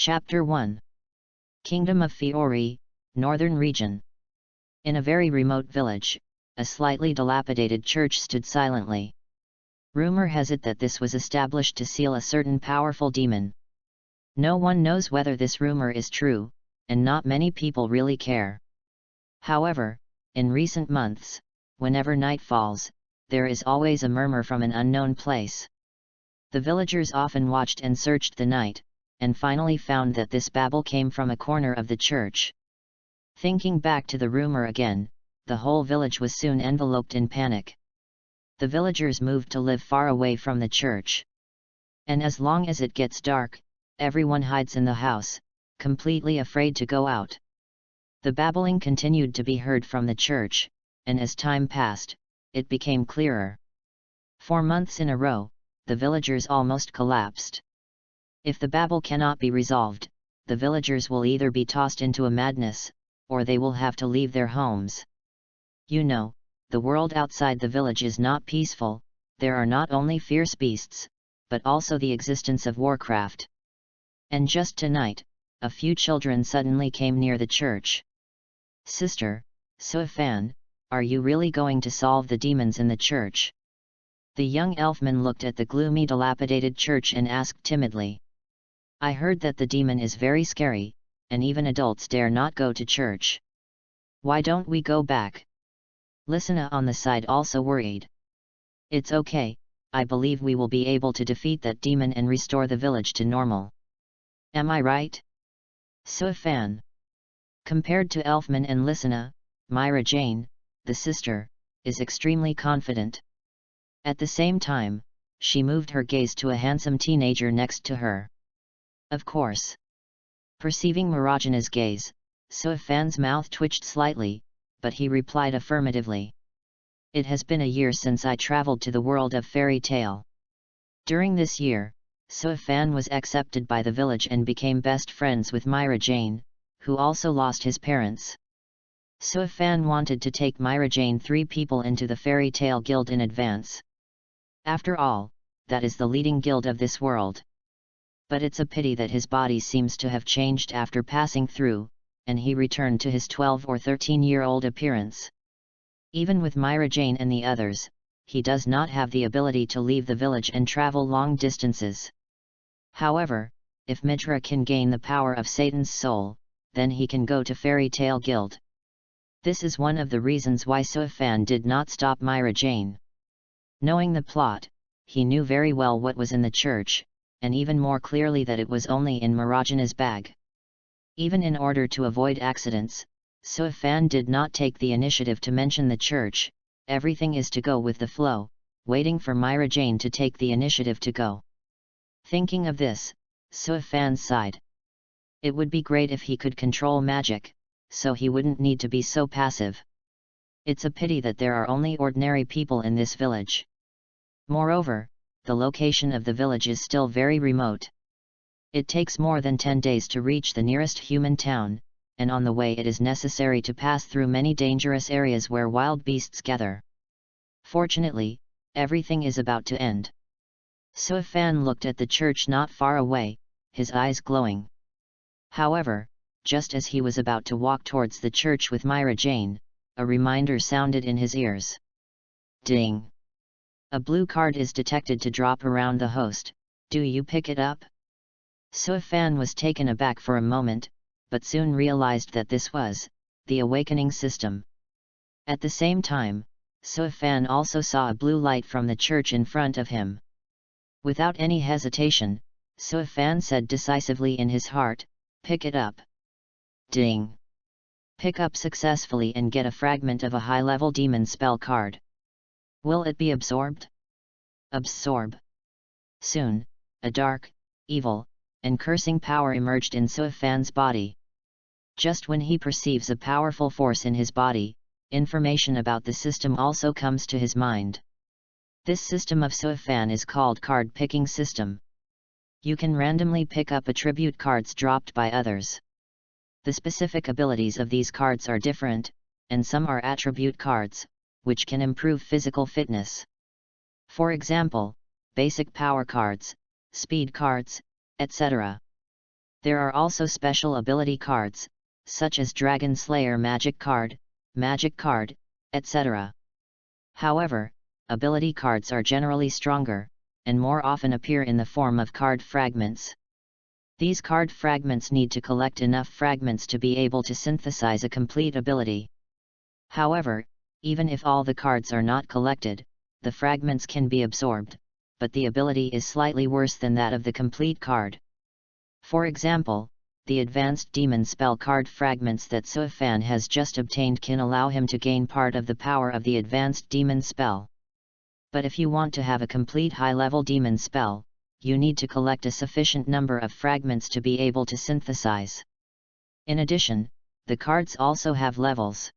Chapter 1. Kingdom of Fiori, Northern Region. In a very remote village, a slightly dilapidated church stood silently. Rumor has it that this was established to seal a certain powerful demon. No one knows whether this rumor is true, and not many people really care. However, in recent months, whenever night falls, there is always a murmur from an unknown place. The villagers often watched and searched the night, and finally found that this babble came from a corner of the church. Thinking back to the rumor again, the whole village was soon enveloped in panic. The villagers moved to live far away from the church. And as long as it gets dark, everyone hides in the house, completely afraid to go out. The babbling continued to be heard from the church, and as time passed, it became clearer. For months in a row, the villagers almost collapsed. If the babble cannot be resolved, the villagers will either be tossed into a madness, or they will have to leave their homes. You know, the world outside the village is not peaceful. There are not only fierce beasts, but also the existence of warcraft. And just tonight, a few children suddenly came near the church. "Sister, Suifan, are you really going to solve the demons in the church?" The young elfman looked at the gloomy dilapidated church and asked timidly. "I heard that the demon is very scary, and even adults dare not go to church. Why don't we go back?" Listener on the side also worried. "It's okay, I believe we will be able to defeat that demon and restore the village to normal. Am I right, Suifan?" Compared to Elfman and Listener, Myra Jane, the sister, is extremely confident. At the same time, she moved her gaze to a handsome teenager next to her. "Of course." Perceiving Mirajana's gaze, Suifan's mouth twitched slightly, but he replied affirmatively. "It has been a year since I traveled to the world of fairy tale. During this year, Suifan was accepted by the village and became best friends with Myra Jane, who also lost his parents. Suifan wanted to take Myra Jane 3 people into the fairy tale guild in advance. After all, that is the leading guild of this world. But it's a pity that his body seems to have changed after passing through, and he returned to his 12 or 13-year-old appearance. Even with Myra Jane and the others, he does not have the ability to leave the village and travel long distances. However, if Mitra can gain the power of Satan's soul, then he can go to Fairy Tale Guild. This is one of the reasons why Suifan did not stop Myra Jane. Knowing the plot, he knew very well what was in the church, and even more clearly that it was only in Mirajana's bag. Even in order to avoid accidents, Suifan did not take the initiative to mention the church. Everything is to go with the flow, waiting for Myra Jane to take the initiative to go. Thinking of this, Suifan sighed. It would be great if he could control magic, so he wouldn't need to be so passive. It's a pity that there are only ordinary people in this village. Moreover, the location of the village is still very remote. It takes more than 10 days to reach the nearest human town, and on the way it is necessary to pass through many dangerous areas where wild beasts gather. Fortunately, everything is about to end. Suifan looked at the church not far away, his eyes glowing. However, just as he was about to walk towards the church with Myra Jane, a reminder sounded in his ears. Ding! A blue card is detected to drop around the host. Do you pick it up? Suifan was taken aback for a moment, but soon realized that this was the awakening system. At the same time, Suifan also saw a blue light from the church in front of him. Without any hesitation, Suifan said decisively in his heart, "Pick it up." Ding! Pick up successfully and get a fragment of a high-level demon spell card. Will it be absorbed? Absorb. Soon, a dark, evil, and cursing power emerged in Suifan's body. Just when he perceives a powerful force in his body, information about the system also comes to his mind. This system of Suifan is called card picking system. You can randomly pick up attribute cards dropped by others. The specific abilities of these cards are different, and some are attribute cards, which can improve physical fitness. For example, basic power cards, speed cards, etc. There are also special ability cards, such as Dragon Slayer Magic Card, etc. However, ability cards are generally stronger, and more often appear in the form of card fragments. These card fragments need to collect enough fragments to be able to synthesize a complete ability. However, even if all the cards are not collected, the fragments can be absorbed, but the ability is slightly worse than that of the complete card. For example, the advanced demon spell card fragments that Suifan has just obtained can allow him to gain part of the power of the advanced demon spell. But if you want to have a complete high-level demon spell, you need to collect a sufficient number of fragments to be able to synthesize. In addition, the cards also have levels.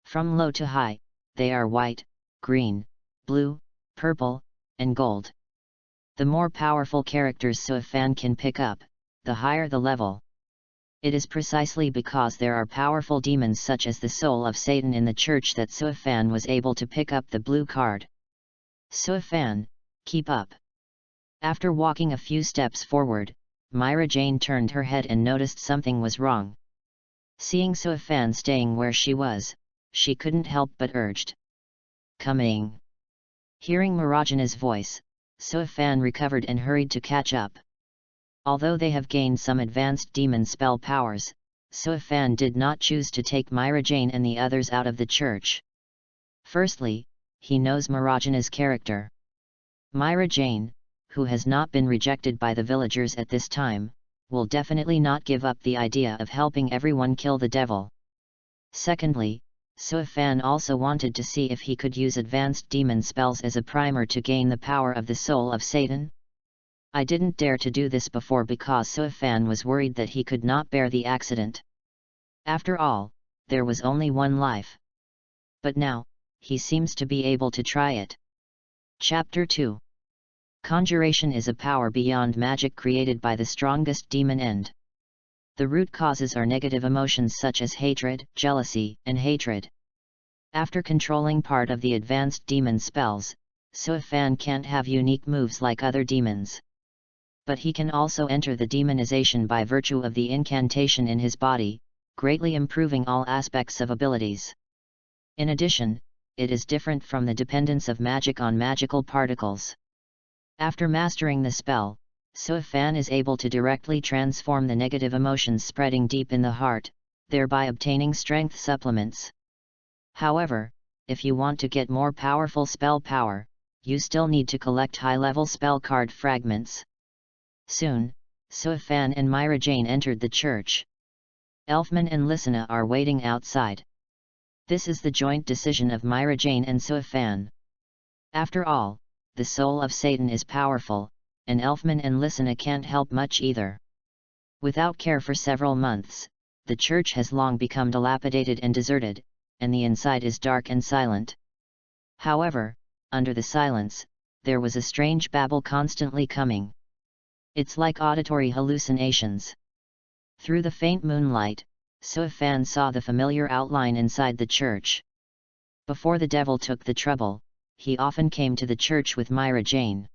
From low to high, they are white, green, blue, purple, and gold. The more powerful characters Suifan can pick up, the higher the level. It is precisely because there are powerful demons such as the soul of Satan in the church that Suifan was able to pick up the blue card. Suifan, keep up. After walking a few steps forward, Myra Jane turned her head and noticed something was wrong. Seeing Suifan staying where she was, she couldn't help but urged. Coming. Hearing Mirajana's voice, Suifan recovered and hurried to catch up. Although they have gained some advanced demon spell powers, Suifan did not choose to take Myra Jane and the others out of the church. Firstly, he knows Mirajana's character. Myra Jane, who has not been rejected by the villagers at this time, will definitely not give up the idea of helping everyone kill the devil. Secondly, Suifan also wanted to see if he could use advanced demon spells as a primer to gain the power of the soul of Satan. I didn't dare to do this before because Suifan was worried that he could not bear the accident. After all, there was only one life. But now, he seems to be able to try it. Chapter 2. Conjuration is a power beyond magic created by the strongest demon and the root causes are negative emotions such as hatred, jealousy, and hatred. After controlling part of the advanced demon spells, Suifan can't have unique moves like other demons. But he can also enter the demonization by virtue of the incantation in his body, greatly improving all aspects of abilities. In addition, it is different from the dependence of magic on magical particles. After mastering the spell, Suifan is able to directly transform the negative emotions spreading deep in the heart, thereby obtaining strength supplements. However, if you want to get more powerful spell power, you still need to collect high-level spell card fragments. Soon, Suifan and Myra Jane entered the church. Elfman and Lysina are waiting outside. This is the joint decision of Myra Jane and Suifan. After all, the soul of Satan is powerful, and Elfman and Lysina can't help much either. Without care for several months, the church has long become dilapidated and deserted, and the inside is dark and silent. However, under the silence, there was a strange babble constantly coming. It's like auditory hallucinations. Through the faint moonlight, Suifan saw the familiar outline inside the church. Before the devil took the trouble, he often came to the church with Myra Jane.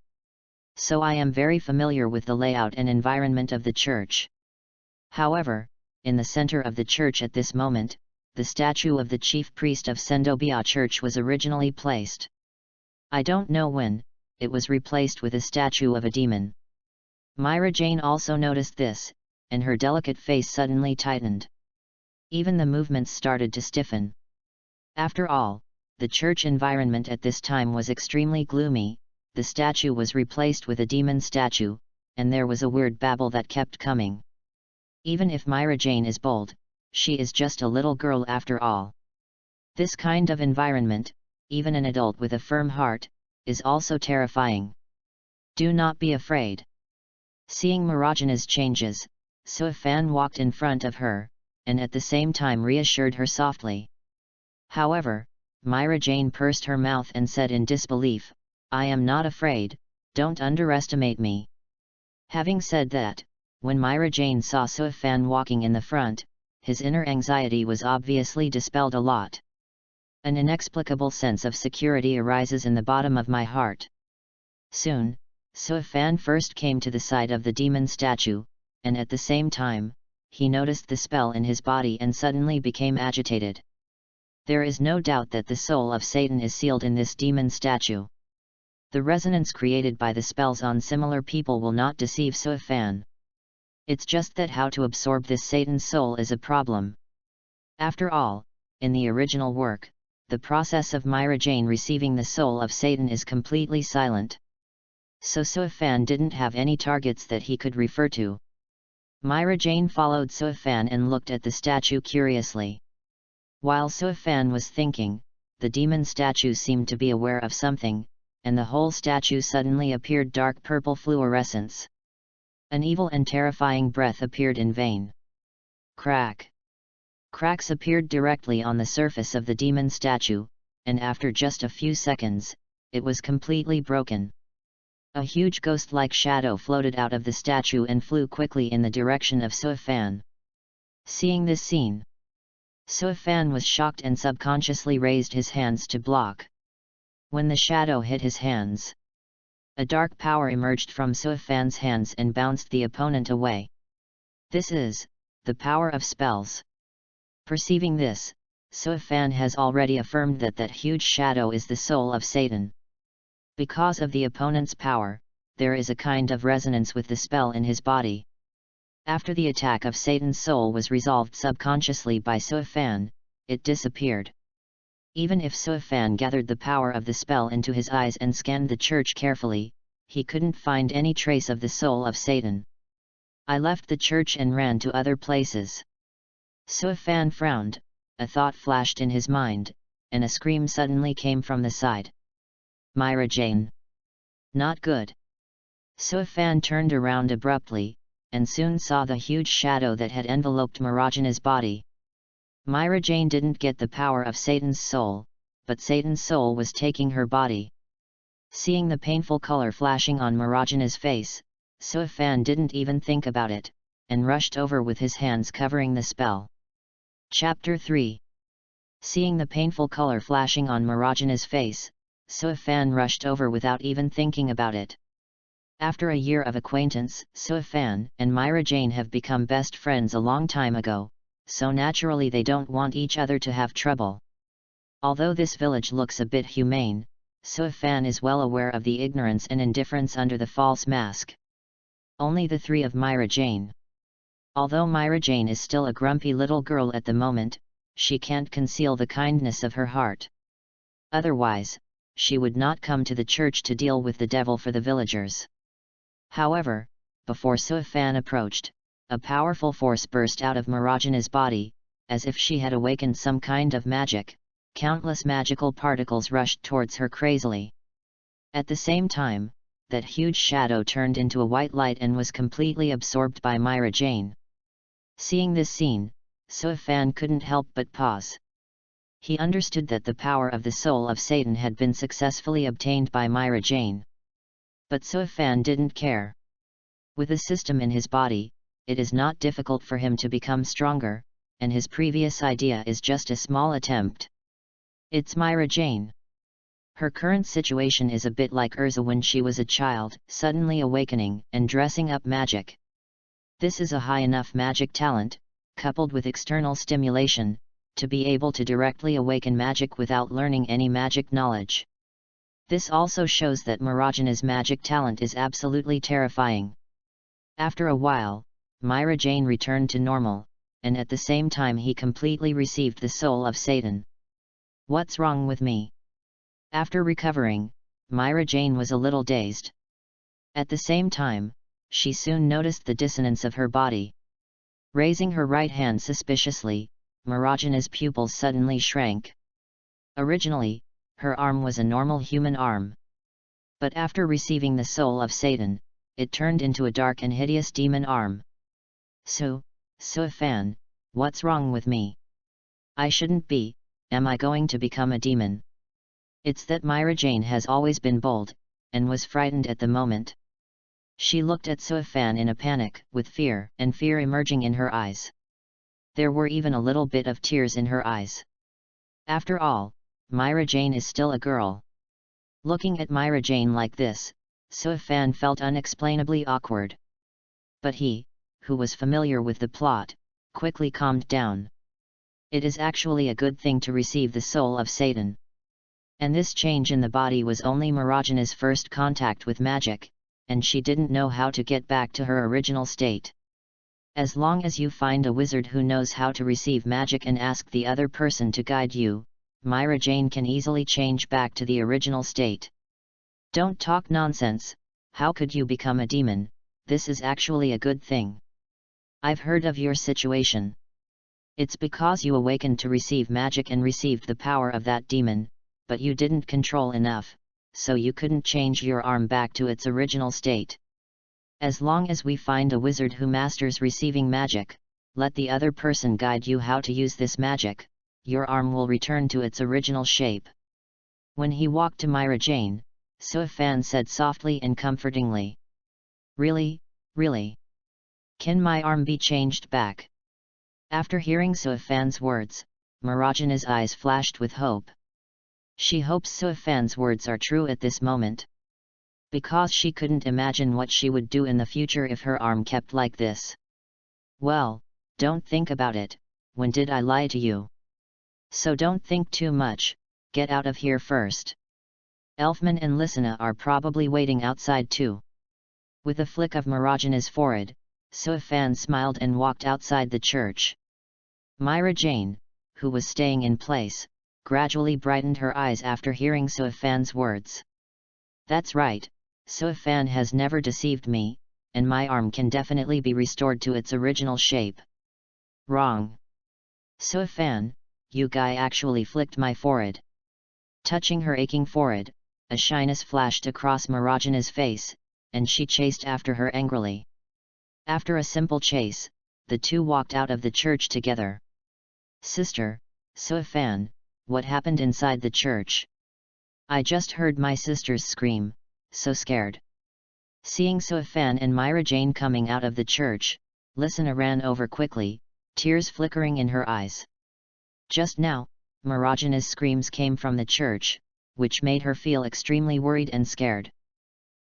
So I am very familiar with the layout and environment of the church. However, in the center of the church at this moment, the statue of the chief priest of Sendobia Church was originally placed. I don't know when, it was replaced with a statue of a demon. Myra Jane also noticed this, and her delicate face suddenly tightened. Even the movements started to stiffen. After all, the church environment at this time was extremely gloomy, the statue was replaced with a demon statue, and there was a weird babble that kept coming. Even if Myra Jane is bold, she is just a little girl after all. This kind of environment, even an adult with a firm heart, is also terrifying. Do not be afraid. Seeing Mirajana's changes, Suifan walked in front of her, and at the same time reassured her softly. However, Myra Jane pursed her mouth and said in disbelief, "I am not afraid, don't underestimate me." Having said that, when Myra Jane saw Suifan walking in the front, his inner anxiety was obviously dispelled a lot. An inexplicable sense of security arises in the bottom of my heart. Soon, Suifan first came to the side of the demon statue, and at the same time, he noticed the spell in his body and suddenly became agitated. There is no doubt that the soul of Satan is sealed in this demon statue. The resonance created by the spells on similar people will not deceive Soifan. It's just that how to absorb this Satan's soul is a problem. After all, in the original work, the process of Myra Jane receiving the soul of Satan is completely silent. So Soifan didn't have any targets that he could refer to. Myra Jane followed Soifan and looked at the statue curiously. While Soifan was thinking, the demon statue seemed to be aware of something, and the whole statue suddenly appeared dark purple fluorescence. An evil and terrifying breath appeared in vain. Crack! Cracks appeared directly on the surface of the demon statue, and after just a few seconds, it was completely broken. A huge ghost-like shadow floated out of the statue and flew quickly in the direction of Soifan. Seeing this scene, Soifan was shocked and subconsciously raised his hands to block. When the shadow hit his hands, a dark power emerged from Soifan's hands and bounced the opponent away. This is the power of spells. Perceiving this, Soifan has already affirmed that that huge shadow is the soul of Satan. Because of the opponent's power, there is a kind of resonance with the spell in his body. After the attack of Satan's soul was resolved subconsciously by Soifan, it disappeared. Even if Soifan gathered the power of the spell into his eyes and scanned the church carefully, he couldn't find any trace of the soul of Satan. I left the church and ran to other places. Soifan frowned, a thought flashed in his mind, and a scream suddenly came from the side. Myra Jane. Not good. Soifan turned around abruptly, and soon saw the huge shadow that had enveloped Marajana's body. Myra Jane didn't get the power of Satan's soul, but Satan's soul was taking her body. Seeing the painful color flashing on Marajana's face, Soifan didn't even think about it, and rushed over with his hands covering the spell. Chapter 3. Seeing the painful color flashing on Marajana's face, Soifan rushed over without even thinking about it. After a year of acquaintance, Soifan and Myra Jane have become best friends a long time ago, so naturally they don't want each other to have trouble. Although this village looks a bit humane, Soifan is well aware of the ignorance and indifference under the false mask. Only the three of Myra Jane. Although Myra Jane is still a grumpy little girl at the moment, she can't conceal the kindness of her heart. Otherwise, she would not come to the church to deal with the devil for the villagers. However, before Soifan approached, a powerful force burst out of Marajana's body, as if she had awakened some kind of magic. Countless magical particles rushed towards her crazily. At the same time, that huge shadow turned into a white light and was completely absorbed by Myra Jane. Seeing this scene, Soifan couldn't help but pause. He understood that the power of the soul of Satan had been successfully obtained by Myra Jane. But Soifan didn't care. With the system in his body, it is not difficult for him to become stronger, and his previous idea is just a small attempt. It's Myra Jane. Her current situation is a bit like Urza when she was a child, suddenly awakening and dressing up magic. This is a high enough magic talent, coupled with external stimulation, to be able to directly awaken magic without learning any magic knowledge. This also shows that Marajana's magic talent is absolutely terrifying. After a while, Myra Jane returned to normal, and at the same time he completely received the soul of Satan. What's wrong with me? After recovering, Myra Jane was a little dazed. At the same time, she soon noticed the dissonance of her body. Raising her right hand suspiciously, Marajana's pupils suddenly shrank. Originally, her arm was a normal human arm. But after receiving the soul of Satan, it turned into a dark and hideous demon arm. Soifan, what's wrong with me? I shouldn't be, am I going to become a demon? It's that Myra Jane has always been bold, and was frightened at the moment. She looked at Soifan in a panic, with fear emerging in her eyes. There were even a little bit of tears in her eyes. After all, Myra Jane is still a girl. Looking at Myra Jane like this, Soifan felt unexplainably awkward. But he who was familiar with the plot, quickly calmed down. It is actually a good thing to receive the soul of Satan. And this change in the body was only Mirajana's first contact with magic, and she didn't know how to get back to her original state. As long as you find a wizard who knows how to receive magic and ask the other person to guide you, Myra Jane can easily change back to the original state. Don't talk nonsense. How could you become a demon? This is actually a good thing. I've heard of your situation. It's because you awakened to receive magic and received the power of that demon, but you didn't control enough, so you couldn't change your arm back to its original state. As long as we find a wizard who masters receiving magic, let the other person guide you how to use this magic, your arm will return to its original shape. When he walked to Myra Jane, Suifan said softly and comfortingly. Really? Really? Can my arm be changed back? After hearing Suifan's words, Mirajana's eyes flashed with hope. She hopes Suifan's words are true at this moment, because she couldn't imagine what she would do in the future if her arm kept like this. Well, don't think about it. When did I lie to you? So don't think too much, get out of here first. Elfman and Lysina are probably waiting outside too. With a flick of Mirajana's forehead, Suifan smiled and walked outside the church. Myra Jane, who was staying in place, gradually brightened her eyes after hearing Suifan's words. That's right, Suifan has never deceived me, and my arm can definitely be restored to its original shape. Wrong. Suifan, you guy actually flicked my forehead. Touching her aching forehead, a shyness flashed across Mirajana's face, and she chased after her angrily. After a simple chase, the two walked out of the church together. Sister, Suifan, what happened inside the church? I just heard my sisters scream, so scared. Seeing Suifan and Myra Jane coming out of the church, Lysina ran over quickly, tears flickering in her eyes. Just now, Mirajana's screams came from the church, which made her feel extremely worried and scared.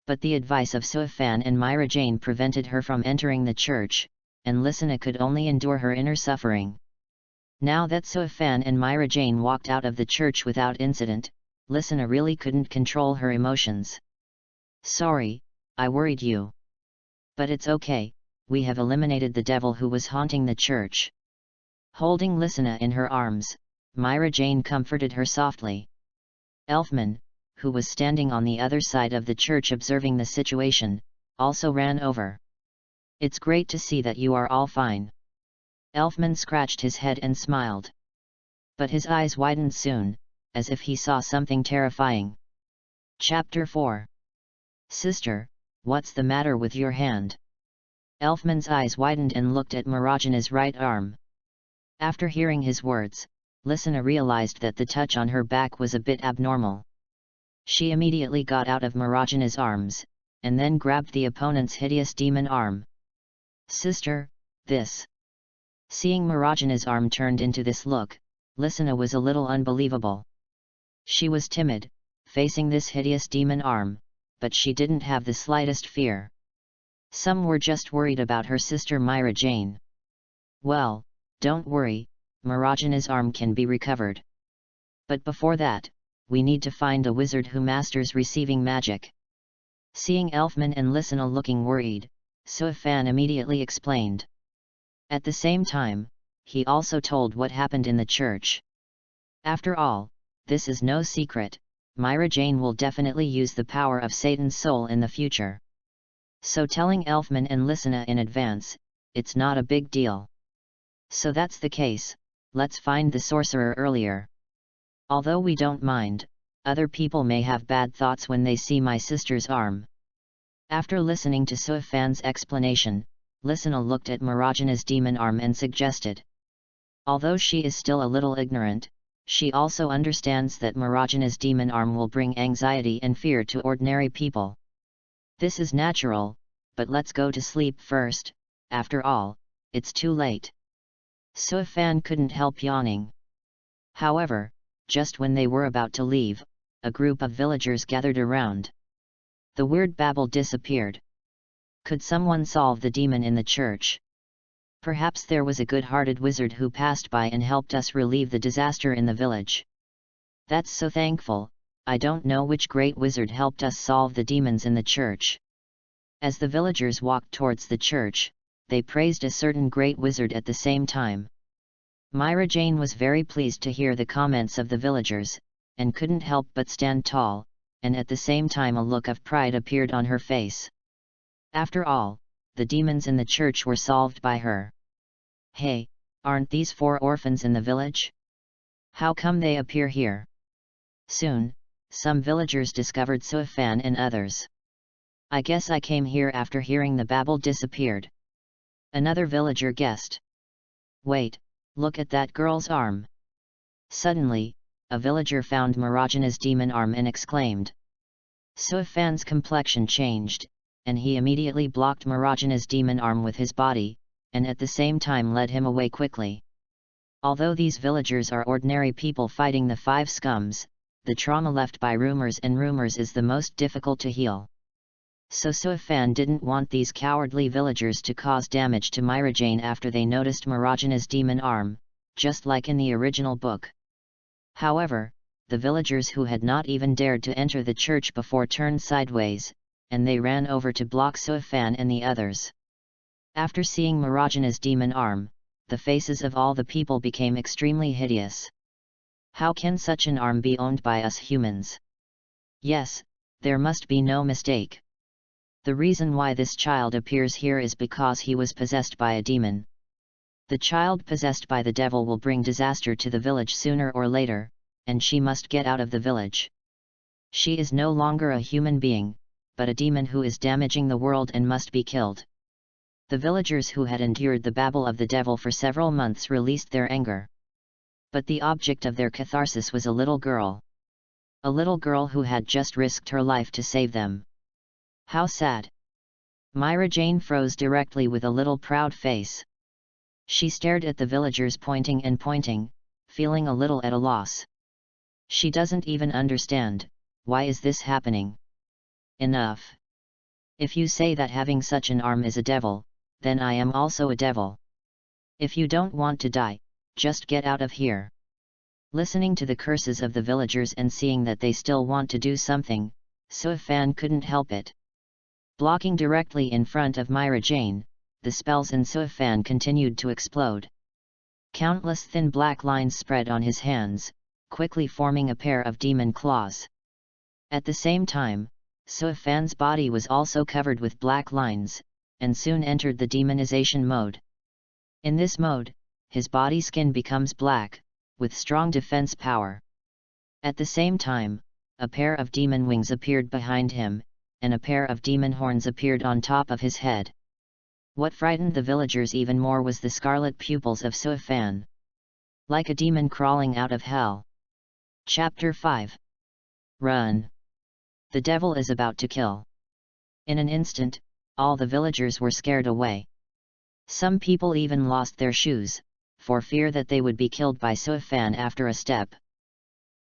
But the advice of Suifan and Myra Jane prevented her from entering the church, and Lysina could only endure her inner suffering. Now that Suifan and Myra Jane walked out of the church without incident, Lysina really couldn't control her emotions. Sorry, I worried you. But it's okay, we have eliminated the devil who was haunting the church. Holding Lysina in her arms, Myra Jane comforted her softly. Elfman, who was standing on the other side of the church observing the situation, also ran over. It's great to see that you are all fine. Elfman scratched his head and smiled. But his eyes widened soon, as if he saw something terrifying. Chapter 4. Sister, what's the matter with your hand? Elfman's eyes widened and looked at Mirajana's right arm. After hearing his words, Lysina realized that the touch on her back was a bit abnormal. She immediately got out of Mirajana's arms, and then grabbed the opponent's hideous demon arm. Sister, this. Seeing Mirajana's arm turned into this look, Lysina was a little unbelievable. She was timid, facing this hideous demon arm, but she didn't have the slightest fear. Some were just worried about her sister Myra Jane. Well, don't worry, Mirajana's arm can be recovered. But before that, we need to find a wizard who masters receiving magic. Seeing Elfman and Lysina looking worried, Suifan immediately explained. At the same time, he also told what happened in the church. After all, this is no secret, Myra Jane will definitely use the power of Satan's soul in the future. So telling Elfman and Lysina in advance, it's not a big deal. So that's the case, let's find the sorcerer earlier. Although we don't mind, other people may have bad thoughts when they see my sister's arm. After listening to Suifan's explanation, Lysina looked at Mirajana's demon arm and suggested. Although she is still a little ignorant, she also understands that Mirajana's demon arm will bring anxiety and fear to ordinary people. This is natural, but let's go to sleep first, after all, it's too late. Suifan couldn't help yawning. However, just when they were about to leave, a group of villagers gathered around. The weird babble disappeared. Could someone solve the demon in the church? Perhaps there was a good-hearted wizard who passed by and helped us relieve the disaster in the village. That's so thankful. I don't know which great wizard helped us solve the demons in the church. As the villagers walked towards the church, they praised a certain great wizard at the same time. Myra Jane was very pleased to hear the comments of the villagers, and couldn't help but stand tall, and at the same time a look of pride appeared on her face. After all, the demons in the church were solved by her. Hey, aren't these 4 orphans in the village? How come they appear here? Soon, some villagers discovered Suifan and others. I guess I came here after hearing the babble disappeared. Another villager guessed. Wait, look at that girl's arm. Suddenly, a villager found Marajana's demon arm and exclaimed. Suifan's complexion changed, and he immediately blocked Marajana's demon arm with his body, and at the same time led him away quickly. Although these villagers are ordinary people fighting the 5 scums, the trauma left by rumors is the most difficult to heal. So Suifan didn't want these cowardly villagers to cause damage to Myra Jane after they noticed Marajana's demon arm, just like in the original book. However, the villagers who had not even dared to enter the church before turned sideways, and they ran over to block Suifan and the others. After seeing Marajana's demon arm, the faces of all the people became extremely hideous. How can such an arm be owned by us humans? Yes, there must be no mistake. The reason why this child appears here is because he was possessed by a demon. The child possessed by the devil will bring disaster to the village sooner or later, and she must get out of the village. She is no longer a human being, but a demon who is damaging the world and must be killed. The villagers who had endured the babble of the devil for several months released their anger. But the object of their catharsis was a little girl. A little girl who had just risked her life to save them. How sad! Myra Jane froze directly with a little proud face. She stared at the villagers pointing and pointing, feeling a little at a loss. She doesn't even understand, why is this happening? Enough! If you say that having such an arm is a devil, then I am also a devil. If you don't want to die, just get out of here. Listening to the curses of the villagers and seeing that they still want to do something, Suifan couldn't help it. Blocking directly in front of Myra Jane, the spells in Suifan continued to explode. Countless thin black lines spread on his hands, quickly forming a pair of demon claws. At the same time, Suifan's body was also covered with black lines, and soon entered the demonization mode. In this mode, his body skin becomes black, with strong defense power. At the same time, a pair of demon wings appeared behind him, and a pair of demon horns appeared on top of his head. What frightened the villagers even more was the scarlet pupils of Suifan. Like a demon crawling out of hell. Chapter 5. Run! The devil is about to kill. In an instant, all the villagers were scared away. Some people even lost their shoes, for fear that they would be killed by Suifan after a step.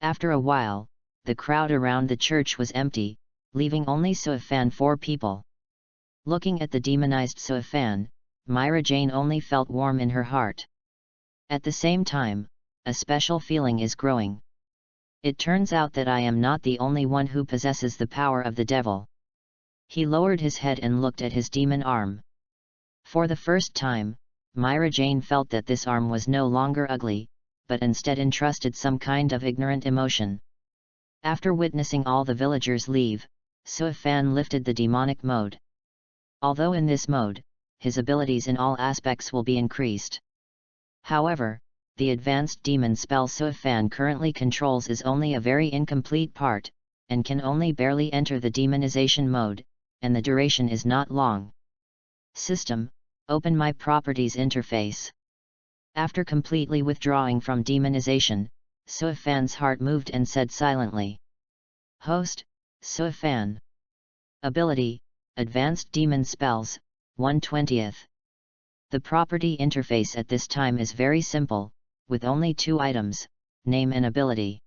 After a while, the crowd around the church was empty, leaving only Suifan 4 people. Looking at the demonized Suifan, Myra Jane only felt warm in her heart. At the same time, a special feeling is growing. It turns out that I am not the only one who possesses the power of the devil. He lowered his head and looked at his demon arm. For the first time, Myra Jane felt that this arm was no longer ugly, but instead entrusted some kind of ignorant emotion. After witnessing all the villagers leave, Suifan lifted the demonic mode. Although in this mode, his abilities in all aspects will be increased. However, the advanced demon spell Suifan currently controls is only a very incomplete part, and can only barely enter the demonization mode, and the duration is not long. System, open my properties interface. After completely withdrawing from demonization, Suifan's heart moved and said silently. Host, Suifan. Ability, Advanced Demon Spells, 1/20. The property interface at this time is very simple, with only 2 items, name and ability.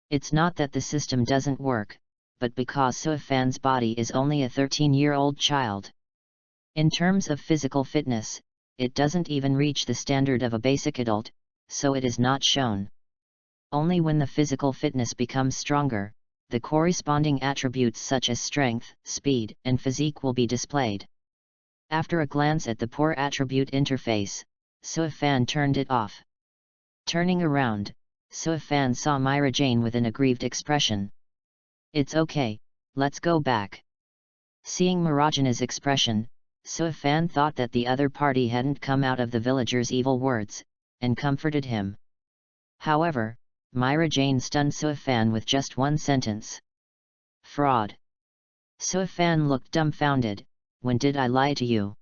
It's not that the system doesn't work, but because Suifan's body is only a 13-year-old child. In terms of physical fitness, it doesn't even reach the standard of a basic adult, so it is not shown. Only when the physical fitness becomes stronger, the corresponding attributes such as strength, speed, and physique will be displayed. After a glance at the poor attribute interface, Suifan turned it off. Turning around, Suifan saw Myra Jane with an aggrieved expression. "It's okay, let's go back." Seeing Mirajana's expression, Suifan thought that the other party hadn't come out of the villager's evil words, and comforted him. However, Myra Jane stunned Suifan with just one sentence. "Fraud." Suifan looked dumbfounded. "When did I lie to you?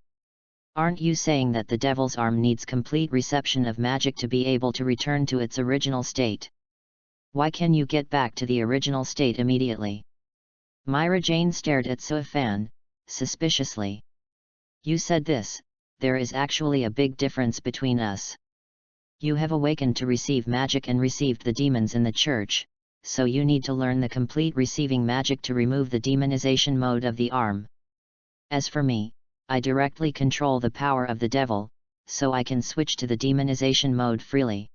Aren't you saying that the devil's arm needs complete reception of magic to be able to return to its original state? Why can you get back to the original state immediately?" Myra Jane stared at Suifan, suspiciously. "You said this, there is actually a big difference between us. You have awakened to receive magic and received the demons in the church, so you need to learn the complete receiving magic to remove the demonization mode of the arm. As for me, I directly control the power of the devil, so I can switch to the demonization mode freely."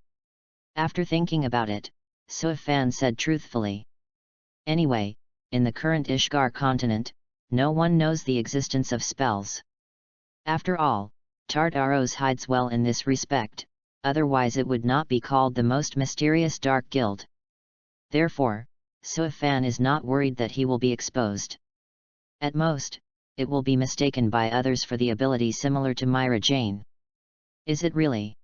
After thinking about it, Suifan said truthfully. "Anyway, in the current Ishgar continent, no one knows the existence of spells. After all, Tartaros hides well in this respect, otherwise it would not be called the most mysterious dark guild. Therefore, Suifan is not worried that he will be exposed. At most, it will be mistaken by others for the ability similar to Myra Jane." "Is it really?"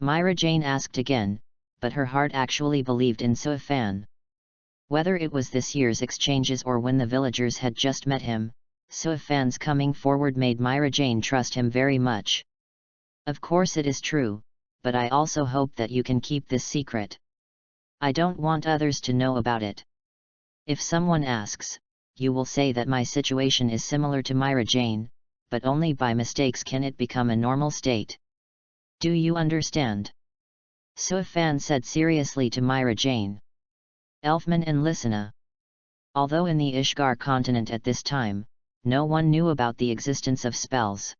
Myra Jane asked again, but her heart actually believed in Suifan. Whether it was this year's exchanges or when the villagers had just met him, Suifan's coming forward made Myra Jane trust him very much. "Of course it is true, but I also hope that you can keep this secret. I don't want others to know about it. If someone asks, you will say that my situation is similar to Myra Jane, but only by mistakes can it become a normal state. Do you understand?" Suifan said seriously to Myra Jane. Elfman and Lysina. Although in the Ishgar continent at this time, no one knew about the existence of spells.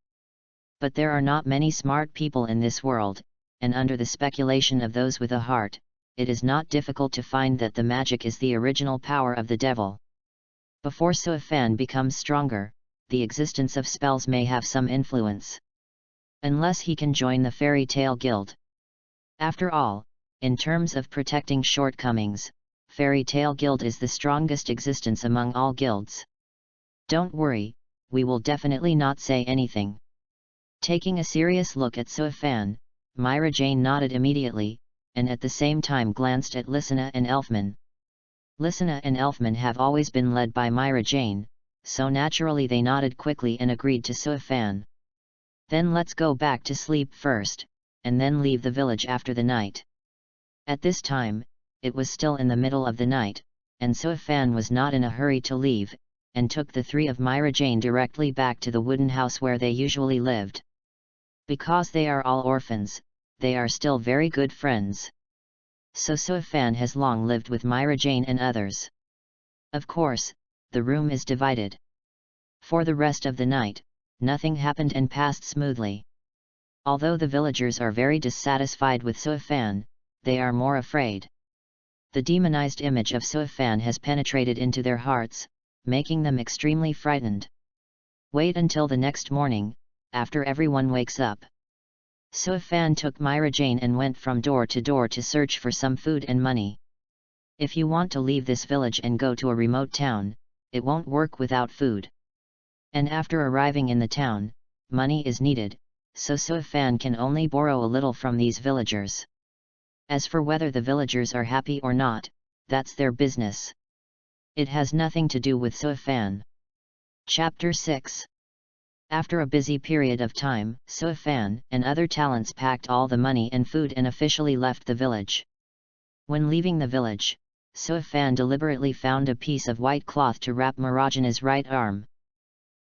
But there are not many smart people in this world, and under the speculation of those with a heart, it is not difficult to find that the magic is the original power of the devil. Before Suifan becomes stronger, the existence of spells may have some influence. Unless he can join the Fairy Tale Guild. After all, in terms of protecting shortcomings, Fairy Tale Guild is the strongest existence among all guilds. "Don't worry, we will definitely not say anything." Taking a serious look at Suifan, Myra Jane nodded immediately, and at the same time glanced at Lysina and Elfman. Lysina and Elfman have always been led by Myra Jane, so naturally they nodded quickly and agreed to Suifan. "Then let's go back to sleep first, and then leave the village after the night." At this time, it was still in the middle of the night, and Suifan was not in a hurry to leave, and took the three of Myra Jane directly back to the wooden house where they usually lived. Because they are all orphans, they are still very good friends. So Suifan has long lived with Myra Jane and others. Of course, the room is divided. For the rest of the night, nothing happened and passed smoothly. Although the villagers are very dissatisfied with Suifan, they are more afraid. The demonized image of Suifan has penetrated into their hearts, making them extremely frightened. Wait until the next morning, after everyone wakes up. Suifan took Myra Jane and went from door to search for some food and money. If you want to leave this village and go to a remote town, it won't work without food. And after arriving in the town, money is needed, so Suifan can only borrow a little from these villagers. As for whether the villagers are happy or not, that's their business. It has nothing to do with Suifan. Chapter 6. After a busy period of time, Suifan and other talents packed all the money and food and officially left the village. When leaving the village, Suifan deliberately found a piece of white cloth to wrap Mirajana's right arm.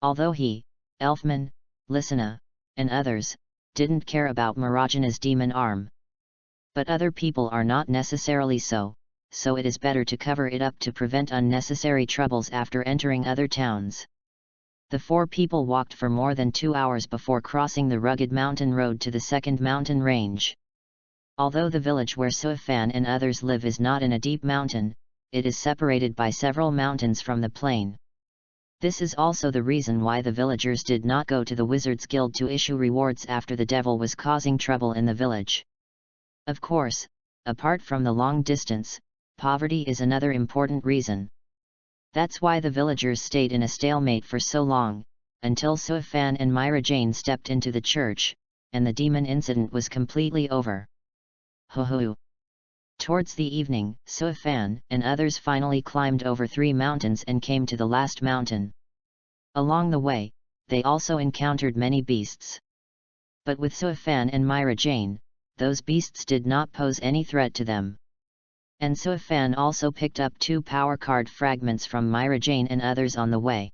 Although he, Elfman, Lysina, and others, didn't care about Mirajana's demon arm. But other people are not necessarily so it is better to cover it up to prevent unnecessary troubles after entering other towns. The four people walked for more than 2 hours before crossing the rugged mountain road to the second mountain range. Although the village where Suifan and others live is not in a deep mountain, it is separated by several mountains from the plain. This is also the reason why the villagers did not go to the Wizards Guild to issue rewards after the devil was causing trouble in the village. Of course, apart from the long distance, poverty is another important reason. That's why the villagers stayed in a stalemate for so long, until Suifan and Myra Jane stepped into the church, and the demon incident was completely over. Ho-ho! Towards the evening, Suifan and others finally climbed over 3 mountains and came to the last mountain. Along the way, they also encountered many beasts. But with Suifan and Myra Jane, those beasts did not pose any threat to them. And Suifan also picked up 2 power card fragments from Myra Jane and others on the way.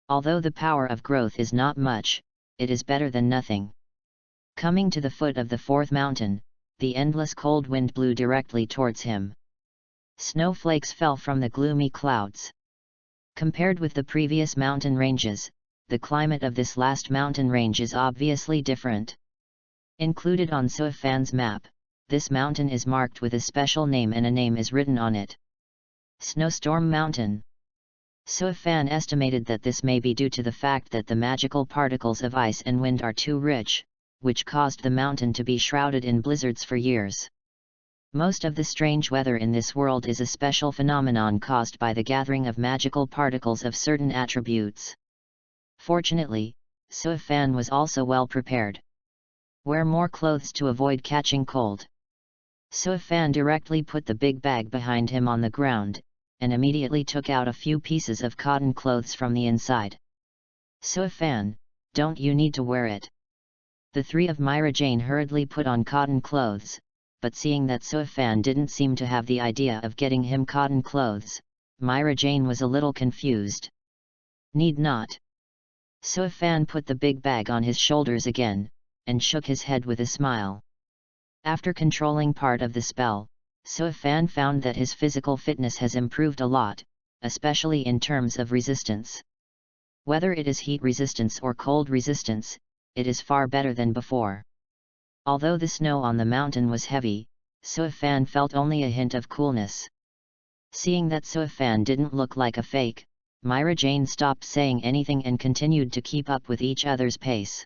Although the power of growth is not much, it is better than nothing. Coming to the foot of the 4th mountain, the endless cold wind blew directly towards him. Snowflakes fell from the gloomy clouds. Compared with the previous mountain ranges, the climate of this last mountain range is obviously different. Included on Suifan's map, this mountain is marked with a special name and a name is written on it. Snowstorm Mountain. Suifan estimated that this may be due to the fact that the magical particles of ice and wind are too rich, which caused the mountain to be shrouded in blizzards for years. Most of the strange weather in this world is a special phenomenon caused by the gathering of magical particles of certain attributes. Fortunately, Suifan was also well prepared. Wear more clothes to avoid catching cold. Suifan directly put the big bag behind him on the ground, and immediately took out a few pieces of cotton clothes from the inside. Suifan, don't you need to wear it? The 3 of Myra Jane hurriedly put on cotton clothes, but seeing that Suifan didn't seem to have the idea of getting him cotton clothes, Myra Jane was a little confused. Need not. Suifan put the big bag on his shoulders again, and shook his head with a smile. After controlling part of the spell, Suifan found that his physical fitness has improved a lot, especially in terms of resistance. Whether it is heat resistance or cold resistance, it is far better than before. Although the snow on the mountain was heavy, Suifan felt only a hint of coolness. Seeing that Suifan didn't look like a fake, Myra Jane stopped saying anything and continued to keep up with each other's pace.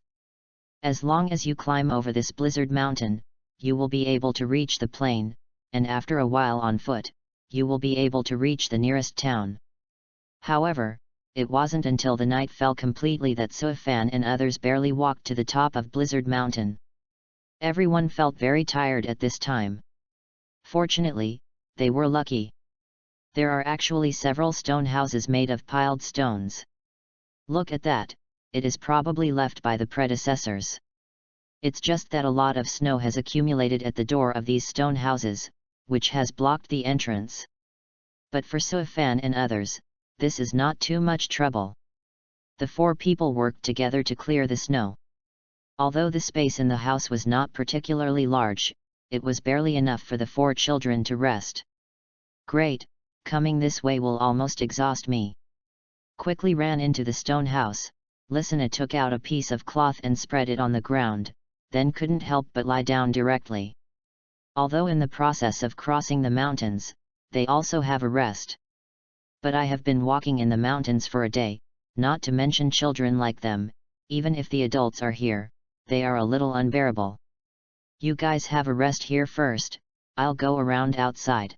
As long as you climb over this blizzard mountain, you will be able to reach the plain, and after a while on foot, you will be able to reach the nearest town. However, it wasn't until the night fell completely that Suifan and others barely walked to the top of Blizzard Mountain. Everyone felt very tired at this time. Fortunately, they were lucky. There are actually several stone houses made of piled stones. Look at that, it is probably left by the predecessors. It's just that a lot of snow has accumulated at the door of these stone houses, which has blocked the entrance. But for Suifan and others, this is not too much trouble. The 4 people worked together to clear the snow. Although the space in the house was not particularly large, it was barely enough for the 4 children to rest. Great, coming this way will almost exhaust me. Quickly ran into the stone house, Lysina took out a piece of cloth and spread it on the ground, then couldn't help but lie down directly. Although in the process of crossing the mountains, they also have a rest. But I have been walking in the mountains for a day, not to mention children like them, even if the adults are here, they are a little unbearable. You guys have a rest here first, I'll go around outside.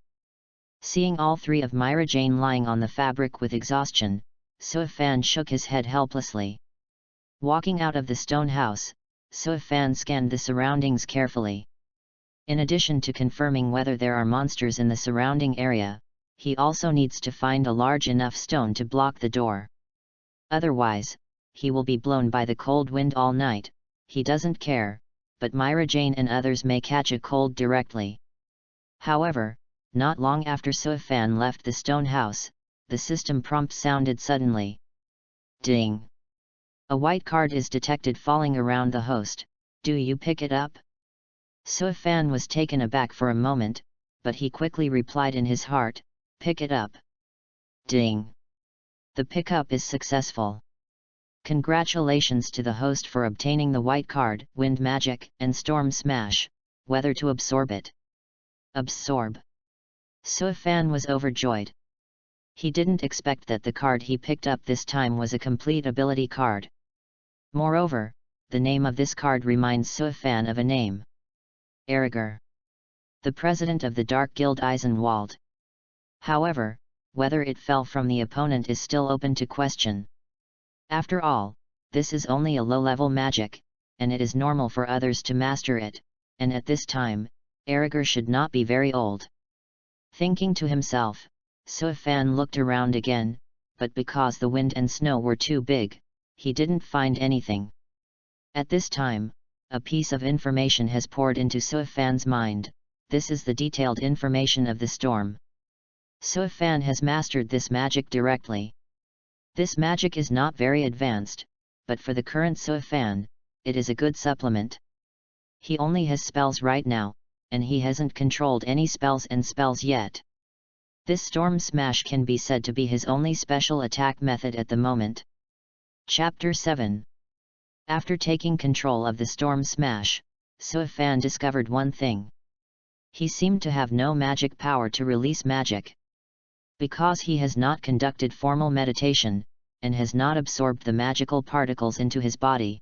Seeing all 3 of Myra Jane lying on the fabric with exhaustion, Suifan shook his head helplessly. Walking out of the stone house, Suifan scanned the surroundings carefully. In addition to confirming whether there are monsters in the surrounding area, he also needs to find a large enough stone to block the door. Otherwise, he will be blown by the cold wind all night. He doesn't care, but Myra Jane and others may catch a cold directly. However, not long after Suifan left the stone house, the system prompt sounded suddenly. Ding! A white card is detected falling around the host. Do you pick it up? Suifan was taken aback for a moment, but he quickly replied in his heart, pick it up. Ding! The pickup is successful. Congratulations to the host for obtaining the white card, Wind Magic, and Storm Smash. Whether to absorb it. Absorb. Suifan was overjoyed. He didn't expect that the card he picked up this time was a complete ability card. Moreover, the name of this card reminds Suifan of a name. Eiriger, the president of the Dark Guild Eisenwald. However, whether it fell from the opponent is still open to question. After all, this is only a low-level magic, and it is normal for others to master it, and at this time, Eiriger should not be very old. Thinking to himself, Suifan looked around again, but because the wind and snow were too big, he didn't find anything. At this time, a piece of information has poured into Suifan's mind. This is the detailed information of the storm. Suifan has mastered this magic directly. This magic is not very advanced, but for the current Suifan, it is a good supplement. He only has spells right now, and he hasn't controlled any spells yet. This Storm Smash can be said to be his only special attack method at the moment. Chapter 7. After taking control of the Storm Smash, Suifan discovered one thing. He seemed to have no magic power to release magic. Because he has not conducted formal meditation, and has not absorbed the magical particles into his body.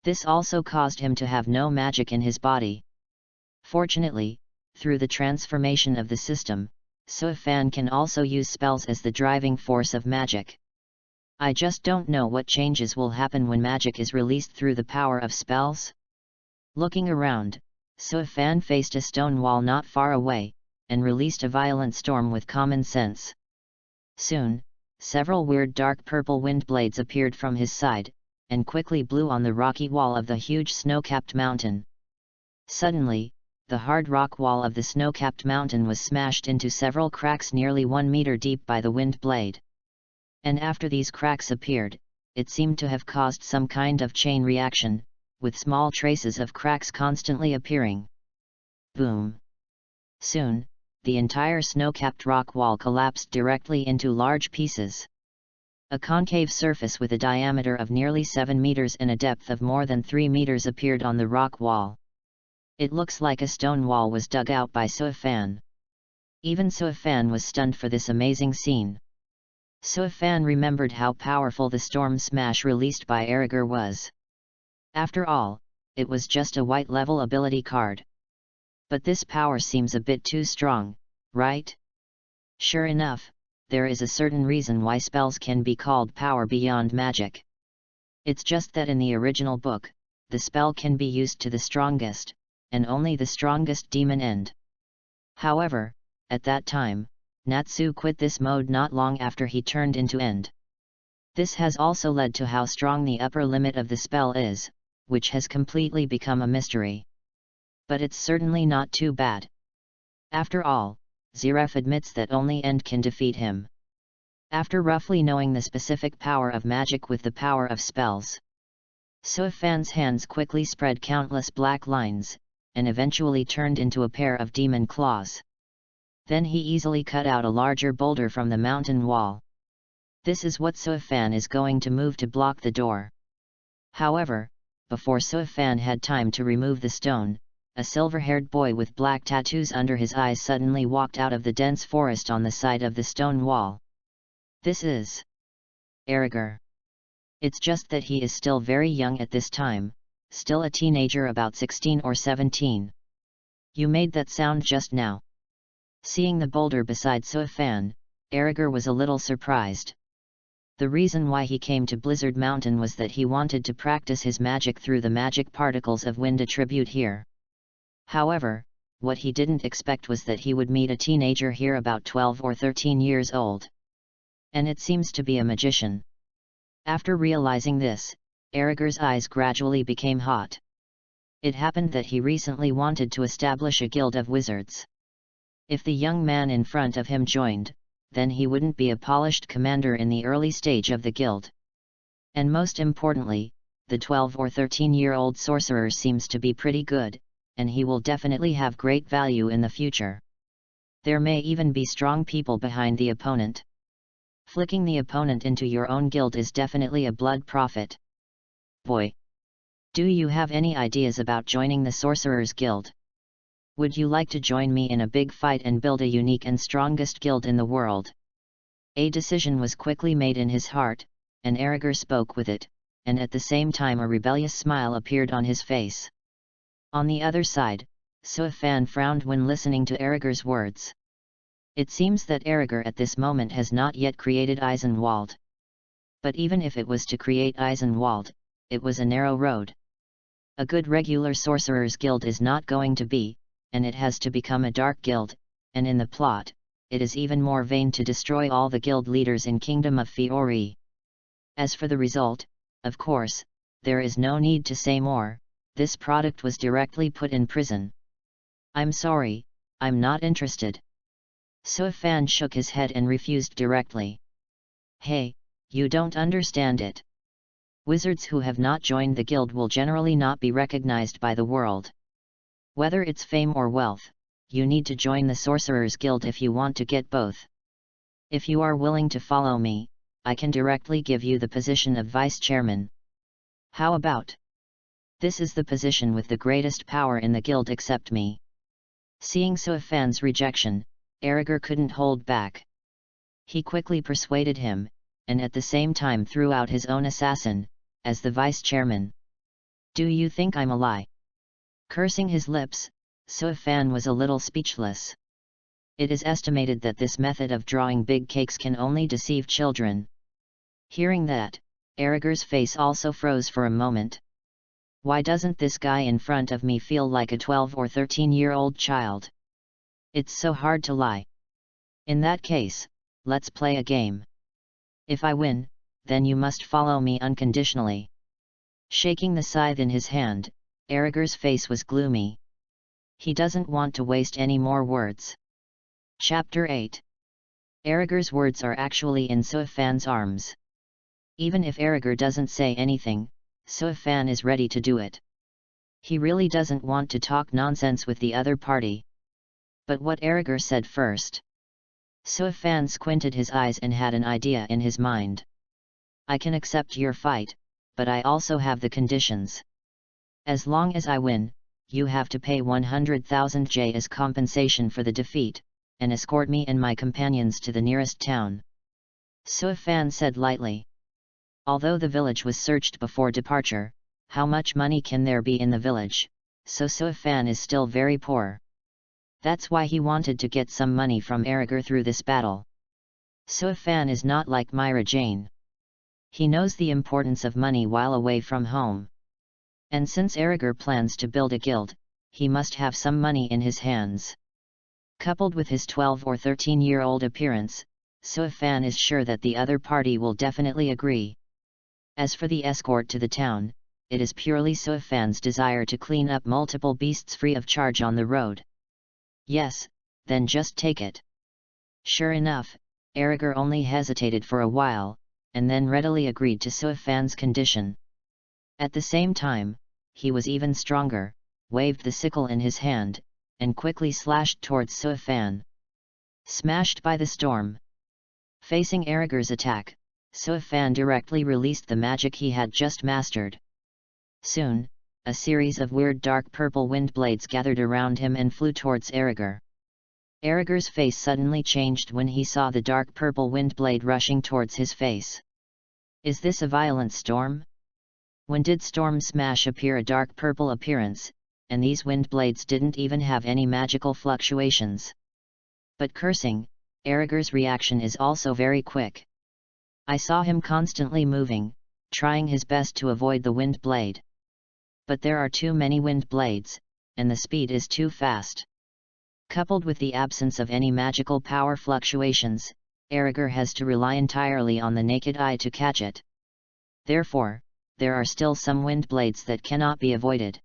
This also caused him to have no magic in his body. Fortunately, through the transformation of the system, Suifan can also use spells as the driving force of magic. I just don't know what changes will happen when magic is released through the power of spells. Looking around, Suifan faced a stone wall not far away, and released a violent storm with common sense. Soon, several weird dark purple wind blades appeared from his side, and quickly blew on the rocky wall of the huge snow-capped mountain. Suddenly, the hard rock wall of the snow-capped mountain was smashed into several cracks nearly 1 meter deep by the wind blade. And after these cracks appeared, it seemed to have caused some kind of chain reaction, with small traces of cracks constantly appearing. Boom! Soon, the entire snow-capped rock wall collapsed directly into large pieces. A concave surface with a diameter of nearly 7 meters and a depth of more than 3 meters appeared on the rock wall. It looks like a stone wall was dug out by Suifan. Even Suifan was stunned for this amazing scene. Suifan remembered how powerful the Storm Smash released by Eiriger was. After all, it was just a white-level ability card. But this power seems a bit too strong, right? Sure enough, there is a certain reason why spells can be called power beyond magic. It's just that in the original book, the spell can be used to the strongest, and only the strongest demon end. However, at that time, Natsu quit this mode not long after he turned into end. This has also led to how strong the upper limit of the spell is, which has completely become a mystery. But it's certainly not too bad. After all, Zeref admits that only end can defeat him. After roughly knowing the specific power of magic with the power of spells, Suifan's hands quickly spread countless black lines, and eventually turned into a pair of demon claws. Then he easily cut out a larger boulder from the mountain wall. This is what Suifan is going to move to block the door. However, before Suifan had time to remove the stone, a silver-haired boy with black tattoos under his eyes suddenly walked out of the dense forest on the side of the stone wall. This is Eiriger. It's just that he is still very young at this time, still a teenager about 16 or 17. You made that sound just now. Seeing the boulder beside Suifan, Eiriger was a little surprised. The reason why he came to Blizzard Mountain was that he wanted to practice his magic through the magic particles of wind attribute here. However, what he didn't expect was that he would meet a teenager here about 12 or 13 years old. And it seems to be a magician. After realizing this, Eiriger's eyes gradually became hot. It happened that he recently wanted to establish a guild of wizards. If the young man in front of him joined, then he wouldn't be a polished commander in the early stage of the guild. And most importantly, the 12 or 13-year-old sorcerer seems to be pretty good, and he will definitely have great value in the future. There may even be strong people behind the opponent. Flicking the opponent into your own guild is definitely a blood profit. Boy! Do you have any ideas about joining the Sorcerer's Guild? Would you like to join me in a big fight and build a unique and strongest guild in the world? A decision was quickly made in his heart, and Erigor spoke with it, and at the same time a rebellious smile appeared on his face. On the other side, Suifan frowned when listening to Erigor's words. It seems that Erigor at this moment has not yet created Eisenwald. But even if it was to create Eisenwald, it was a narrow road. A good regular sorcerer's guild is not going to be, and it has to become a dark guild, and in the plot, it is even more vain to destroy all the guild leaders in Kingdom of Fiori. As for the result, of course, there is no need to say more, this product was directly put in prison. I'm sorry, I'm not interested. Suifan shook his head and refused directly. Hey, you don't understand it. Wizards who have not joined the guild will generally not be recognized by the world. Whether it's fame or wealth, you need to join the Sorcerer's Guild if you want to get both. If you are willing to follow me, I can directly give you the position of Vice Chairman. How about? This is the position with the greatest power in the guild except me. Seeing Suifan's rejection, Erigor couldn't hold back. He quickly persuaded him, and at the same time threw out his own assassin, as the vice chairman. Do you think I'm a lie? Cursing his lips, Suifan was a little speechless. It is estimated that this method of drawing big cakes can only deceive children. Hearing that, Erigor's face also froze for a moment. Why doesn't this guy in front of me feel like a 12 or 13-year-old child? It's so hard to lie. In that case, let's play a game. If I win, then you must follow me unconditionally. Shaking the scythe in his hand, Erigor's face was gloomy. He doesn't want to waste any more words. Chapter 8. Erigor's words are actually in Suifan's arms. Even if Erigor doesn't say anything, Suifan is ready to do it. He really doesn't want to talk nonsense with the other party. But what Erigor said first. Suifan squinted his eyes and had an idea in his mind. I can accept your fight, but I also have the conditions. As long as I win, you have to pay 100,000 J as compensation for the defeat, and escort me and my companions to the nearest town. Suifan said lightly. Although the village was searched before departure, how much money can there be in the village, so Suifan is still very poor. That's why he wanted to get some money from Erigor through this battle. Suifan is not like Myra Jane. He knows the importance of money while away from home. And since Erigor plans to build a guild, he must have some money in his hands. Coupled with his 12 or 13-year-old appearance, Suifan is sure that the other party will definitely agree. As for the escort to the town, it is purely Suifan's desire to clean up multiple beasts free of charge on the road. Yes, then just take it. Sure enough, Erigor only hesitated for a while, and then readily agreed to Suifan's condition. At the same time, he was even stronger, waved the sickle in his hand, and quickly slashed towards Suifan. Smashed by the storm. Facing Erigor's attack, Suifan directly released the magic he had just mastered. Soon, a series of weird dark purple wind blades gathered around him and flew towards Erigor. Erigor's face suddenly changed when he saw the dark purple wind blade rushing towards his face. Is this a violent storm? When did Storm Smash appear a dark purple appearance, and these wind blades didn't even have any magical fluctuations? But cursing, Erigor's reaction is also very quick. I saw him constantly moving, trying his best to avoid the wind blade. But there are too many wind blades, and the speed is too fast. Coupled with the absence of any magical power fluctuations, Erigor has to rely entirely on the naked eye to catch it. Therefore, there are still some wind blades that cannot be avoided.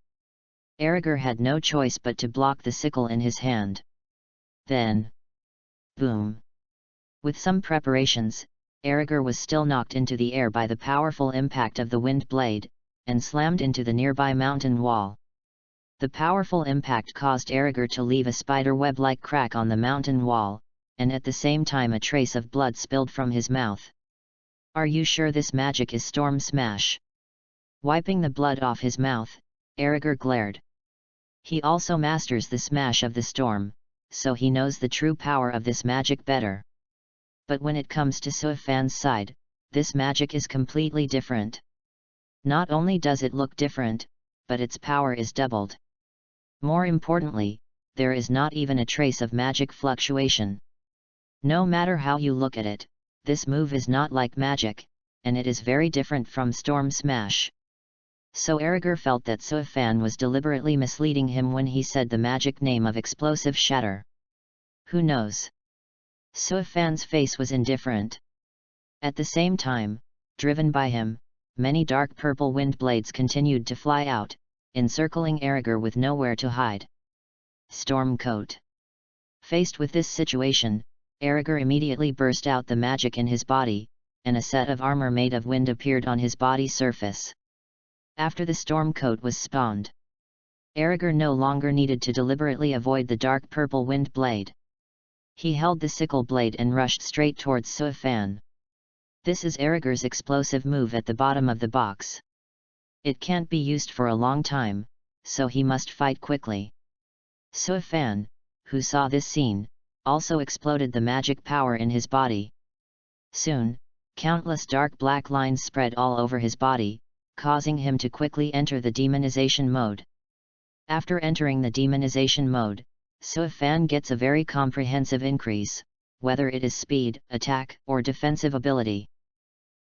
Erigor had no choice but to block the sickle in his hand. Then, boom! With some preparations, Erigor was still knocked into the air by the powerful impact of the wind blade, and slammed into the nearby mountain wall. The powerful impact caused Erigor to leave a spider web-like crack on the mountain wall, and at the same time a trace of blood spilled from his mouth. "Are you sure this magic is Storm Smash?" Wiping the blood off his mouth, Aragorn glared. He also masters the smash of the storm, so he knows the true power of this magic better. But when it comes to Suofan's side, this magic is completely different. Not only does it look different, but its power is doubled. More importantly, there is not even a trace of magic fluctuation. No matter how you look at it, this move is not like magic, and it is very different from Storm Smash. So Aragorn felt that Suofan was deliberately misleading him when he said the magic name of Explosive Shatter. Who knows? Suofan's face was indifferent. At the same time, driven by him, many dark purple wind blades continued to fly out, encircling Aragorn with nowhere to hide. Stormcoat. Faced with this situation, Aragorn immediately burst out the magic in his body, and a set of armor made of wind appeared on his body surface. After the Stormcoat was spawned, Aragorn no longer needed to deliberately avoid the dark purple wind blade. He held the sickle blade and rushed straight towards Suofan. This is Aragorn's explosive move at the bottom of the box. It can't be used for a long time, so he must fight quickly. Suofan, who saw this scene, also exploded the magic power in his body. Soon, countless dark black lines spread all over his body, causing him to quickly enter the demonization mode. After entering the demonization mode, Suofan gets a very comprehensive increase, whether it is speed, attack, or defensive ability.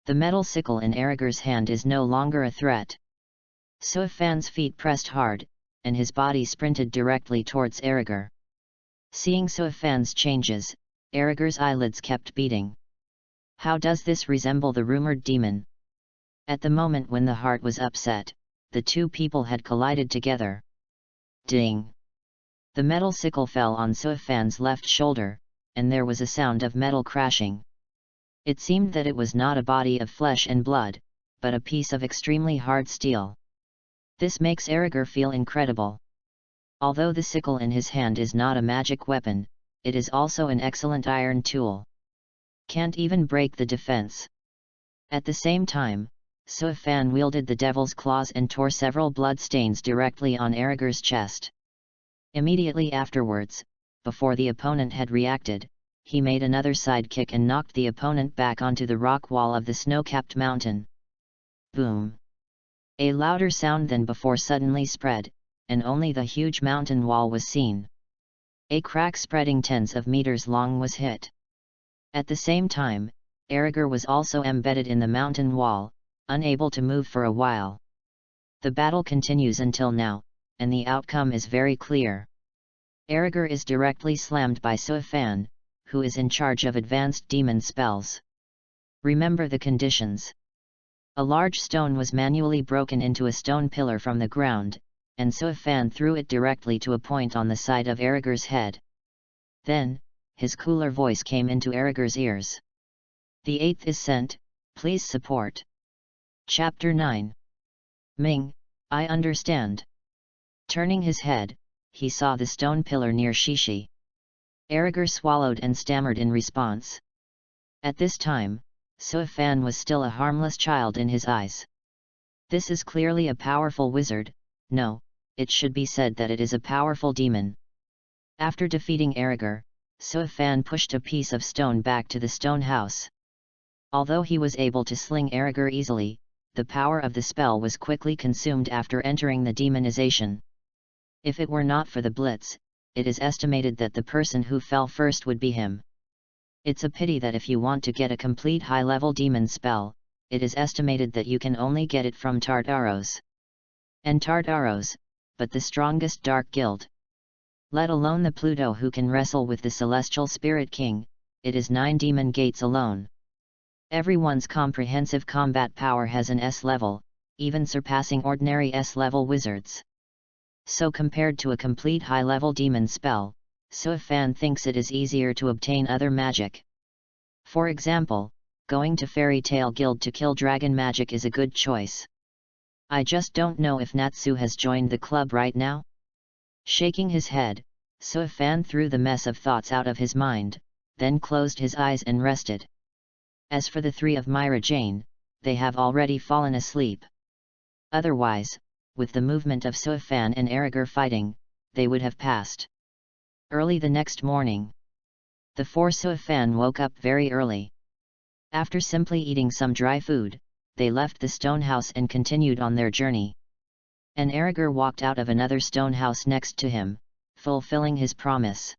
The metal sickle in Aragorn's hand is no longer a threat. Suofan's feet pressed hard, and his body sprinted directly towards Aragorn. Seeing Suofan's changes, Aragorn's eyelids kept beating. How does this resemble the rumored demon? At the moment when the heart was upset, the two people had collided together. Ding! The metal sickle fell on Suofan's left shoulder, and there was a sound of metal crashing. It seemed that it was not a body of flesh and blood, but a piece of extremely hard steel. This makes Aragorn feel incredible. Although the sickle in his hand is not a magic weapon, it is also an excellent iron tool. Can't even break the defense. At the same time, Suofan wielded the devil's claws and tore several blood stains directly on Aragorn's chest. Immediately afterwards, before the opponent had reacted, he made another side kick and knocked the opponent back onto the rock wall of the snow-capped mountain. Boom! A louder sound than before suddenly spread, and only the huge mountain wall was seen. A crack spreading tens of meters long was hit. At the same time, Aragorn was also embedded in the mountain wall, unable to move for a while. The battle continues until now, and the outcome is very clear. Aragorn is directly slammed by Suofan, who is in charge of advanced demon spells. Remember the conditions. A large stone was manually broken into a stone pillar from the ground, and Suofan threw it directly to a point on the side of Aragorn's head. Then, his cooler voice came into Aragorn's ears. The 8th is sent, please support. Chapter 9. Ming, I understand. Turning his head, he saw the stone pillar near Shishi. Aragorn swallowed and stammered in response. At this time, Suofan was still a harmless child in his eyes. This is clearly a powerful wizard. No, it should be said that it is a powerful demon. After defeating Aragorn, Suofan pushed a piece of stone back to the stone house. Although he was able to sling Aragorn easily, the power of the spell was quickly consumed after entering the demonization. If it were not for the blitz, it is estimated that the person who fell first would be him. It's a pity that if you want to get a complete high-level demon spell, it is estimated that you can only get it from Tartaros. And Tartaros, but the strongest dark guild. Let alone the Pluto who can wrestle with the Celestial Spirit King, it is 9 demon gates alone. Everyone's comprehensive combat power has an S level, even surpassing ordinary S-level wizards. So compared to a complete high-level demon spell, Suofan thinks it is easier to obtain other magic. For example, going to Fairy Tale Guild to kill dragon magic is a good choice. I just don't know if Natsu has joined the club right now? Shaking his head, Suofan threw the mess of thoughts out of his mind, then closed his eyes and rested. As for the three of Myra Jane, they have already fallen asleep. Otherwise, with the movement of Soifan and Aragor fighting, they would have passed. Early the next morning, the four Soifan woke up very early. After simply eating some dry food, they left the stone house and continued on their journey. And Aragor walked out of another stone house next to him, fulfilling his promise.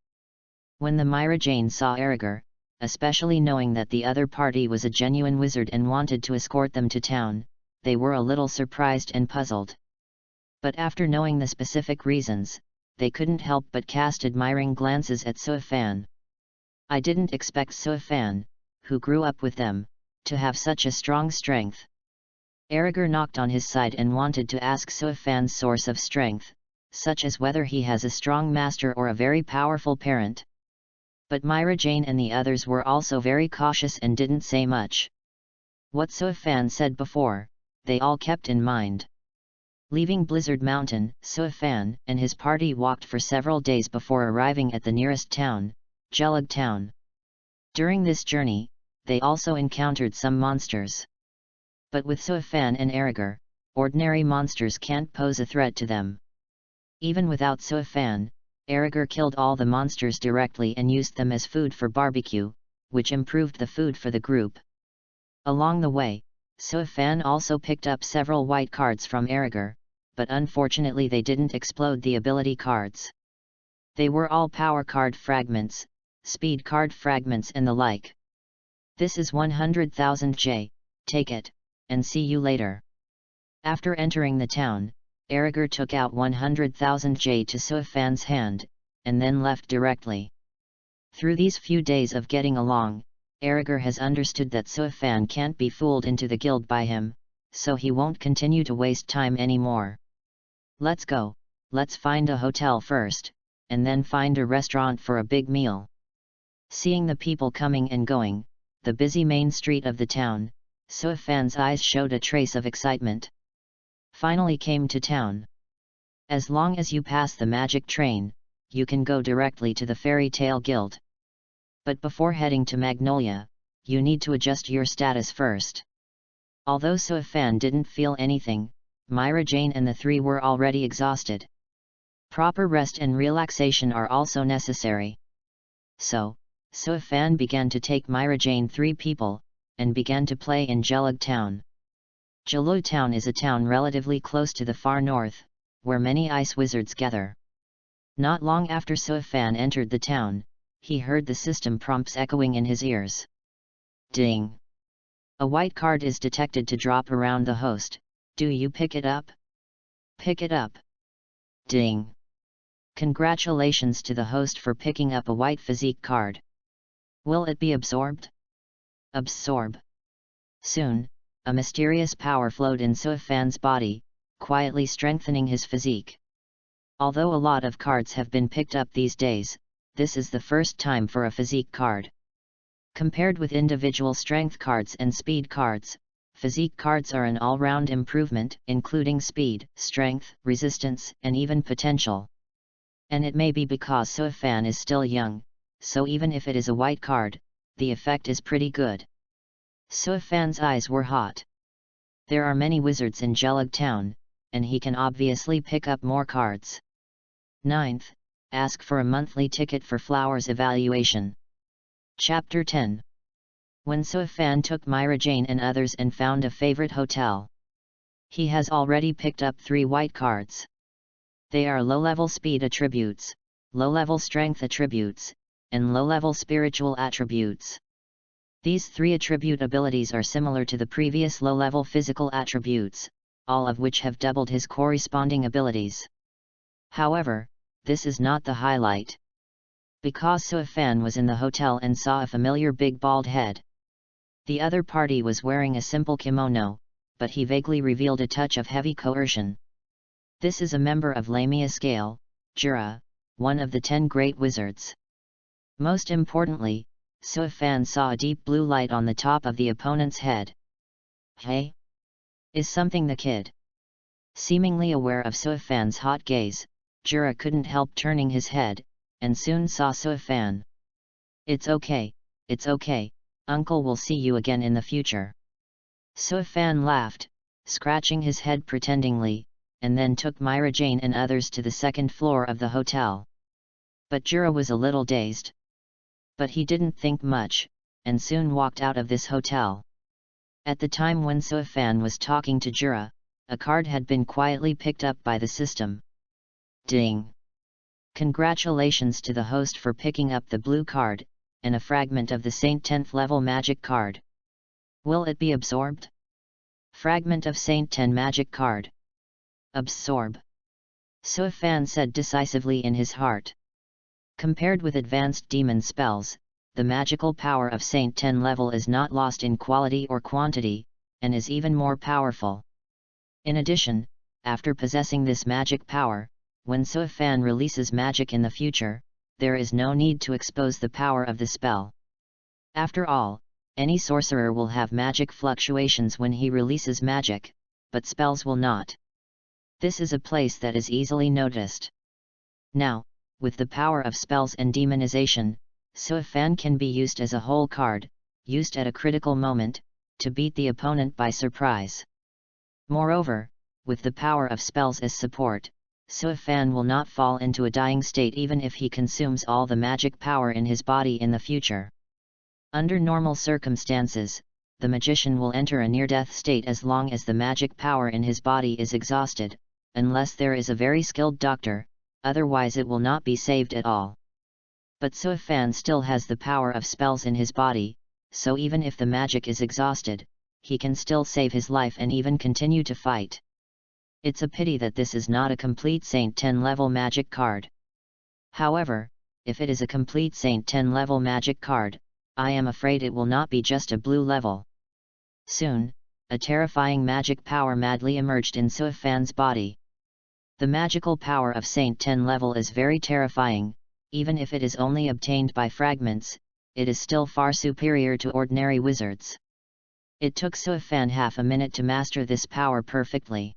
When the Myra Jane saw Aragor, especially knowing that the other party was a genuine wizard and wanted to escort them to town, they were a little surprised and puzzled. But after knowing the specific reasons, they couldn't help but cast admiring glances at Soifan. I didn't expect Soifan, who grew up with them, to have such a strong strength. Aragor knocked on his side and wanted to ask Soifan's source of strength, such as whether he has a strong master or a very powerful parent. But Myra Jane and the others were also very cautious and didn't say much. What Soifan said before, they all kept in mind. Leaving Blizzard Mountain, Soifan and his party walked for several days before arriving at the nearest town, Gelug Town. During this journey, they also encountered some monsters. But with Soifan and Aragor, ordinary monsters can't pose a threat to them. Even without Soifan, Aragor killed all the monsters directly and used them as food for barbecue, which improved the food for the group. Along the way, Soifan also picked up several white cards from Aragor, but unfortunately they didn't explode the ability cards. They were all power card fragments, speed card fragments and the like. This is 100,000 J, take it, and see you later. After entering the town, Aragor took out 100,000 J to Soifan's hand, and then left directly. Through these few days of getting along, Aragor has understood that Soifan can't be fooled into the guild by him, so he won't continue to waste time anymore. Let's go, let's find a hotel first, and then find a restaurant for a big meal. Seeing the people coming and going, the busy main street of the town, Soifan's eyes showed a trace of excitement. Finally came to town. As long as you pass the magic train, you can go directly to the Fairy Tale Guild. But before heading to Magnolia, you need to adjust your status first. Although Soifan didn't feel anything, Myra Jane and the three were already exhausted. Proper rest and relaxation are also necessary. So, Soifan began to take Myra Jane 3 people, and began to play in Gelug Town. Gelug Town is a town relatively close to the far north, where many ice wizards gather. Not long after Soifan entered the town, he heard the system prompts echoing in his ears. Ding! A white card is detected to drop around the host. Do you pick it up? Pick it up. Ding! Congratulations to the host for picking up a white physique card. Will it be absorbed? Absorb. Soon, a mysterious power flowed in Soifan's body, quietly strengthening his physique. Although a lot of cards have been picked up these days, this is the first time for a physique card. Compared with individual strength cards and speed cards, physique cards are an all-round improvement, including speed, strength, resistance, and even potential. And it may be because Soifan is still young, so even if it is a white card, the effect is pretty good. Soifan's eyes were hot. There are many wizards in Gelug Town, and he can obviously pick up more cards. 9th, ask for a monthly ticket for Flowers evaluation. Chapter 10. When Soifan took Myra Jane and others and found a favorite hotel. He has already picked up 3 white cards. They are low-level speed attributes, low-level strength attributes, and low-level spiritual attributes. These 3 attribute abilities are similar to the previous low-level physical attributes, all of which have doubled his corresponding abilities. However, this is not the highlight. Because Soifan was in the hotel and saw a familiar big bald head. The other party was wearing a simple kimono, but he vaguely revealed a touch of heavy coercion. This is a member of Lamia Scale, Jura, one of the 10 great wizards. Most importantly, Soifan saw a deep blue light on the top of the opponent's head. Hey? Is something the kid? Seemingly aware of Soifan's hot gaze, Jura couldn't help turning his head, and soon saw Soifan. It's okay, Uncle will see you again in the future. Suifan laughed, scratching his head pretendingly, and then took Myra Jane and others to the second floor of the hotel. But Jura was a little dazed. But he didn't think much, and soon walked out of this hotel. At the time when Suifan was talking to Jura, a card had been quietly picked up by the system. Ding! Congratulations to the host for picking up the blue card, and a fragment of the Saint 10th level magic card. Will it be absorbed? Fragment of Saint 10 magic card. Absorb. Suifan said decisively in his heart. Compared with advanced demon spells, the magical power of Saint 10 level is not lost in quality or quantity, and is even more powerful. In addition, after possessing this magic power, when Suifan releases magic in the future, there is no need to expose the power of the spell. After all, any sorcerer will have magic fluctuations when he releases magic, but spells will not. This is a place that is easily noticed. Now, with the power of spells and demonization, Suifan can be used as a whole card, used at a critical moment, to beat the opponent by surprise. Moreover, with the power of spells as support, Suifan will not fall into a dying state even if he consumes all the magic power in his body in the future. Under normal circumstances, the magician will enter a near-death state as long as the magic power in his body is exhausted, unless there is a very skilled doctor, otherwise it will not be saved at all. But Suifan still has the power of spells in his body, so even if the magic is exhausted, he can still save his life and even continue to fight. It's a pity that this is not a complete Saint 10 level magic card. However, if it is a complete Saint 10 level magic card, I am afraid it will not be just a blue level. Soon, a terrifying magic power madly emerged in Suifan's body. The magical power of Saint 10 level is very terrifying, even if it is only obtained by fragments, it is still far superior to ordinary wizards. It took Suifan half a minute to master this power perfectly.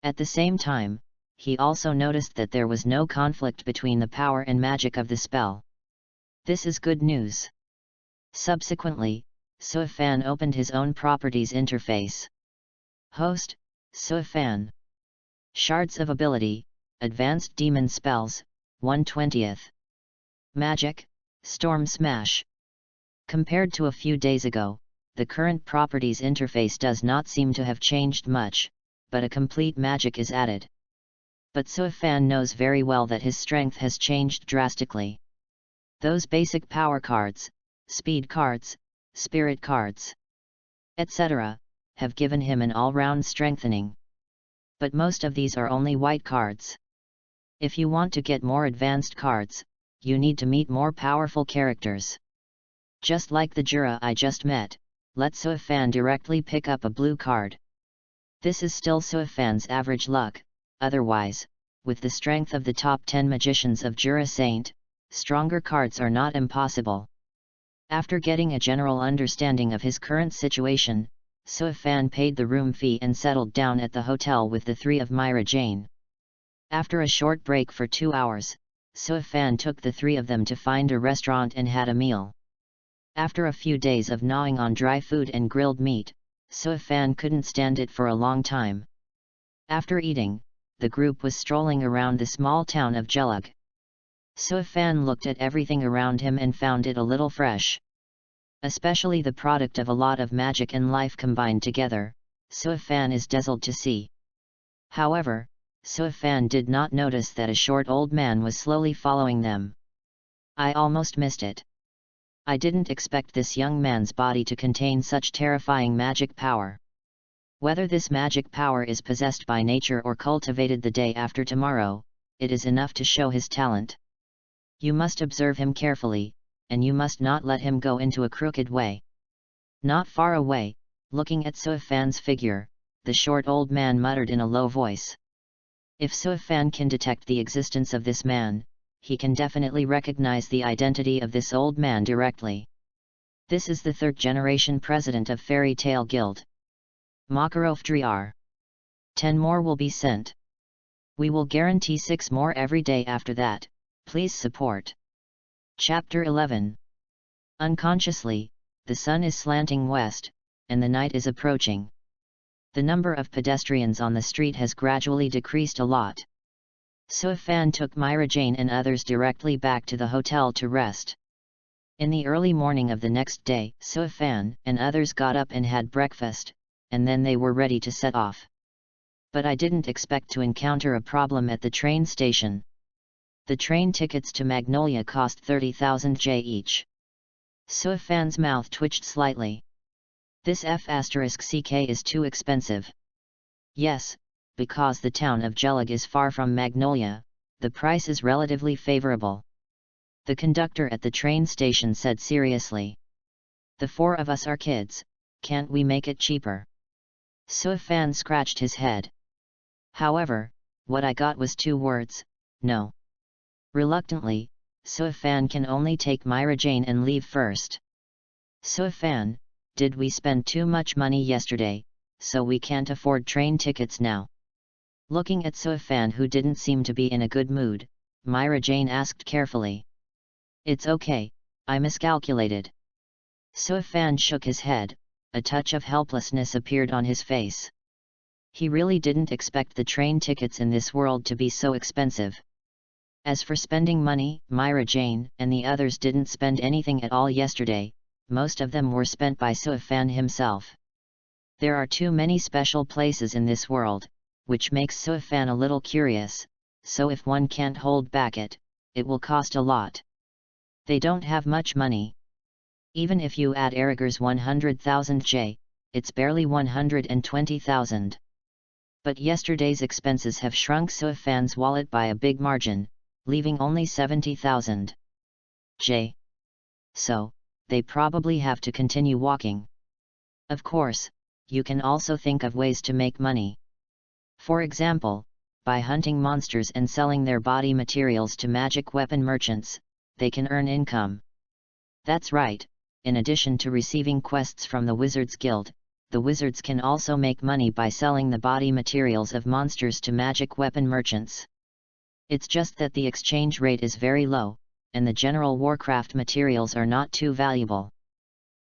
At the same time, he also noticed that there was no conflict between the power and magic of the spell. This is good news. Subsequently, Suifan opened his own properties interface. Host, Suifan. Shards of Ability, Advanced Demon Spells, 1/20. Magic, Storm Smash. Compared to a few days ago, the current properties interface does not seem to have changed much, but a complete magic is added. But Suifan knows very well that his strength has changed drastically. Those basic power cards, speed cards, spirit cards, etc., have given him an all-round strengthening. But most of these are only white cards. If you want to get more advanced cards, you need to meet more powerful characters. Just like the Jura I just met, let Suifan directly pick up a blue card. This is still Suifan's average luck, otherwise, with the strength of the top 10 magicians of Jura Saint, stronger cards are not impossible. After getting a general understanding of his current situation, Suifan paid the room fee and settled down at the hotel with the three of Myra Jane. After a short break for 2 hours, Suifan took the three of them to find a restaurant and had a meal. After a few days of gnawing on dry food and grilled meat, Suifan couldn't stand it for a long time. After eating, the group was strolling around the small town of Jelug. Suifan looked at everything around him and found it a little fresh. Especially the product of a lot of magic and life combined together, Suifan is dazzled to see. However, Suifan did not notice that a short old man was slowly following them. I almost missed it. I didn't expect this young man's body to contain such terrifying magic power. Whether this magic power is possessed by nature or cultivated the day after tomorrow, it is enough to show his talent. You must observe him carefully, and you must not let him go into a crooked way. Not far away, looking at Suifan's figure, the short old man muttered in a low voice. If Suifan can detect the existence of this man, he can definitely recognize the identity of this old man directly. This is the third-generation president of Fairy Tale Guild. Makarov Driar. 10 more will be sent. We will guarantee 6 more every day after that, please support. Chapter 11. Unconsciously, the sun is slanting west, and the night is approaching. The number of pedestrians on the street has gradually decreased a lot. Suifan took Myra Jane and others directly back to the hotel to rest. In the early morning of the next day, Suifan and others got up and had breakfast, and then they were ready to set off. But I didn't expect to encounter a problem at the train station. The train tickets to Magnolia cost 30,000 J each. Suifan's mouth twitched slightly. This F***ck is too expensive. Yes, because the town of Jelug is far from Magnolia, the price is relatively favorable. The conductor at the train station said seriously. The four of us are kids, can't we make it cheaper? Suifan scratched his head. However, what I got was 2 words, no. Reluctantly, Suifan can only take Myra Jane and leave first. Suifan, did we spend too much money yesterday, so we can't afford train tickets now? Looking at Suifan, who didn't seem to be in a good mood, Myra Jane asked carefully. It's okay, I miscalculated. Suifan shook his head, a touch of helplessness appeared on his face. He really didn't expect the train tickets in this world to be so expensive. As for spending money, Myra Jane and the others didn't spend anything at all yesterday, most of them were spent by Suifan himself. There are too many special places in this world, which makes Suifan a little curious, so if one can't hold back it will cost a lot. They don't have much money. Even if you add Erigger's 100,000 J, it's barely 120,000. But yesterday's expenses have shrunk Suifan's wallet by a big margin, leaving only 70,000 J. So, they probably have to continue walking. Of course, you can also think of ways to make money. For example, by hunting monsters and selling their body materials to magic weapon merchants, they can earn income. That's right, in addition to receiving quests from the Wizards Guild, the wizards can also make money by selling the body materials of monsters to magic weapon merchants. It's just that the exchange rate is very low, and the general Warcraft materials are not too valuable.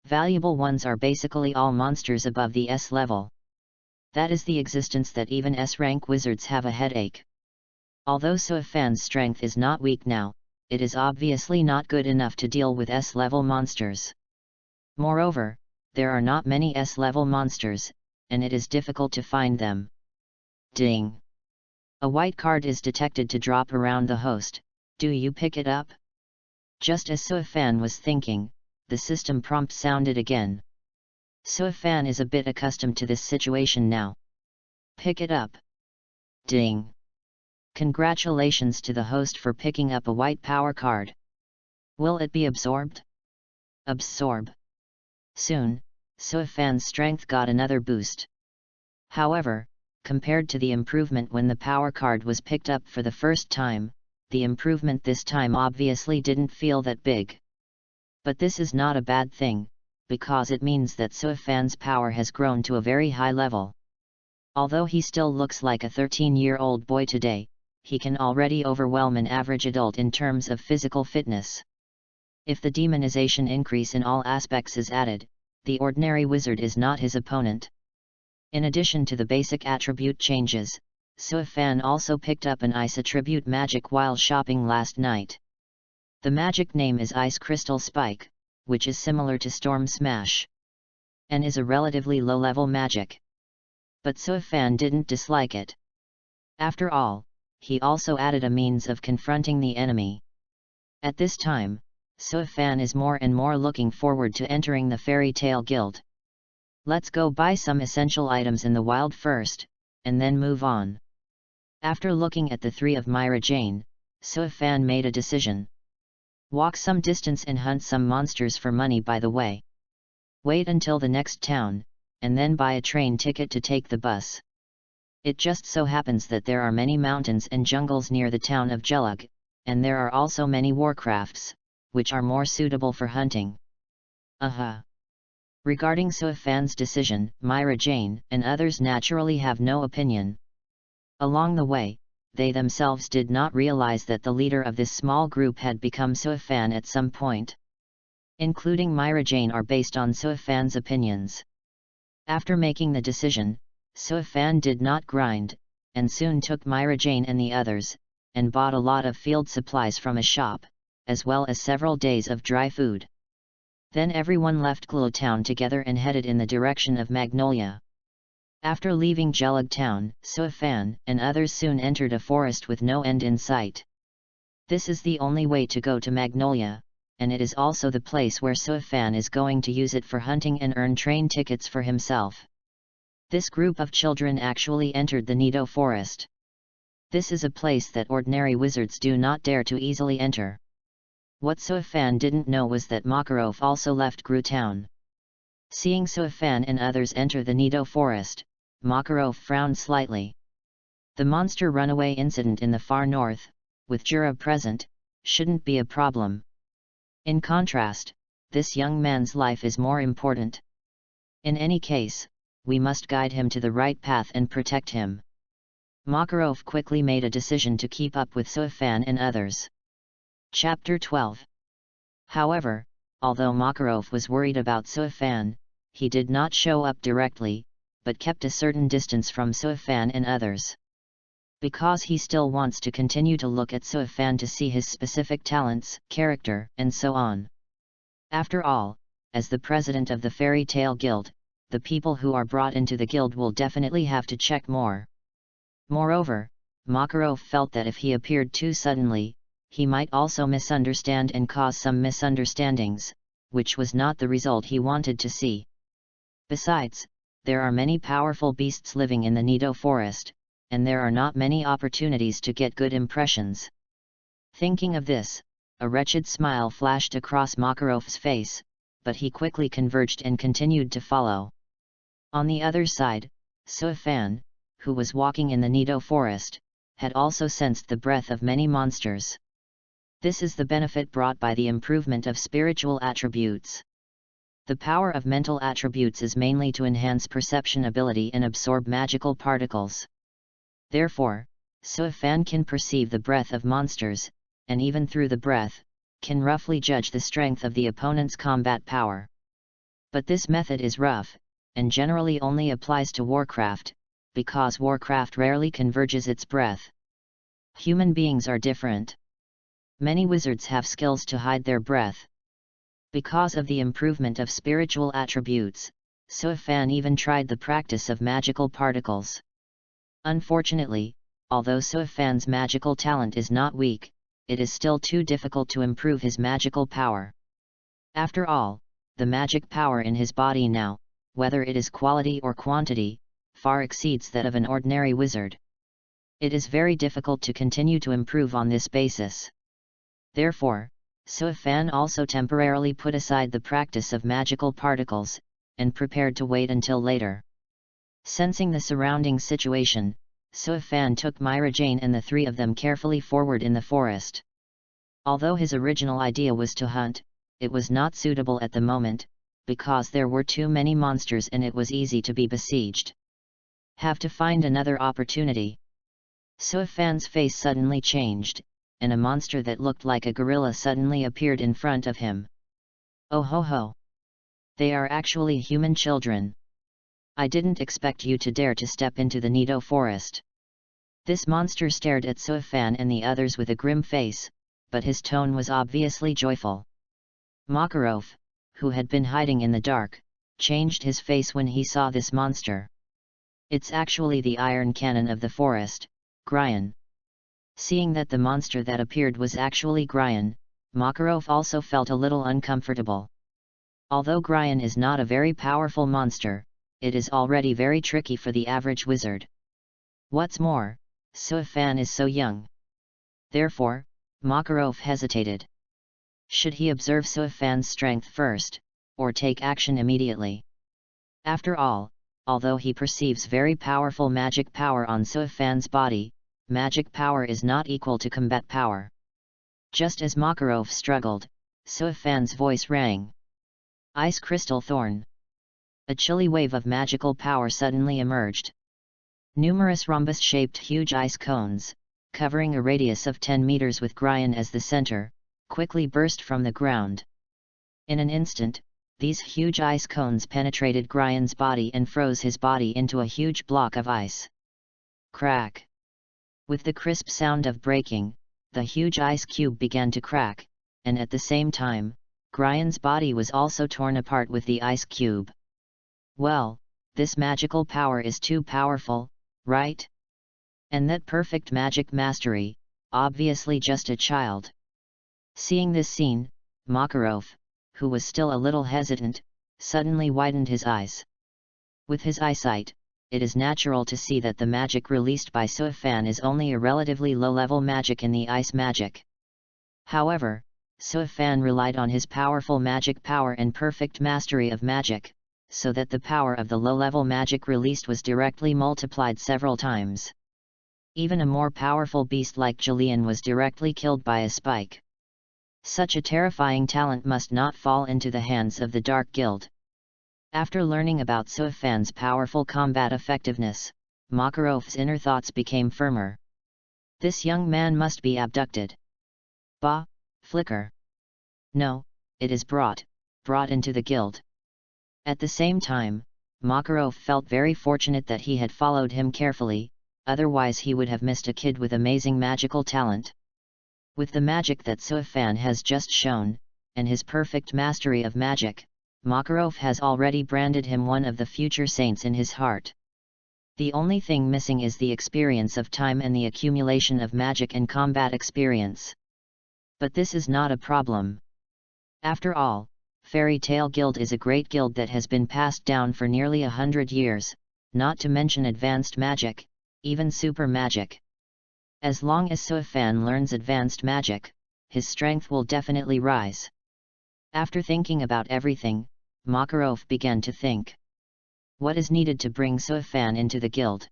Valuable ones are basically all monsters above the S level. That is the existence that even S-rank wizards have a headache. Although Suifan's strength is not weak now, it is obviously not good enough to deal with S-level monsters. Moreover, there are not many S-level monsters, and it is difficult to find them. Ding! A white card is detected to drop around the host. Do you pick it up? Just as Suifan was thinking, the system prompt sounded again. Suifan is a bit accustomed to this situation now. Pick it up. Ding! Congratulations to the host for picking up a white power card. Will it be absorbed? Absorb. Soon, Suifan's strength got another boost. However, compared to the improvement when the power card was picked up for the first time, the improvement this time obviously didn't feel that big. But this is not a bad thing, because it means that Suifan's power has grown to a very high level. Although he still looks like a 13-year-old boy today, he can already overwhelm an average adult in terms of physical fitness. If the demonization increase in all aspects is added, the ordinary wizard is not his opponent. In addition to the basic attribute changes, Suifan also picked up an ice attribute magic while shopping last night. The magic name is Ice Crystal Spike, which is similar to Storm Smash, and is a relatively low-level magic. But Suifan didn't dislike it. After all, he also added a means of confronting the enemy. At this time, Suifan is more and more looking forward to entering the Fairy Tale Guild. Let's go buy some essential items in the wild first, and then move on. After looking at the 3 of Myra Jane, Suifan made a decision. Walk some distance and hunt some monsters for money by the way. Wait until the next town, and then buy a train ticket to take the bus. It just so happens that there are many mountains and jungles near the town of Jelug, and there are also many warcrafts, which are more suitable for hunting. Regarding Suifan's decision, Myra Jane and others naturally have no opinion. Along the way, they themselves did not realize that the leader of this small group had become Suifan at some point. including Myra Jane, are based on Suifan's opinions. After making the decision, Suifan did not grind, and soon took Myra Jane and the others, and bought a lot of field supplies from a shop, as well as several days of dry food. Then everyone left Glo Town together and headed in the direction of Magnolia. After leaving Jelug Town, Suifan and others soon entered a forest with no end in sight. This is the only way to go to Magnolia, and it is also the place where Suifan is going to use it for hunting and earn train tickets for himself. This group of children actually entered the Nido Forest. This is a place that ordinary wizards do not dare to easily enter. What Suifan didn't know was that Makarov also left Gru Town. Seeing Suifan and others enter the Nido Forest, Makarov frowned slightly. The monster runaway incident in the far north, with Jura present, shouldn't be a problem. In contrast, this young man's life is more important. In any case, we must guide him to the right path and protect him. Makarov quickly made a decision to keep up with Suifan and others. Chapter 12. However, although Makarov was worried about Suifan, he did not show up directly, but kept a certain distance from Suifan and others. Because he still wants to continue to look at Suifan to see his specific talents, character, and so on. After all, as the president of the Fairy Tale Guild, the people who are brought into the guild will definitely have to check more. Moreover, Makarov felt that if he appeared too suddenly, he might also misunderstand and cause some misunderstandings, which was not the result he wanted to see. Besides, there are many powerful beasts living in the Nido Forest, and there are not many opportunities to get good impressions. Thinking of this, a wretched smile flashed across Makarov's face, but he quickly converged and continued to follow. On the other side, Suifan, who was walking in the Nido Forest, had also sensed the breath of many monsters. This is the benefit brought by the improvement of spiritual attributes. The power of mental attributes is mainly to enhance perception ability and absorb magical particles. Therefore, Suifan can perceive the breath of monsters, and even through the breath, can roughly judge the strength of the opponent's combat power. But this method is rough, and generally only applies to Warcraft, because Warcraft rarely converges its breath. Human beings are different. Many wizards have skills to hide their breath. Because of the improvement of spiritual attributes, Suifan even tried the practice of magical particles. Unfortunately, although Suifan's magical talent is not weak, it is still too difficult to improve his magical power. After all, the magic power in his body now, whether it is quality or quantity, far exceeds that of an ordinary wizard. It is very difficult to continue to improve on this basis. Therefore, Suifan also temporarily put aside the practice of magical particles, and prepared to wait until later. Sensing the surrounding situation, Suifan took Myra Jane and the three of them carefully forward in the forest. Although his original idea was to hunt, it was not suitable at the moment, because there were too many monsters and it was easy to be besieged. Have to find another opportunity. Suifan's face suddenly changed, and a monster that looked like a gorilla suddenly appeared in front of him. Oh ho ho! They are actually human children. I didn't expect you to dare to step into the Nido Forest. This monster stared at Suifan and the others with a grim face, but his tone was obviously joyful. Makarov, who had been hiding in the dark, changed his face when he saw this monster. It's actually the Iron Cannon of the forest, Gryan. Seeing that the monster that appeared was actually Gryan, Makarov also felt a little uncomfortable. Although Gryan is not a very powerful monster, it is already very tricky for the average wizard. What's more, Suifan is so young. Therefore, Makarov hesitated. Should he observe Suifan's strength first, or take action immediately? After all, although he perceives very powerful magic power on Suifan's body, magic power is not equal to combat power. Just as Makarov struggled, Suifan's voice rang. Ice Crystal Thorn. A chilly wave of magical power suddenly emerged. Numerous rhombus-shaped huge ice cones, covering a radius of 10 meters with Gryan as the center, quickly burst from the ground. In an instant, these huge ice cones penetrated Gryan's body and froze his body into a huge block of ice. Crack! With the crisp sound of breaking, the huge ice cube began to crack, and at the same time, Gryan's body was also torn apart with the ice cube. Well, this magical power is too powerful, right? And that perfect magic mastery, obviously just a child. Seeing this scene, Makarov, who was still a little hesitant, suddenly widened his eyes. With his eyesight, it is natural to see that the magic released by Suifan is only a relatively low-level magic in the ice magic. However, Suifan relied on his powerful magic power and perfect mastery of magic, so that the power of the low-level magic released was directly multiplied several times. Even a more powerful beast like Julian was directly killed by a spike. Such a terrifying talent must not fall into the hands of the Dark Guild. After learning about Suifan's powerful combat effectiveness, Makarov's inner thoughts became firmer. This young man must be abducted. Bah, flicker. No, it is brought into the guild. At the same time, Makarov felt very fortunate that he had followed him carefully, otherwise he would have missed a kid with amazing magical talent. With the magic that Suifan has just shown, and his perfect mastery of magic, Makarov has already branded him one of the future saints in his heart. The only thing missing is the experience of time and the accumulation of magic and combat experience. But this is not a problem. After all, Fairy Tale Guild is a great guild that has been passed down for nearly 100 years, not to mention advanced magic, even super magic. As long as Suifan learns advanced magic, his strength will definitely rise. After thinking about everything, Makarov began to think. What is needed to bring Suifan into the guild?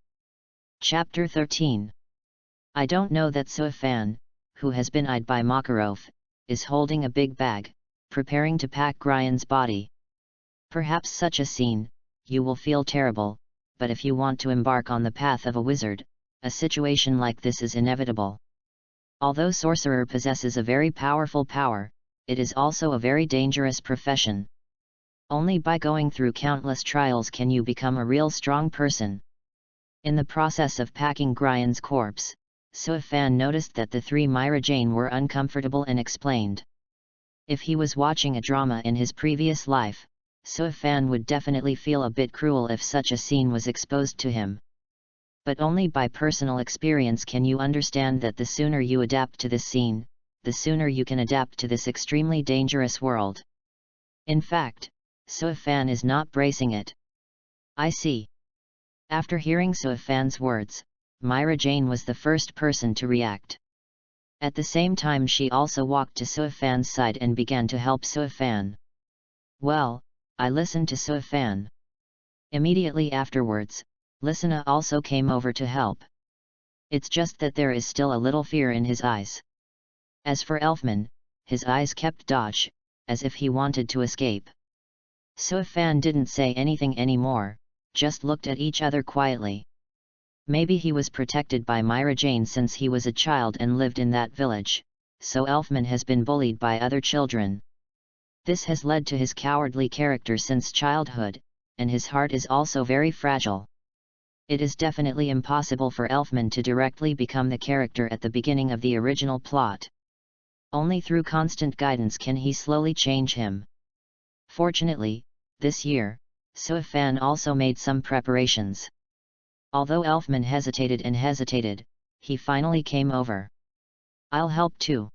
Chapter 13. I don't know that Suifan, who has been eyed by Makarov, is holding a big bag, preparing to pack Gryan's body. Perhaps such a scene, you will feel terrible, but if you want to embark on the path of a wizard, a situation like this is inevitable. Although sorcerer possesses a very powerful power, it is also a very dangerous profession. Only by going through countless trials can you become a real strong person. In the process of packing Gryan's corpse, Suifan noticed that the three Myra Jane were uncomfortable and explained. If he was watching a drama in his previous life, Suifan would definitely feel a bit cruel if such a scene was exposed to him. But only by personal experience can you understand that the sooner you adapt to this scene, the sooner you can adapt to this extremely dangerous world. In fact, Suifan is not bracing it. I see. After hearing Suifan's words, Myra Jane was the first person to react. At the same time she also walked to Suifan's side and began to help Suifan. Well, I listened to Suifan. Immediately afterwards, Lisana also came over to help. It's just that there is still a little fear in his eyes. As for Elfman, his eyes kept dodge, as if he wanted to escape. Suifan didn't say anything anymore, just looked at each other quietly. Maybe he was protected by Myra Jane since he was a child and lived in that village, so Elfman has been bullied by other children. This has led to his cowardly character since childhood, and his heart is also very fragile. It is definitely impossible for Elfman to directly become the character at the beginning of the original plot. Only through constant guidance can he slowly change him. Fortunately, this year, Suifan also made some preparations. Although Elfman hesitated, he finally came over. I'll help too.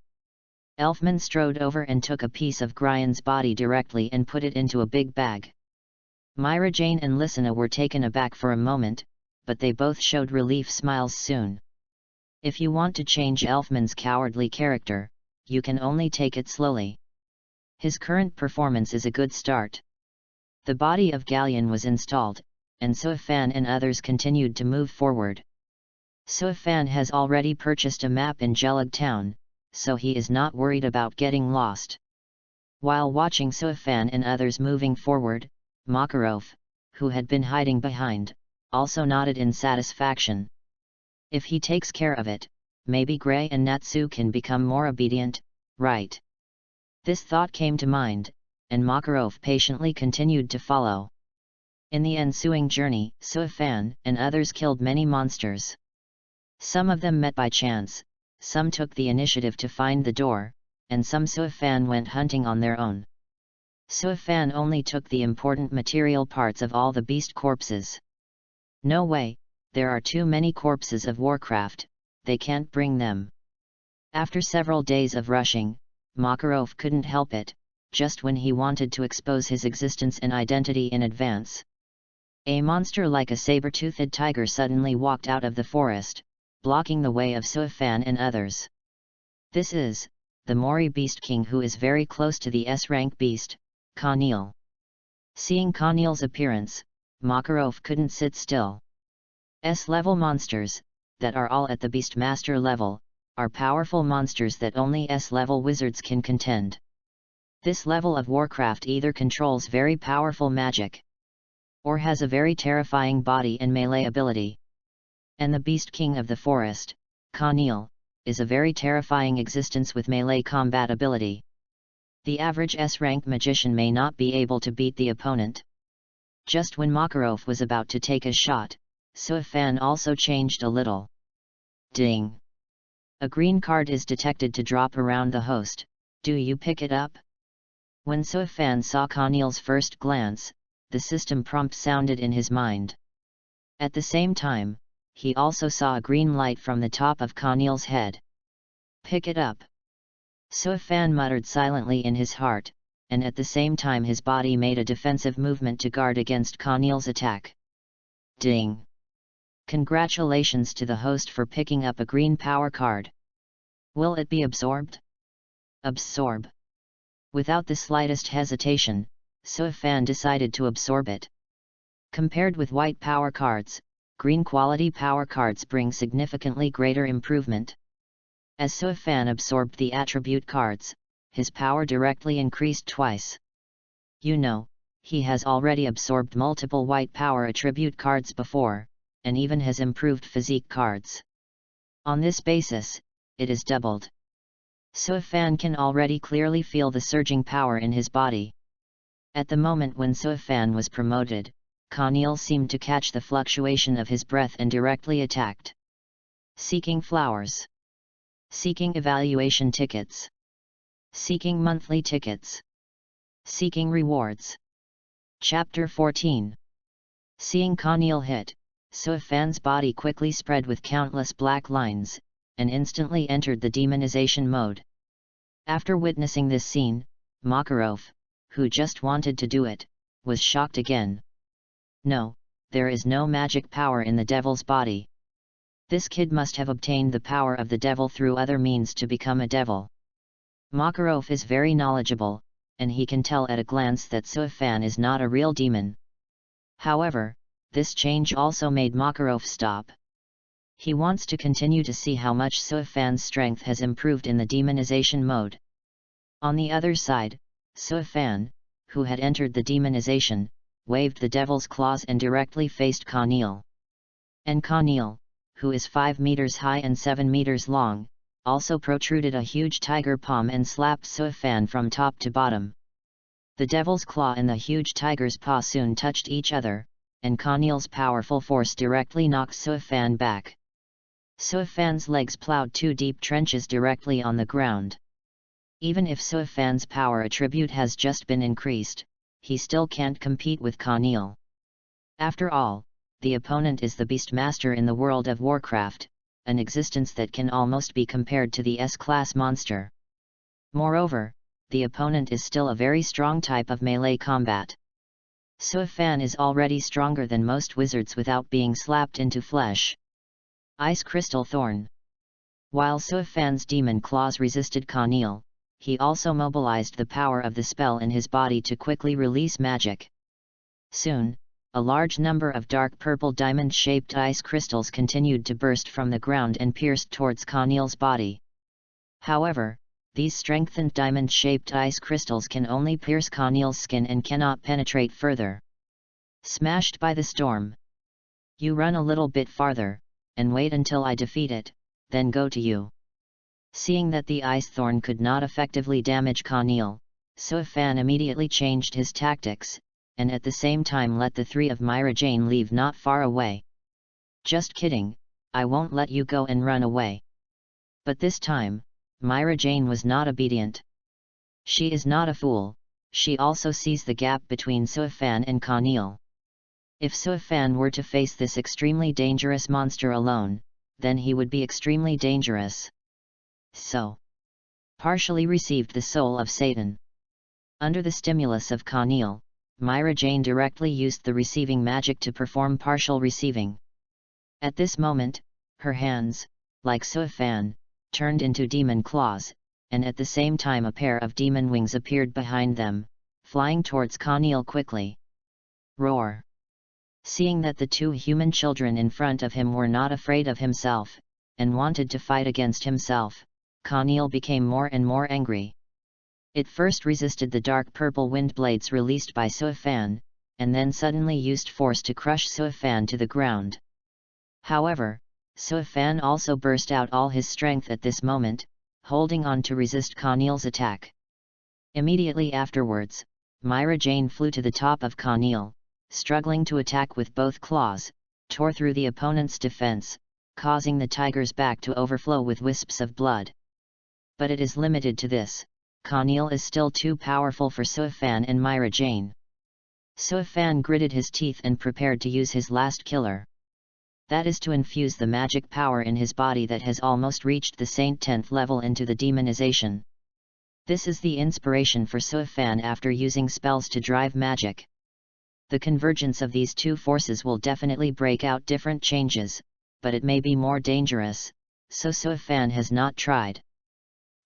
Elfman strode over and took a piece of Gryan's body directly and put it into a big bag. Myra Jane and Lisana were taken aback for a moment, but they both showed relief smiles soon. If you want to change Elfman's cowardly character, you can only take it slowly. His current performance is a good start. The body of Galleon was installed, and Suifan and others continued to move forward. Suifan has already purchased a map in Gelug town, so he is not worried about getting lost. While watching Suifan and others moving forward, Makarov, who had been hiding behind, also nodded in satisfaction. If he takes care of it, maybe Gray and Natsu can become more obedient, right? This thought came to mind, and Makarov patiently continued to follow. In the ensuing journey, Suifan and others killed many monsters. Some of them met by chance, some took the initiative to find the door, and some Suifan went hunting on their own. Suifan only took the important material parts of all the beast corpses. No way, there are too many corpses of Warcraft, they can't bring them. After several days of rushing, Makarov couldn't help it, just when he wanted to expose his existence and identity in advance. A monster like a saber-toothed tiger suddenly walked out of the forest, blocking the way of Suifan and others. This is the Mori Beast King, who is very close to the S-rank beast, Khanil. Seeing Khanil's appearance, Makarov couldn't sit still. S-level monsters, that are all at the Beastmaster level, are powerful monsters that only S-level wizards can contend. This level of Warcraft either controls very powerful magic, or has a very terrifying body and melee ability. And the Beast King of the forest, Khanil, is a very terrifying existence with melee combat ability. The average S-rank magician may not be able to beat the opponent. Just when Makarov was about to take a shot, Suifan also changed a little. Ding! A green card is detected to drop around the host. Do you pick it up? When Suifan saw Khanil's first glance, the system prompt sounded in his mind. At the same time, he also saw a green light from the top of Khanil's head. Pick it up! Suifan muttered silently in his heart, and at the same time his body made a defensive movement to guard against Khanil's attack. Ding! Congratulations to the host for picking up a green power card. Will it be absorbed? Absorb! Without the slightest hesitation, Suifan decided to absorb it. Compared with white power cards, green quality power cards bring significantly greater improvement. As Suifan absorbed the attribute cards, his power directly increased twice. You know, he has already absorbed multiple white power attribute cards before, and even has improved physique cards. On this basis, it is doubled. Suifan can already clearly feel the surging power in his body. At the moment when Suifan was promoted, Khanil seemed to catch the fluctuation of his breath and directly attacked. Seeking flowers. Seeking evaluation tickets. Seeking monthly tickets. Seeking rewards. Chapter 14. Seeing Khanil hit, Suifan's body quickly spread with countless black lines, and instantly entered the demonization mode. After witnessing this scene, Makarov, who just wanted to do it, was shocked again. No, there is no magic power in the devil's body. This kid must have obtained the power of the devil through other means to become a devil. Makarov is very knowledgeable, and he can tell at a glance that Suifan is not a real demon. However, this change also made Makarov stop. He wants to continue to see how much Suifan's strength has improved in the demonization mode. On the other side, Suifan, who had entered the demonization, waved the devil's claws and directly faced Khanil. And Khanil, who is 5 meters high and 7 meters long, also protruded a huge tiger palm and slapped Suifan from top to bottom. The devil's claw and the huge tiger's paw soon touched each other, and Khanil's powerful force directly knocked Suifan back. Suifan's legs plowed 2 deep trenches directly on the ground. Even if Suifan's power attribute has just been increased, he still can't compete with Khanil. After all, the opponent is the Beastmaster in the world of Warcraft, an existence that can almost be compared to the S-class monster. Moreover, the opponent is still a very strong type of melee combat. Suifan is already stronger than most wizards without being slapped into flesh. Ice Crystal Thorn. While Suifan's demon claws resisted Khanil, he also mobilized the power of the spell in his body to quickly release magic. Soon, a large number of dark purple diamond-shaped ice crystals continued to burst from the ground and pierced towards Khanil's body. However, these strengthened diamond-shaped ice crystals can only pierce Khanil's skin and cannot penetrate further. Smashed by the storm. You run a little bit farther, and wait until I defeat it, then go to you. Seeing that the ice thorn could not effectively damage Khanil, Suifan immediately changed his tactics, and at the same time let the three of Myra Jane leave not far away. "Just kidding, I won't let you go and run away." But this time, Myra Jane was not obedient. She is not a fool, she also sees the gap between Suifan and Conil. If Suifan were to face this extremely dangerous monster alone, then he would be extremely dangerous. So, partially received the soul of Satan. Under the stimulus of Conil, Myra Jane directly used the receiving magic to perform partial receiving. At this moment, her hands, like Suifan, turned into demon claws, and at the same time a pair of demon wings appeared behind them, flying towards Conil quickly. Roar! Seeing that the two human children in front of him were not afraid of himself, and wanted to fight against himself, Conil became more and more angry. It first resisted the dark purple wind blades released by Suifan, and then suddenly used force to crush Suifan to the ground. However, Suifan also burst out all his strength at this moment, holding on to resist Conil's attack. Immediately afterwards, Myra Jane flew to the top of Conil, struggling to attack with both claws, tore through the opponent's defense, causing the tiger's back to overflow with wisps of blood. But it is limited to this. Conil is still too powerful for Suifan and Myra Jane. Suifan gritted his teeth and prepared to use his last killer. That is to infuse the magic power in his body that has almost reached the Saint 10th level into the demonization. This is the inspiration for Suifan after using spells to drive magic. The convergence of these two forces will definitely break out different changes, but it may be more dangerous, so Suifan has not tried.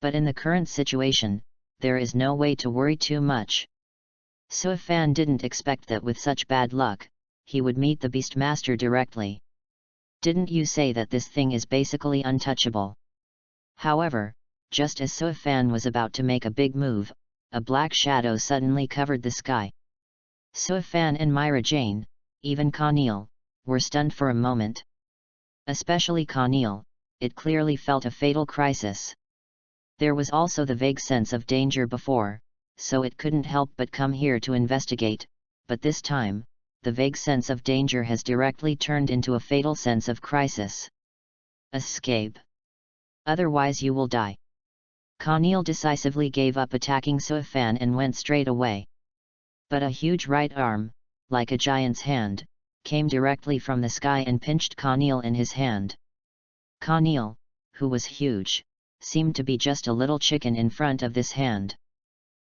But in the current situation, there is no way to worry too much. Suifan didn't expect that with such bad luck, he would meet the Beastmaster directly. "Didn't you say that this thing is basically untouchable?" However, just as Suifan was about to make a big move, a black shadow suddenly covered the sky. Suifan and Myra Jane, even Conil, were stunned for a moment. Especially Conil, it clearly felt a fatal crisis. There was also the vague sense of danger before, so it couldn't help but come here to investigate, but this time, the vague sense of danger has directly turned into a fatal sense of crisis. Escape. Otherwise you will die. Conil decisively gave up attacking Suifan and went straight away. But a huge right arm, like a giant's hand, came directly from the sky and pinched Conil in his hand. Conil, who was huge, seemed to be just a little chicken in front of this hand.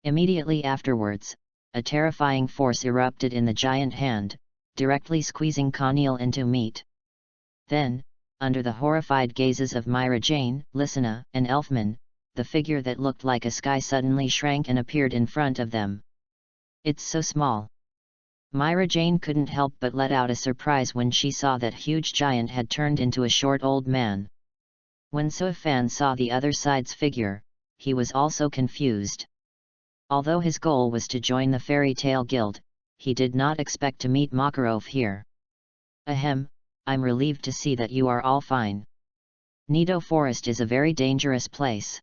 Immediately afterwards, a terrifying force erupted in the giant hand, directly squeezing Conil into meat. Then, under the horrified gazes of Myra Jane, Lysina, and Elfman, the figure that looked like a sky suddenly shrank and appeared in front of them. "It's so small." Myra Jane couldn't help but let out a surprise when she saw that huge giant had turned into a short old man. When Suifan saw the other side's figure, he was also confused. Although his goal was to join the Fairy Tale Guild, he did not expect to meet Makarov here. "Ahem, I'm relieved to see that you are all fine. Nido Forest is a very dangerous place.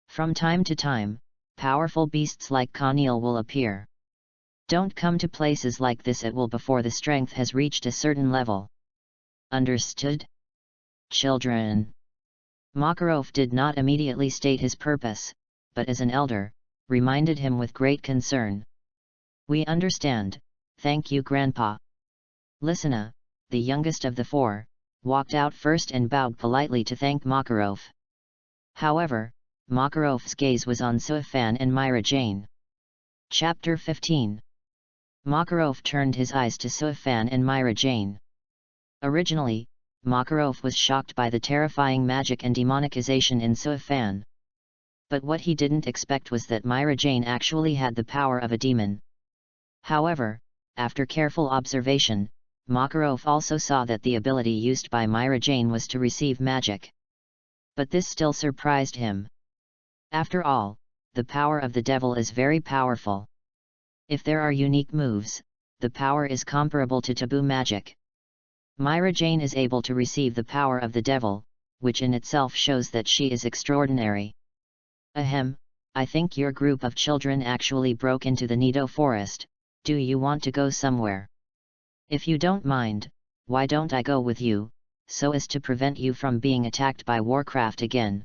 From time to time, powerful beasts like Conil will appear. Don't come to places like this at will before the strength has reached a certain level. Understood? Children." Makarov did not immediately state his purpose, but as an elder, reminded him with great concern. "We understand, thank you Grandpa." Lysina, the youngest of the four, walked out first and bowed politely to thank Makarov. However, Makarov's gaze was on Suifan and Myra Jane. Chapter 15. Makarov turned his eyes to Suifan and Myra Jane. Originally, Makarov was shocked by the terrifying magic and demonicization in Suifan. But what he didn't expect was that Myra Jane actually had the power of a demon. However, after careful observation, Makarov also saw that the ability used by Myra Jane was to receive magic. But this still surprised him. After all, the power of the devil is very powerful. If there are unique moves, the power is comparable to taboo magic. Myra Jane is able to receive the power of the devil, which in itself shows that she is extraordinary. "Ahem, I think your group of children actually broke into the Nido forest. Do you want to go somewhere? If you don't mind, why don't I go with you, so as to prevent you from being attacked by Warcraft again?"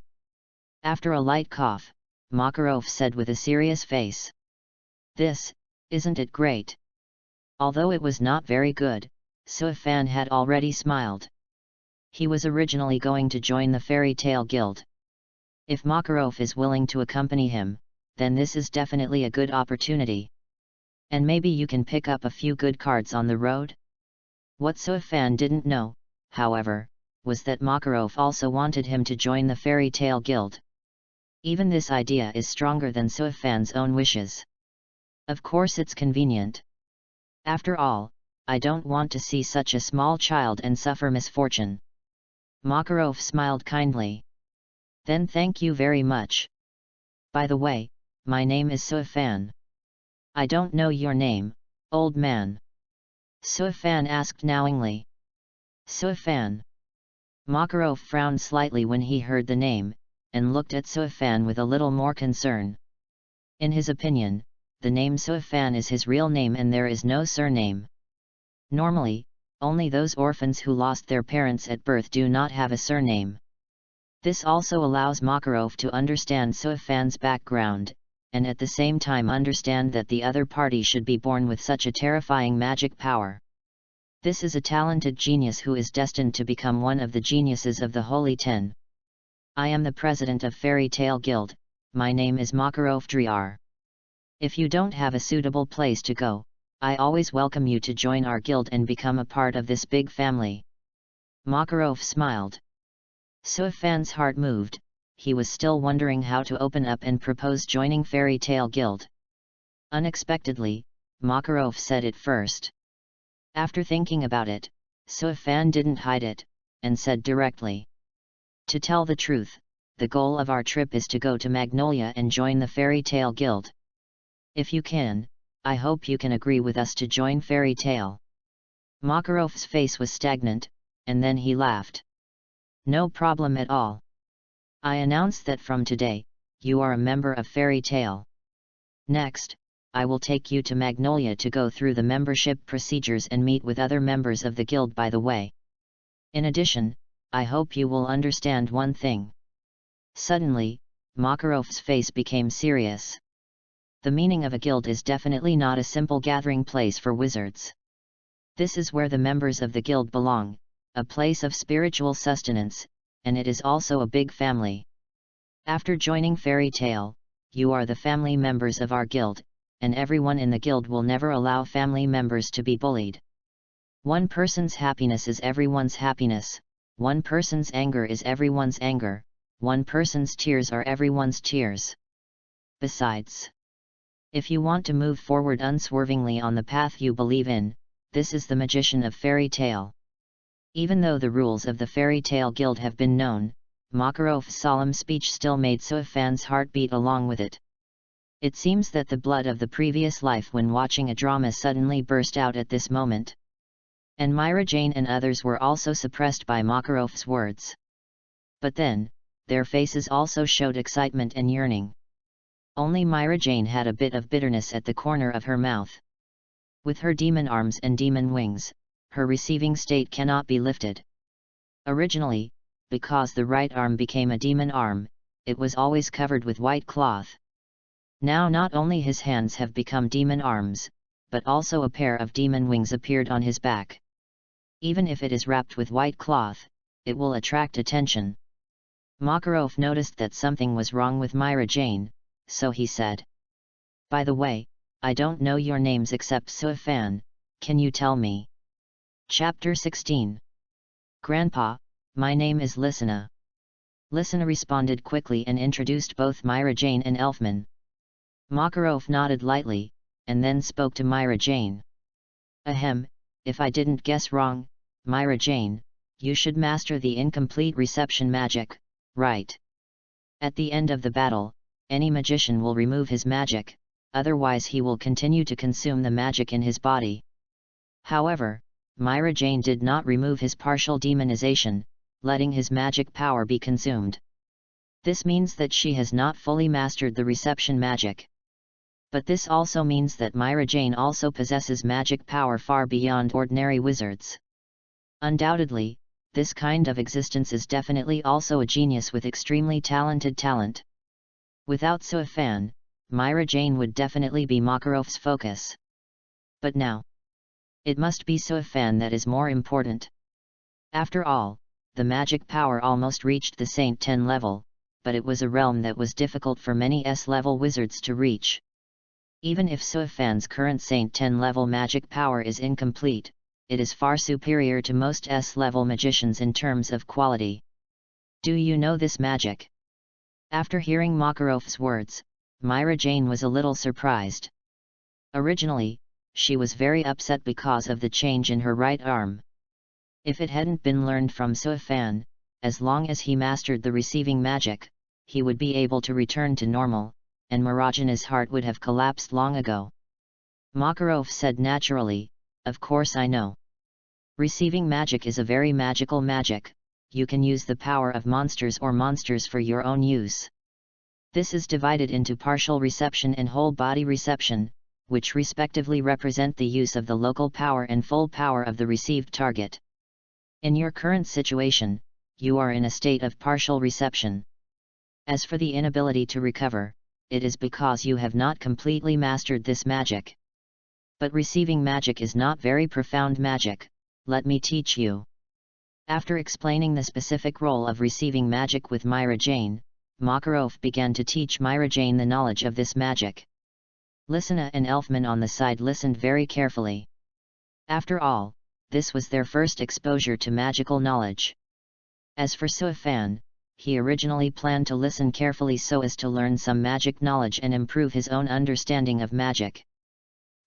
After a light cough, Makarov said with a serious face. "This, isn't it great?" Although it was not very good, Suifan had already smiled. He was originally going to join the Fairy Tale Guild. If Makarov is willing to accompany him, then this is definitely a good opportunity. And maybe you can pick up a few good cards on the road? What Suifan didn't know, however, was that Makarov also wanted him to join the Fairy Tale Guild. Even this idea is stronger than Suifan's own wishes. Of course it's convenient. After all, I don't want to see such a small child and suffer misfortune. Makarov smiled kindly. Then thank you very much. By the way, my name is Suifan. I don't know your name, old man. Suifan asked knowingly. Suifan. Makarov frowned slightly when he heard the name, and looked at Suifan with a little more concern. In his opinion, the name Suifan is his real name and there is no surname. Normally, only those orphans who lost their parents at birth do not have a surname. This also allows Makarov to understand Suifan's background, and at the same time understand that the other party should be born with such a terrifying magic power. This is a talented genius who is destined to become one of the geniuses of the Holy Ten. I am the president of Fairy Tale Guild, my name is Makarov Driar. If you don't have a suitable place to go, I always welcome you to join our guild and become a part of this big family. Makarov smiled. Suifan's heart moved. He was still wondering how to open up and propose joining Fairy Tale Guild. Unexpectedly, Makarov said it first. After thinking about it, Suifan didn't hide it, and said directly. To tell the truth, the goal of our trip is to go to Magnolia and join the Fairy Tale Guild. If you can, I hope you can agree with us to join Fairy Tale. Makarov's face was stagnant, and then he laughed. No problem at all. I announce that from today, you are a member of Fairy Tale. Next, I will take you to Magnolia to go through the membership procedures and meet with other members of the guild by the way. In addition, I hope you will understand one thing. Suddenly, Makarov's face became serious. The meaning of a guild is definitely not a simple gathering place for wizards. This is where the members of the guild belong, a place of spiritual sustenance, and it is also a big family. After joining Fairy Tale, you are the family members of our guild, and everyone in the guild will never allow family members to be bullied. One person's happiness is everyone's happiness, one person's anger is everyone's anger, one person's tears are everyone's tears. Besides, if you want to move forward unswervingly on the path you believe in, this is the magician of Fairy Tale. Even though the rules of the Fairy Tale Guild have been known, Makarov's solemn speech still made Suifan's heart beat along with it. It seems that the blood of the previous life when watching a drama suddenly burst out at this moment. And Myra Jane and others were also suppressed by Makarov's words. But then, their faces also showed excitement and yearning. Only Myra Jane had a bit of bitterness at the corner of her mouth. With her demon arms and demon wings, her receiving state cannot be lifted. Originally, because the right arm became a demon arm, it was always covered with white cloth. Now not only his hands have become demon arms, but also a pair of demon wings appeared on his back. Even if it is wrapped with white cloth, it will attract attention. Makarov noticed that something was wrong with Myra Jane, so he said. By the way, I don't know your names except Suifan, can you tell me? Chapter 16. Grandpa, my name is Lysina. Lysina responded quickly and introduced both Myra Jane and Elfman. Makarov nodded lightly, and then spoke to Myra Jane. Ahem, if I didn't guess wrong, Myra Jane, you should master the incomplete reception magic, right? At the end of the battle, any magician will remove his magic, otherwise he will continue to consume the magic in his body. However, Myra Jane did not remove his partial demonization, letting his magic power be consumed. This means that she has not fully mastered the reception magic. But this also means that Myra Jane also possesses magic power far beyond ordinary wizards. Undoubtedly, this kind of existence is definitely also a genius with extremely talented talent. Without Suifan, Myra Jane would definitely be Makarov's focus. But now, it must be Suifan that is more important. After all, the magic power almost reached the Saint 10 level, but it was a realm that was difficult for many S-level wizards to reach. Even if Suifan's current Saint 10 level magic power is incomplete, it is far superior to most S-level magicians in terms of quality. Do you know this magic? After hearing Makarov's words, Myra Jane was a little surprised. Originally, she was very upset because of the change in her right arm. If it hadn't been learned from Suifan, as long as he mastered the receiving magic, he would be able to return to normal, and Marajana's heart would have collapsed long ago. Makarov said naturally, "Of course I know. Receiving magic is a very magical magic. You can use the power of monsters or monsters for your own use. This is divided into partial reception and whole body reception, which respectively represent the use of the local power and full power of the received target. In your current situation, you are in a state of partial reception. As for the inability to recover, it is because you have not completely mastered this magic. But receiving magic is not very profound magic, let me teach you." After explaining the specific role of receiving magic with Myra Jane, Makarov began to teach Myra Jane the knowledge of this magic. Lysina and Elfman on the side listened very carefully. After all, this was their first exposure to magical knowledge. As for Suifan, he originally planned to listen carefully so as to learn some magic knowledge and improve his own understanding of magic.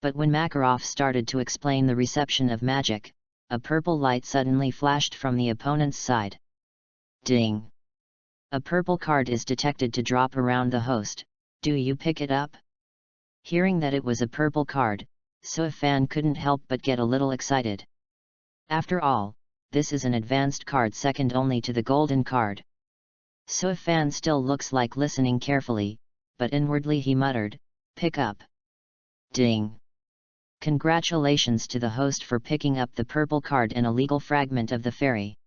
But when Makarov started to explain the reception of magic, a purple light suddenly flashed from the opponent's side. Ding! A purple card is detected to drop around the host. Do you pick it up? Hearing that it was a purple card, Suifan couldn't help but get a little excited. After all, this is an advanced card second only to the golden card. Suifan still looks like listening carefully, but inwardly he muttered, "Pick up." Ding! Congratulations to the host for picking up the purple card and a legal fragment of the fairy.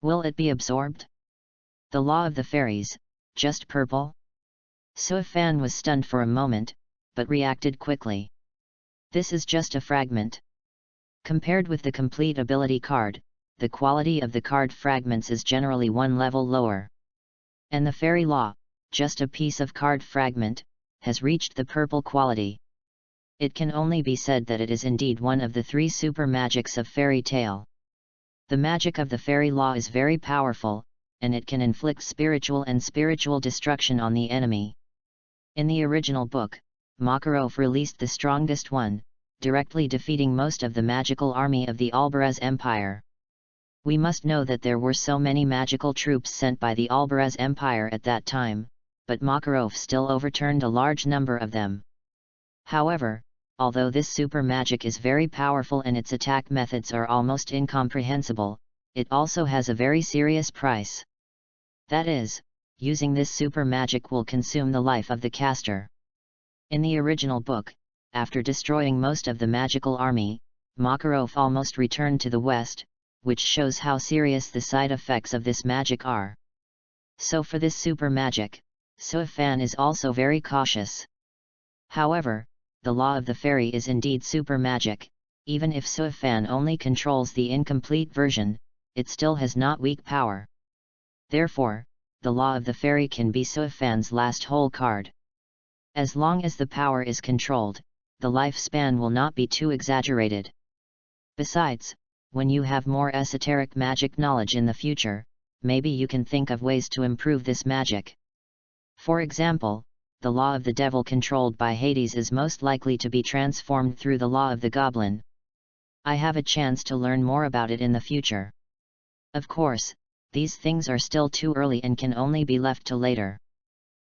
Will it be absorbed? The law of the fairies, just purple? Suifan was stunned for a moment, but reacted quickly. This is just a fragment. Compared with the complete ability card, the quality of the card fragments is generally one level lower. And the fairy law, just a piece of card fragment, has reached the purple quality. It can only be said that it is indeed one of the three super magics of fairy tale. The magic of the fairy law is very powerful, and it can inflict spiritual and spiritual destruction on the enemy. In the original book, Makarov released the strongest one, directly defeating most of the magical army of the Albaraz Empire. We must know that there were so many magical troops sent by the Albaraz Empire at that time, but Makarov still overturned a large number of them. However, although this super magic is very powerful and its attack methods are almost incomprehensible, it also has a very serious price. That is, using this super magic will consume the life of the caster. In the original book, after destroying most of the magical army, Makarov almost returned to the west, which shows how serious the side effects of this magic are. So for this super magic, Suifan is also very cautious. However, the law of the fairy is indeed super magic. Even if Suifan only controls the incomplete version, it still has not weak power. Therefore, the law of the fairy can be Suifan's last whole card. As long as the power is controlled, the lifespan will not be too exaggerated. Besides, when you have more esoteric magic knowledge in the future, maybe you can think of ways to improve this magic. For example, the law of the devil controlled by Hades is most likely to be transformed through the law of the Goblin. I have a chance to learn more about it in the future. Of course, these things are still too early and can only be left to later.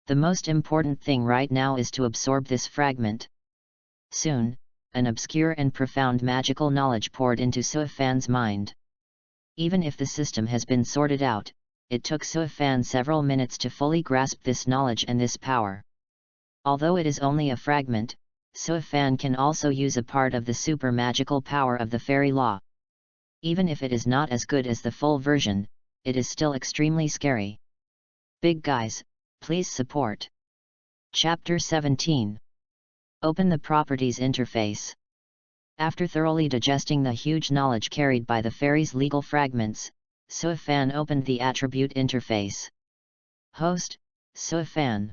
The most important thing right now is to absorb this fragment. Soon, an obscure and profound magical knowledge poured into Suifan's mind. Even if the system has been sorted out, it took Suifan several minutes to fully grasp this knowledge and this power. Although it is only a fragment, Suifan can also use a part of the super magical power of the fairy law. Even if it is not as good as the full version, it is still extremely scary. Big guys, please support. Chapter 17. Open the Properties interface. After thoroughly digesting the huge knowledge carried by the fairy's legal fragments, Suifan opened the Attribute interface. Host, Suifan.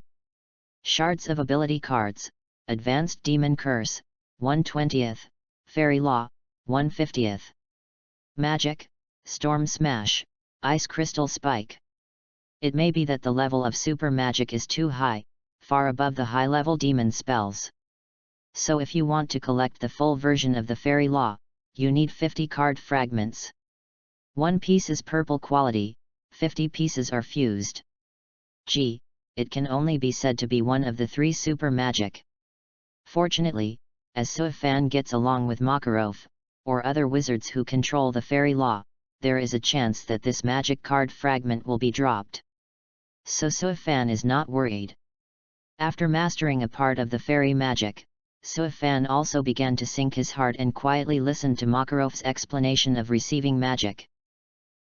Shards of Ability Cards, Advanced Demon Curse, 1/20th, Fairy Law, 1/50th. Magic, Storm Smash, Ice Crystal Spike. It may be that the level of super magic is too high, far above the high-level demon spells. So if you want to collect the full version of the fairy law, you need 50 card fragments. 1 piece is purple quality, 50 pieces are fused. It can only be said to be one of the 3 super magic. Fortunately, as Suifan gets along with Makarov, or other wizards who control the fairy law, there is a chance that this magic card fragment will be dropped. So Suifan is not worried. After mastering a part of the fairy magic, Suifan also began to sink his heart and quietly listened to Makarov's explanation of receiving magic.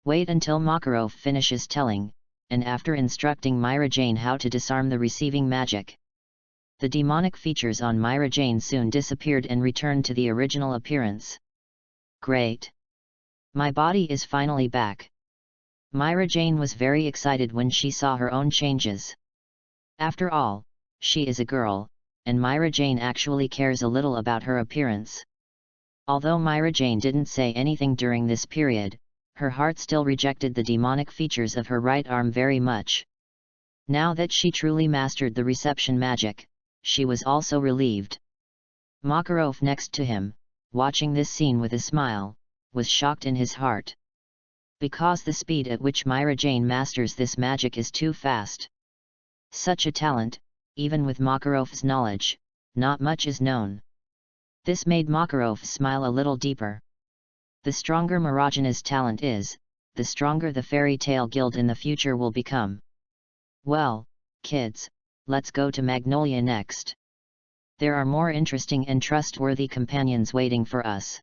Wait until Makarov finishes telling, and after instructing Myra Jane how to disarm the receiving magic. The demonic features on Myra Jane soon disappeared and returned to the original appearance. Great! My body is finally back. Myra Jane was very excited when she saw her own changes. After all, she is a girl, and Myra Jane actually cares a little about her appearance. Although Myra Jane didn't say anything during this period, her heart still rejected the demonic features of her right arm very much. Now that she truly mastered the reception magic, she was also relieved. Makarov next to him, watching this scene with a smile, was shocked in his heart. Because the speed at which Myra Jane masters this magic is too fast. Such a talent, even with Makarov's knowledge, not much is known. This made Makarov smile a little deeper. The stronger Marajana's talent is, the stronger the fairy tale guild in the future will become. Well, kids, let's go to Magnolia next. There are more interesting and trustworthy companions waiting for us.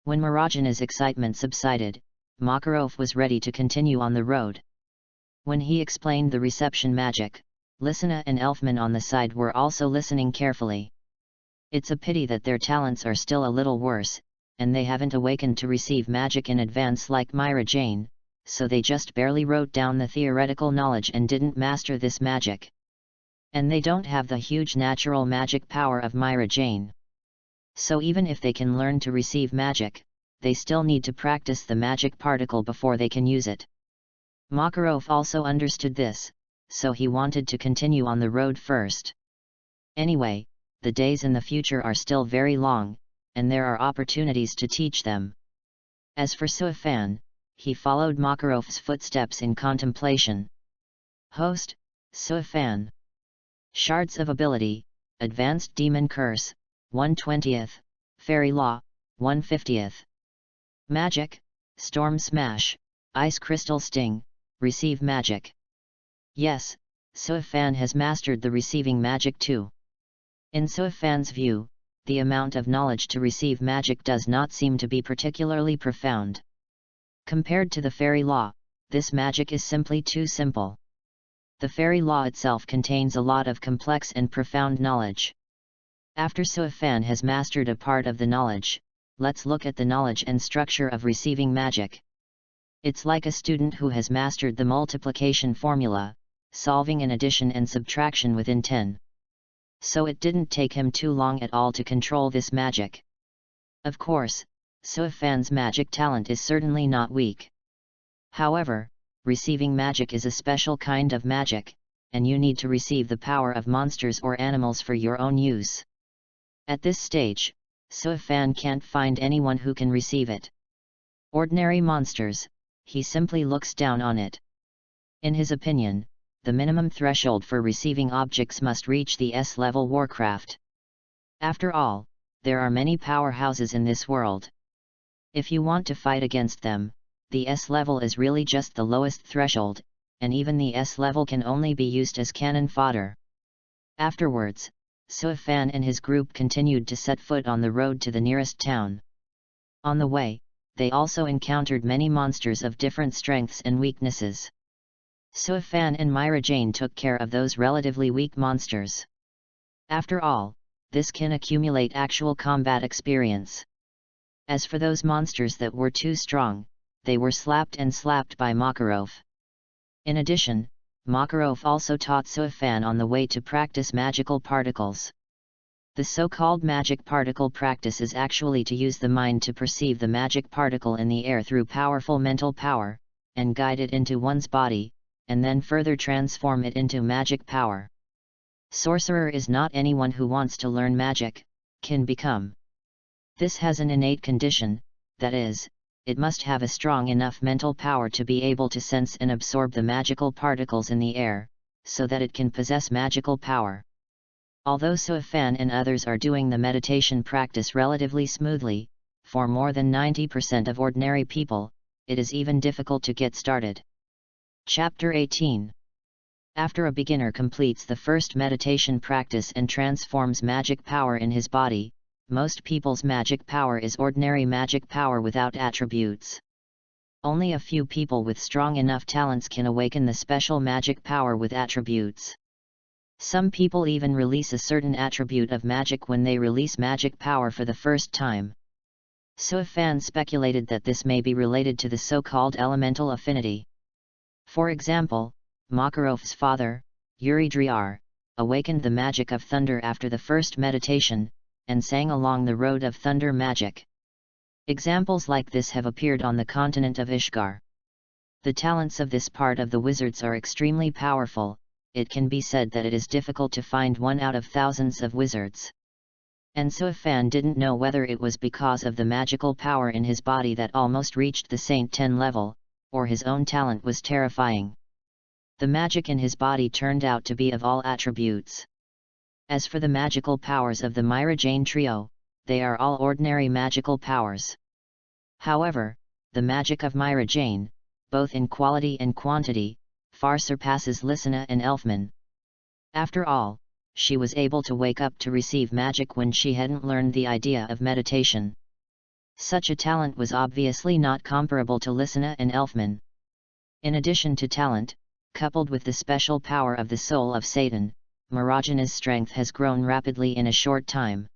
When Marajana's excitement subsided, Makarov was ready to continue on the road. When he explained the reception magic, Lysina and Elfman on the side were also listening carefully. It's a pity that their talents are still a little worse, and they haven't awakened to receive magic in advance like Myra Jane, so they just barely wrote down the theoretical knowledge and didn't master this magic. And they don't have the huge natural magic power of Myra Jane. So even if they can learn to receive magic, they still need to practice the magic particle before they can use it. Makarov also understood this, so he wanted to continue on the road first. Anyway, the days in the future are still very long, and there are opportunities to teach them. As for Suifan, he followed Makarov's footsteps in contemplation. Host, Suifan. Shards of Ability, Advanced Demon Curse, 1/20th, Fairy Law, 1/50th. Magic, Storm Smash, Ice Crystal Sting, Receive Magic. Yes, Suifan has mastered the receiving magic too. In Suifan's view, the amount of knowledge to receive magic does not seem to be particularly profound. Compared to the fairy law, this magic is simply too simple. The fairy law itself contains a lot of complex and profound knowledge. After Suifan has mastered a part of the knowledge, let's look at the knowledge and structure of receiving magic. It's like a student who has mastered the multiplication formula, solving an addition and subtraction within 10. So it didn't take him too long at all to control this magic. Of course, Suifan's magic talent is certainly not weak. However, receiving magic is a special kind of magic, and you need to receive the power of monsters or animals for your own use. At this stage, Suifan can't find anyone who can receive it. Ordinary monsters, he simply looks down on it. In his opinion, the minimum threshold for receiving objects must reach the S-level Warcraft. After all, there are many powerhouses in this world. If you want to fight against them, the S level is really just the lowest threshold, and even the S level can only be used as cannon fodder. Afterwards, Suifan and his group continued to set foot on the road to the nearest town. On the way, they also encountered many monsters of different strengths and weaknesses. Suifan and Myra Jane took care of those relatively weak monsters. After all, this can accumulate actual combat experience. As for those monsters that were too strong, they were slapped and slapped by Makarov. In addition, Makarov also taught Suifan on the way to practice magical particles. The so-called magic particle practice is actually to use the mind to perceive the magic particle in the air through powerful mental power, and guide it into one's body, and then further transform it into magic power. Sorcerer is not anyone who wants to learn magic, can become. This has an innate condition, that is, it must have a strong enough mental power to be able to sense and absorb the magical particles in the air, so that it can possess magical power. Although Suifan and others are doing the meditation practice relatively smoothly, for more than 90% of ordinary people, it is even difficult to get started. Chapter 18. After a beginner completes the first meditation practice and transforms magic power in his body, most people's magic power is ordinary magic power without attributes. Only a few people with strong enough talents can awaken the special magic power with attributes. Some people even release a certain attribute of magic when they release magic power for the first time. Suifan speculated that this may be related to the so-called elemental affinity. For example, Makarov's father, Yuri Driar, awakened the magic of thunder after the first meditation, and sang along the road of thunder magic. Examples like this have appeared on the continent of Ishgar. The talents of this part of the wizards are extremely powerful. It can be said that it is difficult to find one out of thousands of wizards. And Suifan didn't know whether it was because of the magical power in his body that almost reached the Saint 10 level, or his own talent was terrifying. The magic in his body turned out to be of all attributes. As for the magical powers of the Myra Jane trio, they are all ordinary magical powers. However, the magic of Myra Jane, both in quality and quantity, far surpasses Lysina and Elfman. After all, she was able to wake up to receive magic when she hadn't learned the idea of meditation. Such a talent was obviously not comparable to Lysina and Elfman. In addition to talent, coupled with the special power of the soul of Satan, Marajana's strength has grown rapidly in a short time.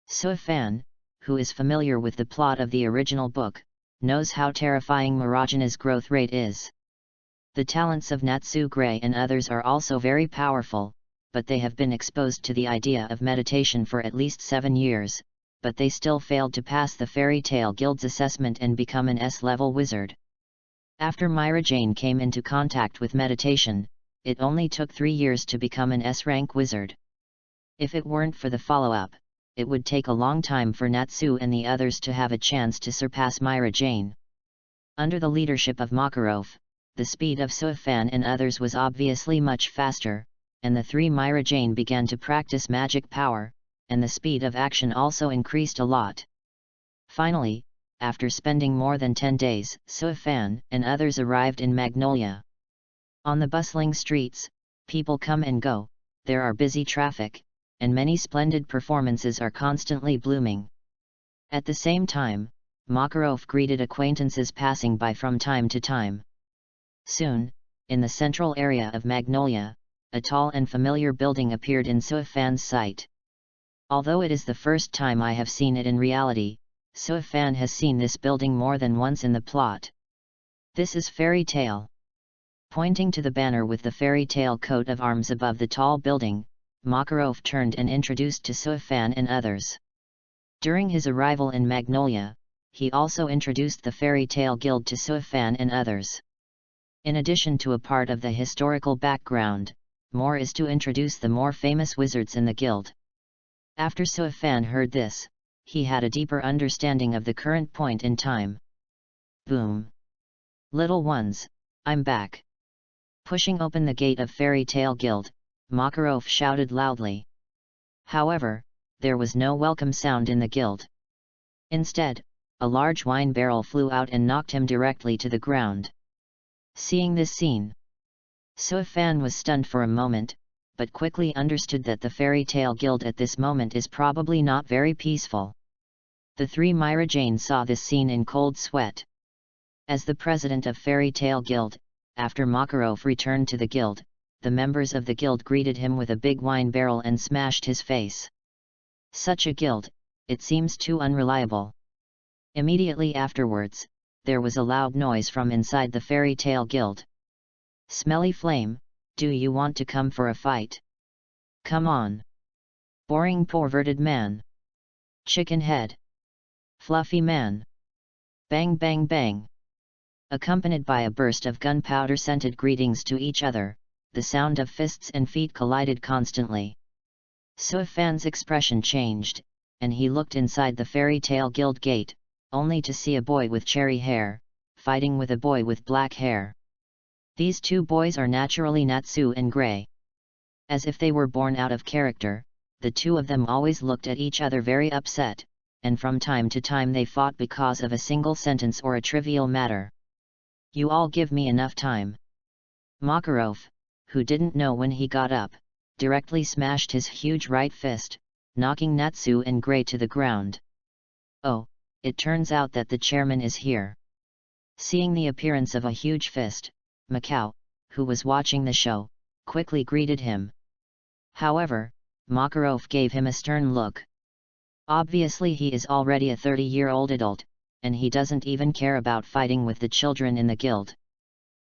Suifan, who is familiar with the plot of the original book, knows how terrifying Marajana's growth rate is. The talents of Natsu Gray and others are also very powerful, but they have been exposed to the idea of meditation for at least 7 years, but they still failed to pass the Fairy Tale Guild's assessment and become an S-level wizard. After Myra Jane came into contact with meditation, it only took 3 years to become an S-rank wizard. If it weren't for the follow-up, it would take a long time for Natsu and the others to have a chance to surpass Myra Jane. Under the leadership of Makarov, the speed of Suifan and others was obviously much faster, and the 3 Myra Jane began to practice magic power, and the speed of action also increased a lot. Finally, after spending more than 10 days, Suifan and others arrived in Magnolia. On the bustling streets, people come and go, there are busy traffic, and many splendid performances are constantly blooming. At the same time, Makarov greeted acquaintances passing by from time to time. Soon, in the central area of Magnolia, a tall and familiar building appeared in Suifan's sight. Although it is the first time I have seen it in reality, Suifan has seen this building more than once in the plot. This is Fairy Tale. Pointing to the banner with the fairy tale coat of arms above the tall building, Makarov turned and introduced to Suifan and others. During his arrival in Magnolia, he also introduced the Fairy Tale Guild to Suifan and others. In addition to a part of the historical background, more is to introduce the more famous wizards in the guild. After Suifan heard this, he had a deeper understanding of the current point in time. Boom! Little ones, I'm back! Pushing open the gate of Fairy Tale Guild, Makarov shouted loudly. However, there was no welcome sound in the guild. Instead, a large wine barrel flew out and knocked him directly to the ground. Seeing this scene, Suifan was stunned for a moment, but quickly understood that the Fairy Tale Guild at this moment is probably not very peaceful. The three Myra Jane saw this scene in cold sweat. As the president of Fairy Tale Guild, after Makarov returned to the guild, the members of the guild greeted him with a big wine barrel and smashed his face. Such a guild, it seems too unreliable. Immediately afterwards, there was a loud noise from inside the Fairy Tale Guild. Smelly Flame, do you want to come for a fight? Come on. Boring perverted man. Chicken head. Fluffy man. Bang bang bang. Accompanied by a burst of gunpowder-scented greetings to each other, the sound of fists and feet collided constantly. Suifan's expression changed, and he looked inside the Fairy Tale Guild gate, only to see a boy with cherry hair, fighting with a boy with black hair. These two boys are naturally Natsu and Gray. As if they were born out of character, the two of them always looked at each other very upset, and from time to time they fought because of a single sentence or a trivial matter. You all give me enough time. Makarov, who didn't know when he got up, directly smashed his huge right fist, knocking Natsu and Gray to the ground. Oh, it turns out that the chairman is here. Seeing the appearance of a huge fist, Macau, who was watching the show, quickly greeted him. However, Makarov gave him a stern look. Obviously he is already a 30-year-old adult, and he doesn't even care about fighting with the children in the guild.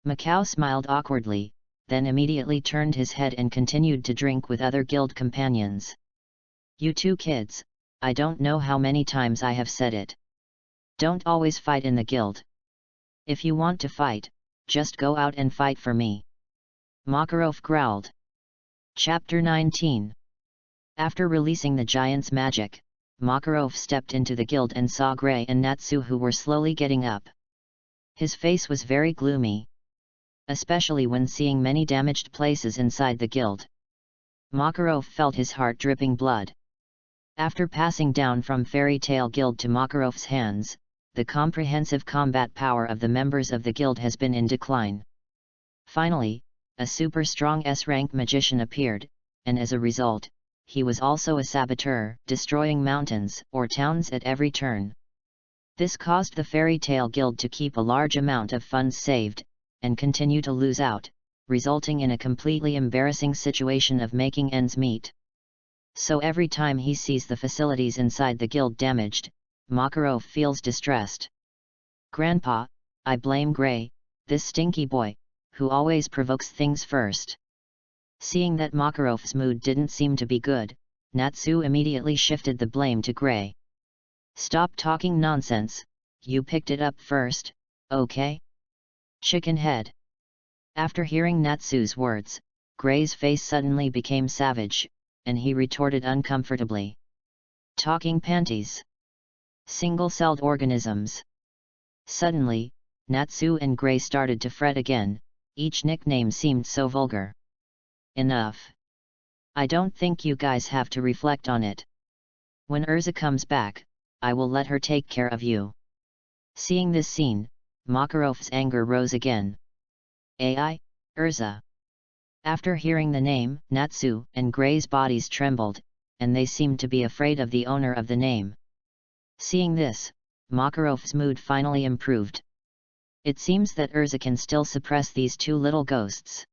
Macau smiled awkwardly, then immediately turned his head and continued to drink with other guild companions. You two kids, I don't know how many times I have said it. Don't always fight in the guild. If you want to fight, just go out and fight for me. Makarov growled. Chapter 19. After releasing the giant's magic, Makarov stepped into the guild and saw Gray and Natsu who were slowly getting up. His face was very gloomy, especially when seeing many damaged places inside the guild. Makarov felt his heart dripping blood. After passing down from Fairy Tale Guild to Makarov's hands, the comprehensive combat power of the members of the guild has been in decline. Finally, a super strong S-rank magician appeared, and as a result, he was also a saboteur, destroying mountains or towns at every turn. This caused the Fairy Tale Guild to keep a large amount of funds saved, and continue to lose out, resulting in a completely embarrassing situation of making ends meet. So every time he sees the facilities inside the guild damaged, Makarov feels distressed. Grandpa, I blame Gray, this stinky boy, who always provokes things first. Seeing that Makarov's mood didn't seem to be good, Natsu immediately shifted the blame to Gray. Stop talking nonsense, you picked it up first, okay? Chicken head. After hearing Natsu's words, Gray's face suddenly became savage, and he retorted uncomfortably. Talking panties. Single-celled organisms. Suddenly, Natsu and Gray started to fret again, each nickname seemed so vulgar. Enough. I don't think you guys have to reflect on it. When Urza comes back, I will let her take care of you. Seeing this scene, Makarov's anger rose again. AI, Urza. After hearing the name, Natsu and Gray's bodies trembled, and they seemed to be afraid of the owner of the name. Seeing this, Makarov's mood finally improved. It seems that Urza can still suppress these two little ghosts.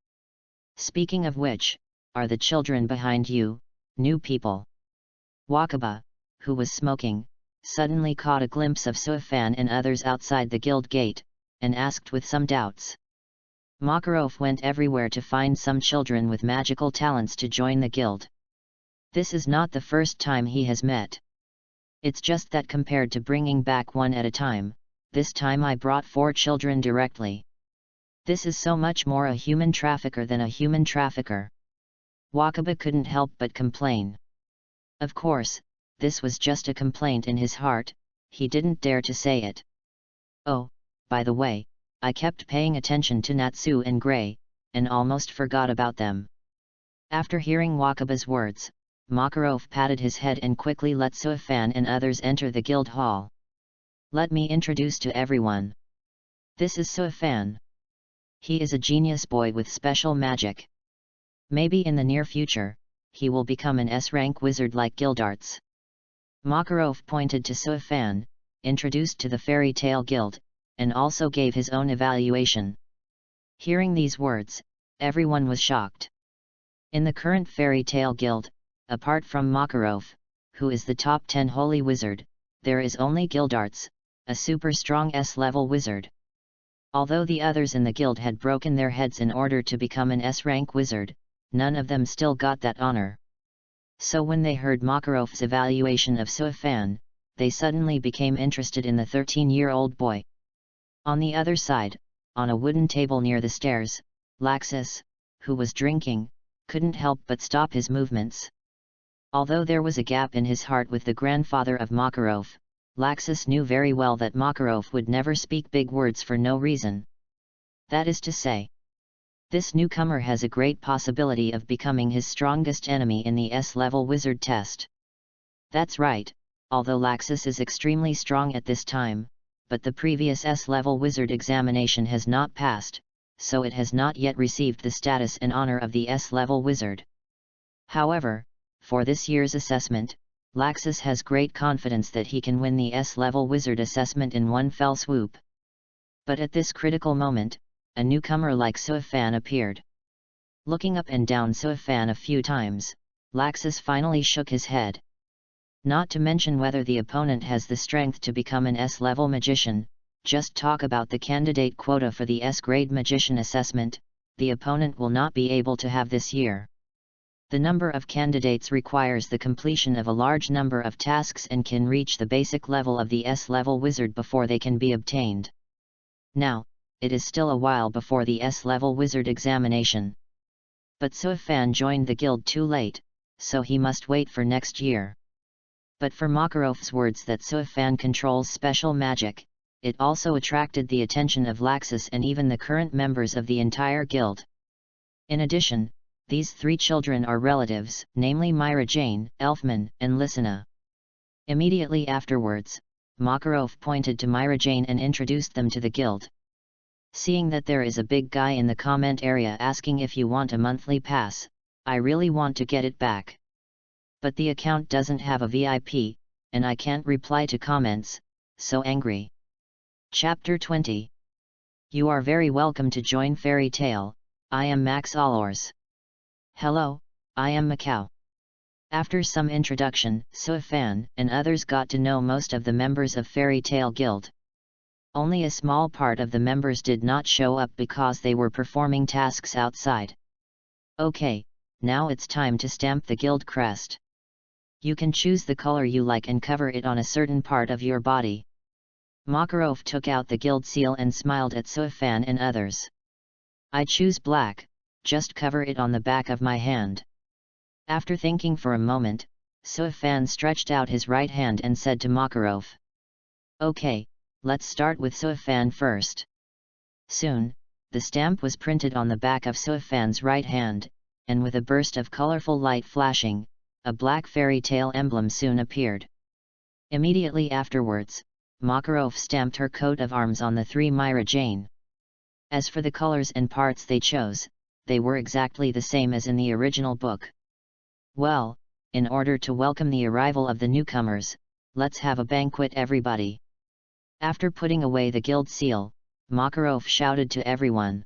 Speaking of which, are the children behind you, new people? Wakaba, who was smoking, suddenly caught a glimpse of Suifan and others outside the guild gate, and asked with some doubts. Makarov went everywhere to find some children with magical talents to join the guild. This is not the first time he has met. It's just that compared to bringing back one at a time, this time I brought 4 children directly. This is so much more a human trafficker than a human trafficker. Wakaba couldn't help but complain. Of course, this was just a complaint in his heart, he didn't dare to say it. Oh, by the way, I kept paying attention to Natsu and Gray, and almost forgot about them. After hearing Wakaba's words, Makarov patted his head and quickly let Suifan and others enter the guild hall. Let me introduce to everyone. This is Suifan. He is a genius boy with special magic. Maybe in the near future, he will become an S-rank wizard like Gildarts. Makarov pointed to Suifan, introduced to the Fairy Tale Guild, and also gave his own evaluation. Hearing these words, everyone was shocked. In the current Fairy Tale Guild, apart from Makarov, who is the top 10 holy wizard, there is only Gildarts, a super strong S-level wizard. Although the others in the guild had broken their heads in order to become an S-rank wizard, none of them still got that honor. So when they heard Makarov's evaluation of Suifan, they suddenly became interested in the 13-year-old boy. On the other side, on a wooden table near the stairs, Laxus, who was drinking, couldn't help but stop his movements. Although there was a gap in his heart with the grandfather of Makarov, Laxus knew very well that Makarov would never speak big words for no reason. That is to say, this newcomer has a great possibility of becoming his strongest enemy in the S-level wizard test. That's right, although Laxus is extremely strong at this time, but the previous S-level wizard examination has not passed, so it has not yet received the status and honor of the S-level wizard. However, for this year's assessment, Laxus has great confidence that he can win the S-level wizard assessment in one fell swoop. But at this critical moment, a newcomer like Suifan appeared. Looking up and down Suifan a few times, Laxus finally shook his head. Not to mention whether the opponent has the strength to become an S-level magician, just talk about the candidate quota for the S-grade magician assessment, the opponent will not be able to have this year. The number of candidates requires the completion of a large number of tasks and can reach the basic level of the S-level wizard before they can be obtained. Now, it is still a while before the S-level wizard examination. But Suifan joined the guild too late, so he must wait for next year. But for Makarov's words that Suifan controls special magic, it also attracted the attention of Laxus and even the current members of the entire guild. In addition, these three children are relatives, namely Myra Jane, Elfman, and Lysina. Immediately afterwards, Makarov pointed to Myra Jane and introduced them to the guild. Seeing that there is a big guy in the comment area asking if you want a monthly pass, I really want to get it back. But the account doesn't have a VIP, and I can't reply to comments, so angry. Chapter 20. You are very welcome to join Fairy Tale, I am Max Allors. Hello, I am Macau. After some introduction, Suifan and others got to know most of the members of Fairy Tale Guild. Only a small part of the members did not show up because they were performing tasks outside. Okay, now it's time to stamp the guild crest. You can choose the color you like and cover it on a certain part of your body. Makarov took out the guild seal and smiled at Suifan and others. I choose black, just cover it on the back of my hand. After thinking for a moment, Suifan stretched out his right hand and said to Makarov. Okay, let's start with Suifan first. Soon, the stamp was printed on the back of Suifan's right hand, and with a burst of colorful light flashing, a black fairy tale emblem soon appeared. Immediately afterwards, Makarov stamped her coat of arms on the three Myra Jane. As for the colors and parts they chose, they were exactly the same as in the original book. Well, in order to welcome the arrival of the newcomers, let's have a banquet everybody. After putting away the guild seal, Makarov shouted to everyone.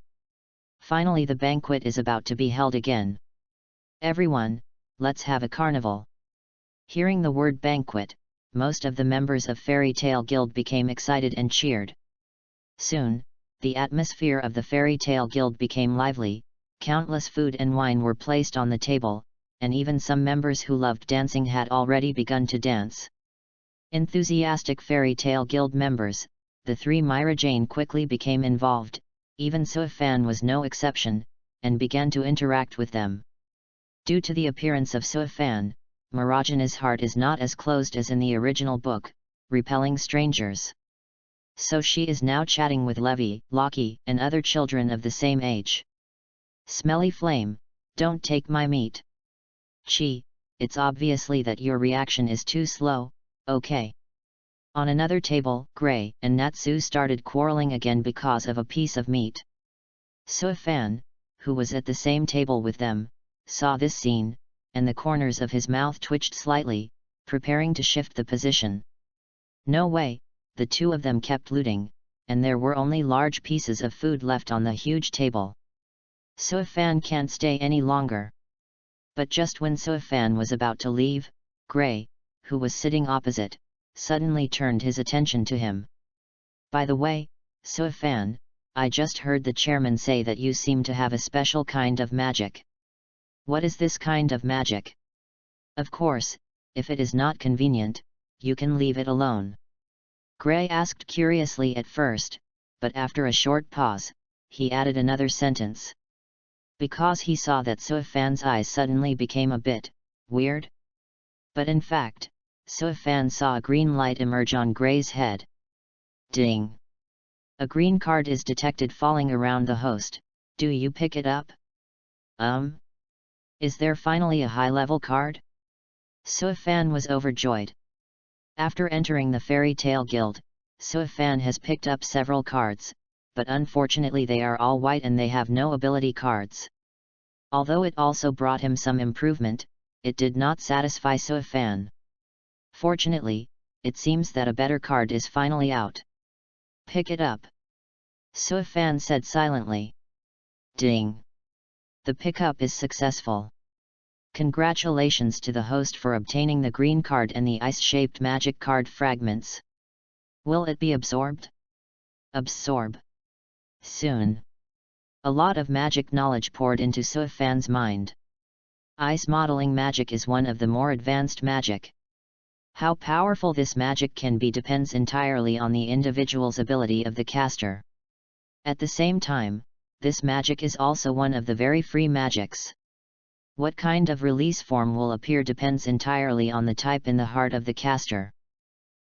Finally the banquet is about to be held again. Everyone, let's have a carnival. Hearing the word banquet, most of the members of Fairy Tale Guild became excited and cheered. Soon, the atmosphere of the Fairy Tale Guild became lively, countless food and wine were placed on the table, and even some members who loved dancing had already begun to dance. Enthusiastic Fairy Tale Guild members, the three Myra Jane quickly became involved, even Suifan was no exception, and began to interact with them. Due to the appearance of Suifan, Marajana's heart is not as closed as in the original book, repelling strangers. So she is now chatting with Levi, Loki, and other children of the same age. Smelly flame, don't take my meat. Chi, it's obviously that your reaction is too slow, okay. On another table, Gray and Natsu started quarreling again because of a piece of meat. Suifan, who was at the same table with them, saw this scene, and the corners of his mouth twitched slightly, preparing to shift the position. No way, the two of them kept looting, and there were only large pieces of food left on the huge table. Suifan can't stay any longer. But just when Suifan was about to leave, Gray, who was sitting opposite, suddenly turned his attention to him. By the way, Suifan, I just heard the chairman say that you seem to have a special kind of magic. What is this kind of magic? Of course, if it is not convenient, you can leave it alone. Gray asked curiously at first, but after a short pause, he added another sentence. Because he saw that Suifan's eyes suddenly became a bit weird. But in fact, Suifan saw a green light emerge on Gray's head. Ding! A green card is detected falling around the host. Do you pick it up? Is there finally a high-level card? Suifan was overjoyed. After entering the Fairy Tale Guild, Suifan has picked up several cards, but unfortunately they are all white and they have no ability cards. Although it also brought him some improvement, it did not satisfy Suifan. Fortunately, it seems that a better card is finally out. Pick it up. Suifan said silently. Ding! The pickup is successful. Congratulations to the host for obtaining the green card and the ice-shaped magic card fragments. Will it be absorbed? Absorb. Soon. A lot of magic knowledge poured into Suifan's mind. Ice modeling magic is one of the more advanced magic. How powerful this magic can be depends entirely on the individual's ability of the caster. At the same time, this magic is also one of the very free magics. What kind of release form will appear depends entirely on the type in the heart of the caster.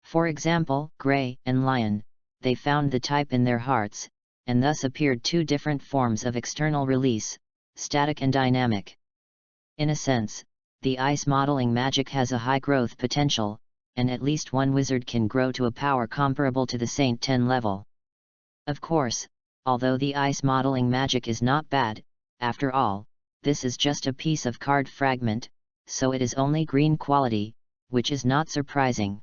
For example, Gray and Lion, they found the type in their hearts, and thus appeared two different forms of external release, static and dynamic. In a sense, the ice modeling magic has a high growth potential, and at least one wizard can grow to a power comparable to the Saint 10 level. Of course, although the ice modeling magic is not bad, after all, this is just a piece of card fragment, so it is only green quality, which is not surprising.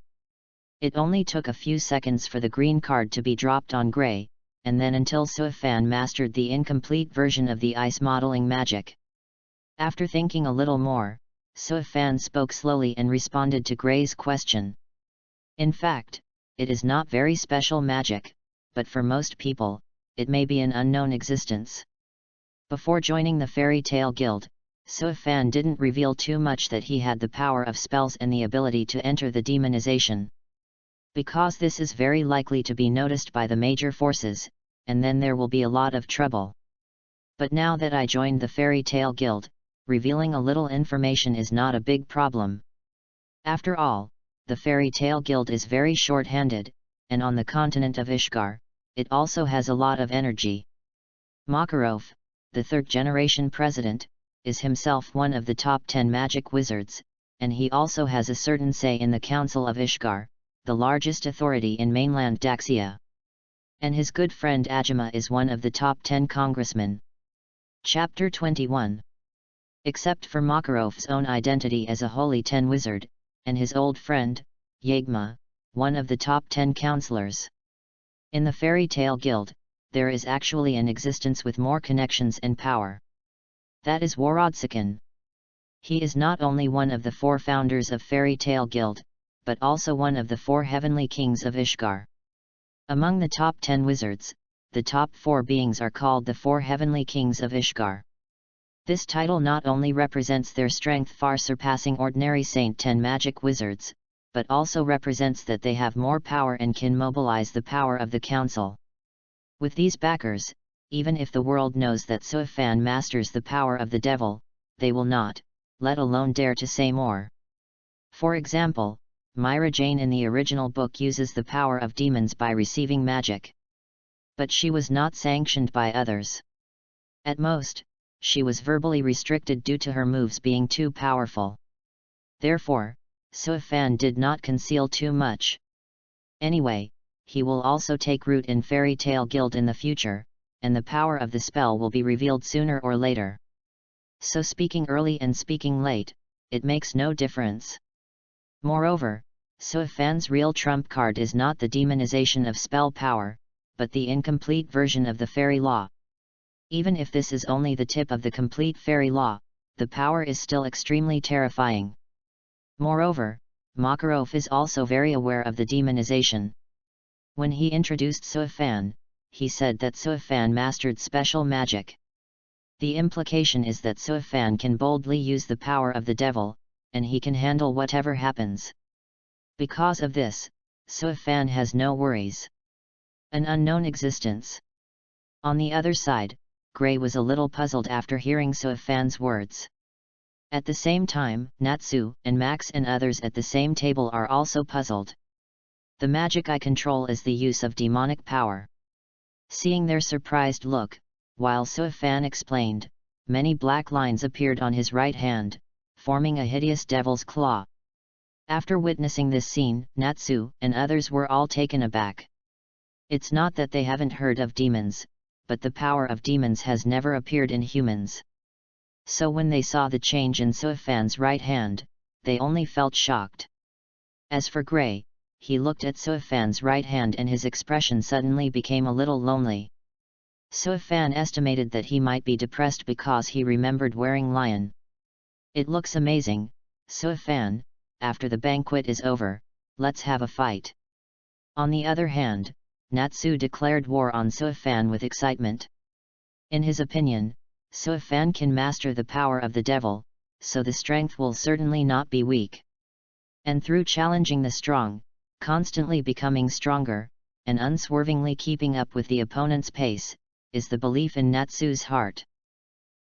It only took a few seconds for the green card to be dropped on Gray, and then until Suifan mastered the incomplete version of the ice modeling magic. After thinking a little more, Suifan spoke slowly and responded to Gray's question. In fact, it is not very special magic, but for most people, it may be an unknown existence. Before joining the Fairy Tale Guild, Suifan didn't reveal too much that he had the power of spells and the ability to enter the demonization. Because this is very likely to be noticed by the major forces, and then there will be a lot of trouble. But now that I joined the Fairy Tale Guild, revealing a little information is not a big problem. After all, the Fairy Tale Guild is very short-handed, and on the continent of Ishgard, it also has a lot of energy. Makarov, the third-generation president, is himself one of the top 10 magic wizards, and he also has a certain say in the Council of Ishgard, the largest authority in mainland Daxia. And his good friend Ajima is one of the top 10 congressmen. Chapter 21. Except for Makarov's own identity as a Holy 10 wizard, and his old friend, Yagma, one of the top 10 counselors. In the Fairy Tale Guild, there is actually an existence with more connections and power. That is Worodsikan. He is not only one of the 4 founders of Fairy Tale Guild, but also one of the 4 heavenly kings of Ishgard. Among the top 10 wizards, the top 4 beings are called the 4 heavenly kings of Ishgard. This title not only represents their strength far surpassing ordinary Saint 10 magic wizards, but also represents that they have more power and can mobilize the power of the council. With these backers, even if the world knows that Suifan masters the power of the devil, they will not, let alone dare to say more. For example, Myra Jane in the original book uses the power of demons by receiving magic. But she was not sanctioned by others. At most, she was verbally restricted due to her moves being too powerful. Therefore, Suifan did not conceal too much. Anyway, he will also take root in Fairy Tale Guild in the future, and the power of the spell will be revealed sooner or later. So speaking early and speaking late, it makes no difference. Moreover, so if Fan's real trump card is not the demonization of spell power, but the incomplete version of the fairy law. Even if this is only the tip of the complete fairy law, the power is still extremely terrifying. Moreover, Makarov is also very aware of the demonization. When he introduced Soifan, he said that Soifan mastered special magic. The implication is that Soifan can boldly use the power of the devil, and he can handle whatever happens. Because of this, Soifan has no worries. An unknown existence. On the other side, Gray was a little puzzled after hearing Soifan's words. At the same time, Natsu and Max and others at the same table are also puzzled. The magic I control is the use of demonic power. Seeing their surprised look, while Soifan explained, many black lines appeared on his right hand, forming a hideous devil's claw. After witnessing this scene, Natsu and others were all taken aback. It's not that they haven't heard of demons, but the power of demons has never appeared in humans. So when they saw the change in Soifan's right hand, they only felt shocked. As for Gray, he looked at Soifan's right hand and his expression suddenly became a little lonely. Soifan estimated that he might be depressed because he remembered wearing lion. It looks amazing, Soifan. After the banquet is over, let's have a fight. On the other hand, Natsu declared war on Soifan with excitement. In his opinion, Soifan can master the power of the devil, so the strength will certainly not be weak. And through challenging the strong, constantly becoming stronger, and unswervingly keeping up with the opponent's pace, is the belief in Natsu's heart.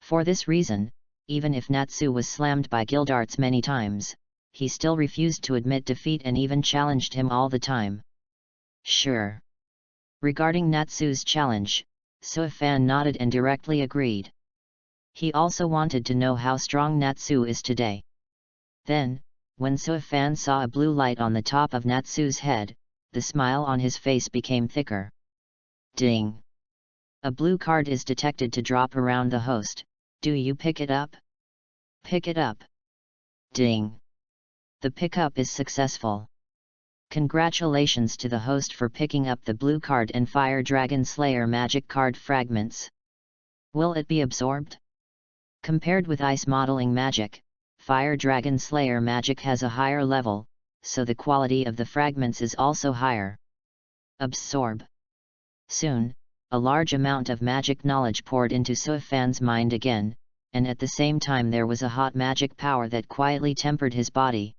For this reason, even if Natsu was slammed by Gildarts many times, he still refused to admit defeat and even challenged him all the time. Sure. Regarding Natsu's challenge, Soifan nodded and directly agreed. He also wanted to know how strong Natsu is today. Then, when Soifan saw a blue light on the top of Natsu's head, the smile on his face became thicker. Ding! A blue card is detected to drop around the host. Do you pick it up? Pick it up. Ding! The pickup is successful. Congratulations to the host for picking up the blue card and Fire Dragon Slayer magic card fragments. Will it be absorbed? Compared with ice modeling magic, Fire Dragon Slayer magic has a higher level, so the quality of the fragments is also higher. Absorb. Soon, a large amount of magic knowledge poured into Soifan's mind again, and at the same time there was a hot magic power that quietly tempered his body.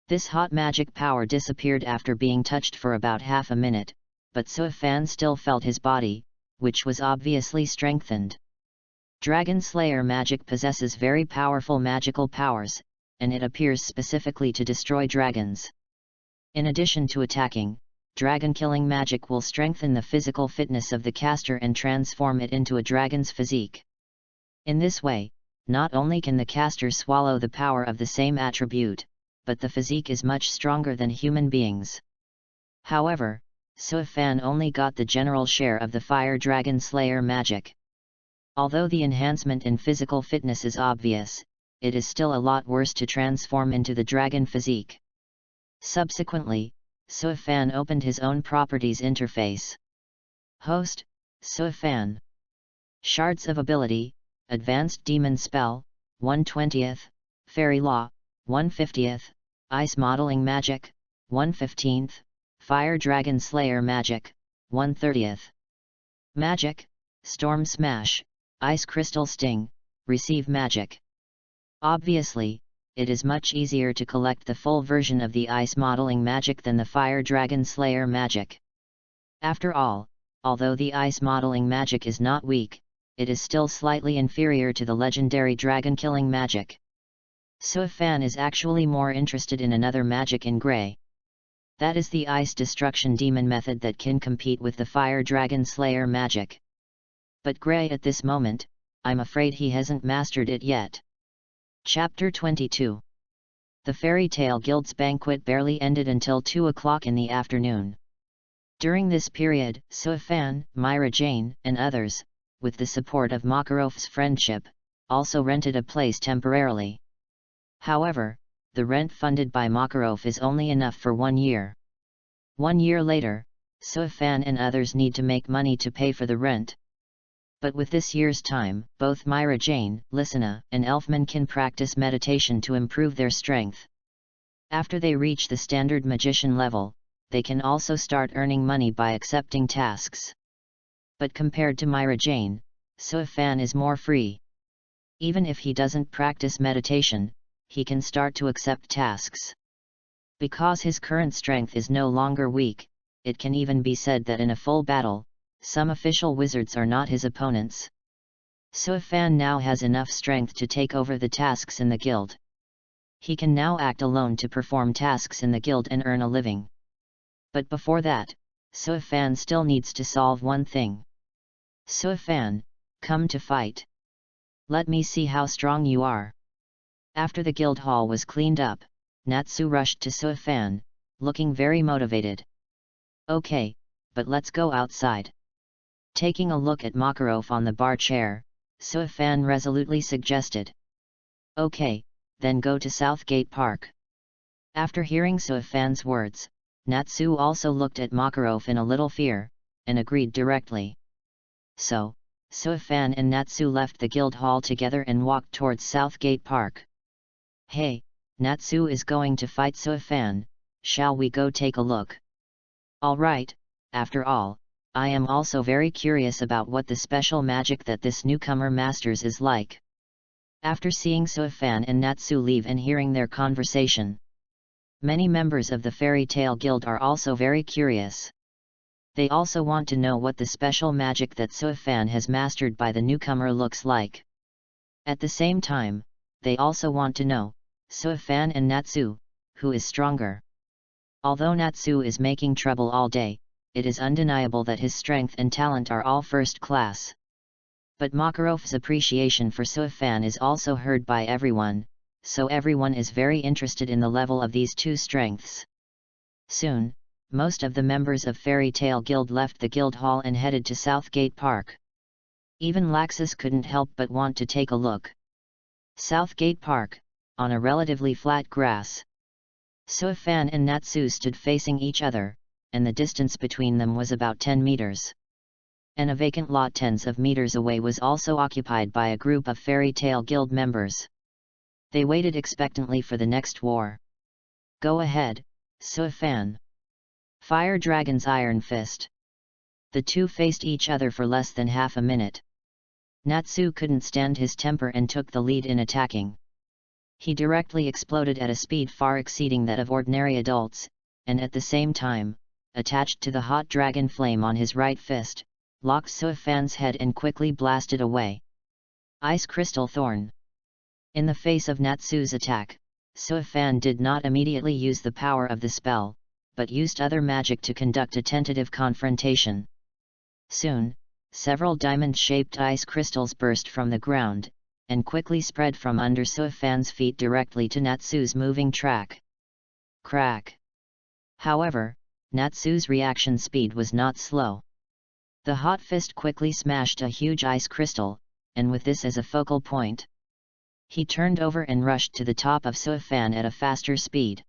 This hot magic power disappeared after being touched for about half a minute, but Soifan still felt his body, which was obviously strengthened. Dragon Slayer magic possesses very powerful magical powers, and it appears specifically to destroy dragons. In addition to attacking, dragon-killing magic will strengthen the physical fitness of the caster and transform it into a dragon's physique. In this way, not only can the caster swallow the power of the same attribute, but the physique is much stronger than human beings. However, Soifan only got the general share of the Fire Dragon Slayer magic. Although the enhancement in physical fitness is obvious, it is still a lot worse to transform into the dragon physique. Subsequently, Soifan opened his own properties interface. Host, Soifan. Shards of Ability, Advanced Demon Spell, 1/20, Fairy Law, 1/50, Ice Modeling Magic, 1/15, Fire Dragon Slayer Magic, 1/30. Magic, Storm Smash, Ice Crystal Sting, Receive Magic. Obviously, it is much easier to collect the full version of the Ice Modeling Magic than the Fire Dragon Slayer Magic. After all, although the Ice Modeling Magic is not weak, it is still slightly inferior to the legendary Dragon Killing Magic. Soifan is actually more interested in another magic in Grey. That is the Ice Destruction Demon method that can compete with the Fire Dragon Slayer magic. But Grey at this moment, I'm afraid he hasn't mastered it yet. Chapter 22. The Fairy Tale Guild's banquet barely ended until 2 o'clock in the afternoon. During this period, Suifan, Myra Jane, and others, with the support of Makarov's friendship, also rented a place temporarily. However, the rent funded by Makarov is only enough for 1 year. 1 year later, Suifan and others need to make money to pay for the rent. But with this year's time, both Myra Jane, Lysina, and Elfman can practice meditation to improve their strength. After they reach the standard magician level, they can also start earning money by accepting tasks. But compared to Myra Jane, Suifan is more free. Even if he doesn't practice meditation, he can start to accept tasks. Because his current strength is no longer weak, it can even be said that in a full battle, some official wizards are not his opponents. Suifan now has enough strength to take over the tasks in the guild. He can now act alone to perform tasks in the guild and earn a living. But before that, Suifan still needs to solve one thing. Suifan, come to fight. Let me see how strong you are. After the guild hall was cleaned up, Natsu rushed to Suifan, looking very motivated. Okay, but let's go outside. Taking a look at Makarov on the bar chair, Suifan resolutely suggested. Okay, then go to Southgate Park. After hearing Suifan's words, Natsu also looked at Makarov in a little fear, and agreed directly. So, Suifan and Natsu left the guild hall together and walked towards Southgate Park. Hey, Natsu is going to fight Suifan, shall we go take a look? Alright, after all, I am also very curious about what the special magic that this newcomer masters is like. After seeing Suifan and Natsu leave and hearing their conversation, many members of the Fairy Tale Guild are also very curious. They also want to know what the special magic that Suifan has mastered by the newcomer looks like. At the same time, they also want to know, Suifan and Natsu, who is stronger. Although Natsu is making trouble all day, it is undeniable that his strength and talent are all first class. But Makarov's appreciation for Suifan is also heard by everyone, so everyone is very interested in the level of these two strengths. Soon, most of the members of Fairy Tale Guild left the guild hall and headed to Southgate Park. Even Laxus couldn't help but want to take a look. Southgate Park, on a relatively flat grass. Suifan and Natsu stood facing each other, and the distance between them was about 10 meters. And a vacant lot tens of meters away was also occupied by a group of Fairy Tale Guild members. They waited expectantly for the next war. Go ahead, Suifan. Fire Dragon's Iron Fist. The two faced each other for less than half a minute. Natsu couldn't stand his temper and took the lead in attacking. He directly exploded at a speed far exceeding that of ordinary adults, and at the same time, attached to the hot dragon flame on his right fist, locked Suifan's head and quickly blasted away. Ice Crystal Thorn. In the face of Natsu's attack, Suifan did not immediately use the power of the spell, but used other magic to conduct a tentative confrontation. Soon, several diamond-shaped ice crystals burst from the ground, and quickly spread from under Suifan's feet directly to Natsu's moving track. Crack! However, Natsu's reaction speed was not slow. The hot fist quickly smashed a huge ice crystal, and with this as a focal point, he turned over and rushed to the top of Suifan at a faster speed.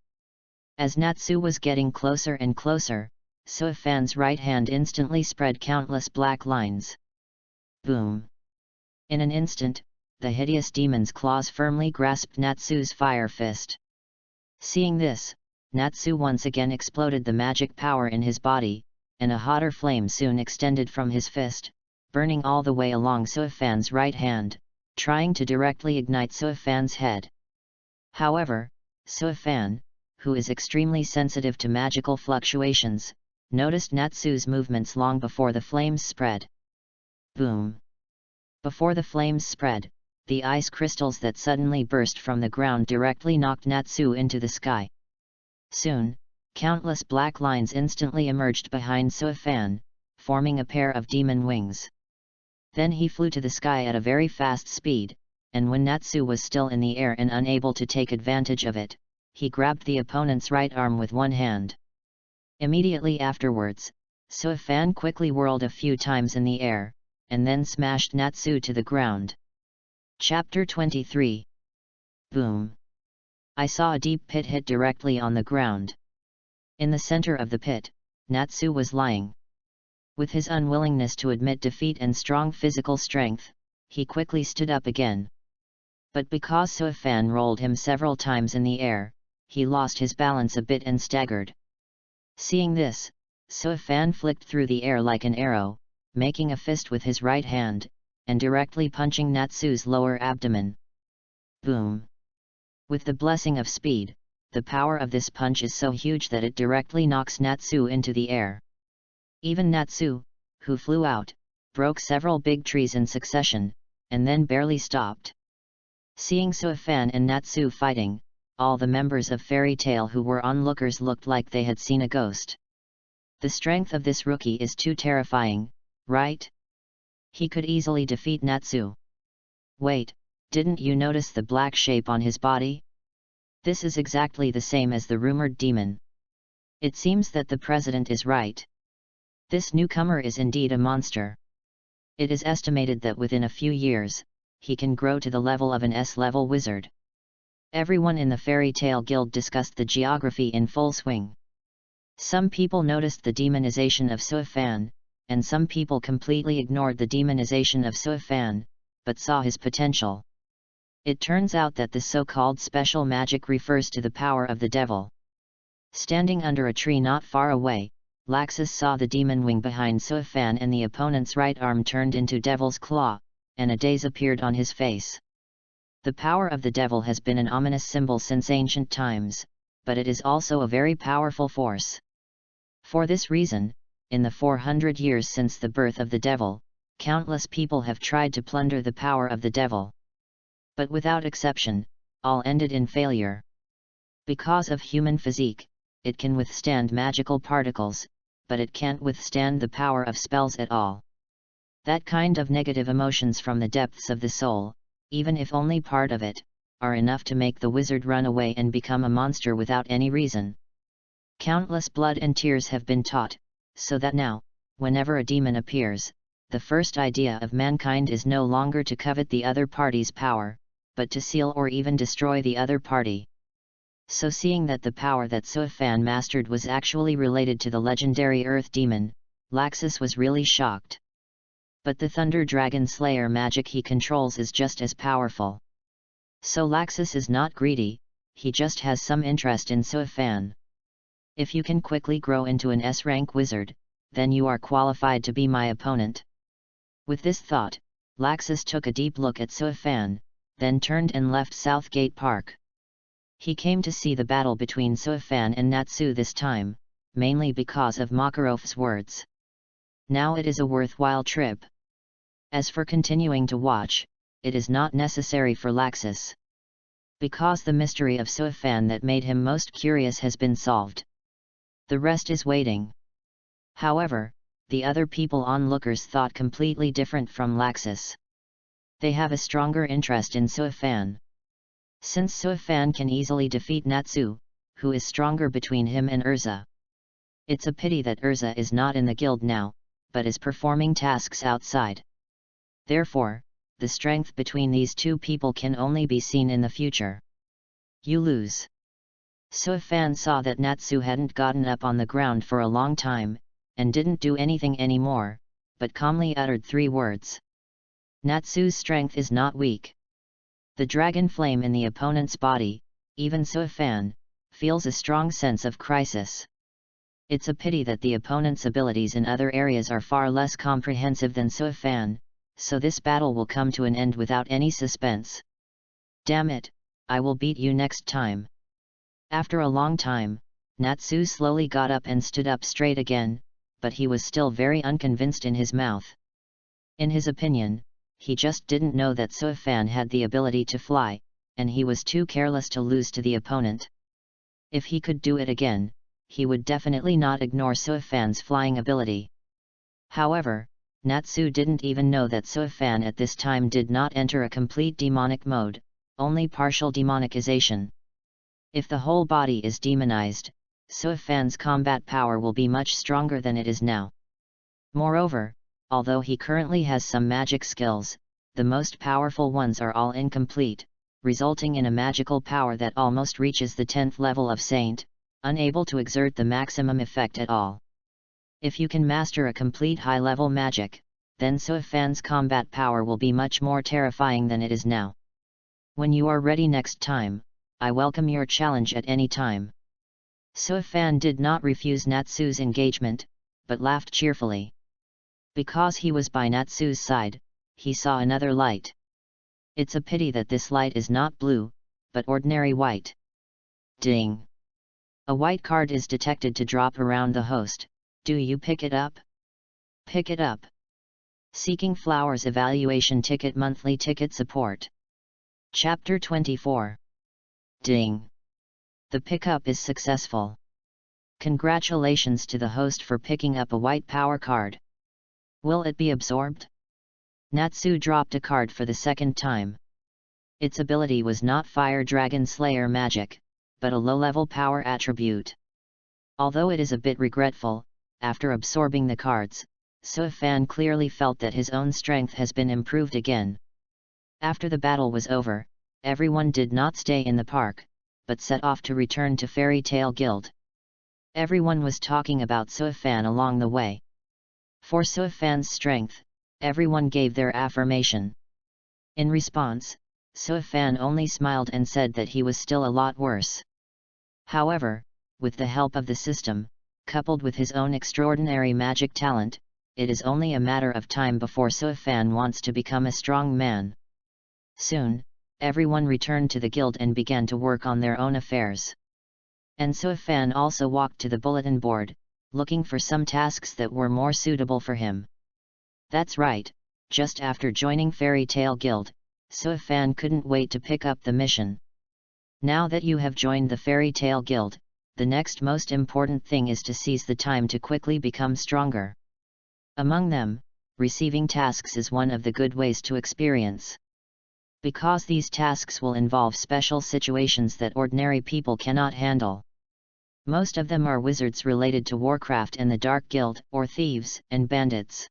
As Natsu was getting closer and closer, Suifan's right hand instantly spread countless black lines. Boom! In an instant, the hideous demon's claws firmly grasped Natsu's fire fist. Seeing this, Natsu once again exploded the magic power in his body, and a hotter flame soon extended from his fist, burning all the way along Suifan's right hand, trying to directly ignite Suifan's head. However, Suifan, who is extremely sensitive to magical fluctuations, noticed Natsu's movements long before the flames spread. Boom! Before the flames spread, the ice crystals that suddenly burst from the ground directly knocked Natsu into the sky. Soon, countless black lines instantly emerged behind Suifan, forming a pair of demon wings. Then he flew to the sky at a very fast speed, and when Natsu was still in the air and unable to take advantage of it, he grabbed the opponent's right arm with one hand. Immediately afterwards, Suifan quickly whirled a few times in the air, and then smashed Natsu to the ground. Chapter 23. Boom! I saw a deep pit hit directly on the ground. In the center of the pit, Natsu was lying. With his unwillingness to admit defeat and strong physical strength, he quickly stood up again. But because Suifan rolled him several times in the air, he lost his balance a bit and staggered. Seeing this, Suifan flicked through the air like an arrow, making a fist with his right hand, and directly punching Natsu's lower abdomen. Boom! With the blessing of speed, the power of this punch is so huge that it directly knocks Natsu into the air. Even Natsu, who flew out, broke several big trees in succession, and then barely stopped. Seeing Suifan and Natsu fighting, all the members of Fairy Tail who were onlookers looked like they had seen a ghost. The strength of this rookie is too terrifying, right? He could easily defeat Natsu. Wait, didn't you notice the black shape on his body? This is exactly the same as the rumored demon. It seems that the president is right. This newcomer is indeed a monster. It is estimated that within a few years, he can grow to the level of an S-level wizard. Everyone in the Fairy Tail Guild discussed the geography in full swing. Some people noticed the demonization of Suifan, and some people completely ignored the demonization of Suifan, but saw his potential. It turns out that the so-called special magic refers to the power of the devil. Standing under a tree not far away, Laxus saw the demon wing behind Suifan and the opponent's right arm turned into devil's claw, and a daze appeared on his face. The power of the devil has been an ominous symbol since ancient times, but it is also a very powerful force. For this reason, in the 400 years since the birth of the devil, countless people have tried to plunder the power of the devil. But without exception, all ended in failure. Because of human physique, it can withstand magical particles, but it can't withstand the power of spells at all. That kind of negative emotions from the depths of the soul, even if only part of it, are enough to make the wizard run away and become a monster without any reason. Countless blood and tears have been taught, so that now, whenever a demon appears, the first idea of mankind is no longer to covet the other party's power, but to seal or even destroy the other party. So seeing that the power that Suifan mastered was actually related to the legendary Earth Demon, Laxus was really shocked. But the Thunder Dragon Slayer magic he controls is just as powerful. So Laxus is not greedy, he just has some interest in Suifan. If you can quickly grow into an S-rank wizard, then you are qualified to be my opponent. With this thought, Laxus took a deep look at Suifan, then turned and left Southgate Park. He came to see the battle between Suifan and Natsu this time, mainly because of Makarov's words. Now it is a worthwhile trip. As for continuing to watch, it is not necessary for Laxus. Because the mystery of Suifan that made him most curious has been solved. The rest is waiting. However, the other people onlookers thought completely different from Laxus. They have a stronger interest in Suifan. Since Suifan can easily defeat Natsu, who is stronger between him and Urza. It's a pity that Urza is not in the guild now, but is performing tasks outside. Therefore, the strength between these two people can only be seen in the future. You lose. Suifan saw that Natsu hadn't gotten up on the ground for a long time, and didn't do anything anymore, but calmly uttered 3 words. Natsu's strength is not weak. The dragon flame in the opponent's body, even Suifan, feels a strong sense of crisis. It's a pity that the opponent's abilities in other areas are far less comprehensive than Suifan, so this battle will come to an end without any suspense. Damn it, I will beat you next time. After a long time, Natsu slowly got up and stood up straight again, but he was still very unconvinced in his mouth. In his opinion, he just didn't know that Suifan had the ability to fly, and he was too careless to lose to the opponent. If he could do it again, he would definitely not ignore Suifan's flying ability. However, Natsu didn't even know that Suifan at this time did not enter a complete demonic mode, only partial demonicization. If the whole body is demonized, Suifan's combat power will be much stronger than it is now. Moreover, although he currently has some magic skills, the most powerful ones are all incomplete, resulting in a magical power that almost reaches the 10th level of Saint, unable to exert the maximum effect at all. If you can master a complete high-level magic, then Suifan's combat power will be much more terrifying than it is now. When you are ready next time, I welcome your challenge at any time. Suifan did not refuse Natsu's engagement, but laughed cheerfully. Because he was by Natsu's side, he saw another light. It's a pity that this light is not blue, but ordinary white. Ding! A white card is detected to drop around the host. Do you pick it up? Pick it up. Seeking Flowers Evaluation Ticket Monthly Ticket Support. Chapter 24. Ding! The pickup is successful. Congratulations to the host for picking up a white power card. Will it be absorbed? Natsu dropped a card for the second time. Its ability was not Fire Dragon Slayer magic, but a low-level power attribute. Although it is a bit regretful, after absorbing the cards, Suifan clearly felt that his own strength has been improved again. After the battle was over, everyone did not stay in the park, but set off to return to Fairy Tale Guild. Everyone was talking about Suifan along the way. For Suifan's strength, everyone gave their affirmation. In response, Suifan only smiled and said that he was still a lot worse. However, with the help of the system, coupled with his own extraordinary magic talent, it is only a matter of time before Suifan wants to become a strong man. Soon, everyone returned to the guild and began to work on their own affairs. And Suifan also walked to the bulletin board, looking for some tasks that were more suitable for him. That's right, just after joining Fairy Tale Guild, Suifan couldn't wait to pick up the mission. Now that you have joined the Fairy Tale Guild, the next most important thing is to seize the time to quickly become stronger. Among them, receiving tasks is one of the good ways to experience. Because these tasks will involve special situations that ordinary people cannot handle. Most of them are wizards related to Warcraft and the Dark Guild, or thieves and bandits.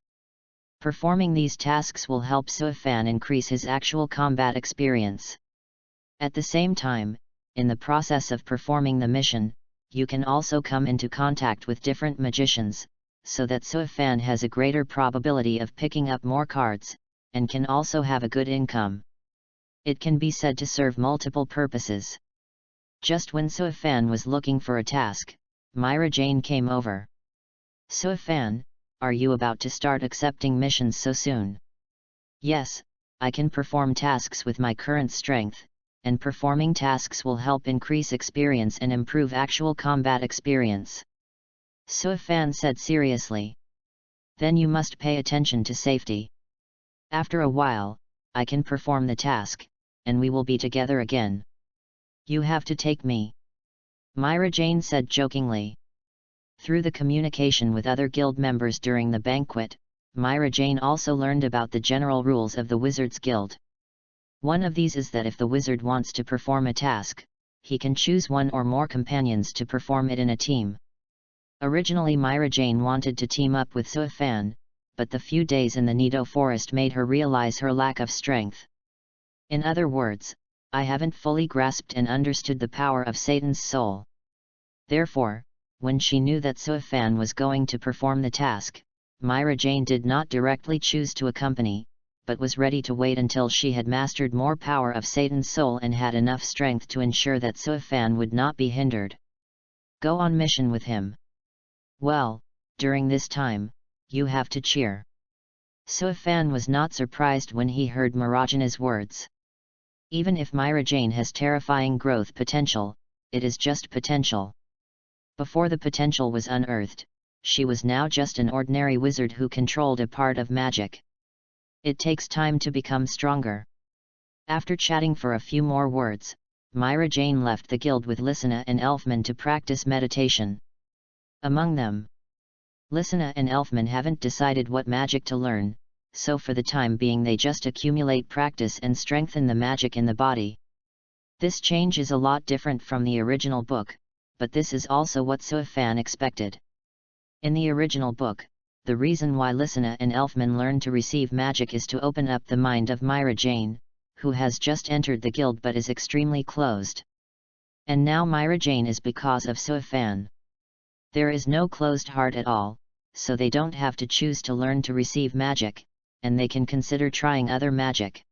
Performing these tasks will help Suifan increase his actual combat experience. At the same time, in the process of performing the mission, you can also come into contact with different magicians, so that Suifan has a greater probability of picking up more cards, and can also have a good income. It can be said to serve multiple purposes. Just when Suifan was looking for a task, Myra Jane came over. Suifan, are you about to start accepting missions so soon? Yes, I can perform tasks with my current strength, and performing tasks will help increase experience and improve actual combat experience. Suifan said seriously. Then you must pay attention to safety. After a while, I can perform the task, and we will be together again. You have to take me. Myra Jane said jokingly. Through the communication with other guild members during the banquet, Myra Jane also learned about the general rules of the Wizards Guild. One of these is that if the wizard wants to perform a task, he can choose one or more companions to perform it in a team. Originally Myra Jane wanted to team up with Suifan, but the few days in the Nido Forest made her realize her lack of strength. In other words, I haven't fully grasped and understood the power of Satan's soul. Therefore, when she knew that Suifan was going to perform the task, Myra Jane did not directly choose to accompany, but was ready to wait until she had mastered more power of Satan's soul and had enough strength to ensure that Suifan would not be hindered. Go on mission with him. Well, during this time, you have to cheer. Suifan was not surprised when he heard Marajana's words. Even if Myra Jane has terrifying growth potential, it is just potential. Before the potential was unearthed, she was now just an ordinary wizard who controlled a part of magic. It takes time to become stronger. After chatting for a few more words, Myra Jane left the guild with Lysina and Elfman to practice meditation. Among them, Lysina and Elfman haven't decided what magic to learn, so for the time being they just accumulate practice and strengthen the magic in the body. This change is a lot different from the original book, but this is also what Suifan expected. In the original book, the reason why Lysina and Elfman learn to receive magic is to open up the mind of Myra Jane, who has just entered the guild but is extremely closed. And now Myra Jane is because of Suifan. There is no closed heart at all, so they don't have to choose to learn to receive magic, and they can consider trying other magic.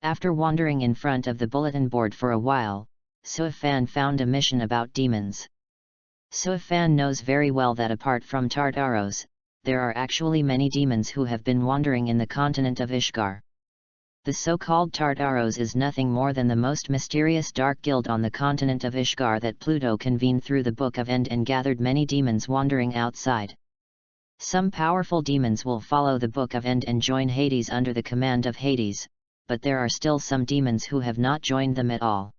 After wandering in front of the bulletin board for a while, Suifan found a mission about demons. Suifan knows very well that apart from Tartaros, there are actually many demons who have been wandering in the continent of Ishgar. The so-called Tartaros is nothing more than the most mysterious dark guild on the continent of Ishgar that Pluto convened through the Book of End and gathered many demons wandering outside. Some powerful demons will follow the Book of End and join Hades under the command of Hades, but there are still some demons who have not joined them at all.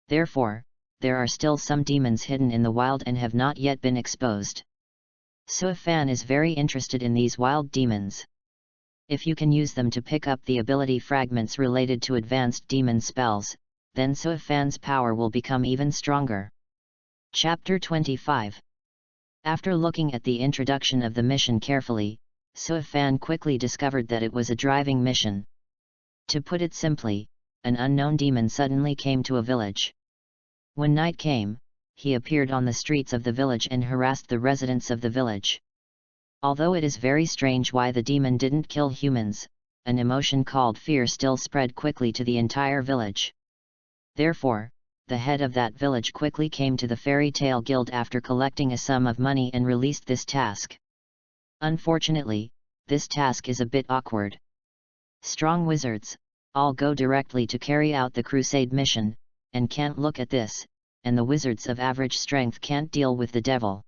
Therefore, there are still some demons hidden in the wild and have not yet been exposed. Suifan is very interested in these wild demons. If you can use them to pick up the ability fragments related to advanced demon spells, then Suifan's power will become even stronger. Chapter 25. After looking at the introduction of the mission carefully, Suifan quickly discovered that it was a driving mission. To put it simply, an unknown demon suddenly came to a village. When night came, he appeared on the streets of the village and harassed the residents of the village. Although it is very strange why the demon didn't kill humans, an emotion called fear still spread quickly to the entire village. Therefore, the head of that village quickly came to the Fairy Tale Guild after collecting a sum of money and released this task. Unfortunately, this task is a bit awkward. Strong wizards, all go directly to carry out the crusade mission, and can't look at this, and the wizards of average strength can't deal with the devil.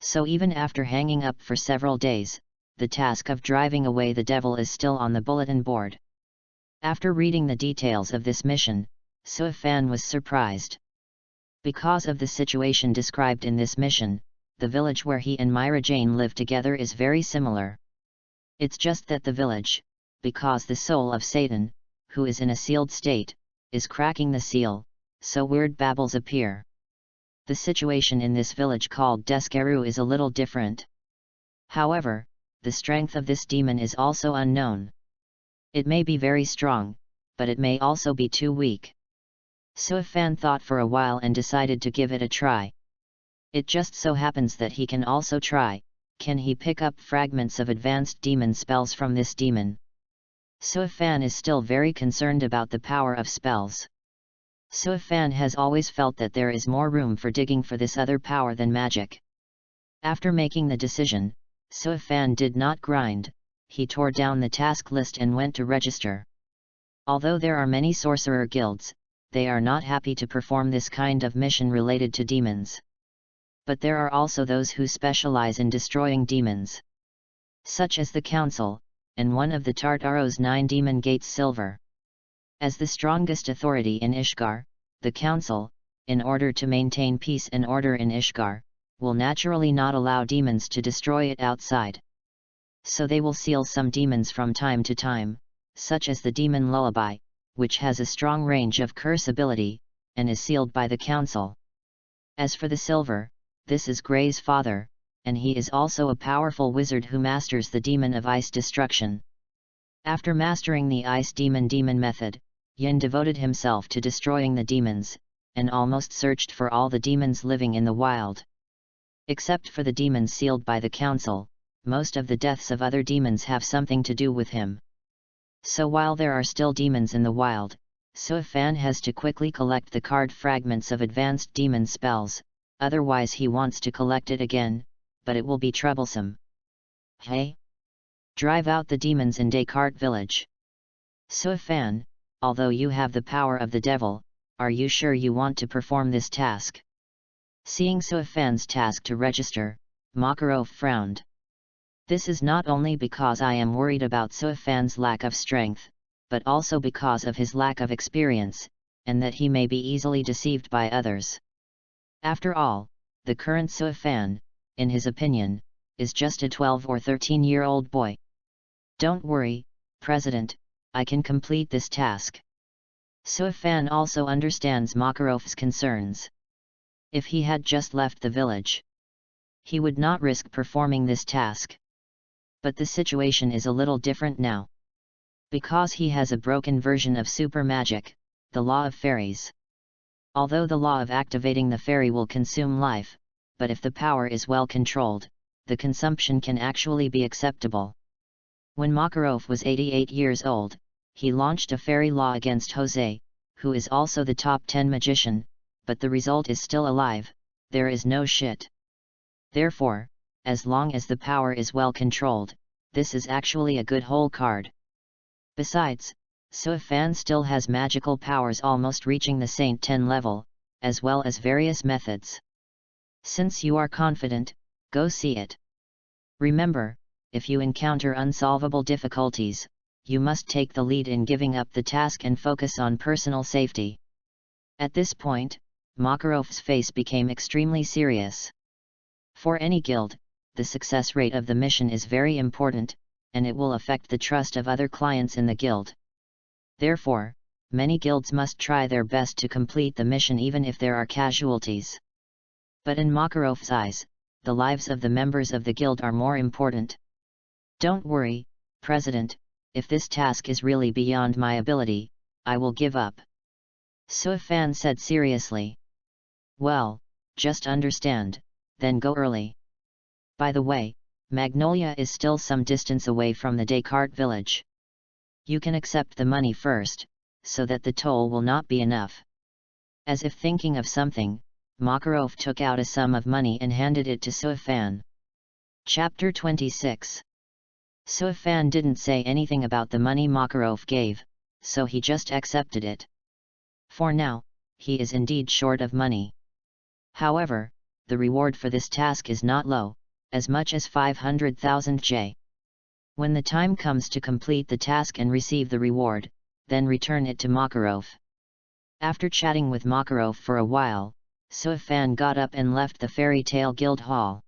So even after hanging up for several days, the task of driving away the devil is still on the bulletin board. After reading the details of this mission, Suifan was surprised. Because of the situation described in this mission, the village where he and Myra Jane live together is very similar. It's just that the village, because the soul of Satan, who is in a sealed state, is cracking the seal, so weird babbles appear. The situation in this village called Deskeru is a little different. However, the strength of this demon is also unknown. It may be very strong, but it may also be too weak. Suifan thought for a while and decided to give it a try. It just so happens that he can also try, can he pick up fragments of advanced demon spells from this demon? Suifan is still very concerned about the power of spells. Suifan has always felt that there is more room for digging for this other power than magic. After making the decision, Suifan did not grind, he tore down the task list and went to register. Although there are many sorcerer guilds, they are not happy to perform this kind of mission related to demons. But there are also those who specialize in destroying demons, such as the Council, and one of the Tartaros 9 demon gates Silver. As the strongest authority in Ishgar, the Council, in order to maintain peace and order in Ishgar, will naturally not allow demons to destroy it outside. So they will seal some demons from time to time, such as the demon Lullaby, which has a strong range of curse ability, and is sealed by the Council. As for the Silver, this is Grey's father, and he is also a powerful wizard who masters the demon of ice destruction. After mastering the ice demon method, Yin devoted himself to destroying the demons, and almost searched for all the demons living in the wild. Except for the demons sealed by the Council, most of the deaths of other demons have something to do with him. So while there are still demons in the wild, Suifan has to quickly collect the card fragments of advanced demon spells, otherwise he wants to collect it again, but it will be troublesome. Hey! Drive out the demons in Descartes village. Suifan, although you have the power of the devil, are you sure you want to perform this task? Seeing Suifan's task to register, Makarov frowned. This is not only because I am worried about Suifan's lack of strength, but also because of his lack of experience, and that he may be easily deceived by others. After all, the current Suifan, in his opinion, is just a 12 or 13-year-old boy. Don't worry, President, I can complete this task. Suifan also understands Makarov's concerns. If he had just left the village, he would not risk performing this task. But the situation is a little different now. Because he has a broken version of super magic, the law of fairies. Although the law of activating the fairy will consume life, but if the power is well controlled, the consumption can actually be acceptable. When Makarov was 88 years old, he launched a fairy law against Jose, who is also the top 10 magician, but the result is still alive, there is no shit. Therefore, as long as the power is well controlled, this is actually a good hole card. Besides, Suifan still has magical powers almost reaching the Saint 10 level, as well as various methods. Since you are confident, go see it. Remember, if you encounter unsolvable difficulties, you must take the lead in giving up the task and focus on personal safety. At this point, Makarov's face became extremely serious. For any guild, the success rate of the mission is very important, and it will affect the trust of other clients in the guild. Therefore, many guilds must try their best to complete the mission even if there are casualties. But in Makarov's eyes, the lives of the members of the guild are more important. Don't worry, President, if this task is really beyond my ability, I will give up. Suifan said seriously. Well, just understand, then go early. By the way, Magnolia is still some distance away from the Descartes village. You can accept the money first, so that the toll will not be enough. As if thinking of something, Makarov took out a sum of money and handed it to Suifan. Chapter 26. Suifan didn't say anything about the money Makarov gave, so he just accepted it. For now, he is indeed short of money. However, the reward for this task is not low, as much as 500,000 J. When the time comes to complete the task and receive the reward, then return it to Makarov. After chatting with Makarov for a while, Suifan got up and left the Fairy Tale Guild Hall.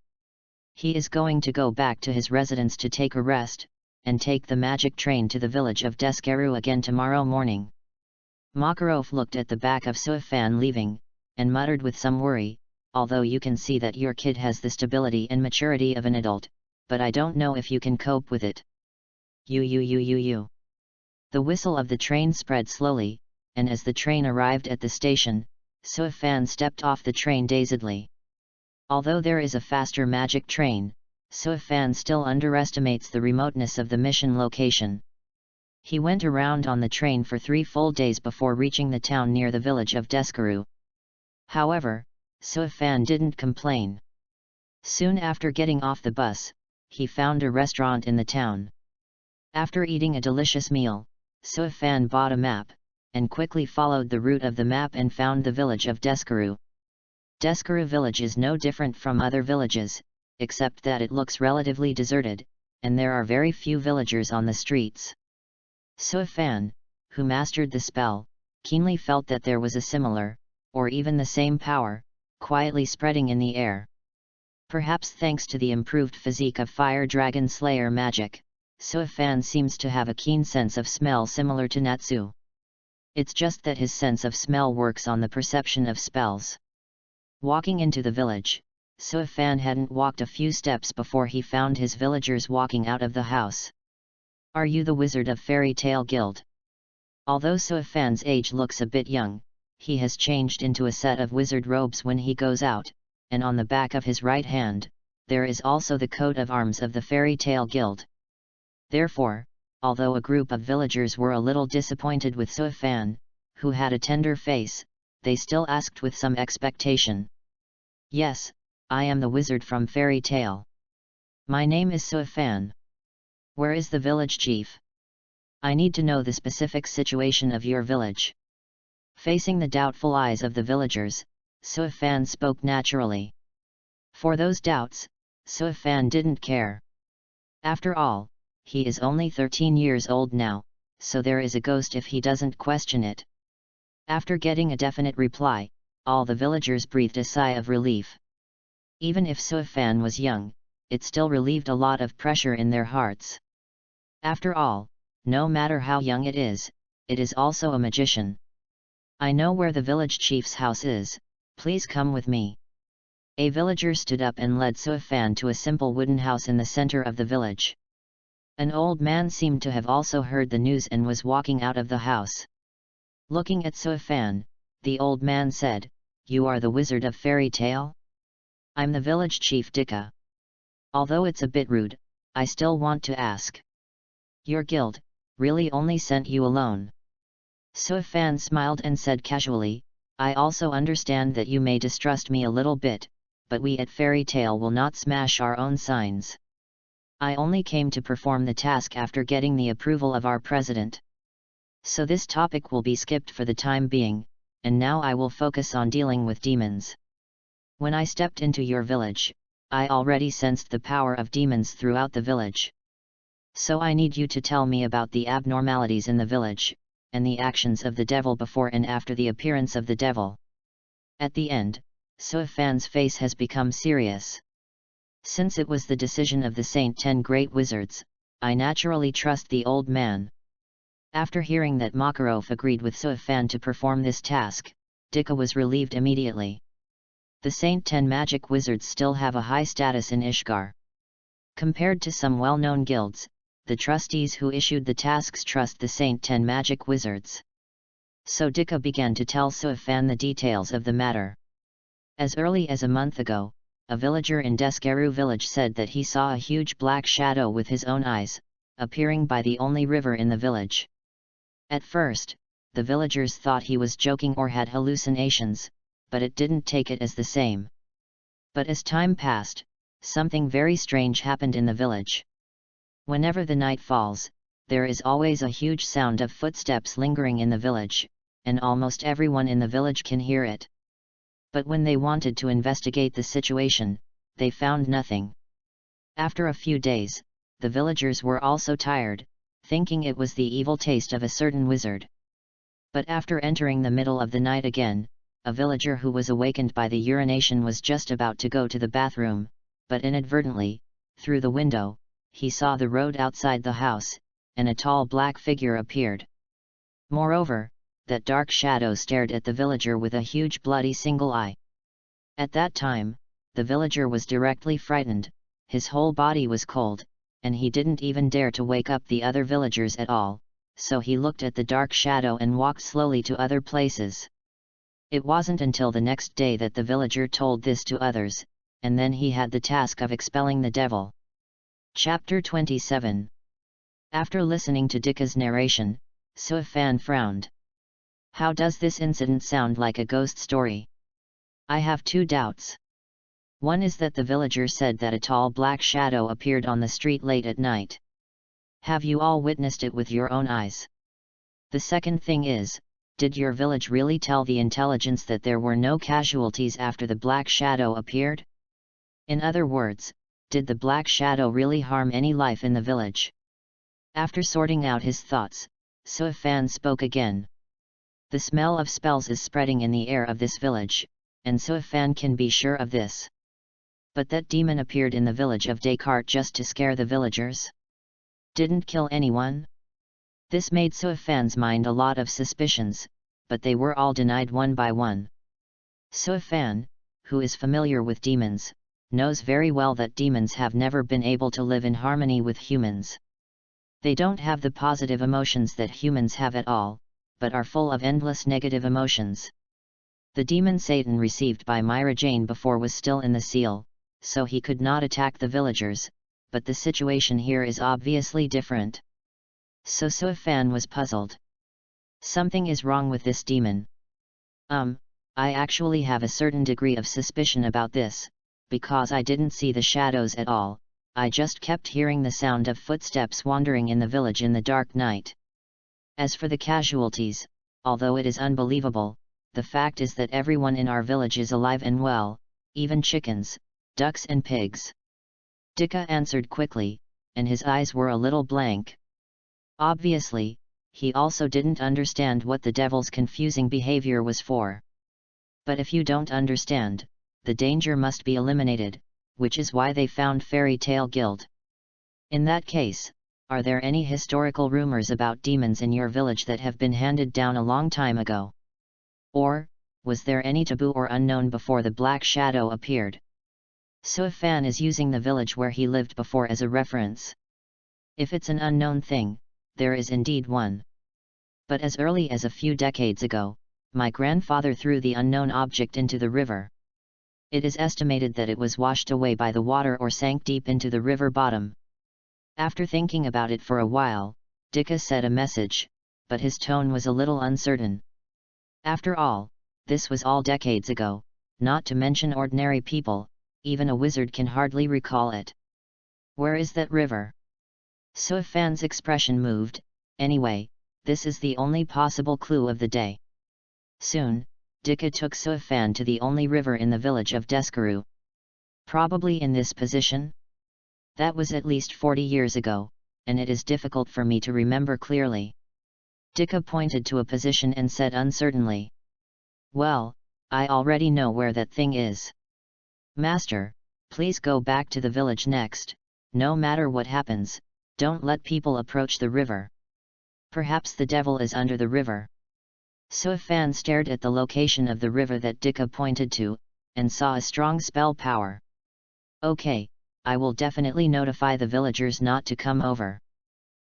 He is going to go back to his residence to take a rest, and take the magic train to the village of Descaru again tomorrow morning. Makarov looked at the back of Suifan leaving, and muttered with some worry, although you can see that your kid has the stability and maturity of an adult, but I don't know if you can cope with it. You. The whistle of the train spread slowly, and as the train arrived at the station, Suifan stepped off the train dazedly. Although there is a faster magic train, Suifan still underestimates the remoteness of the mission location. He went around on the train for 3 full days before reaching the town near the village of Descaru. However, Suifan didn't complain. Soon after getting off the bus, he found a restaurant in the town. After eating a delicious meal, Suifan bought a map, and quickly followed the route of the map and found the village of Descaru. Descaru village is no different from other villages, except that it looks relatively deserted, and there are very few villagers on the streets. Suifan, who mastered the spell, keenly felt that there was a similar, or even the same power, quietly spreading in the air. Perhaps thanks to the improved physique of Fire Dragon Slayer magic, Suifan seems to have a keen sense of smell similar to Natsu. It's just that his sense of smell works on the perception of spells. Walking into the village, Suifan hadn't walked a few steps before he found his villagers walking out of the house. Are you the wizard of Fairy Tale Guild? Although Suifan's age looks a bit young, he has changed into a set of wizard robes when he goes out, and on the back of his right hand, there is also the coat of arms of the Fairy Tale Guild. Therefore, although a group of villagers were a little disappointed with Suifan, who had a tender face, they still asked with some expectation. Yes, I am the wizard from Fairy Tale. My name is Suifan. Where is the village chief? I need to know the specific situation of your village. Facing the doubtful eyes of the villagers, Suifan spoke naturally. For those doubts, Suifan didn't care. After all, he is only 13 years old now, so there is a ghost if he doesn't question it. After getting a definite reply, all the villagers breathed a sigh of relief. Even if Suifan was young, it still relieved a lot of pressure in their hearts. After all, no matter how young it is also a magician, I know where the village chief's house is, please come with me. A villager stood up and led Suifan to a simple wooden house in the center of the village. An old man seemed to have also heard the news and was walking out of the house. Looking at Suifan, the old man said, "You are the wizard of fairy tale?" "I'm the village chief Dika. Although it's a bit rude, I still want to ask. Your guild really only sent you alone?" Suifan smiled and said casually, "I also understand that you may distrust me a little bit, but we at Fairy Tale will not smash our own signs. I only came to perform the task after getting the approval of our president. So this topic will be skipped for the time being, and now I will focus on dealing with demons. When I stepped into your village, I already sensed the power of demons throughout the village. So I need you to tell me about the abnormalities in the village, and the actions of the devil before and after the appearance of the devil." At the end, Suifan's face has become serious. Since it was the decision of the Saint 10 Great Wizards, I naturally trust the old man. After hearing that Makarov agreed with Suifan to perform this task, Dika was relieved immediately. The Saint 10 magic wizards still have a high status in Ishgar. Compared to some well-known guilds, the trustees who issued the tasks trust the Saint 10 magic wizards. So Dika began to tell Suifan the details of the matter. As early as a month ago, a villager in Deskeru village said that he saw a huge black shadow with his own eyes, appearing by the only river in the village. At first, the villagers thought he was joking or had hallucinations, but it didn't take it as the same. But as time passed, something very strange happened in the village. Whenever the night falls, there is always a huge sound of footsteps lingering in the village, and almost everyone in the village can hear it. But when they wanted to investigate the situation, they found nothing. After a few days, the villagers were also tired, thinking it was the evil taste of a certain wizard. But after entering the middle of the night again, a villager who was awakened by the urination was just about to go to the bathroom, but inadvertently, through the window, he saw the road outside the house, and a tall black figure appeared. Moreover, that dark shadow stared at the villager with a huge bloody single eye. At that time, the villager was directly frightened, his whole body was cold, and he didn't even dare to wake up the other villagers at all, so he looked at the dark shadow and walked slowly to other places. It wasn't until the next day that the villager told this to others, and then he had the task of expelling the devil. Chapter 27. After listening to Dika's narration, Suifan frowned. How does this incident sound like a ghost story? I have two doubts. One is that the villager said that a tall black shadow appeared on the street late at night. Have you all witnessed it with your own eyes? The second thing is, did your village really tell the intelligence that there were no casualties after the black shadow appeared? In other words, did the black shadow really harm any life in the village? After sorting out his thoughts, Suifan spoke again. The smell of spells is spreading in the air of this village, and Suifan can be sure of this. But that demon appeared in the village of Descartes just to scare the villagers? Didn't kill anyone? This made Suifan's mind a lot of suspicions, but they were all denied one by one. Suifan, who is familiar with demons, knows very well that demons have never been able to live in harmony with humans. They don't have the positive emotions that humans have at all, but are full of endless negative emotions. The demon Satan received by Myra Jane before was still in the seal, so he could not attack the villagers, but the situation here is obviously different. So Suifan was puzzled. Something is wrong with this demon. I actually have a certain degree of suspicion about this, because I didn't see the shadows at all, I just kept hearing the sound of footsteps wandering in the village in the dark night. As for the casualties, although it is unbelievable, the fact is that everyone in our village is alive and well, even chickens, ducks and pigs. Dika answered quickly, and his eyes were a little blank. Obviously, he also didn't understand what the devil's confusing behavior was for. But if you don't understand, the danger must be eliminated, which is why they found Fairy Tale Guild. In that case, are there any historical rumors about demons in your village that have been handed down a long time ago? Or, was there any taboo or unknown before the black shadow appeared? So if Fan is using the village where he lived before as a reference. If it's an unknown thing, there is indeed one. But as early as a few decades ago, my grandfather threw the unknown object into the river. It is estimated that it was washed away by the water or sank deep into the river bottom. After thinking about it for a while, Dicka said a message, but his tone was a little uncertain. After all, this was all decades ago, not to mention ordinary people, even a wizard can hardly recall it. Where is that river? So if Fan's expression moved. Anyway, this is the only possible clue of the day. Soon, Dicka took Suifan to the only river in the village of Deskaru. Probably in this position? That was at least 40 years ago, and it is difficult for me to remember clearly. Dicka pointed to a position and said uncertainly. Well, I already know where that thing is. Master, please go back to the village next. No matter what happens, don't let people approach the river. Perhaps the devil is under the river. Suifan stared at the location of the river that Dicka pointed to, and saw a strong spell power. Okay, I will definitely notify the villagers not to come over.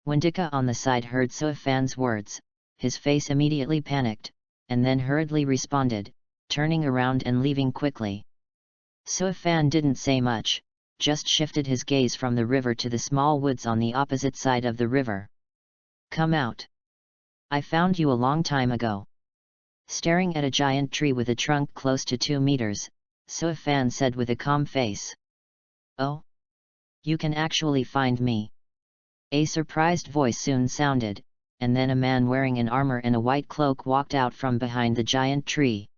When Dicka on the side heard Suifan's words, his face immediately panicked, and then hurriedly responded, turning around and leaving quickly. Suifan didn't say much, just shifted his gaze from the river to the small woods on the opposite side of the river. Come out. I found you a long time ago. Staring at a giant tree with a trunk close to 2 meters, Suifan said with a calm face. Oh? You can actually find me. A surprised voice soon sounded, and then a man wearing an armor and a white cloak walked out from behind the giant tree.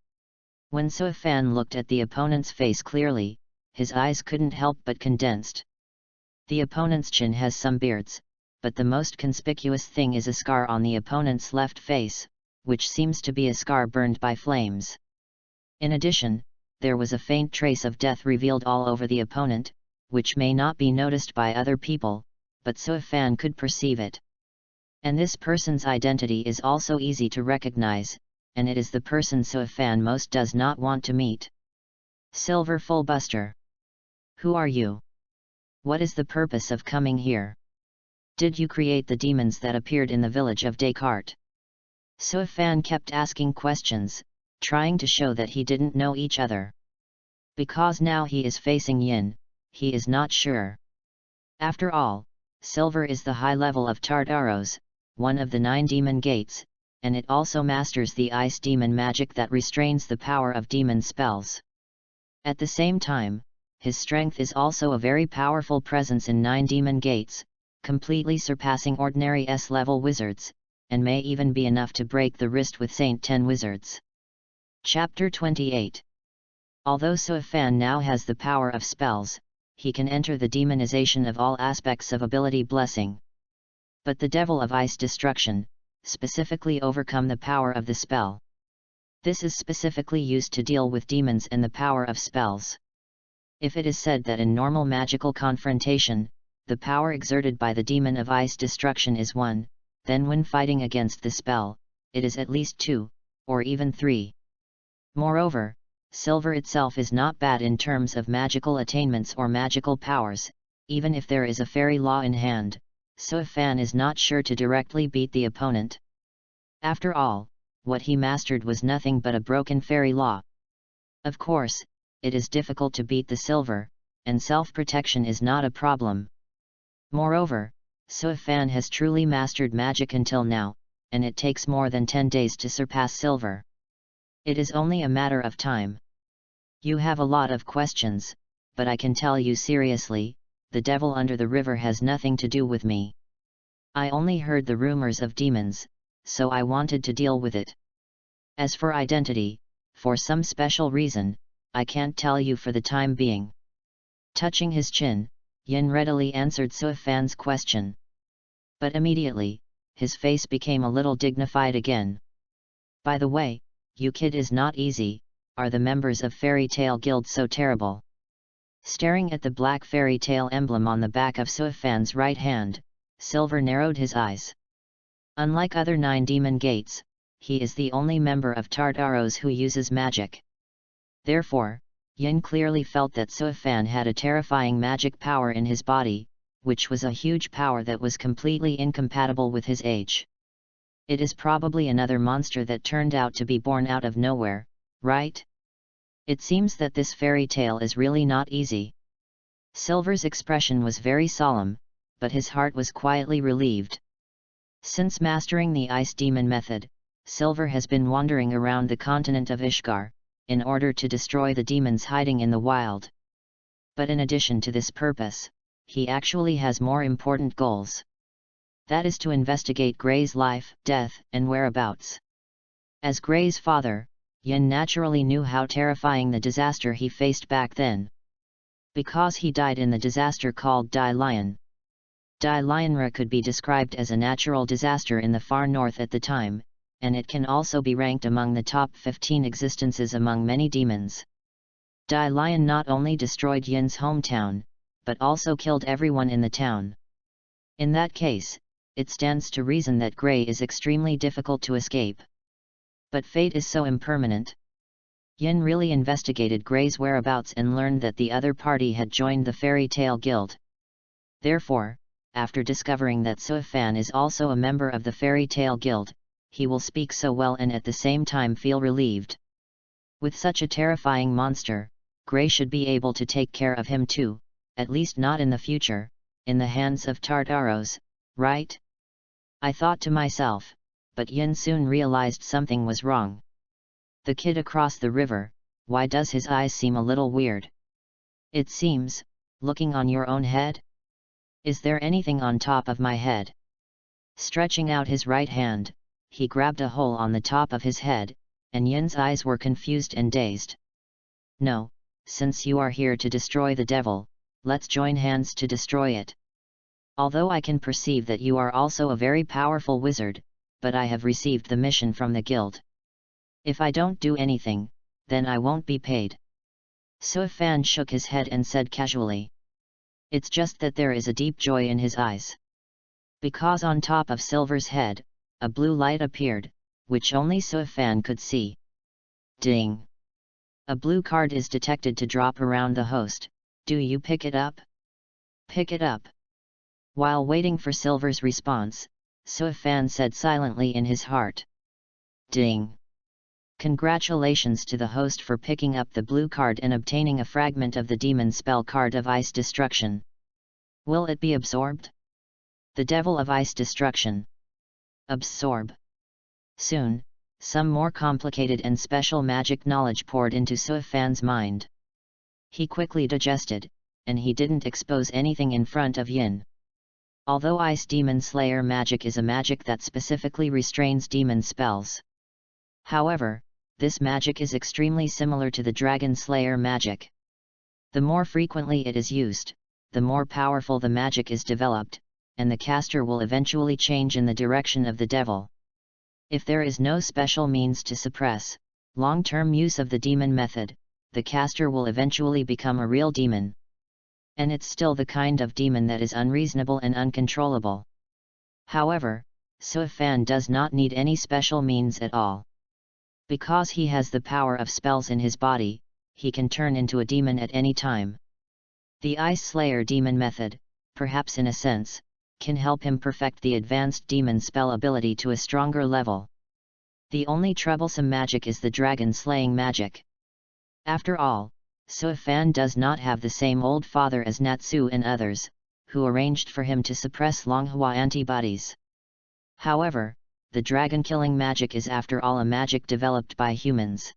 When Suifan looked at the opponent's face clearly, his eyes couldn't help but condensed. The opponent's chin has some beards, but the most conspicuous thing is a scar on the opponent's left face, which seems to be a scar burned by flames. In addition, there was a faint trace of death revealed all over the opponent, which may not be noticed by other people, but Suifan could perceive it. And this person's identity is also easy to recognize, and it is the person Suifan most does not want to meet. Silver Fullbuster. Who are you? What is the purpose of coming here? Did you create the demons that appeared in the village of Descartes? Suifan kept asking questions, trying to show that he didn't know each other. Because now he is facing Yin, he is not sure. After all, Silver is the high level of Tartaros, one of the 9 demon gates, and it also masters the ice demon magic that restrains the power of demon spells. At the same time, his strength is also a very powerful presence in 9 demon gates, completely surpassing ordinary S-level wizards, and may even be enough to break the wrist with Saint 10 wizards. Chapter 28. Although Suifan now has the power of spells, he can enter the demonization of all aspects of ability blessing. But the devil of ice destruction, specifically overcome the power of the spell. This is specifically used to deal with demons and the power of spells. If it is said that in normal magical confrontation, the power exerted by the demon of ice destruction is 1, then when fighting against the spell, it is at least 2, or even 3. Moreover, Silver itself is not bad in terms of magical attainments or magical powers, even if there is a fairy law in hand, Suifan is not sure to directly beat the opponent. After all, what he mastered was nothing but a broken fairy law. Of course, it is difficult to beat the Silver, and self-protection is not a problem. Moreover, Suifan has truly mastered magic until now, and it takes more than 10 days to surpass Silver. It is only a matter of time. You have a lot of questions, but I can tell you seriously, the devil under the river has nothing to do with me. I only heard the rumors of demons, so I wanted to deal with it. As for identity, for some special reason, I can't tell you for the time being. Touching his chin, Yin readily answered Suifan's question. But immediately, his face became a little dignified again. By the way, you kid is not easy, are the members of Fairy Tale Guild so terrible? Staring at the black fairy tale emblem on the back of Suifan's right hand, Silver narrowed his eyes. Unlike other 9 demon gates, he is the only member of Tartaros who uses magic. Therefore, Yin clearly felt that Suifan had a terrifying magic power in his body, which was a huge power that was completely incompatible with his age. It is probably another monster that turned out to be born out of nowhere, right? It seems that this fairy tale is really not easy. Silver's expression was very solemn, but his heart was quietly relieved. Since mastering the ice demon method, Silver has been wandering around the continent of Ishgar, in order to destroy the demons hiding in the wild. But in addition to this purpose, he actually has more important goals. That is to investigate Gray's life, death, and whereabouts. As Gray's father, Yin naturally knew how terrifying the disaster he faced back then. Because he died in the disaster called Dai Lion. Dai Lionra could be described as a natural disaster in the far north at the time, and it can also be ranked among the top 15 existences among many demons. Dai Lion not only destroyed Yin's hometown, but also killed everyone in the town. In that case, it stands to reason that Gray is extremely difficult to escape. But fate is so impermanent. Yin really investigated Gray's whereabouts and learned that the other party had joined the Fairy Tale Guild. Therefore, after discovering that Suifan is also a member of the Fairy Tale Guild, he will speak so well and at the same time feel relieved. With such a terrifying monster, Gray should be able to take care of him too, at least not in the future, in the hands of Tartaros, right? I thought to myself, but Yin soon realized something was wrong. The kid across the river, why does his eyes seem a little weird? It seems, looking on your own head? Is there anything on top of my head? Stretching out his right hand, he grabbed a hole on the top of his head, and Yin's eyes were confused and dazed. No, since you are here to destroy the devil, let's join hands to destroy it. Although I can perceive that you are also a very powerful wizard, but I have received the mission from the guild. If I don't do anything, then I won't be paid. Suifan shook his head and said casually. It's just that there is a deep joy in his eyes. Because on top of Silver's head, a blue light appeared, which only Suifan could see. Ding! A blue card is detected to drop around the host. Do you pick it up? Pick it up. While waiting for Silver's response, Suifan said silently in his heart. Ding! Congratulations to the host for picking up the blue card and obtaining a fragment of the demon spell card of Ice Destruction. Will it be absorbed? The Devil of Ice Destruction. Absorb. Soon, some more complicated and special magic knowledge poured into Suifan's mind. He quickly digested, and he didn't expose anything in front of Yin. Although Ice Demon Slayer magic is a magic that specifically restrains demon spells. However, this magic is extremely similar to the Dragon Slayer magic. The more frequently it is used, the more powerful the magic is developed, and the caster will eventually change in the direction of the devil. If there is no special means to suppress long-term use of the demon method, the caster will eventually become a real demon. And it's still the kind of demon that is unreasonable and uncontrollable. However, Suifan does not need any special means at all. Because he has the power of spells in his body, he can turn into a demon at any time. The Ice Slayer demon method, perhaps in a sense, can help him perfect the advanced demon spell ability to a stronger level. The only troublesome magic is the dragon slaying magic. After all, Suifan does not have the same old father as Natsu and others, who arranged for him to suppress Longhua antibodies. However, the dragon-killing magic is after all a magic developed by humans.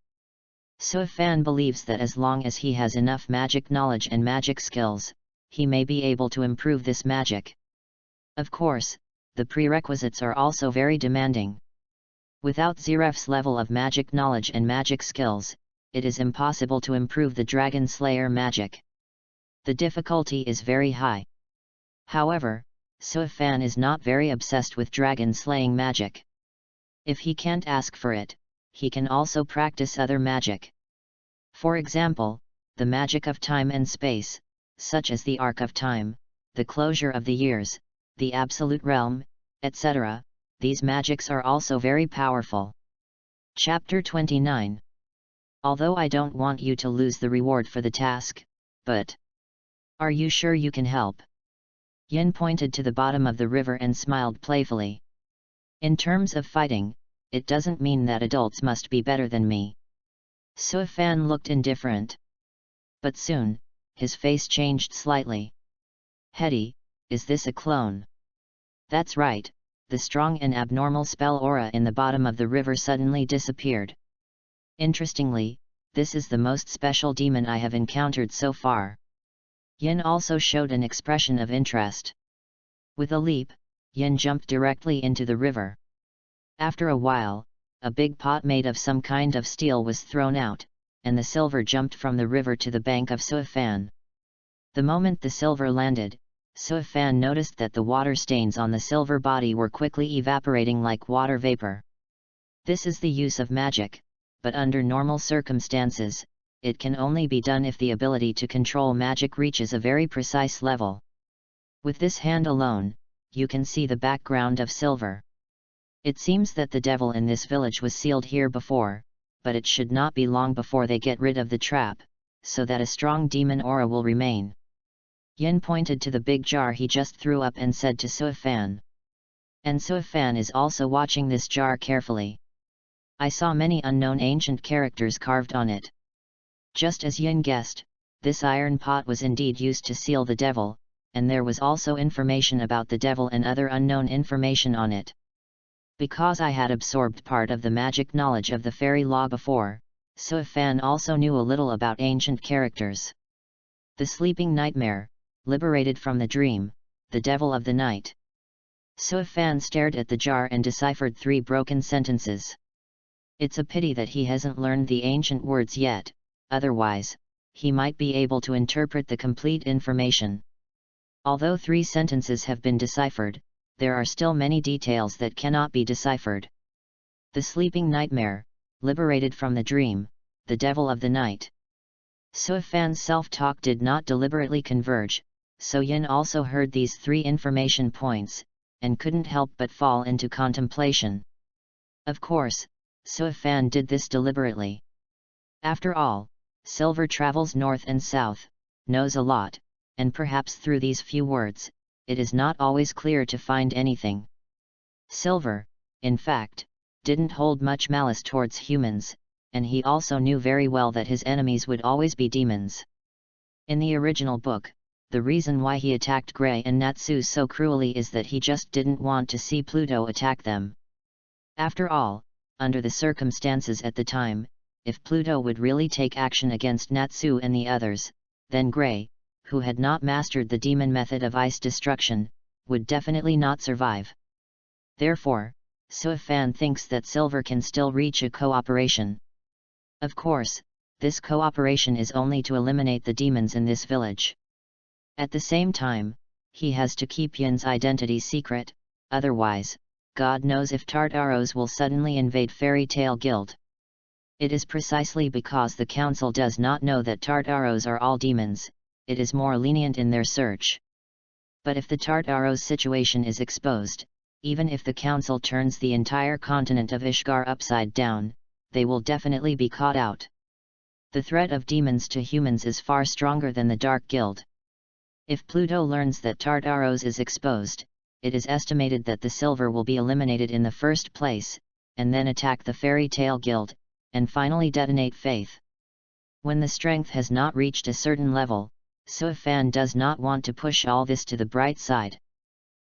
Suifan believes that as long as he has enough magic knowledge and magic skills, he may be able to improve this magic. Of course, the prerequisites are also very demanding. Without Zeref's level of magic knowledge and magic skills, it is impossible to improve the Dragon Slayer magic. The difficulty is very high. However, Suifan is not very obsessed with dragon slaying magic. If he can't ask for it, he can also practice other magic. For example, the magic of time and space, such as the Arc of Time, the Closure of the Years, the Absolute Realm, etc. These magics are also very powerful. Chapter 29. Although I don't want you to lose the reward for the task, but are you sure you can help? Yin pointed to the bottom of the river and smiled playfully. In terms of fighting, it doesn't mean that adults must be better than me. Suifan looked indifferent. But soon, his face changed slightly. Hetty, is this a clone? That's right, the strong and abnormal spell aura in the bottom of the river suddenly disappeared. Interestingly, this is the most special demon I have encountered so far. Yin also showed an expression of interest. With a leap, Yin jumped directly into the river. After a while, a big pot made of some kind of steel was thrown out, and the silver jumped from the river to the bank of Suifan. The moment the silver landed, Suifan noticed that the water stains on the silver body were quickly evaporating like water vapor. This is the use of magic, but under normal circumstances, it can only be done if the ability to control magic reaches a very precise level. With this hand alone, you can see the background of silver. It seems that the devil in this village was sealed here before, but it should not be long before they get rid of the trap, so that a strong demon aura will remain. Yin pointed to the big jar he just threw up and said to Suifan. And Suifan is also watching this jar carefully. I saw many unknown ancient characters carved on it. Just as Yin guessed, this iron pot was indeed used to seal the devil, and there was also information about the devil and other unknown information on it. Because I had absorbed part of the magic knowledge of the fairy law before, Suifan also knew a little about ancient characters. The sleeping nightmare, liberated from the dream, the devil of the night. Suifan stared at the jar and deciphered 3 broken sentences. It's a pity that he hasn't learned the ancient words yet, otherwise, he might be able to interpret the complete information. Although 3 sentences have been deciphered, there are still many details that cannot be deciphered. The sleeping nightmare, liberated from the dream, the devil of the night. Suifan's self-talk did not deliberately converge, so Yin also heard these 3 information points, and couldn't help but fall into contemplation. Of course, Suifan did this deliberately. After all, silver travels north and south, knows a lot, and perhaps through these few words, it is not always clear to find anything. Silver, in fact, didn't hold much malice towards humans, and he also knew very well that his enemies would always be demons. In the original book, the reason why he attacked Gray and Natsu so cruelly is that he just didn't want to see Pluto attack them. After all, under the circumstances at the time, if Pluto would really take action against Natsu and the others, then Gray, who had not mastered the demon method of ice destruction, would definitely not survive. Therefore, Suifan thinks that Silver can still reach a cooperation. Of course, this cooperation is only to eliminate the demons in this village. At the same time, he has to keep Yin's identity secret, otherwise, God knows if Tartaros will suddenly invade Fairy Tale Guild. It is precisely because the council does not know that Tartaros are all demons, it is more lenient in their search. But if the Tartaros situation is exposed, even if the council turns the entire continent of Ishgar upside down, they will definitely be caught out. The threat of demons to humans is far stronger than the Dark Guild. If Pluto learns that Tartaros is exposed, it is estimated that the Silver will be eliminated in the first place, and then attack the Fairy Tale Guild, and finally detonate Faith. When the strength has not reached a certain level, Suifan does not want to push all this to the bright side.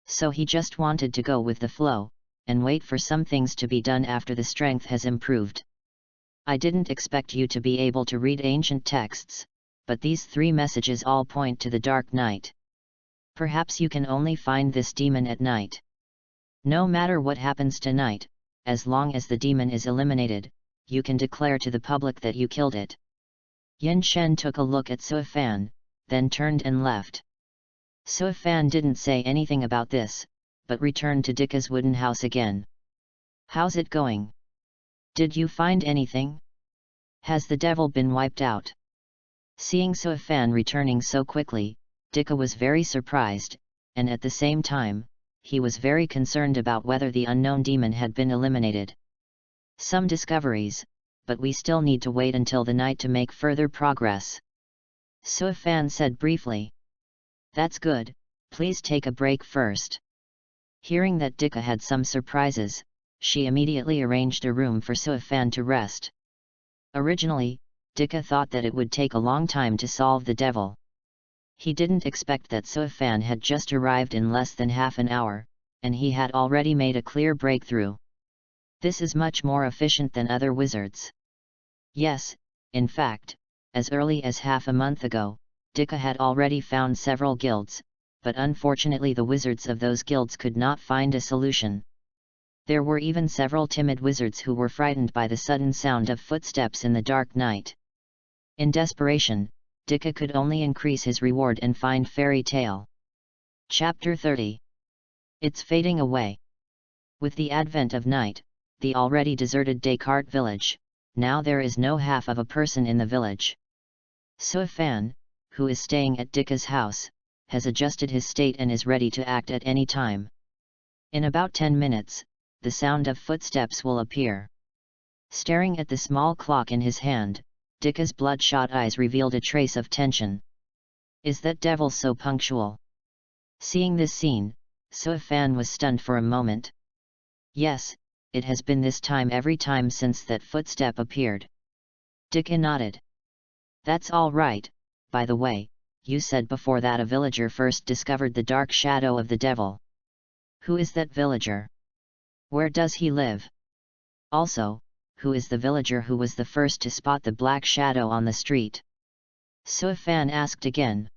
So he just wanted to go with the flow, and wait for some things to be done after the strength has improved. I didn't expect you to be able to read ancient texts, but these 3 messages all point to the Dark Night. Perhaps you can only find this demon at night. No matter what happens tonight, as long as the demon is eliminated, you can declare to the public that you killed it. Yin Shen took a look at Suifan, then turned and left. Suifan didn't say anything about this, but returned to Dika's wooden house again. How's it going? Did you find anything? Has the devil been wiped out? Seeing Suifan returning so quickly, Dika was very surprised, and at the same time, he was very concerned about whether the unknown demon had been eliminated. Some discoveries, but we still need to wait until the night to make further progress. Suifan said briefly. That's good, please take a break first. Hearing that Dika had some surprises, she immediately arranged a room for Suifan to rest. Originally, Dika thought that it would take a long time to solve the devil. He didn't expect that Suifan had just arrived in less than half an hour, and he had already made a clear breakthrough. This is much more efficient than other wizards. Yes, in fact, as early as half a month ago, Dika had already found several guilds, but unfortunately the wizards of those guilds could not find a solution. There were even several timid wizards who were frightened by the sudden sound of footsteps in the dark night. In desperation, Dika could only increase his reward and find fairy tale. Chapter 30. It's fading away. With the advent of night, the already deserted Descartes village, now there is no half of a person in the village. Suifan, who is staying at Dika's house, has adjusted his state and is ready to act at any time. In about 10 minutes, the sound of footsteps will appear. Staring at the small clock in his hand, Dika's bloodshot eyes revealed a trace of tension. Is that devil so punctual? Seeing this scene, Suifan was stunned for a moment. Yes, it has been this time every time since that footstep appeared. Dika nodded. That's all right. By the way, you said before that a villager first discovered the dark shadow of the devil. Who is that villager? Where does he live? Also, who is the villager who was the first to spot the black shadow on the street? Suifan asked again.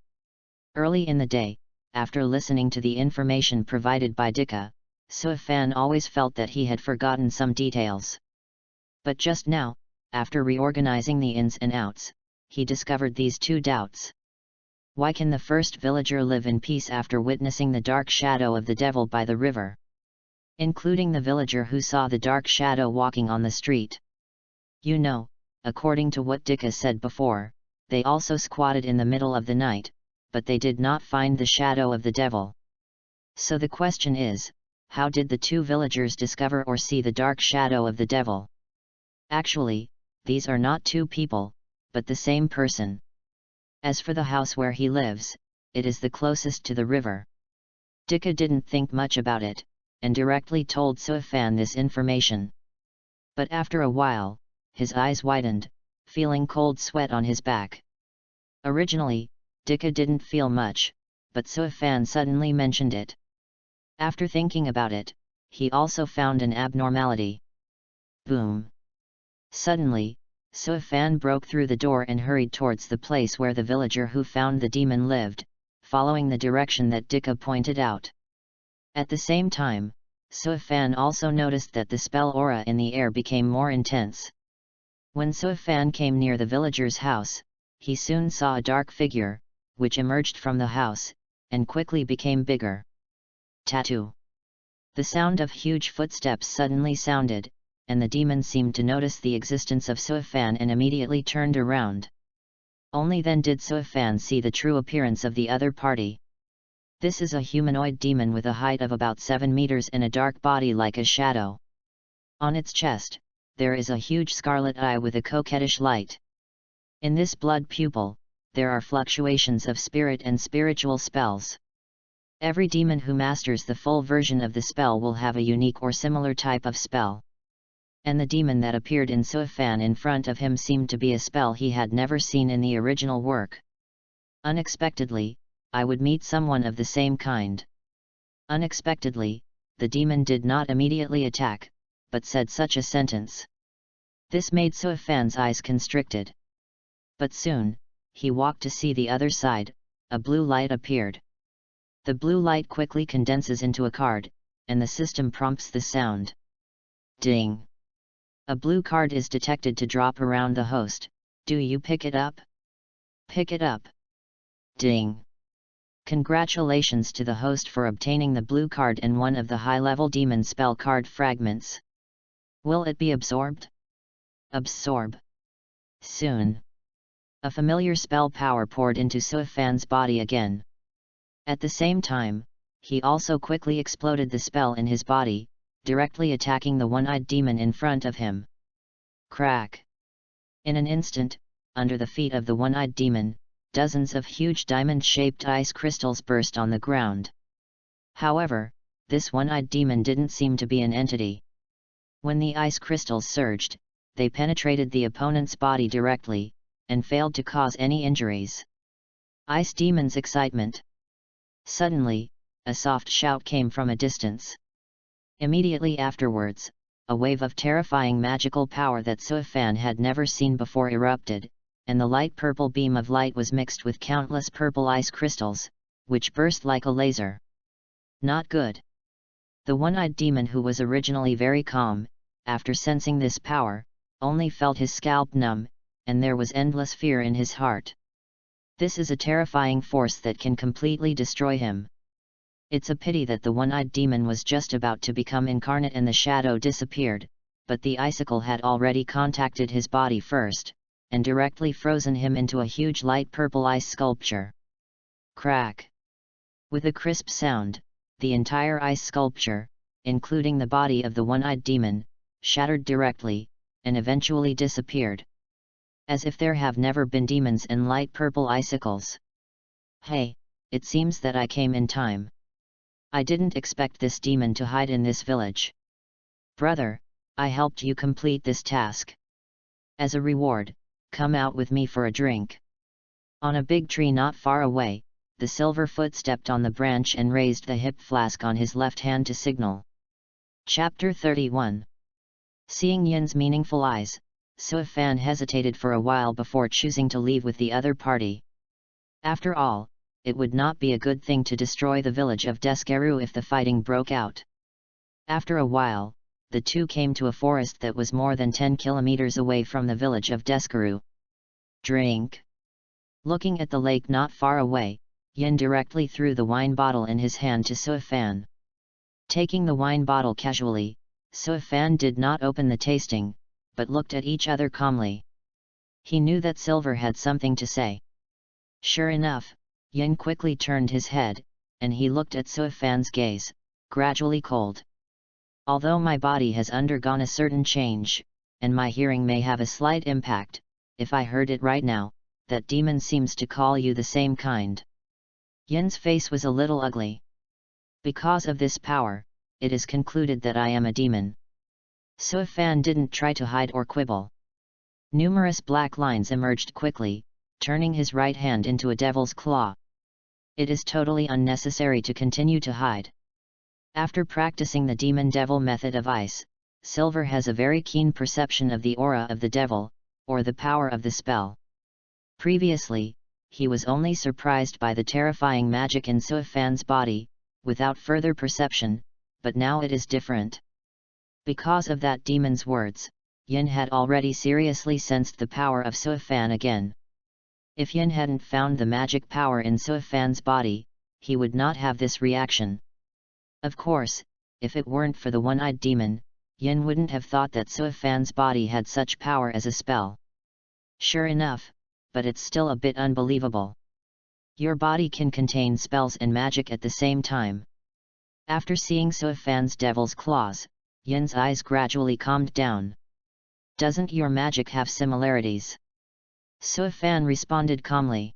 Early in the day, after listening to the information provided by Dika, Suifan always felt that he had forgotten some details. But just now, after reorganizing the ins and outs, he discovered these two doubts. Why can the first villager live in peace after witnessing the dark shadow of the devil by the river? Including the villager who saw the dark shadow walking on the street. You know, according to what Dika said before, they also squatted in the middle of the night, but they did not find the shadow of the devil. So the question is, how did the two villagers discover or see the dark shadow of the devil? Actually, these are not two people, but the same person. As for the house where he lives, it is the closest to the river. Dika didn't think much about it, and directly told Suifan this information. But after a while, his eyes widened, feeling cold sweat on his back. Originally, Dika didn't feel much, but Suifan suddenly mentioned it. After thinking about it, he also found an abnormality. Boom! Suddenly, Suifan broke through the door and hurried towards the place where the villager who found the demon lived, following the direction that Dika pointed out. At the same time, Suifan also noticed that the spell aura in the air became more intense. When Suifan came near the villager's house, he soon saw a dark figure, which emerged from the house, and quickly became bigger. Tattoo! The sound of huge footsteps suddenly sounded, and the demon seemed to notice the existence of Suifan and immediately turned around. Only then did Suifan see the true appearance of the other party. This is a humanoid demon with a height of about 7 meters and a dark body like a shadow. On its chest, there is a huge scarlet eye with a coquettish light. In this blood pupil, there are fluctuations of spirit and spiritual spells. Every demon who masters the full version of the spell will have a unique or similar type of spell. And the demon that appeared in Suifan in front of him seemed to be a spell he had never seen in the original work. Unexpectedly, I would meet someone of the same kind. Unexpectedly, the demon did not immediately attack, but said such a sentence. This made Suifan's eyes constricted. But soon, he walked to see the other side, a blue light appeared. The blue light quickly condenses into a card, and the system prompts the sound. Ding! A blue card is detected to drop around the host. Do you pick it up? Pick it up. Ding! Congratulations to the host for obtaining the blue card and one of the high-level demon spell card fragments. Will it be absorbed? Absorb. Soon. A familiar spell power poured into Suifan's body again. At the same time, he also quickly exploded the spell in his body, directly attacking the one-eyed demon in front of him. Crack! In an instant, under the feet of the one-eyed demon, dozens of huge diamond-shaped ice crystals burst on the ground. However, this one-eyed demon didn't seem to be an entity. When the ice crystals surged, they penetrated the opponent's body directly, and failed to cause any injuries. Ice Demon's excitement. Suddenly, a soft shout came from a distance. Immediately afterwards, a wave of terrifying magical power that Suifan had never seen before erupted, and the light purple beam of light was mixed with countless purple ice crystals, which burst like a laser. Not good. The one-eyed demon, who was originally very calm, after sensing this power, only felt his scalp numb, and there was endless fear in his heart. This is a terrifying force that can completely destroy him. It's a pity that the one-eyed demon was just about to become incarnate and the shadow disappeared, but the icicle had already contacted his body first, and directly frozen him into a huge light purple ice sculpture. Crack! With a crisp sound, the entire ice sculpture, including the body of the one-eyed demon, shattered directly, and eventually disappeared. As if there have never been demons and light purple icicles. Hey, it seems that I came in time. I didn't expect this demon to hide in this village. Brother, I helped you complete this task. As a reward, come out with me for a drink. On a big tree not far away, the Silverfoot stepped on the branch and raised the hip flask on his left hand to signal. Chapter 31. Seeing Yin's meaningful eyes, Suifan hesitated for a while before choosing to leave with the other party. After all, it would not be a good thing to destroy the village of Deskeru if the fighting broke out. After a while, the two came to a forest that was more than 10 kilometers away from the village of Deskeru. Drink. Looking at the lake not far away, Yin directly threw the wine bottle in his hand to Suifan. Taking the wine bottle casually, Suifan did not open the tasting, but looked at each other calmly. He knew that Silver had something to say. Sure enough, Yin quickly turned his head, and he looked at Suifan's gaze, gradually cold. Although my body has undergone a certain change, and my hearing may have a slight impact, if I heard it right now, that demon seems to call you the same kind. Yin's face was a little ugly. Because of this power, it is concluded that I am a demon. Suifan didn't try to hide or quibble. Numerous black lines emerged quickly, turning his right hand into a devil's claw. It is totally unnecessary to continue to hide. After practicing the demon devil method of ice, Silver has a very keen perception of the aura of the devil, or the power of the spell. Previously, he was only surprised by the terrifying magic in Suifan's body, without further perception, but now it is different. Because of that demon's words, Yin had already seriously sensed the power of Suifan again. If Yin hadn't found the magic power in Suifan's body, he would not have this reaction. Of course, if it weren't for the one-eyed demon, Yin wouldn't have thought that Suifan's body had such power as a spell. Sure enough, but it's still a bit unbelievable. Your body can contain spells and magic at the same time. After seeing Suifan's devil's claws, Yin's eyes gradually calmed down. Doesn't your magic have similarities? Suifan responded calmly.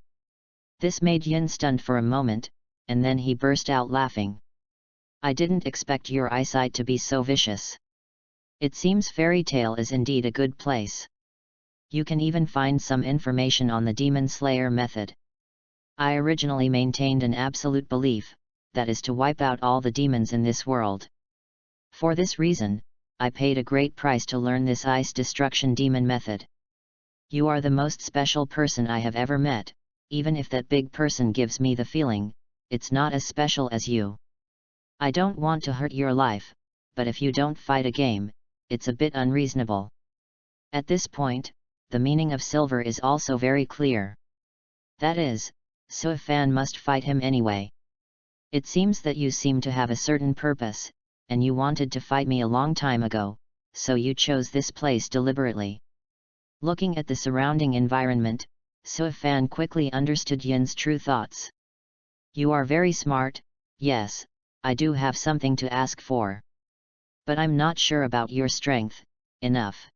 This made Yin stunned for a moment, and then he burst out laughing. I didn't expect your eyesight to be so vicious. It seems Fairy Tale is indeed a good place. You can even find some information on the Demon Slayer method. I originally maintained an absolute belief, that is to wipe out all the demons in this world. For this reason, I paid a great price to learn this ice destruction demon method. You are the most special person I have ever met, even if that big person gives me the feeling, it's not as special as you. I don't want to hurt your life, but if you don't fight a game, it's a bit unreasonable. At this point, the meaning of Silver is also very clear. That is, Suifan must fight him anyway. It seems that you seem to have a certain purpose, and you wanted to fight me a long time ago, so you chose this place deliberately. Looking at the surrounding environment, Suifan quickly understood Yin's true thoughts. You are very smart, yes, I do have something to ask for. But I'm not sure about your strength, enough.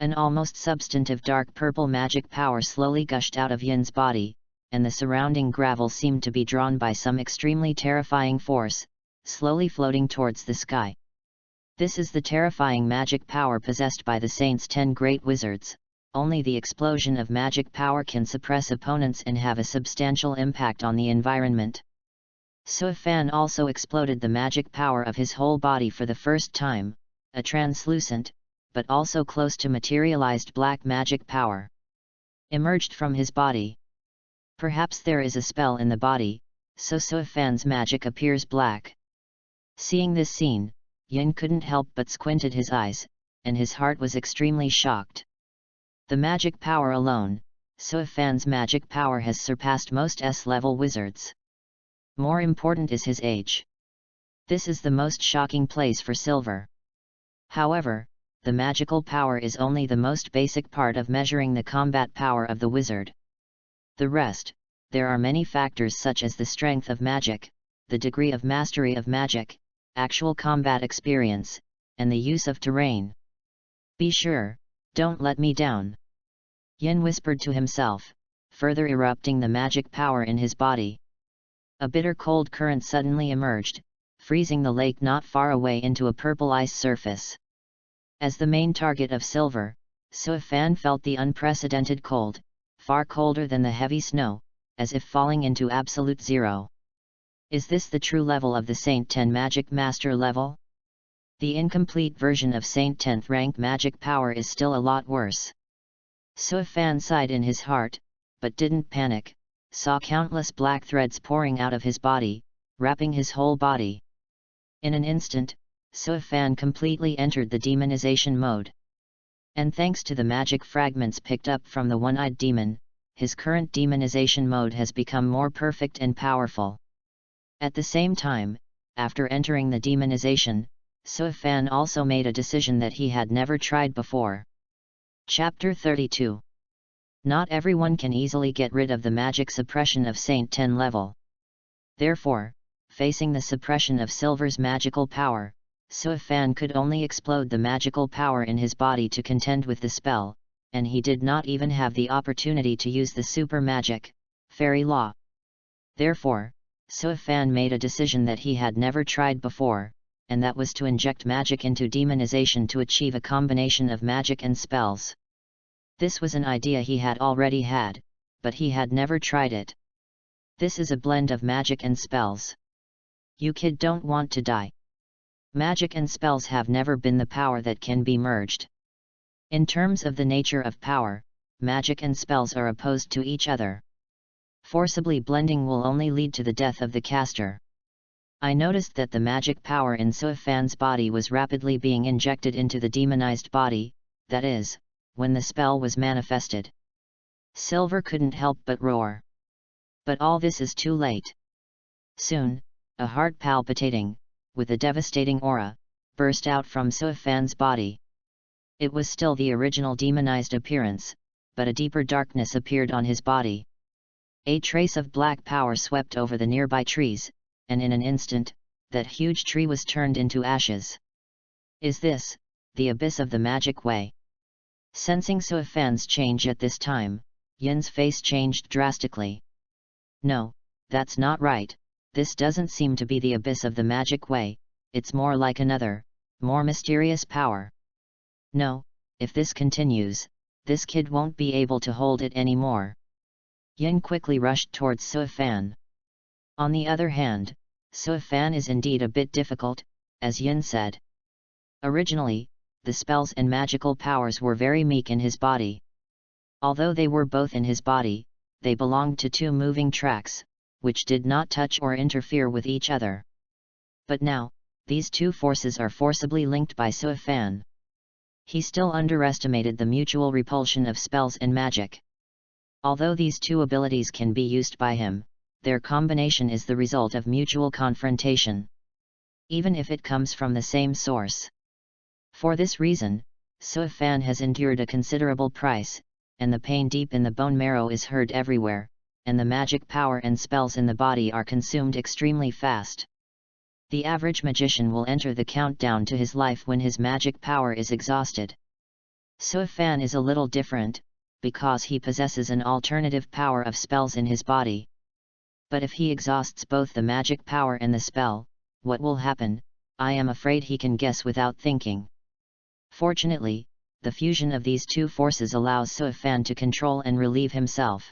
An almost substantive dark purple magic power slowly gushed out of Yin's body, and the surrounding gravel seemed to be drawn by some extremely terrifying force, slowly floating towards the sky. This is the terrifying magic power possessed by the Saint's 10 great wizards. Only the explosion of magic power can suppress opponents and have a substantial impact on the environment. So Fan also exploded the magic power of his whole body for the first time, a translucent, but also close to materialized black magic power emerged from his body. Perhaps there is a spell in the body, so Fan's magic appears black. Seeing this scene, Yin couldn't help but squinted his eyes, and his heart was extremely shocked. The magic power alone, Fan's magic power has surpassed most S-level wizards. More important is his age. This is the most shocking place for Silver. However, the magical power is only the most basic part of measuring the combat power of the wizard. The rest, there are many factors such as the strength of magic, the degree of mastery of magic, actual combat experience, and the use of terrain. Be sure, don't let me down. Yin whispered to himself, further erupting the magic power in his body. A bitter cold current suddenly emerged, freezing the lake not far away into a purple ice surface. As the main target of Silver, Fan felt the unprecedented cold, far colder than the heavy snow, as if falling into absolute zero. Is this the true level of the Saint 10 Magic Master level? The incomplete version of Saint 10th rank magic power is still a lot worse. Fan sighed in his heart, but didn't panic, saw countless black threads pouring out of his body, wrapping his whole body. In an instant, Fan completely entered the demonization mode. And thanks to the magic fragments picked up from the one-eyed demon, his current demonization mode has become more perfect and powerful. At the same time, after entering the demonization, Fan also made a decision that he had never tried before. Chapter 32. Not everyone can easily get rid of the magic suppression of Saint 10 level. Therefore, facing the suppression of Silver's magical power, Fan could only explode the magical power in his body to contend with the spell, and he did not even have the opportunity to use the super magic, fairy law. Therefore, Fan made a decision that he had never tried before, and that was to inject magic into demonization to achieve a combination of magic and spells. This was an idea he had already had, but he had never tried it. This is a blend of magic and spells. You kid don't want to die. Magic and spells have never been the power that can be merged. In terms of the nature of power, magic and spells are opposed to each other. Forcibly blending will only lead to the death of the caster. I noticed that the magic power in Fan's body was rapidly being injected into the demonized body, that is, when the spell was manifested. Silver couldn't help but roar. But all this is too late. Soon, a heart palpitating, with a devastating aura, burst out from Fan's body. It was still the original demonized appearance, but a deeper darkness appeared on his body. A trace of black power swept over the nearby trees, and in an instant, that huge tree was turned into ashes. Is this the abyss of the magic way? Sensing Fan's change at this time, Yin's face changed drastically. No, that's not right. This doesn't seem to be the abyss of the magic way, it's more like another, more mysterious power. No, if this continues, this kid won't be able to hold it anymore. Yin quickly rushed towards Fan. On the other hand, Fan is indeed a bit difficult, as Yin said. Originally, the spells and magical powers were very meek in his body. Although they were both in his body, they belonged to two moving tracks, which did not touch or interfere with each other. But now, these two forces are forcibly linked by Fan. He still underestimated the mutual repulsion of spells and magic. Although these two abilities can be used by him, their combination is the result of mutual confrontation. Even if it comes from the same source. For this reason, Fan has endured a considerable price, and the pain deep in the bone marrow is heard everywhere, and the magic power and spells in the body are consumed extremely fast. The average magician will enter the countdown to his life when his magic power is exhausted. Suifan is a little different, because he possesses an alternative power of spells in his body. But if he exhausts both the magic power and the spell, what will happen? I am afraid he can guess without thinking. Fortunately, the fusion of these two forces allows Suifan to control and relieve himself.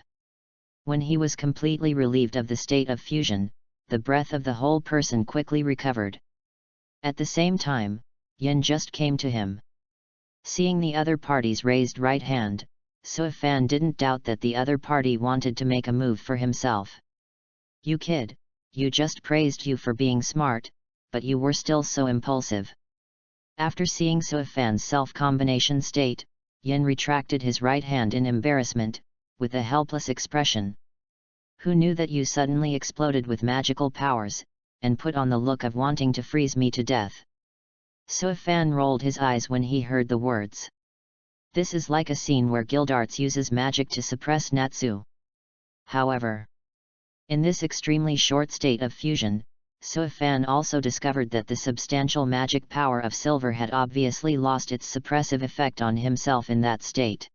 When he was completely relieved of the state of fusion, the breath of the whole person quickly recovered. At the same time, Yin just came to him. Seeing the other party's raised right hand, Suifan didn't doubt that the other party wanted to make a move for himself. "You kid, you just praised you for being smart, but you were still so impulsive." After seeing Suifan's self-combination state, Yin retracted his right hand in embarrassment, with a helpless expression. "Who knew that you suddenly exploded with magical powers, and put on the look of wanting to freeze me to death?" Suifan rolled his eyes when he heard the words. This is like a scene where Gildarts uses magic to suppress Natsu. However, in this extremely short state of fusion, Suifan also discovered that the substantial magic power of silver had obviously lost its suppressive effect on himself in that state.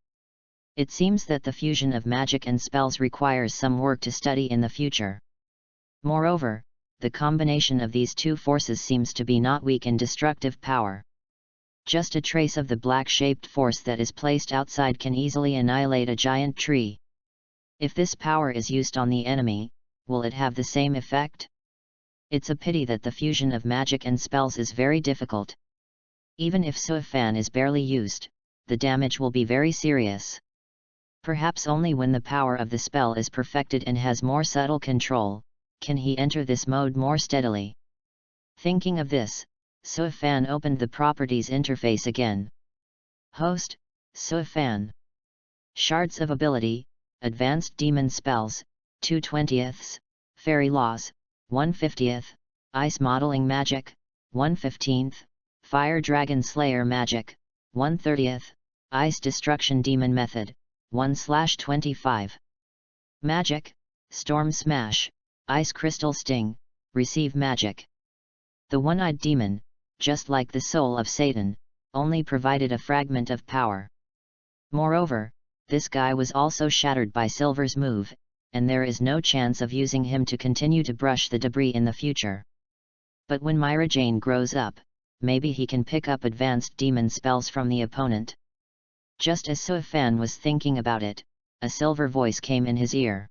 It seems that the fusion of magic and spells requires some work to study in the future. Moreover, the combination of these two forces seems to be not weak in destructive power. Just a trace of the black-shaped force that is placed outside can easily annihilate a giant tree. If this power is used on the enemy, will it have the same effect? It's a pity that the fusion of magic and spells is very difficult. Even if Suifan is barely used, the damage will be very serious. Perhaps only when the power of the spell is perfected and has more subtle control, can he enter this mode more steadily. Thinking of this, Suifan opened the Properties interface again. Host, Suifan. Shards of Ability, Advanced Demon Spells, 2/20, Fairy Laws, 1/50, Ice Modeling Magic, 1/15, Fire Dragon Slayer Magic, 1/30, Ice Destruction Demon Method, 1/25. Magic, Storm Smash, Ice Crystal Sting, Receive Magic. The one-eyed demon, just like the soul of Satan, only provided a fragment of power. Moreover, this guy was also shattered by Silver's move, and there is no chance of using him to continue to brush the debris in the future. But when Myra Jane grows up, maybe he can pick up advanced demon spells from the opponent. Just as Suifan was thinking about it, a silver voice came in his ear.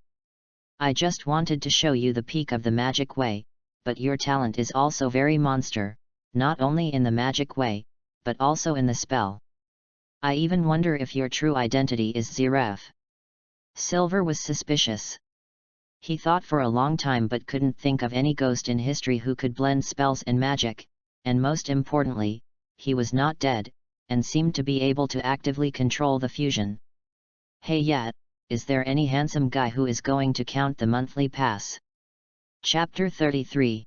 "I just wanted to show you the peak of the magic way, but your talent is also very monster, not only in the magic way, but also in the spell. I even wonder if your true identity is Zeref." Silver was suspicious. He thought for a long time but couldn't think of any ghost in history who could blend spells and magic, and most importantly, he was not dead, and seemed to be able to actively control the fusion. "Hey Yat, is there any handsome guy who is going to count the monthly pass?" Chapter 33.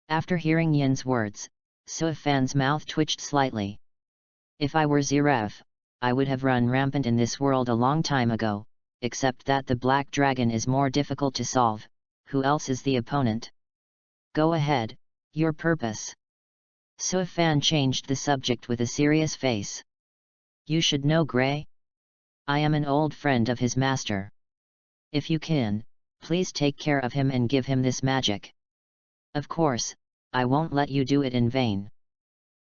After hearing Yin's words, Suifan's mouth twitched slightly. "If I were Zeref, I would have run rampant in this world a long time ago, except that the Black Dragon is more difficult to solve. Who else is the opponent?" "Go ahead, your purpose." Suifan changed the subject with a serious face. "You should know Gray. I am an old friend of his master. If you can, please take care of him and give him this magic. Of course, I won't let you do it in vain.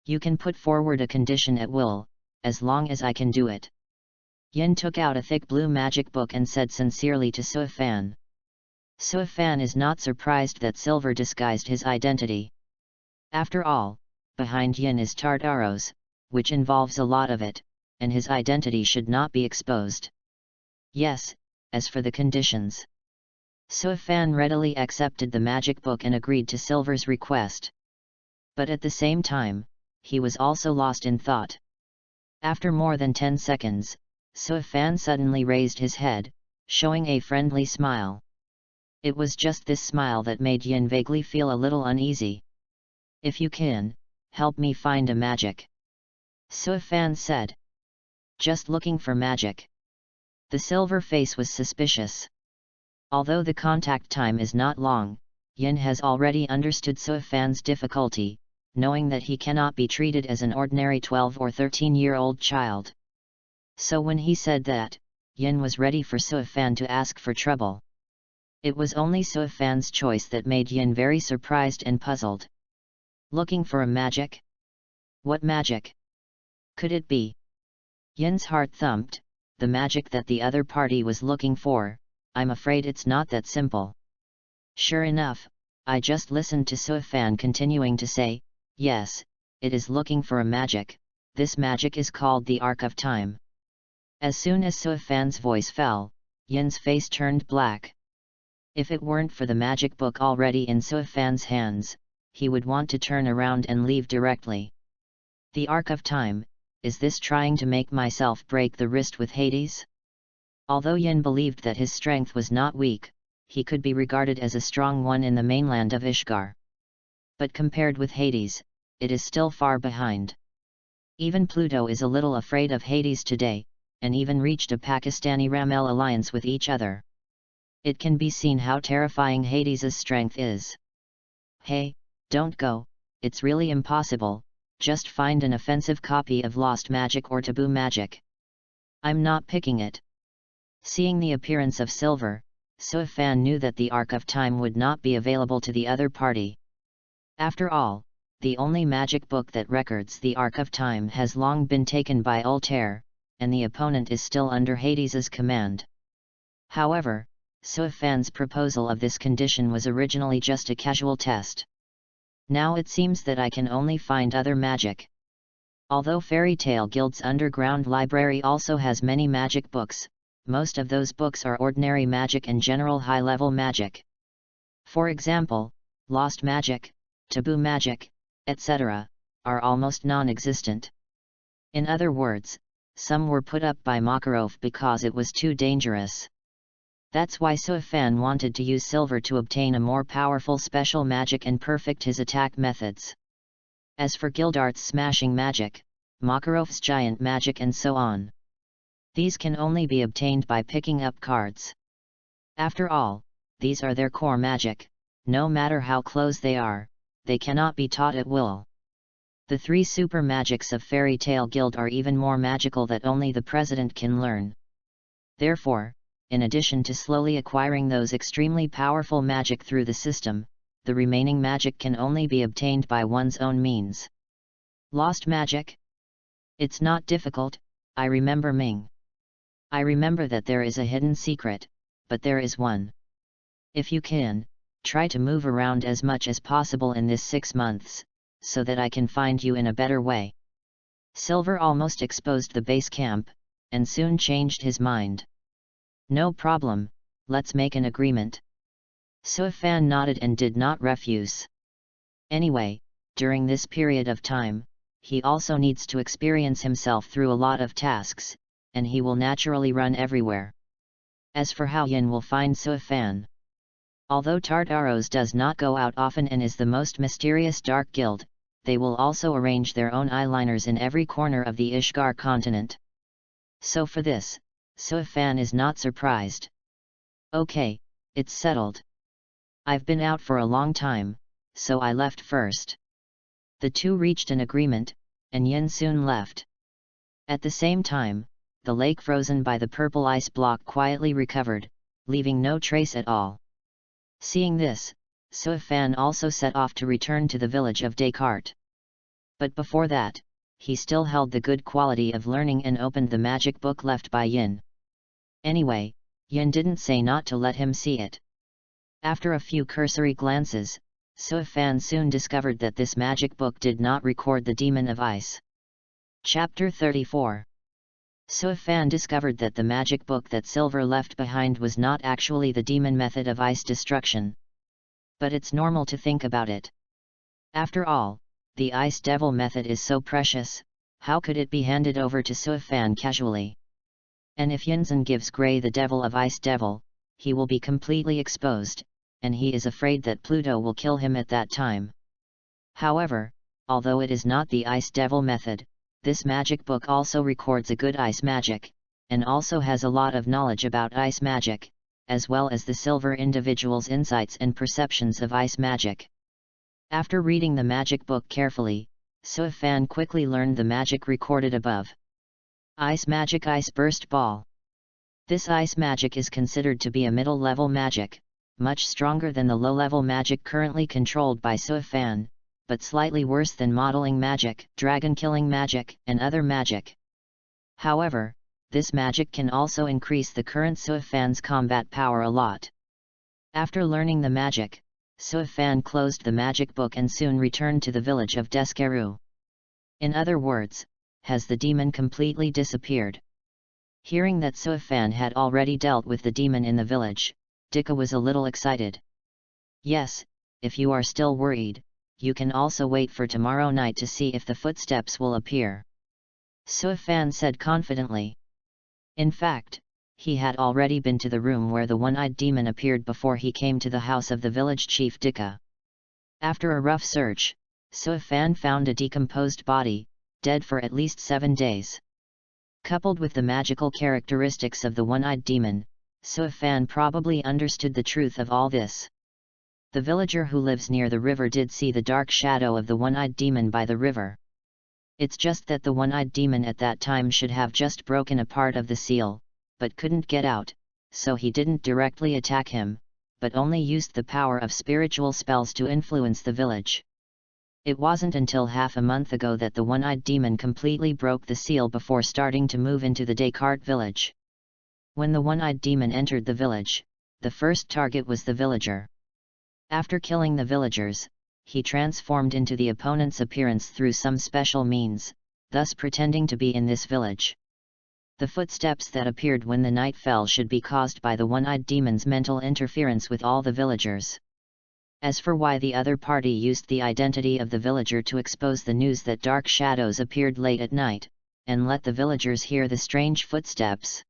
You can put forward a condition at will, as long as I can do it." Yin took out a thick blue magic book and said sincerely to Suifan. Suifan is not surprised that Silver disguised his identity. After all, behind Yin is Tartaros, which involves a lot of it, and his identity should not be exposed. Yes, as for the conditions. Suifan readily accepted the magic book and agreed to Silver's request. But at the same time, he was also lost in thought. After more than 10 seconds, Suifan suddenly raised his head, showing a friendly smile. It was just this smile that made Yin vaguely feel a little uneasy. "If you can, help me find a magic," Suifan said. "Just looking for magic?" The silver face was suspicious. "Although the contact time is not long, Yin has already understood Suifan's difficulty, knowing that he cannot be treated as an ordinary 12 or 13-year-old child. So when he said that, Yin was ready for Suifan to ask for trouble. It was only Suifan's choice that made Yin very surprised and puzzled. Looking for a magic? What magic could it be? Yin's heart thumped. The magic that the other party was looking for, I'm afraid it's not that simple. Sure enough, I just listened to Suifan continuing to say, yes, it is looking for a magic, this magic is called the Arc of Time. As soon as Suifan's voice fell, Yin's face turned black. If it weren't for the magic book already in Suifan's hands, he would want to turn around and leave directly. The Arc of Time, is this trying to make myself break the wrist with Hades? Although Yin believed that his strength was not weak, he could be regarded as a strong one in the mainland of Ishgar. But compared with Hades, it is still far behind. Even Pluto is a little afraid of Hades today, and even reached a Pakistani-Ramel alliance with each other. It can be seen how terrifying Hades' strength is. Hey, don't go, it's really impossible, just find an offensive copy of Lost Magic or Taboo Magic. I'm not picking it. Seeing the appearance of silver, Suifan knew that the Arc of Time would not be available to the other party. After all, the only magic book that records the Arc of Time has long been taken by Altair, and the opponent is still under Hades' command. However, Suifan's proposal of this condition was originally just a casual test. Now it seems that I can only find other magic. Although Fairy Tale Guild's underground library also has many magic books, most of those books are ordinary magic and general high-level magic. For example, Lost Magic, Taboo Magic, etc., are almost non-existent. In other words, some were put up by Makarov because it was too dangerous. That's why Suifan wanted to use silver to obtain a more powerful special magic and perfect his attack methods. As for Gildart's smashing magic, Makarov's giant magic and so on, these can only be obtained by picking up cards. After all, these are their core magic, no matter how close they are, they cannot be taught at will. The three super magics of Fairy Tale Guild are even more magical that only the president can learn. Therefore, in addition to slowly acquiring those extremely powerful magic through the system, the remaining magic can only be obtained by one's own means. Lost magic? It's not difficult, I remember Ming. I remember that there is a hidden secret, but there is one. If you can, try to move around as much as possible in this 6 months, so that I can find you in a better way. Silver almost exposed the base camp, and soon changed his mind. No problem, let's make an agreement. Suifan nodded and did not refuse. Anyway, during this period of time, he also needs to experience himself through a lot of tasks, and he will naturally run everywhere. As for how Yin will find Suifan. Although Tartaros does not go out often and is the most mysterious dark guild, they will also arrange their own eyeliners in every corner of the Ishgar continent. So for this, Suifan is not surprised. Okay, it's settled. I've been out for a long time, so I left first. The two reached an agreement, and Yin soon left. At the same time, the lake frozen by the purple ice block quietly recovered, leaving no trace at all. Seeing this, Suifan also set off to return to the village of Descartes. But before that, he still held the good quality of learning and opened the magic book left by Yin. Anyway, Yin didn't say not to let him see it. After a few cursory glances, Suifan soon discovered that this magic book did not record the Demon of Ice. Chapter 34. Suifan discovered that the magic book that Silver left behind was not actually the demon method of ice destruction. But it's normal to think about it. After all, the Ice Devil method is so precious, how could it be handed over to Suifan casually? And if Yinzhen gives Gray the Devil of Ice Devil, he will be completely exposed, and he is afraid that Pluto will kill him at that time. However, although it is not the Ice Devil method, this magic book also records a good ice magic, and also has a lot of knowledge about ice magic, as well as the silver individual's insights and perceptions of ice magic. After reading the magic book carefully, Suifan quickly learned the magic recorded above. Ice magic, ice burst ball. This ice magic is considered to be a middle-level magic, much stronger than the low-level magic currently controlled by Suifan, but slightly worse than modeling magic, dragon-killing magic, and other magic. However, this magic can also increase the current Suifan's combat power a lot. After learning the magic, Suifan closed the magic book and soon returned to the village of Deskeru. In other words, has the demon completely disappeared? Hearing that Suifan had already dealt with the demon in the village, Dika was a little excited. Yes, if you are still worried, you can also wait for tomorrow night to see if the footsteps will appear. Suifan said confidently. In fact, he had already been to the room where the one-eyed demon appeared before he came to the house of the village chief Dika. After a rough search, Suifan found a decomposed body, dead for at least 7 days. Coupled with the magical characteristics of the one-eyed demon, Suifan probably understood the truth of all this. The villager who lives near the river did see the dark shadow of the one-eyed demon by the river. It's just that the one-eyed demon at that time should have just broken a part of the seal, but couldn't get out, so he didn't directly attack him, but only used the power of spiritual spells to influence the village. It wasn't until half a month ago that the one-eyed demon completely broke the seal before starting to move into the Descartes village. When the one-eyed demon entered the village, the first target was the villager. After killing the villagers, he transformed into the opponent's appearance through some special means, thus pretending to be in this village. The footsteps that appeared when the night fell should be caused by the one-eyed demon's mental interference with all the villagers. As for why the other party used the identity of the villager to expose the news that dark shadows appeared late at night, and let the villagers hear the strange footsteps.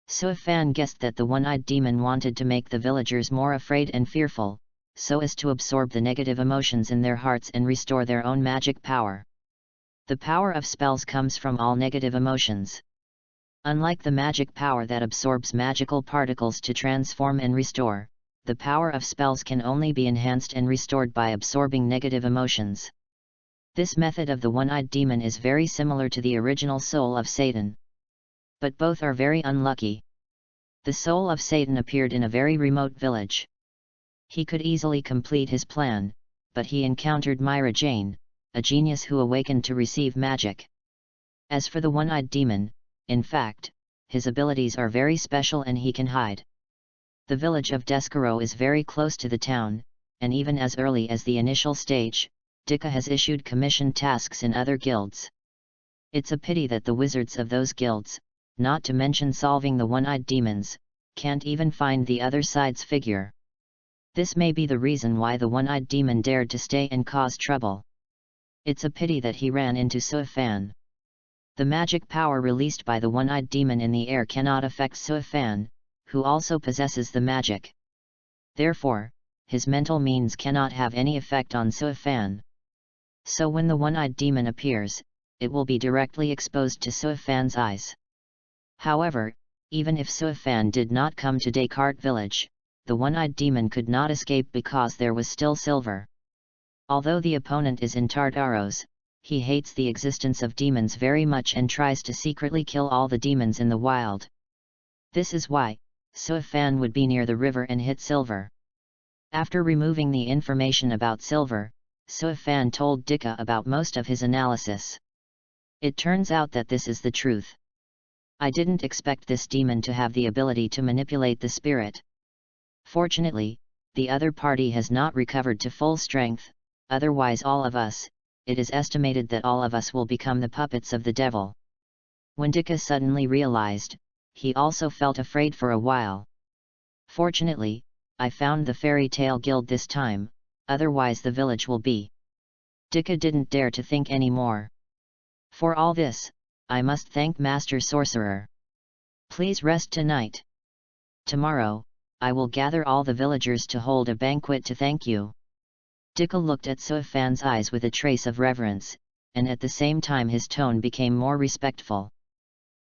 Suifan guessed that the one-eyed demon wanted to make the villagers more afraid and fearful, so as to absorb the negative emotions in their hearts and restore their own magic power. The power of spells comes from all negative emotions. Unlike the magic power that absorbs magical particles to transform and restore, the power of spells can only be enhanced and restored by absorbing negative emotions. This method of the one-eyed demon is very similar to the original soul of Satan. But both are very unlucky. The soul of Satan appeared in a very remote village. He could easily complete his plan, but he encountered Myra Jane, a genius who awakened to receive magic. As for the one-eyed demon, in fact, his abilities are very special and he can hide. The village of Deskeru is very close to the town, and even as early as the initial stage, Dika has issued commission tasks in other guilds. It's a pity that the wizards of those guilds, not to mention solving the one-eyed demons, can't even find the other side's figure. This may be the reason why the one-eyed demon dared to stay and cause trouble. It's a pity that he ran into Suifan. The magic power released by the one-eyed demon in the air cannot affect Suifan, who also possesses the magic. Therefore, his mental means cannot have any effect on Suifan. So when the one-eyed demon appears, it will be directly exposed to Suifan's eyes. However, even if Suifan did not come to Descartes village, the one-eyed demon could not escape because there was still silver. Although the opponent is in Tartaros, he hates the existence of demons very much and tries to secretly kill all the demons in the wild. This is why Suifan would be near the river and hit silver. After removing the information about silver, Suifan told Dika about most of his analysis. It turns out that this is the truth. I didn't expect this demon to have the ability to manipulate the spirit. Fortunately, the other party has not recovered to full strength, otherwise it is estimated that all of us will become the puppets of the devil. When Dika suddenly realized, he also felt afraid for a while. Fortunately, I found the fairy tale guild this time, otherwise the village will be. Dika didn't dare to think any more. For all this, I must thank Master Sorcerer. Please rest tonight. Tomorrow, I will gather all the villagers to hold a banquet to thank you. Dika looked at Suifan's eyes with a trace of reverence, and at the same time his tone became more respectful.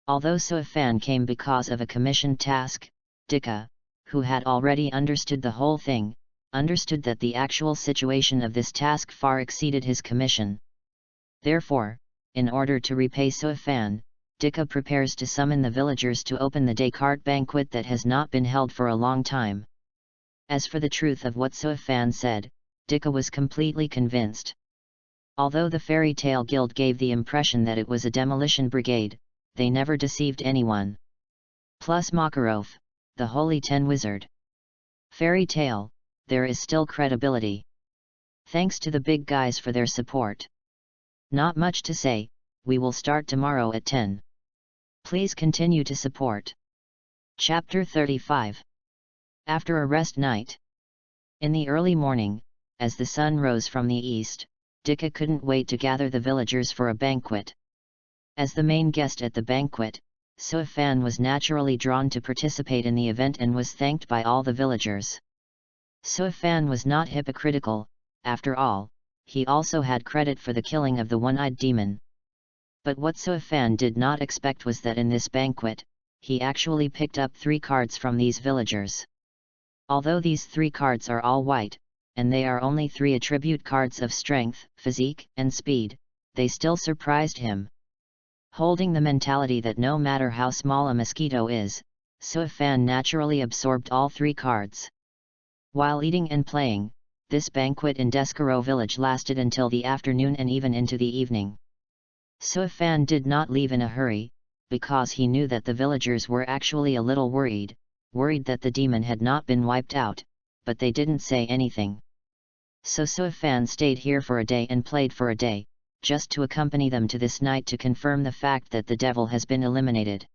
Although Suifan came because of a commissioned task, Dika, who had already understood the whole thing, understood that the actual situation of this task far exceeded his commission. Therefore, in order to repay Suifan, Dika prepares to summon the villagers to open the day cart banquet that has not been held for a long time. As for the truth of what Suifan said, Dika was completely convinced. Although the Fairy Tale Guild gave the impression that it was a demolition brigade, they never deceived anyone. Plus Makarov, the Holy Ten Wizard. Fairy Tale, there is still credibility. Thanks to the big guys for their support. Not much to say, we will start tomorrow at 10. Please continue to support. Chapter 35. After a rest night. In the early morning, as the sun rose from the east, Dika couldn't wait to gather the villagers for a banquet. As the main guest at the banquet, Suifan was naturally drawn to participate in the event and was thanked by all the villagers. Suifan was not hypocritical, after all, he also had credit for the killing of the one-eyed demon. But what Suifan did not expect was that in this banquet, he actually picked up 3 cards from these villagers. Although these 3 cards are all white, and they are only 3 attribute cards of strength, physique, and speed, they still surprised him. Holding the mentality that no matter how small a mosquito is, Suifan naturally absorbed all 3 cards. While eating and playing, this banquet in Deskaro village lasted until the afternoon and even into the evening. Suifan did not leave in a hurry, because he knew that the villagers were actually a little worried that the demon had not been wiped out, but they didn't say anything. So Suifan stayed here for a day and played for a day, just to accompany them to this night to confirm the fact that the devil has been eliminated.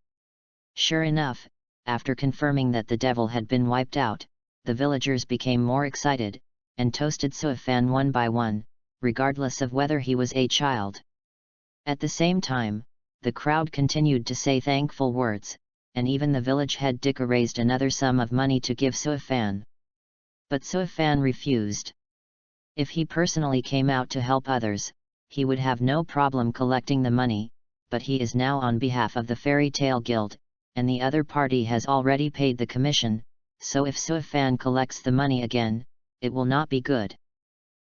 Sure enough, after confirming that the devil had been wiped out, the villagers became more excited, and toasted Suifan one by one, regardless of whether he was a child. At the same time, the crowd continued to say thankful words, and even the village head Dika raised another sum of money to give Suifan. But Suifan refused. If he personally came out to help others, he would have no problem collecting the money, but he is now on behalf of the Fairy Tale Guild, and the other party has already paid the commission, so if Suifan collects the money again, it will not be good.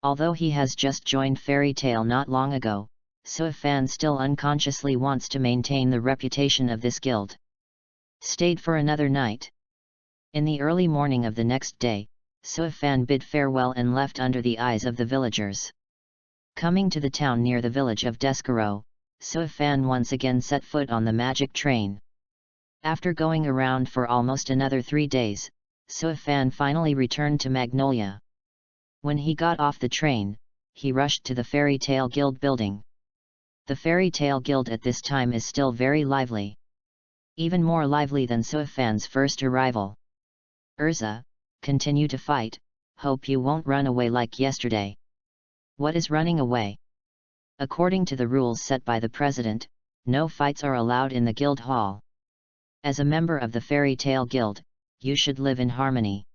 Although he has just joined Fairy Tale not long ago, Suifan still unconsciously wants to maintain the reputation of this guild. Stayed for another night. In the early morning of the next day, Suifan bid farewell and left under the eyes of the villagers. Coming to the town near the village of Deskaro, Suifan once again set foot on the magic train. After going around for almost another 3 days, Suifan finally returned to Magnolia. When he got off the train, he rushed to the Fairy Tale Guild building. The Fairy Tale Guild at this time is still very lively. Even more lively than Suifan's first arrival. Urza, continue to fight, hope you won't run away like yesterday. What is running away? According to the rules set by the president, no fights are allowed in the guild hall. As a member of the Fairy Tale Guild, you should live in harmony.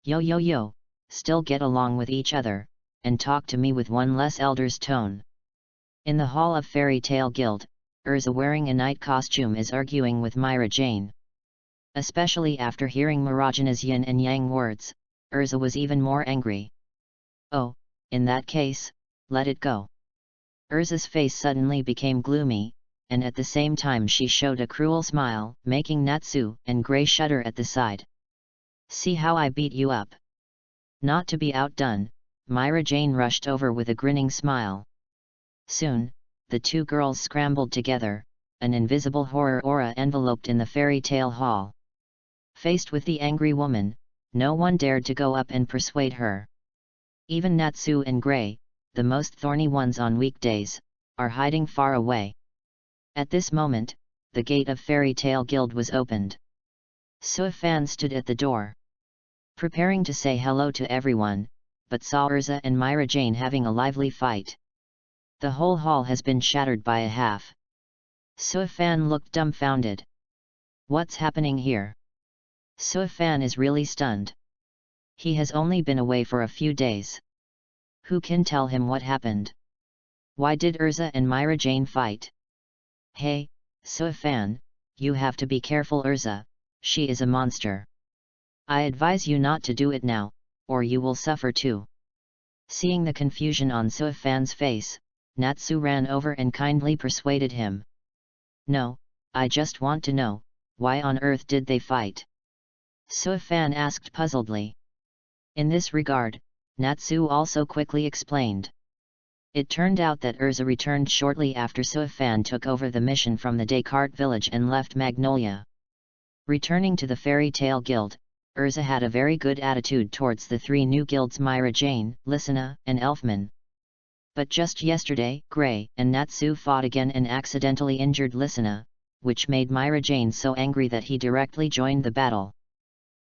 Yo, still get along with each other, and talk to me with one less elder's tone. In the hall of Fairy Tale Guild, Urza wearing a night costume is arguing with Myra Jane. Especially after hearing Marajana's yin and yang words, Urza was even more angry. Oh, in that case, let it go. Urza's face suddenly became gloomy, and at the same time she showed a cruel smile, making Natsu and Grey shudder at the side. See how I beat you up? Not to be outdone, Myra Jane rushed over with a grinning smile. Soon, the 2 girls scrambled together, an invisible horror aura enveloped in the fairy tale hall. Faced with the angry woman, no one dared to go up and persuade her. Even Natsu and Grey, the most thorny ones on weekdays, are hiding far away. At this moment, the gate of Fairy Tale Guild was opened. Suifan stood at the door, preparing to say hello to everyone, but saw Urza and Myra Jane having a lively fight. The whole hall has been shattered by a half. Suifan looked dumbfounded. What's happening here? Suifan is really stunned. He has only been away for a few days. Who can tell him what happened? Why did Urza and Myra Jane fight? Hey, Suifan, you have to be careful. Urza, she is a monster. I advise you not to do it now, or you will suffer too. Seeing the confusion on Suifan's face, Natsu ran over and kindly persuaded him. No, I just want to know, why on earth did they fight? Suifan asked puzzledly. In this regard, Natsu also quickly explained. It turned out that Urza returned shortly after Suifan took over the mission from the Descartes village and left Magnolia. Returning to the Fairy Tale Guild, Urza had a very good attitude towards the three new guilds Myra Jane, Lysina, and Elfman. But just yesterday, Gray and Natsu fought again and accidentally injured Lysina, which made Myra Jane so angry that he directly joined the battle.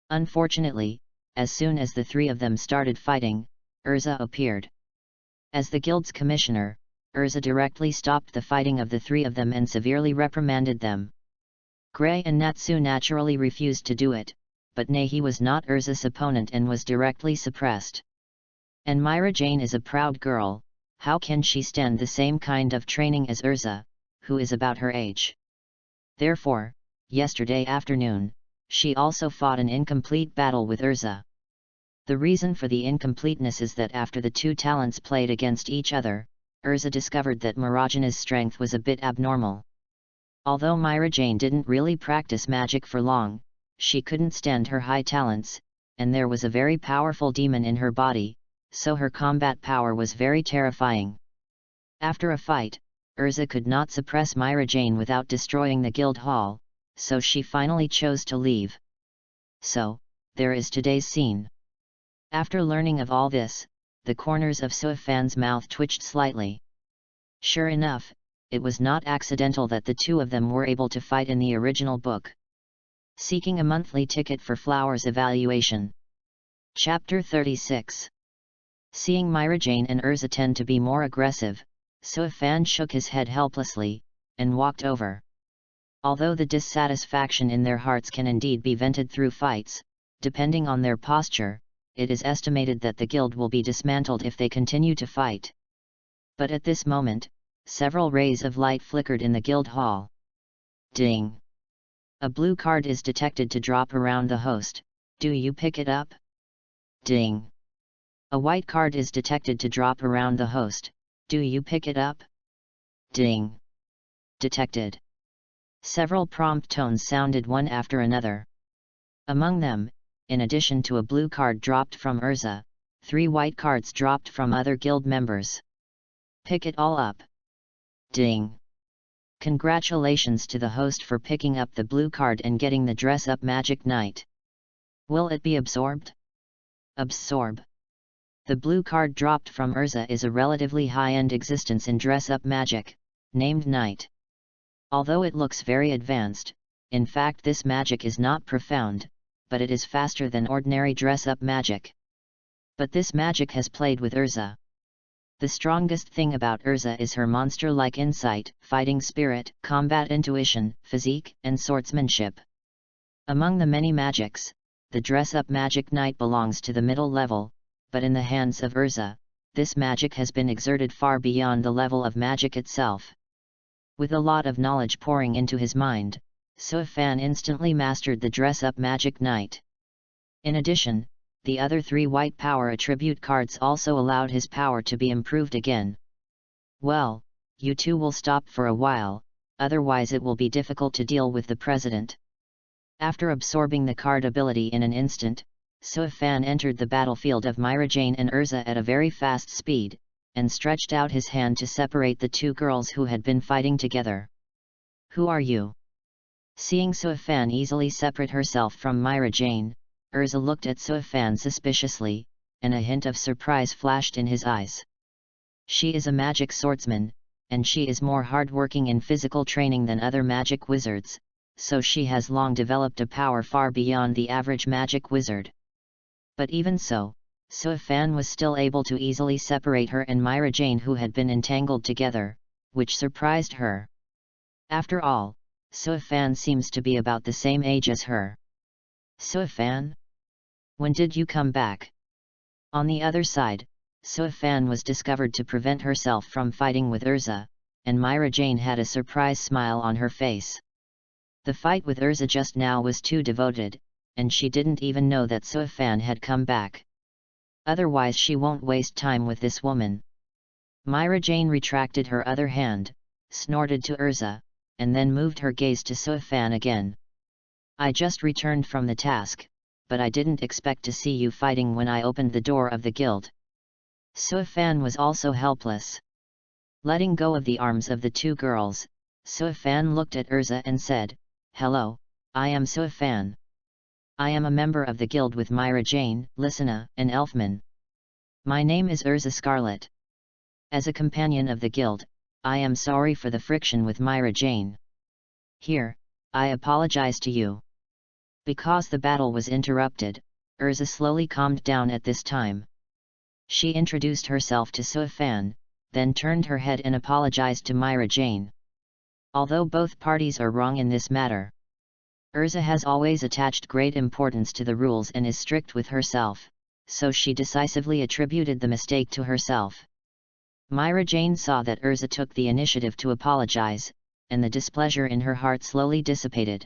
Unfortunately, as soon as the three of them started fighting, Urza appeared. As the guild's commissioner, Urza directly stopped the fighting of the three of them and severely reprimanded them. Gray and Natsu naturally refused to do it, but he was not Urza's opponent and was directly suppressed. And Myra Jane is a proud girl, how can she stand the same kind of training as Urza, who is about her age? Therefore, yesterday afternoon, she also fought an incomplete battle with Urza. The reason for the incompleteness is that after the two talents played against each other, Urza discovered that Marajana's strength was a bit abnormal. Although Myra Jane didn't really practice magic for long, she couldn't stand her high talents, and there was a very powerful demon in her body, so her combat power was very terrifying. After a fight, Urza could not suppress Myra Jane without destroying the guild hall, so she finally chose to leave. So, there is today's scene. After learning of all this, the corners of Suifan's mouth twitched slightly. Sure enough, it was not accidental that the two of them were able to fight in the original book. Seeking a monthly ticket for Flowers evaluation. Chapter 36. Seeing Myra Jane and Urza tend to be more aggressive, Suifan shook his head helplessly, and walked over. Although the dissatisfaction in their hearts can indeed be vented through fights, depending on their posture, it is estimated that the guild will be dismantled if they continue to fight. But at this moment, several rays of light flickered in the guild hall. Ding! A blue card is detected to drop around the host, do you pick it up? Ding! A white card is detected to drop around the host, do you pick it up? Ding! Detected. Several prompt tones sounded one after another. Among them, in addition to a blue card dropped from Urza, 3 white cards dropped from other guild members. Pick it all up. Ding! Congratulations to the host for picking up the blue card and getting the dress-up magic knight. Will it be absorbed? Absorb. The blue card dropped from Urza is a relatively high-end existence in dress-up magic, named Knight. Although it looks very advanced, in fact this magic is not profound, but it is faster than ordinary dress-up magic. But this magic has played with Urza. The strongest thing about Urza is her monster-like insight, fighting spirit, combat intuition, physique, and swordsmanship. Among the many magics, the dress-up magic knight belongs to the middle level, but in the hands of Urza, this magic has been exerted far beyond the level of magic itself. With a lot of knowledge pouring into his mind, Suifan instantly mastered the dress-up magic knight. In addition, the other 3 white power attribute cards also allowed his power to be improved again. Well, you two will stop for a while, otherwise it will be difficult to deal with the president. After absorbing the card ability in an instant, Suifan entered the battlefield of Myra Jane and Urza at a very fast speed, and stretched out his hand to separate the 2 girls who had been fighting together. Who are you? Seeing Suifan easily separate herself from Myra Jane, Urza looked at Suifan suspiciously, and a hint of surprise flashed in his eyes. She is a magic swordsman, and she is more hardworking in physical training than other magic wizards, so she has long developed a power far beyond the average magic wizard. But even so, Suifan was still able to easily separate her and Myra Jane who had been entangled together, which surprised her. After all, Suifan seems to be about the same age as her. Suifan? When did you come back? On the other side, Suifan was discovered to prevent herself from fighting with Urza, and Myra Jane had a surprised smile on her face. The fight with Urza just now was too devoted, and she didn't even know that Suifan had come back. Otherwise she won't waste time with this woman. Myra Jane retracted her other hand, snorted to Urza, and then moved her gaze to Suifan again. I just returned from the task, but I didn't expect to see you fighting when I opened the door of the guild. Suifan was also helpless. Letting go of the arms of the two girls, Suifan looked at Urza and said, "Hello, I am Suifan. I am a member of the guild with Myra Jane, Lysina, and Elfman. My name is Urza Scarlet. As a companion of the guild, I am sorry for the friction with Myra Jane. Here, I apologize to you." Because the battle was interrupted, Urza slowly calmed down at this time. She introduced herself to Suifan, then turned her head and apologized to Myra Jane. Although both parties are wrong in this matter, Urza has always attached great importance to the rules and is strict with herself, so she decisively attributed the mistake to herself. Myra Jane saw that Urza took the initiative to apologize, and the displeasure in her heart slowly dissipated.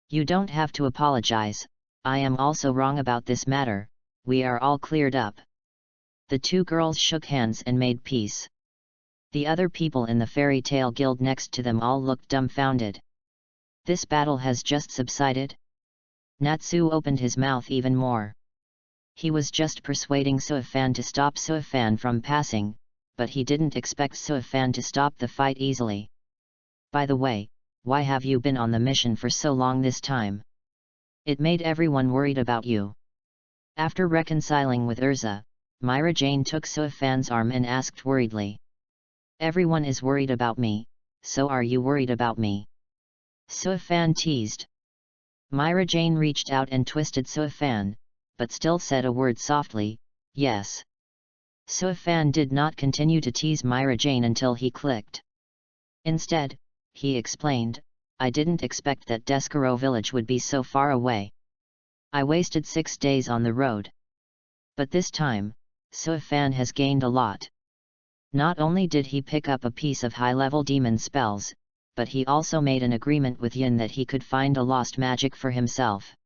"You don't have to apologize, I am also wrong about this matter, we are all cleared up." The two girls shook hands and made peace. The other people in the fairy tale guild next to them all looked dumbfounded. This battle has just subsided? Natsu opened his mouth even more. He was just persuading Suifan to stop Suifan from passing, but he didn't expect Suifan to stop the fight easily. "By the way, why have you been on the mission for so long this time? It made everyone worried about you." After reconciling with Urza, Myra Jane took Suifan's arm and asked worriedly. "Everyone is worried about me, so are you worried about me?" Suifan teased. Myra Jane reached out and twisted Suifan, but still said a word softly, "Yes." Suifan did not continue to tease Myra Jane until he clicked. Instead, he explained, "I didn't expect that Descaro village would be so far away. I wasted 6 days on the road. But this time, Suifan has gained a lot. Not only did he pick up a piece of high-level demon spells, but he also made an agreement with Yin that he could find a lost magic for himself.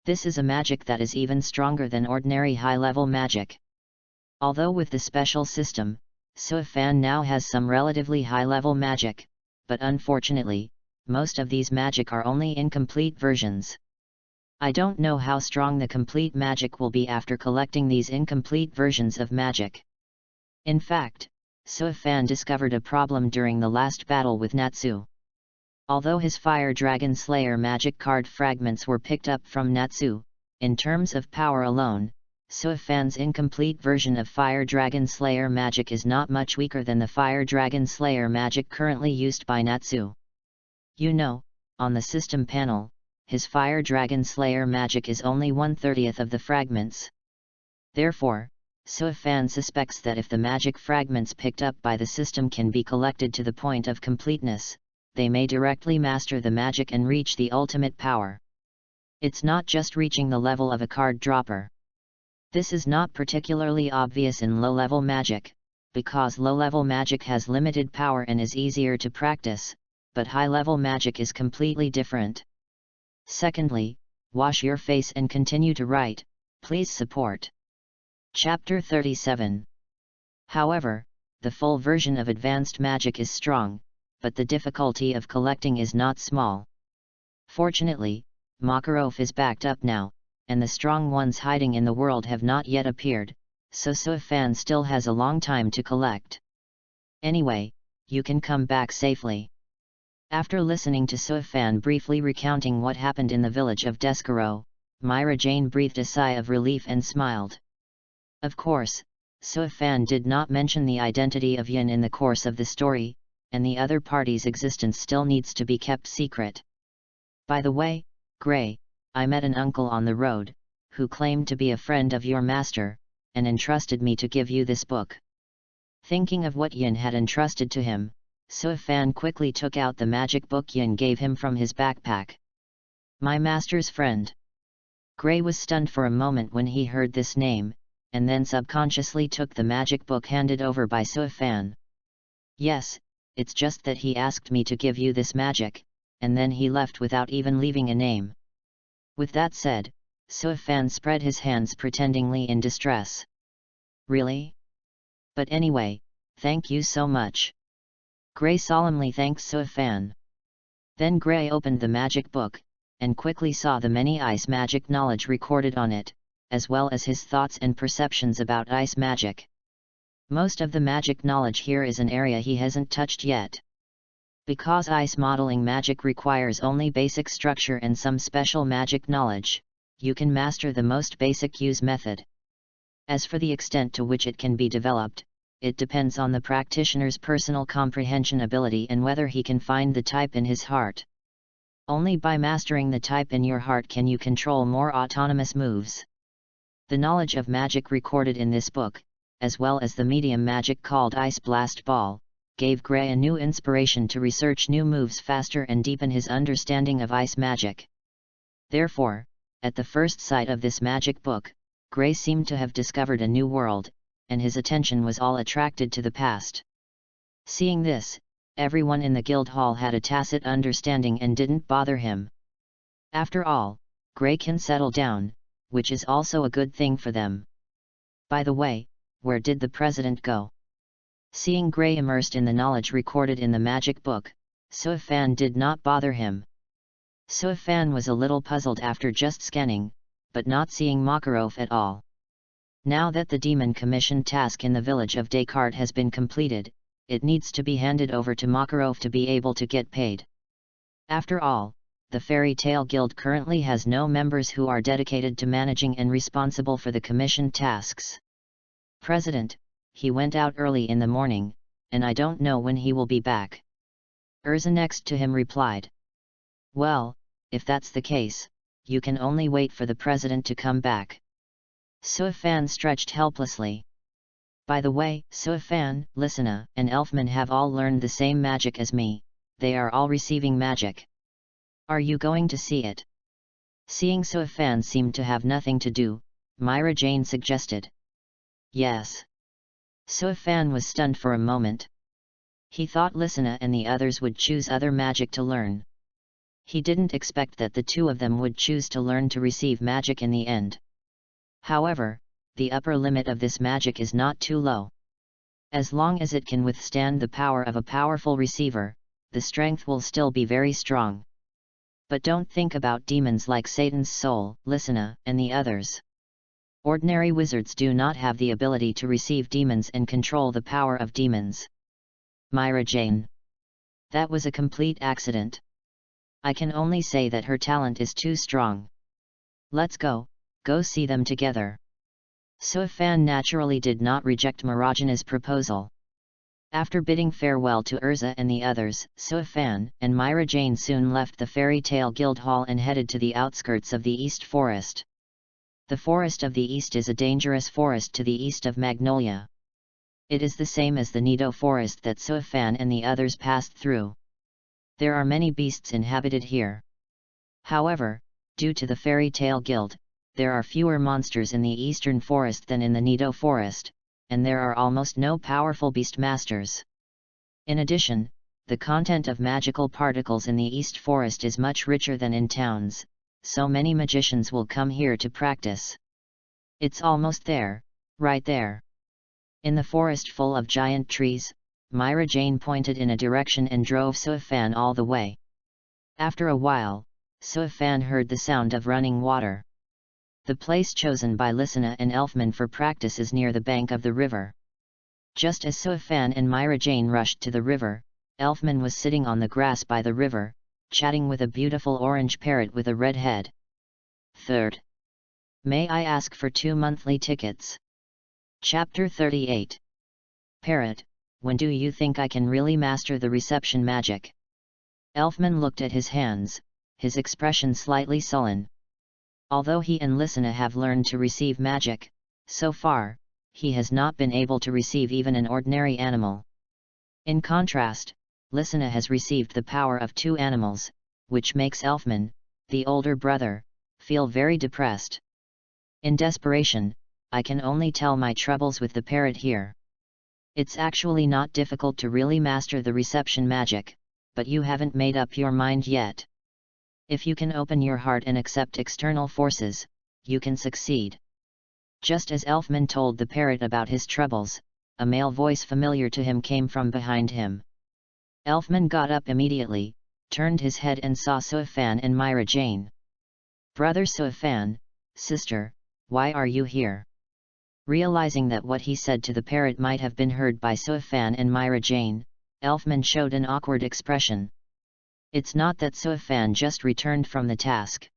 This is a magic that is even stronger than ordinary high-level magic. Although with the special system, Suifan now has some relatively high-level magic, but unfortunately, most of these magic are only incomplete versions. I don't know how strong the complete magic will be after collecting these incomplete versions of magic." In fact, Suifan discovered a problem during the last battle with Natsu. Although his Fire Dragon Slayer magic card fragments were picked up from Natsu, in terms of power alone, Suifan's incomplete version of Fire Dragon Slayer magic is not much weaker than the Fire Dragon Slayer magic currently used by Natsu. You know, on the system panel, his Fire Dragon Slayer magic is only 1/30 of the fragments. Therefore, Suifan suspects that if the magic fragments picked up by the system can be collected to the point of completeness, they may directly master the magic and reach the ultimate power. It's not just reaching the level of a card dropper. This is not particularly obvious in low-level magic, because low-level magic has limited power and is easier to practice, but high-level magic is completely different. Secondly, wash your face and continue to write, please support. Chapter 37. However, the full version of advanced magic is strong, but the difficulty of collecting is not small. Fortunately, Makarov is backed up now, and the strong ones hiding in the world have not yet appeared, so Suifan still has a long time to collect. Anyway, you can come back safely. After listening to Suifan briefly recounting what happened in the village of Descaro, Myra Jane breathed a sigh of relief and smiled. Of course, Suifan did not mention the identity of Yin in the course of the story, and the other party's existence still needs to be kept secret. By the way, Gray, I met an uncle on the road, who claimed to be a friend of your master, and entrusted me to give you this book. Thinking of what Yin had entrusted to him, Suifan quickly took out the magic book Yin gave him from his backpack. My master's friend. Gray was stunned for a moment when he heard this name, and then subconsciously took the magic book handed over by Suifan. Yes, it's just that he asked me to give you this magic, and then he left without even leaving a name. With that said, Suifan spread his hands pretendingly in distress. Really? But anyway, thank you so much. Gray solemnly thanked Suifan. Then Gray opened the magic book, and quickly saw the many ice magic knowledge recorded on it, as well as his thoughts and perceptions about ice magic. Most of the magic knowledge here is an area he hasn't touched yet. Because ice modeling magic requires only basic structure and some special magic knowledge, you can master the most basic use method. As for the extent to which it can be developed, it depends on the practitioner's personal comprehension ability and whether he can find the type in his heart. Only by mastering the type in your heart can you control more autonomous moves. The knowledge of magic recorded in this book, as well as the medium magic called Ice Blast Ball, gave Gray a new inspiration to research new moves faster and deepen his understanding of ice magic. Therefore, at the first sight of this magic book, Gray seemed to have discovered a new world, and his attention was all attracted to the past. Seeing this, everyone in the guild hall had a tacit understanding and didn't bother him. After all, Gray can settle down, which is also a good thing for them. By the way, where did the president go? Seeing Gray immersed in the knowledge recorded in the magic book, Suifan did not bother him. Suifan was a little puzzled after just scanning, but not seeing Makarov at all. Now that the demon commission task in the village of Descartes has been completed, it needs to be handed over to Makarov to be able to get paid. After all, the Fairy Tale Guild currently has no members who are dedicated to managing and responsible for the commission tasks. President, he went out early in the morning, and I don't know when he will be back. Urza next to him replied. Well, if that's the case, you can only wait for the president to come back. Suifan stretched helplessly. By the way, Suifan, Lysina, and Elfman have all learned the same magic as me, they are all receiving magic. Are you going to see it? Seeing Suifan seemed to have nothing to do, Myra Jane suggested. Yes. Suifan was stunned for a moment. He thought Lysina and the others would choose other magic to learn. He didn't expect that the two of them would choose to learn to receive magic in the end. However, the upper limit of this magic is not too low. As long as it can withstand the power of a powerful receiver, the strength will still be very strong. But don't think about demons like Satan's soul, Lysina, and the others. Ordinary wizards do not have the ability to receive demons and control the power of demons. Myra Jane. That was a complete accident. I can only say that her talent is too strong. Let's go see them together. Suifan naturally did not reject Marajana's proposal. After bidding farewell to Urza and the others, Suifan and Myra Jane soon left the Fairy Tale Guild Hall and headed to the outskirts of the East Forest. The Forest of the East is a dangerous forest to the east of Magnolia. It is the same as the Nido Forest that Suifan and the others passed through. There are many beasts inhabited here. However, due to the Fairy Tale Guild, there are fewer monsters in the Eastern Forest than in the Nido Forest, and there are almost no powerful beast masters. In addition, the content of magical particles in the East Forest is much richer than in towns, so many magicians will come here to practice. It's almost there, right there. In the forest full of giant trees, Myra Jane pointed in a direction and drove Suifan all the way. After a while, Suifan heard the sound of running water. The place chosen by Lysina and Elfman for practice is near the bank of the river. Just as Suifan and Myra Jane rushed to the river, Elfman was sitting on the grass by the river, chatting with a beautiful orange parrot with a red head. Third. May I ask for 2 monthly tickets? Chapter 38. Parrot, when do you think I can really master the reception magic? Elfman looked at his hands, his expression slightly sullen. Although he and Lysina have learned to receive magic, so far, he has not been able to receive even an ordinary animal. In contrast, Lysina has received the power of 2 animals, which makes Elfman, the older brother, feel very depressed. In desperation, I can only tell my troubles with the parrot here. It's actually not difficult to really master the reception magic, but you haven't made up your mind yet. If you can open your heart and accept external forces, you can succeed. Just as Elfman told the parrot about his troubles, a male voice familiar to him came from behind him. Elfman got up immediately, turned his head and saw Suifan and Myra Jane. "Brother Suifan, sister, why are you here?" Realizing that what he said to the parrot might have been heard by Suifan and Myra Jane, Elfman showed an awkward expression. "It's not that Suifan just returned from the task.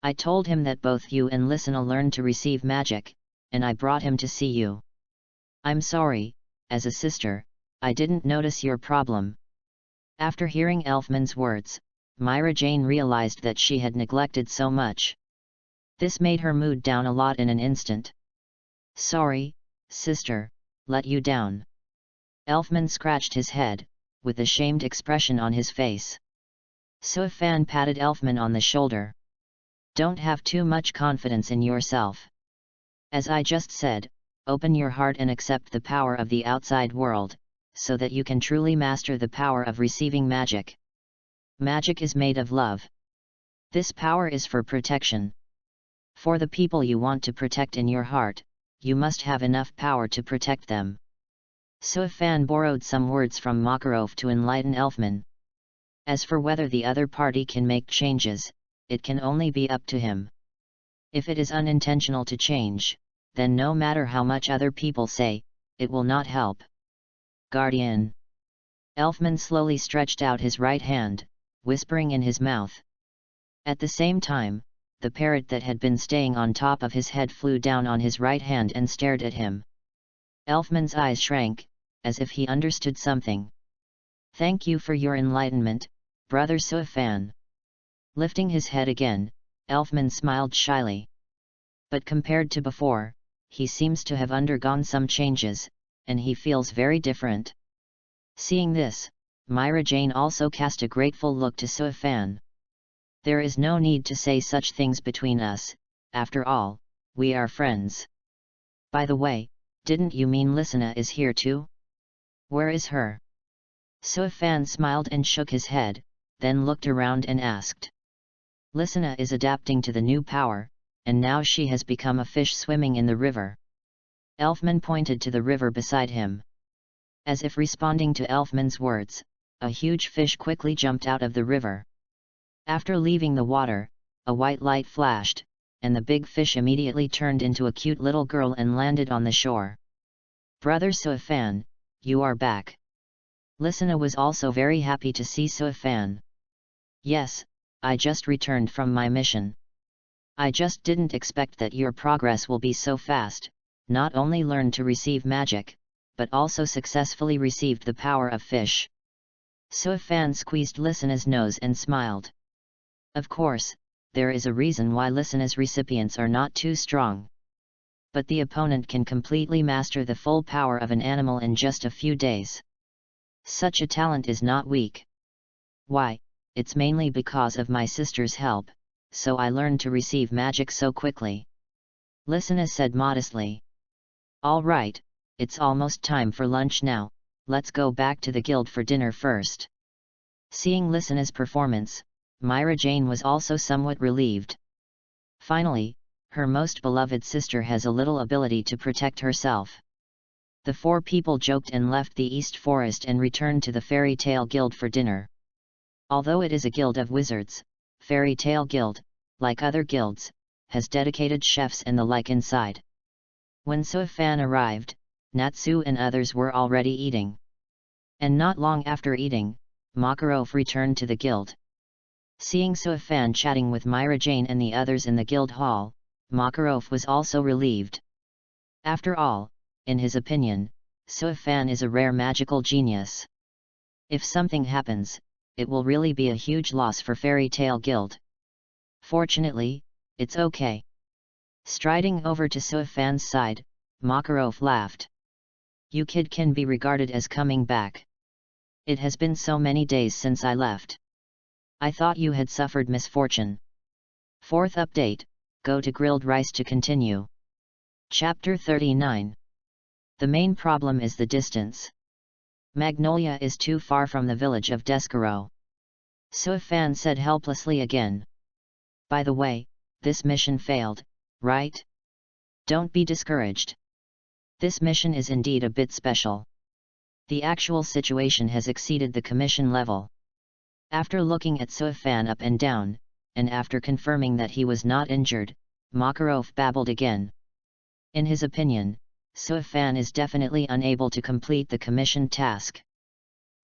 I told him that both you and Lysina learned to receive magic, and I brought him to see you. I'm sorry, as a sister, I didn't notice your problem." After hearing Elfman's words, Myra Jane realized that she had neglected so much. This made her mood down a lot in an instant. "Sorry, sister, let you down." Elfman scratched his head, with a shamed expression on his face. Suifan patted Elfman on the shoulder. "Don't have too much confidence in yourself. As I just said, open your heart and accept the power of the outside world, so that you can truly master the power of receiving magic. Magic is made of love. This power is for protection. For the people you want to protect in your heart, you must have enough power to protect them." Suifan borrowed some words from Makarov to enlighten Elfman. As for whether the other party can make changes, it can only be up to him. If it is unintentional to change, then no matter how much other people say, it will not help. "Guardian." Elfman slowly stretched out his right hand, whispering in his mouth. At the same time, the parrot that had been staying on top of his head flew down on his right hand and stared at him. Elfman's eyes shrank, as if he understood something. "Thank you for your enlightenment, Brother Suifan." Lifting his head again, Elfman smiled shyly. But compared to before, he seems to have undergone some changes, and he feels very different. Seeing this, Myra Jane also cast a grateful look to Suifan. "There is no need to say such things between us, after all, we are friends. By the way, didn't you mean Lysina is here too? Where is her?" Suifan smiled and shook his head, then looked around and asked. "Lysina is adapting to the new power, and now she has become a fish swimming in the river." Elfman pointed to the river beside him. As if responding to Elfman's words, a huge fish quickly jumped out of the river. After leaving the water, a white light flashed, and the big fish immediately turned into a cute little girl and landed on the shore. "Brother Suifan, you are back." Lysina was also very happy to see Suifan. "Yes, I just returned from my mission. I just didn't expect that your progress will be so fast, not only learned to receive magic, but also successfully received the power of fish." Suifan squeezed Lysina's nose and smiled. Of course, there is a reason why Lysina's recipients are not too strong. But the opponent can completely master the full power of an animal in just a few days. Such a talent is not weak. Why, it's mainly because of my sister's help, so I learned to receive magic so quickly. Lysina said modestly. "All right, it's almost time for lunch now, let's go back to the guild for dinner first." Seeing Lysina's performance, Myra Jane was also somewhat relieved. Finally, her most beloved sister has a little ability to protect herself. The four people joked and left the East Forest and returned to the Fairy Tale Guild for dinner. Although it is a guild of wizards, Fairy Tale Guild, like other guilds, has dedicated chefs and the like inside. When Suifan arrived, Natsu and others were already eating. And not long after eating, Makarov returned to the guild. Seeing Suifan chatting with Myra Jane and the others in the guild hall, Makarov was also relieved. After all, in his opinion, Suifan is a rare magical genius. If something happens, it will really be a huge loss for Fairy Tale Guild. Fortunately, it's okay. Striding over to Suifan's side, Makarov laughed. "You kid can be regarded as coming back. It has been so many days since I left. I thought you had suffered misfortune." Fourth update, go to grilled rice to continue. Chapter 39. The main problem is the distance. Magnolia is too far from the village of Descaro. Suifan said helplessly again. By the way, this mission failed, right? Don't be discouraged. This mission is indeed a bit special. The actual situation has exceeded the commission level. After looking at Suifan up and down, and after confirming that he was not injured, Makarov babbled again. In his opinion, Suifan is definitely unable to complete the commissioned task.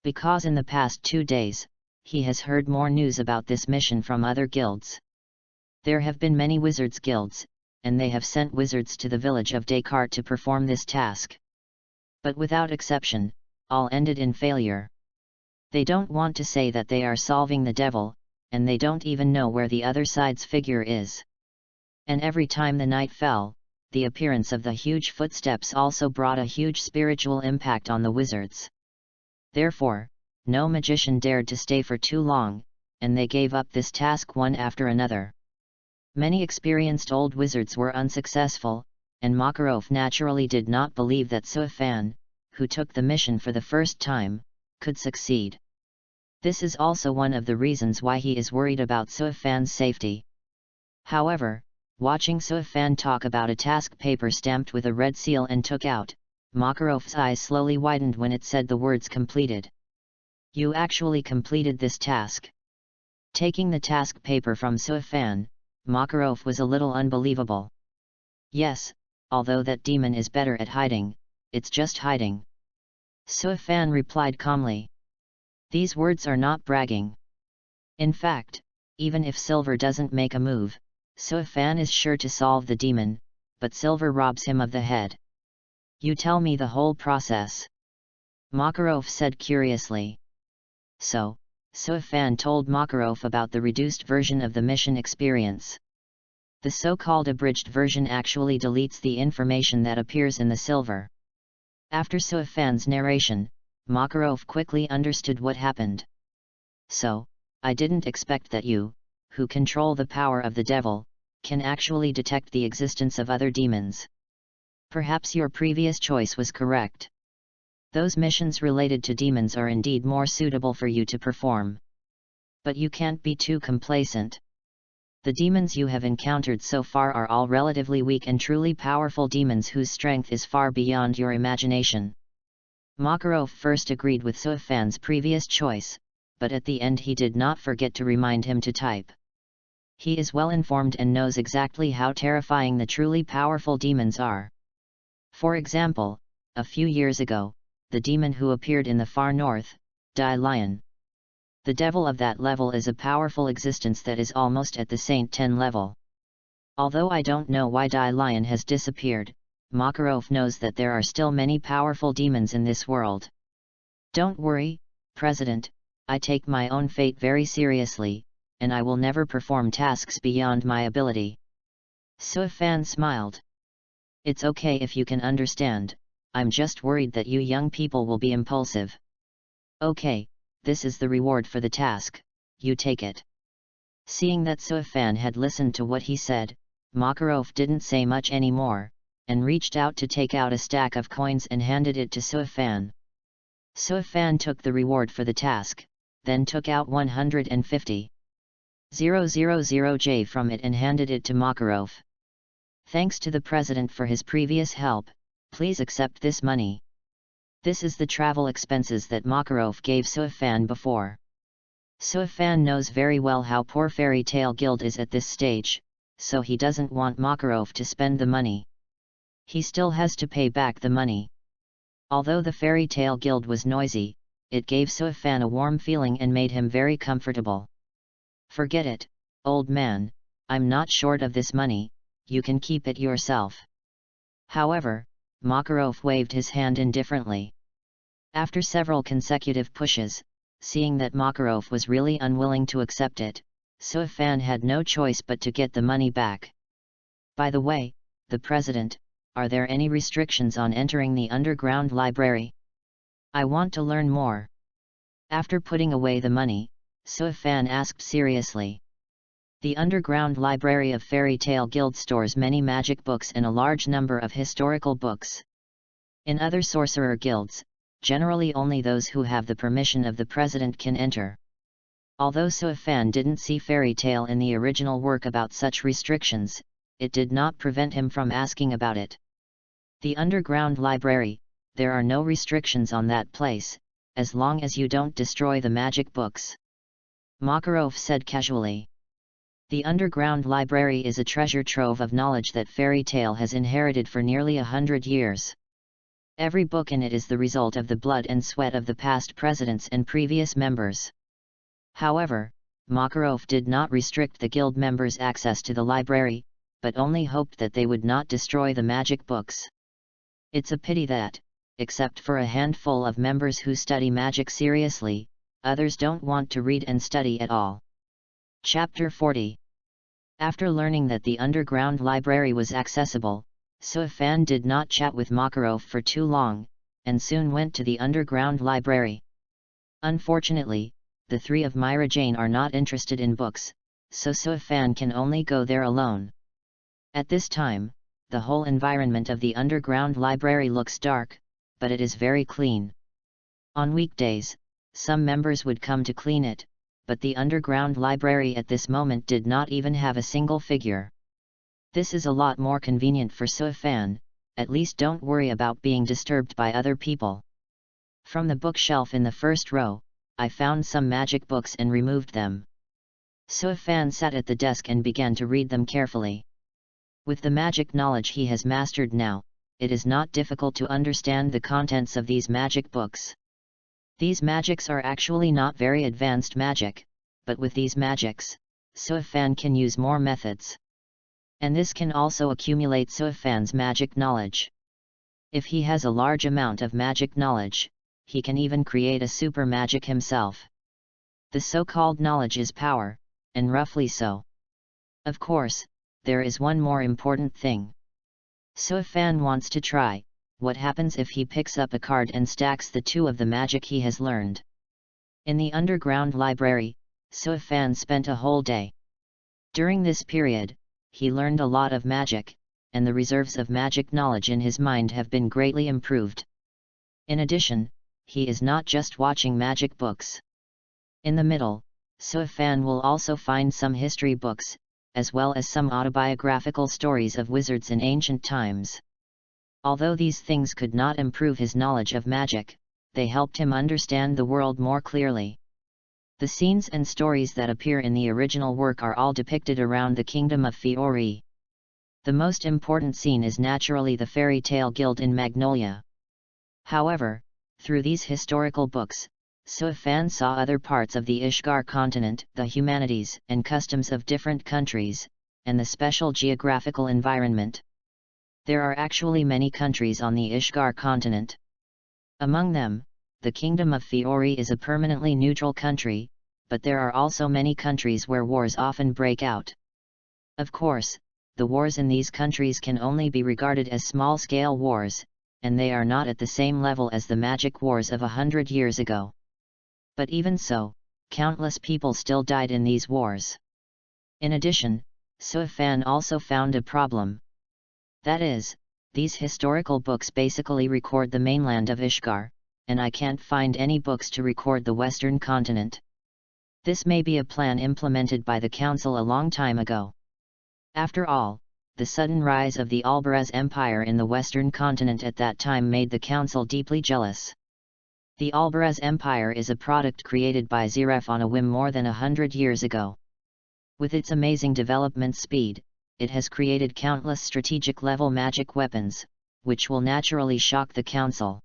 Because in the past 2 days, he has heard more news about this mission from other guilds. There have been many wizards' guilds, and they have sent wizards to the village of Descartes to perform this task. But without exception, all ended in failure. They don't want to say that they are solving the devil, and they don't even know where the other side's figure is. And every time the night fell, the appearance of the huge footsteps also brought a huge spiritual impact on the wizards. Therefore, no magician dared to stay for too long, and they gave up this task one after another. Many experienced old wizards were unsuccessful, and Makarov naturally did not believe that Suifan, who took the mission for the first time, could succeed. This is also one of the reasons why he is worried about Suifan's safety. However, watching Suifan talk about a task paper stamped with a red seal and took out, Makarov's eyes slowly widened when it said the words completed. You actually completed this task. Taking the task paper from Suifan, Makarov was a little unbelievable. Yes, although that demon is better at hiding, it's just hiding. Suifan replied calmly. These words are not bragging. In fact, even if Silver doesn't make a move, Suifan is sure to solve the demon, but Silver robs him of the head. You tell me the whole process. Makarov said curiously. So, Suifan told Makarov about the reduced version of the mission experience. The so-called abridged version actually deletes the information that appears in the silver. After Suifan's narration, Makarov quickly understood what happened. So, I didn't expect that you, who control the power of the devil, can actually detect the existence of other demons. Perhaps your previous choice was correct. Those missions related to demons are indeed more suitable for you to perform. But you can't be too complacent. The demons you have encountered so far are all relatively weak and truly powerful demons whose strength is far beyond your imagination. Makarov first agreed with Suifan's previous choice, but at the end he did not forget to remind him to type. He is well informed and knows exactly how terrifying the truly powerful demons are. For example, a few years ago, the demon who appeared in the far north, Die Lion. The devil of that level is a powerful existence that is almost at the Saint 10 level. Although I don't know why Die Lion has disappeared, Makarov knows that there are still many powerful demons in this world. Don't worry, President, I take my own fate very seriously, and I will never perform tasks beyond my ability. Suifan smiled. It's okay if you can understand, I'm just worried that you young people will be impulsive. Okay, this is the reward for the task, you take it. Seeing that Suifan had listened to what he said, Makarov didn't say much anymore, and reached out to take out a stack of coins and handed it to Suifan. Suifan took the reward for the task, then took out 150,000 J from it and handed it to Makarov. Thanks to the President for his previous help, please accept this money. This is the travel expenses that Makarov gave Suifan before. Suifan knows very well how poor Fairy Tale Guild is at this stage, so he doesn't want Makarov to spend the money. He still has to pay back the money. Although the Fairy Tale Guild was noisy, it gave Suifan a warm feeling and made him very comfortable. Forget it, old man, I'm not short of this money, you can keep it yourself. However, Makarov waved his hand indifferently. After several consecutive pushes, seeing that Makarov was really unwilling to accept it, Suifan had no choice but to get the money back. By the way, the President, are there any restrictions on entering the underground library? I want to learn more. After putting away the money, Suifan asked seriously. The underground library of Fairy Tale Guild stores many magic books and a large number of historical books. In other sorcerer guilds, generally only those who have the permission of the President can enter. Although Suifan didn't see fairy tale in the original work about such restrictions, it did not prevent him from asking about it. The underground library, there are no restrictions on that place, as long as you don't destroy the magic books. Makarov said casually. The underground library is a treasure trove of knowledge that fairy tale has inherited for nearly 100 years. Every book in it is the result of the blood and sweat of the past presidents and previous members. However, Makarov did not restrict the guild members' access to the library, but only hoped that they would not destroy the magic books. It's a pity that, except for a handful of members who study magic seriously, others don't want to read and study at all. Chapter 40. After learning that the underground library was accessible, Suifan did not chat with Makarov for too long, and soon went to the underground library. Unfortunately, the three of Myra Jane are not interested in books, so Suifan can only go there alone. At this time, the whole environment of the underground library looks dark, but it is very clean. On weekdays, some members would come to clean it, but the underground library at this moment did not even have a single figure. This is a lot more convenient for Suifan, at least don't worry about being disturbed by other people. From the bookshelf in the first row, I found some magic books and removed them. Suifan sat at the desk and began to read them carefully. With the magic knowledge he has mastered now, it is not difficult to understand the contents of these magic books. These magics are actually not very advanced magic, but with these magics, Suifan can use more methods. And this can also accumulate Suifan's magic knowledge. If he has a large amount of magic knowledge, he can even create a super magic himself. The so-called knowledge is power, and roughly so. Of course, there is one more important thing. Suifan wants to try, what happens if he picks up a card and stacks the two of the magic he has learned. In the underground library, Suifan spent a whole day. During this period, he learned a lot of magic, and the reserves of magic knowledge in his mind have been greatly improved. In addition, he is not just watching magic books. In the middle, Suifan will also find some history books, as well as some autobiographical stories of wizards in ancient times. Although these things could not improve his knowledge of magic, they helped him understand the world more clearly. The scenes and stories that appear in the original work are all depicted around the kingdom of Fiori. The most important scene is naturally the fairy tale guild in Magnolia. However, through these historical books, Suifan saw other parts of the Ishgar continent, the humanities and customs of different countries, and the special geographical environment. There are actually many countries on the Ishgar continent. Among them, the Kingdom of Fiori is a permanently neutral country, but there are also many countries where wars often break out. Of course, the wars in these countries can only be regarded as small-scale wars, and they are not at the same level as the magic wars of 100 years ago. But even so, countless people still died in these wars. In addition, Suifan also found a problem. That is, these historical books basically record the mainland of Ishgar, and I can't find any books to record the western continent. This may be a plan implemented by the council a long time ago. After all, the sudden rise of the Albaraz Empire in the western continent at that time made the council deeply jealous. The Albaraz Empire is a product created by Ziref on a whim more than 100 years ago. With its amazing development speed, it has created countless strategic-level magic weapons, which will naturally shock the council.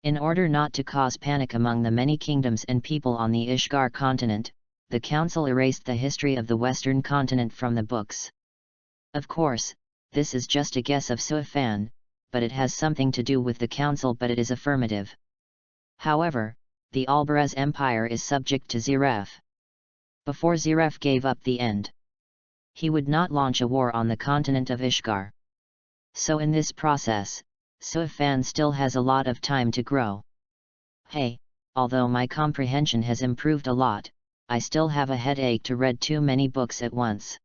In order not to cause panic among the many kingdoms and people on the Ishgar continent, the council erased the history of the western continent from the books. Of course, this is just a guess of Suifan, but it has something to do with the council, but it is affirmative. However, the Albaraz Empire is subject to Ziref. Before Ziref gave up the end, he would not launch a war on the continent of Ishgar. So in this process, Suifan still has a lot of time to grow. Hey, although my comprehension has improved a lot, I still have a headache to read too many books at once.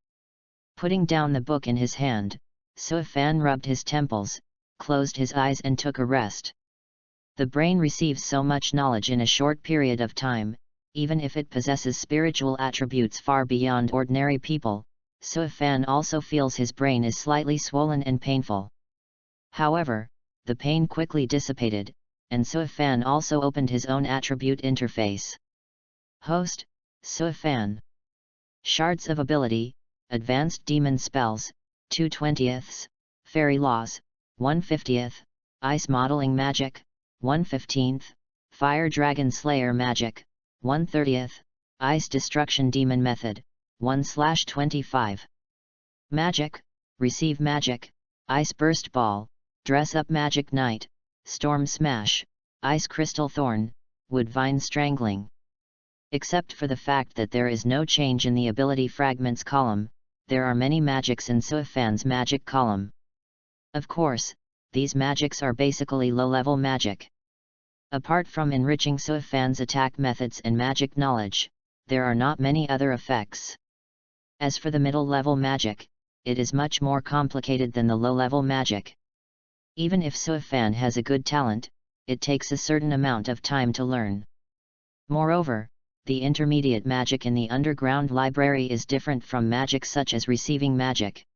Putting down the book in his hand, Suifan rubbed his temples, closed his eyes and took a rest. The brain receives so much knowledge in a short period of time, even if it possesses spiritual attributes far beyond ordinary people, Suifan also feels his brain is slightly swollen and painful. However, the pain quickly dissipated, and Suifan also opened his own attribute interface. Host, Suifan. Shards of Ability, Advanced Demon Spells, 2/20, Fairy Laws, 1/50, Ice Modeling Magic, 1/15, Fire Dragon Slayer Magic, 1/30, Ice Destruction Demon Method, 1/25. Magic, Receive Magic, Ice Burst Ball, Dress Up Magic Knight, Storm Smash, Ice Crystal Thorn, Wood Vine Strangling. Except for the fact that there is no change in the ability fragments column, there are many magics in Suifan's magic column. Of course, these magics are basically low-level magic. Apart from enriching Suifan's attack methods and magic knowledge, there are not many other effects. As for the middle-level magic, it is much more complicated than the low-level magic. Even if Suifan has a good talent, it takes a certain amount of time to learn. Moreover, the intermediate magic in the underground library is different from magic such as receiving magic.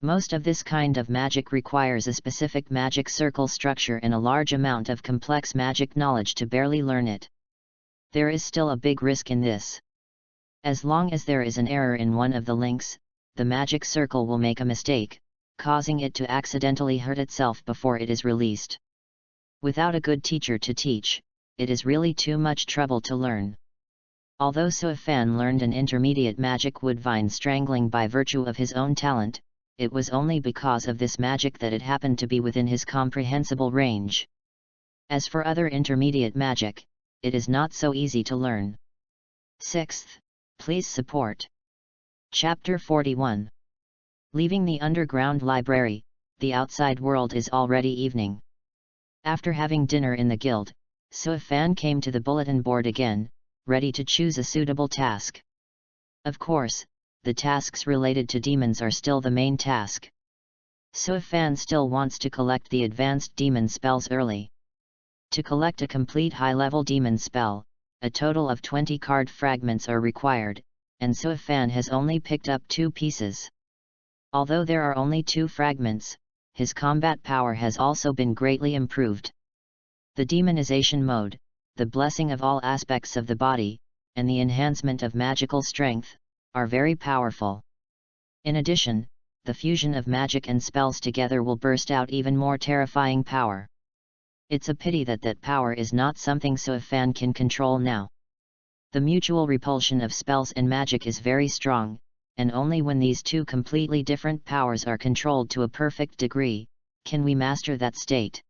Most of this kind of magic requires a specific magic circle structure and a large amount of complex magic knowledge to barely learn it. There is still a big risk in this. As long as there is an error in one of the links, the magic circle will make a mistake, causing it to accidentally hurt itself before it is released. Without a good teacher to teach, it is really too much trouble to learn. Although Suifan learned an intermediate magic Wood Vine Strangling by virtue of his own talent, it was only because of this magic that it happened to be within his comprehensible range. As for other intermediate magic, it is not so easy to learn. 6th, please support. Chapter 41. Leaving the underground library, the outside world is already evening. After having dinner in the guild, Suifan came to the bulletin board again, ready to choose a suitable task. Of course, the tasks related to demons are still the main task. Suifan still wants to collect the advanced demon spells early. To collect a complete high-level demon spell, a total of 20 card fragments are required, and Suifan has only picked up 2 pieces. Although there are only 2 fragments, his combat power has also been greatly improved. The demonization mode, the blessing of all aspects of the body, and the enhancement of magical strength, are very powerful. In addition, the fusion of magic and spells together will burst out even more terrifying power. It's a pity that that power is not something Suifan can control now. The mutual repulsion of spells and magic is very strong, and only when these 2 completely different powers are controlled to a perfect degree, can we master that state.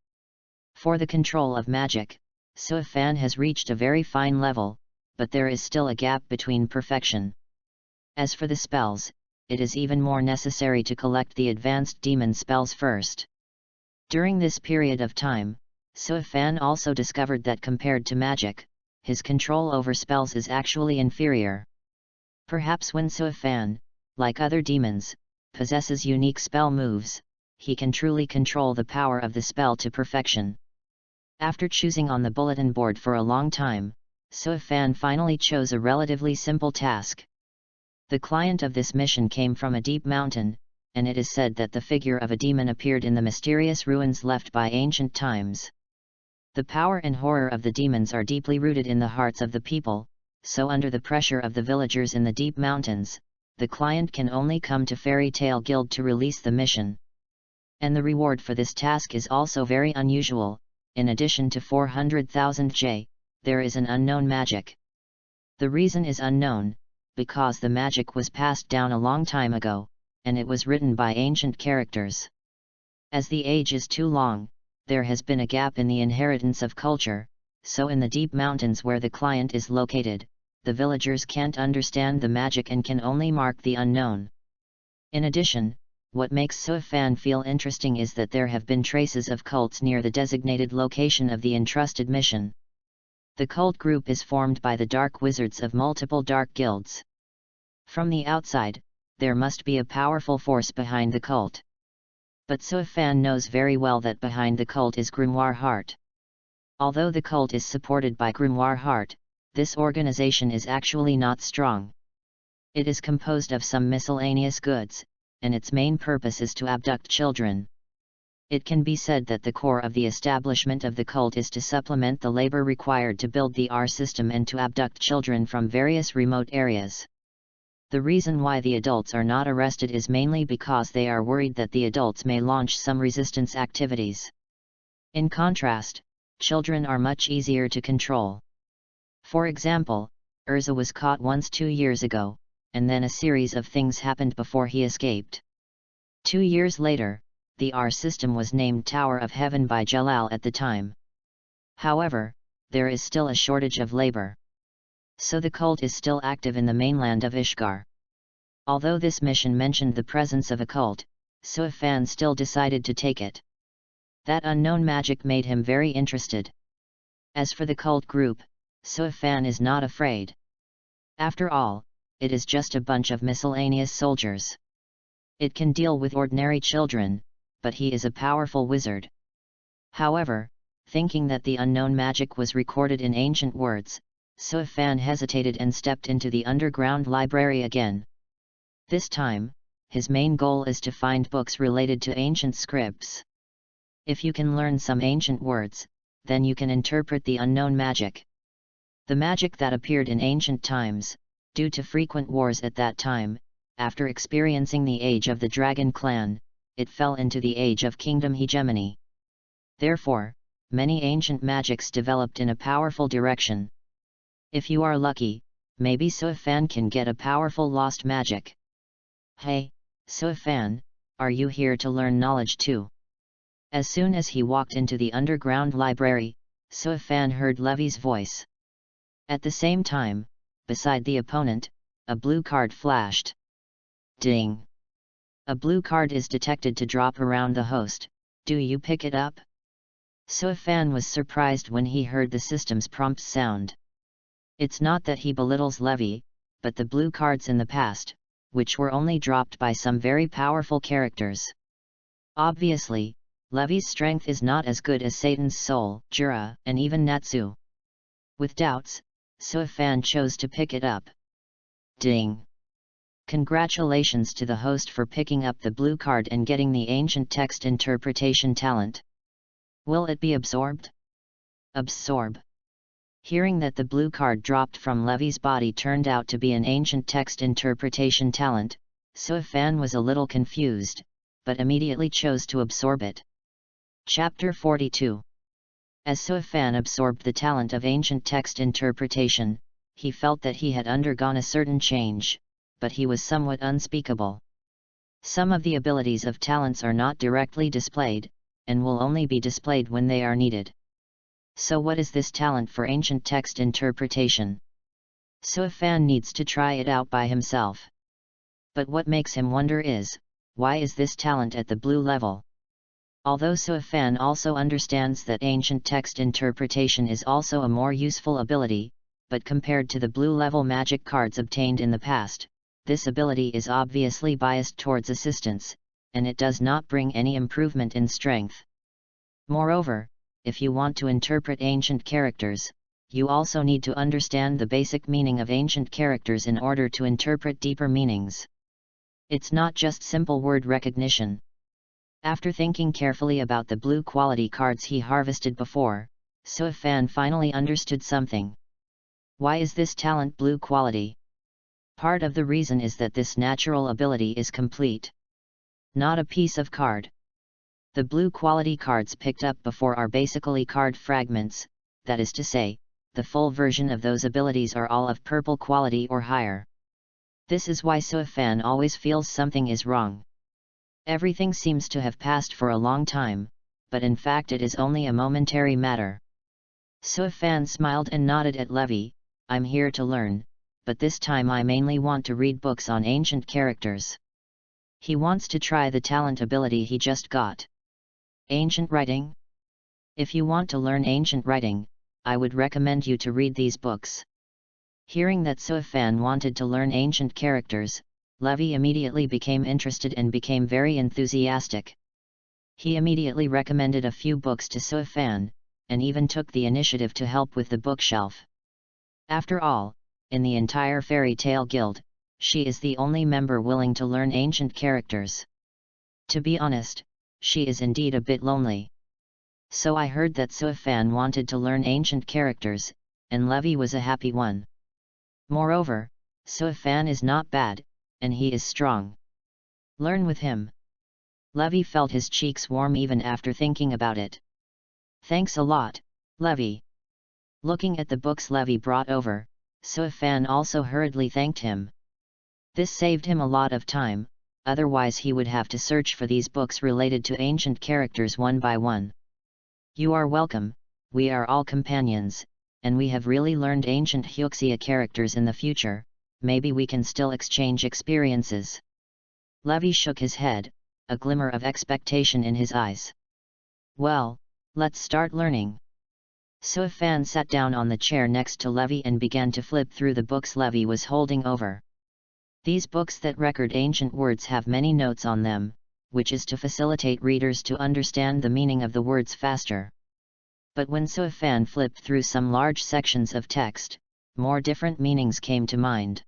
For the control of magic, Suifan has reached a very fine level, but there is still a gap between perfection. As for the spells, it is even more necessary to collect the advanced demon spells first. During this period of time, Suifan also discovered that compared to magic, his control over spells is actually inferior. Perhaps when Suifan, like other demons, possesses unique spell moves, he can truly control the power of the spell to perfection. After choosing on the bulletin board for a long time, Suifan finally chose a relatively simple task. The client of this mission came from a deep mountain, and it is said that the figure of a demon appeared in the mysterious ruins left by ancient times. The power and horror of the demons are deeply rooted in the hearts of the people, so under the pressure of the villagers in the deep mountains, the client can only come to Fairy Tale Guild to release the mission. And the reward for this task is also very unusual. In addition to 400,000 J, there is an unknown magic. The reason is unknown, because the magic was passed down a long time ago, and it was written by ancient characters. As the age is too long, there has been a gap in the inheritance of culture, so in the deep mountains where the client is located, the villagers can't understand the magic and can only mark the unknown. In addition, what makes Suifan feel interesting is that there have been traces of cults near the designated location of the entrusted mission. The cult group is formed by the dark wizards of multiple dark guilds. From the outside, there must be a powerful force behind the cult. But Suifan knows very well that behind the cult is Grimoire Heart. Although the cult is supported by Grimoire Heart, this organization is actually not strong. It is composed of some miscellaneous goods, and its main purpose is to abduct children. It can be said that the core of the establishment of the cult is to supplement the labor required to build the R system and to abduct children from various remote areas. The reason why the adults are not arrested is mainly because they are worried that the adults may launch some resistance activities. In contrast, children are much easier to control. For example, Urza was caught once 2 years ago, and then a series of things happened before he escaped. 2 years later, the R system was named Tower of Heaven by Jalal at the time. However, there is still a shortage of labor. So the cult is still active in the mainland of Ishgar. Although this mission mentioned the presence of a cult, Suifan still decided to take it. That unknown magic made him very interested. As for the cult group, Suifan is not afraid. After all, it is just a bunch of miscellaneous soldiers. It can deal with ordinary children, but he is a powerful wizard. However, thinking that the unknown magic was recorded in ancient words, Suifan hesitated and stepped into the underground library again. This time, his main goal is to find books related to ancient scripts. If you can learn some ancient words, then you can interpret the unknown magic. The magic that appeared in ancient times, due to frequent wars at that time, after experiencing the age of the Dragon Clan, it fell into the age of kingdom hegemony. Therefore, many ancient magics developed in a powerful direction. If you are lucky, maybe Suifan can get a powerful lost magic. Hey, Suifan, are you here to learn knowledge too? As soon as he walked into the underground library, Suifan heard Levi's voice. At the same time, beside the opponent, a blue card flashed. Ding! A blue card is detected to drop around the host. Do you pick it up? Suifan was surprised when he heard the system's prompt sound. It's not that he belittles Levi, but the blue cards in the past, which were only dropped by some very powerful characters. Obviously, Levi's strength is not as good as Satan's soul, Jura, and even Natsu. With doubts, Suifan chose to pick it up. Ding! Congratulations to the host for picking up the blue card and getting the ancient text interpretation talent. Will it be absorbed? Absorb. Hearing that the blue card dropped from Levi's body turned out to be an ancient text interpretation talent, Suifan was a little confused, but immediately chose to absorb it. Chapter 42. As Suifan absorbed the talent of ancient text interpretation, he felt that he had undergone a certain change, but he was somewhat unspeakable. Some of the abilities of talents are not directly displayed, and will only be displayed when they are needed. So what is this talent for ancient text interpretation? Suifan needs to try it out by himself. But what makes him wonder is, why is this talent at the blue level? Although Suifan also understands that ancient text interpretation is also a more useful ability, but compared to the blue level magic cards obtained in the past, this ability is obviously biased towards assistance, and it does not bring any improvement in strength. Moreover, if you want to interpret ancient characters, you also need to understand the basic meaning of ancient characters in order to interpret deeper meanings. It's not just simple word recognition. After thinking carefully about the blue quality cards he harvested before, Suifan finally understood something. Why is this talent blue quality? Part of the reason is that this natural ability is complete. Not a piece of card. The blue quality cards picked up before are basically card fragments, that is to say, the full version of those abilities are all of purple quality or higher. This is why Suifan always feels something is wrong. Everything seems to have passed for a long time, but in fact it is only a momentary matter. Suifan smiled and nodded at Levi. I'm here to learn, but this time I mainly want to read books on ancient characters. He wants to try the talent ability he just got. Ancient writing? If you want to learn ancient writing, I would recommend you to read these books. Hearing that Suifan wanted to learn ancient characters, Levi immediately became interested and became very enthusiastic. He immediately recommended a few books to Suifan, and even took the initiative to help with the bookshelf. After all, in the entire fairy tale guild, she is the only member willing to learn ancient characters. To be honest, she is indeed a bit lonely. So I heard that Suifan wanted to learn ancient characters, and Levi was a happy one. Moreover, Suifan is not bad, and he is strong. Learn with him. Levi felt his cheeks warm even after thinking about it. Thanks a lot, Levi. Looking at the books Levi brought over, Suifan also hurriedly thanked him. This saved him a lot of time, otherwise he would have to search for these books related to ancient characters one by one. You are welcome, we are all companions, and we have really learned ancient Hyuxia characters in the future, maybe we can still exchange experiences. Levi shook his head, a glimmer of expectation in his eyes. Well, let's start learning. Suifan sat down on the chair next to Levi and began to flip through the books Levi was holding over. These books that record ancient words have many notes on them, which is to facilitate readers to understand the meaning of the words faster. But when Suifan flipped through some large sections of text, more different meanings came to mind.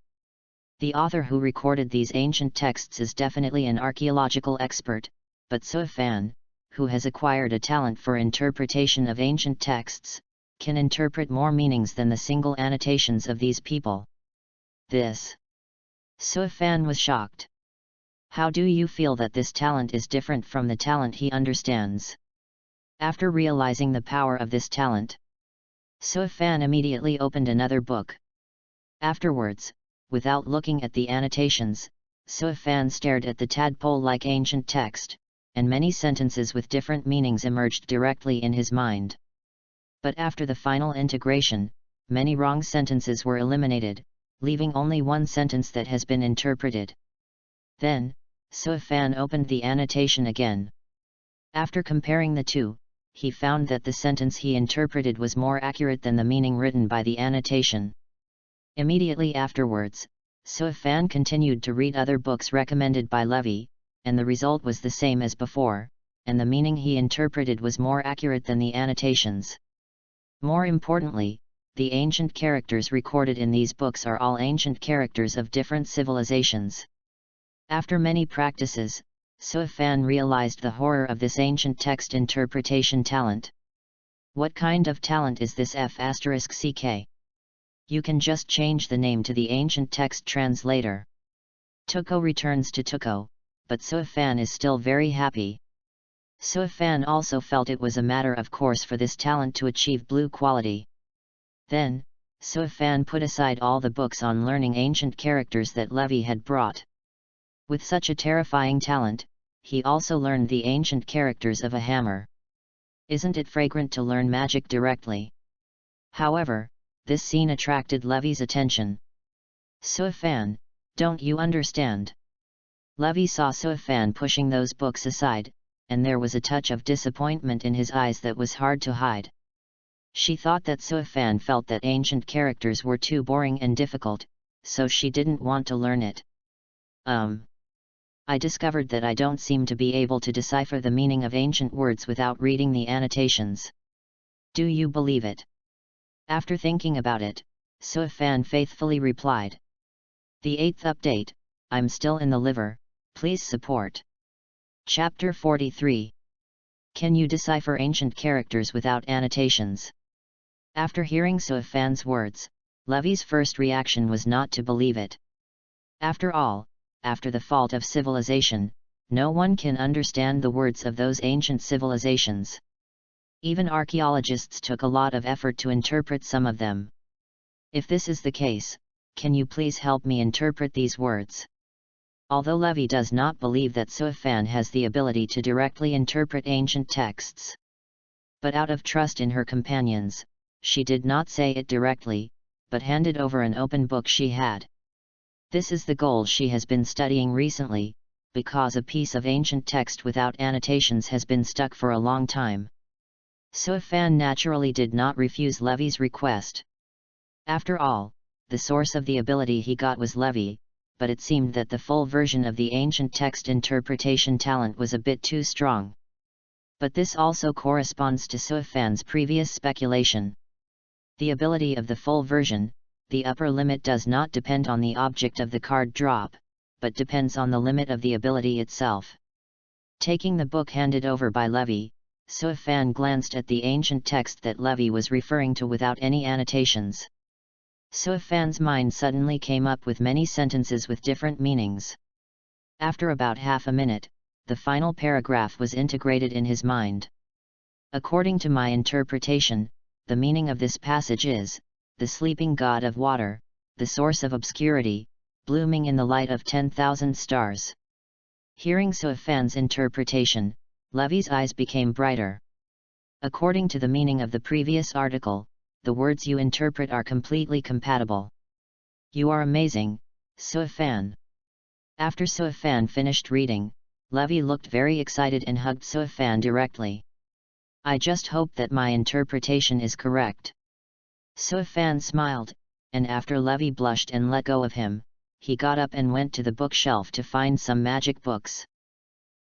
The author who recorded these ancient texts is definitely an archaeological expert, but Suifan, who has acquired a talent for interpretation of ancient texts, can interpret more meanings than the single annotations of these people. Suifan was shocked. How do you feel that this talent is different from the talent he understands? After realizing the power of this talent, Suifan immediately opened another book. Afterwards, without looking at the annotations, Suifan stared at the tadpole-like ancient text, and many sentences with different meanings emerged directly in his mind. But after the final integration, many wrong sentences were eliminated, leaving only one sentence that has been interpreted. Then, Suifan opened the annotation again. After comparing the two, he found that the sentence he interpreted was more accurate than the meaning written by the annotation. Immediately afterwards, Suifan continued to read other books recommended by Levi, and the result was the same as before, and the meaning he interpreted was more accurate than the annotations. More importantly, the ancient characters recorded in these books are all ancient characters of different civilizations. After many practices, Suifan realized the horror of this ancient text interpretation talent. What kind of talent is this F***ck? You can just change the name to the ancient text translator. Tuko returns to Tuko, but Suifan is still very happy. Suifan also felt it was a matter of course for this talent to achieve blue quality. Then, Suifan put aside all the books on learning ancient characters that Levi had brought. With such a terrifying talent, he also learned the ancient characters of a hammer. Isn't it fragrant to learn magic directly? However, this scene attracted Levi's attention. Suifan, don't you understand? Levi saw Suifan pushing those books aside, and there was a touch of disappointment in his eyes that was hard to hide. She thought that Suifan felt that ancient characters were too boring and difficult, so she didn't want to learn it. I discovered that I don't seem to be able to decipher the meaning of ancient words without reading the annotations. Do you believe it? After thinking about it, Suifan faithfully replied. The 8th update, I'm still in the liver, please support. Chapter 43. Can you decipher ancient characters without annotations? After hearing Suifan's words, Levi's first reaction was not to believe it. After all, after the fault of civilization, no one can understand the words of those ancient civilizations. Even archaeologists took a lot of effort to interpret some of them. If this is the case, can you please help me interpret these words? Although Levi does not believe that Suifan has the ability to directly interpret ancient texts, but out of trust in her companions, she did not say it directly, but handed over an open book she had. This is the goal she has been studying recently, because a piece of ancient text without annotations has been stuck for a long time. Suifan naturally did not refuse Levi's request. After all, the source of the ability he got was Levi, but it seemed that the full version of the ancient text interpretation talent was a bit too strong. But this also corresponds to Suifan's previous speculation. The ability of the full version, the upper limit does not depend on the object of the card drop, but depends on the limit of the ability itself. Taking the book handed over by Levy, Suifan glanced at the ancient text that Levy was referring to without any annotations. Suifan's mind suddenly came up with many sentences with different meanings. After about half a minute, the final paragraph was integrated in his mind. According to my interpretation, the meaning of this passage is, the sleeping god of water, the source of obscurity, blooming in the light of 10,000 stars. Hearing Suifan's interpretation, Levy's eyes became brighter. According to the meaning of the previous article, the words you interpret are completely compatible. You are amazing, Suifan. After Suifan finished reading, Levy looked very excited and hugged Suifan directly. I just hope that my interpretation is correct. Suifan smiled, and after Levy blushed and let go of him, he got up and went to the bookshelf to find some magic books.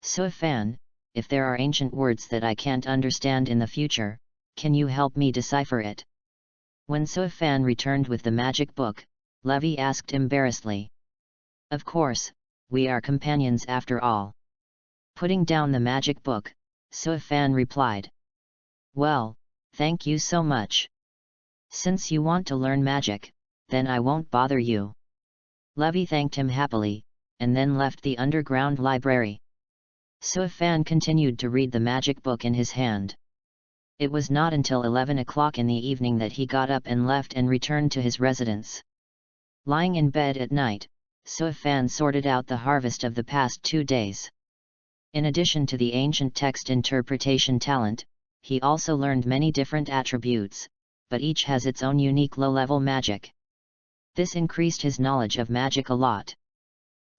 Suifan, if there are ancient words that I can't understand in the future, can you help me decipher it? When Suifan returned with the magic book, Levy asked embarrassedly. Of course, we are companions after all. Putting down the magic book, Suifan replied. Well, thank you so much. Since you want to learn magic, then I won't bother you. Levy thanked him happily, and then left the underground library. Suifan continued to read the magic book in his hand. It was not until 11 o'clock in the evening that he got up and left and returned to his residence. Lying in bed at night, Suifan sorted out the harvest of the past 2 days. In addition to the ancient text interpretation talent, he also learned many different attributes, but each has its own unique low-level magic. This increased his knowledge of magic a lot.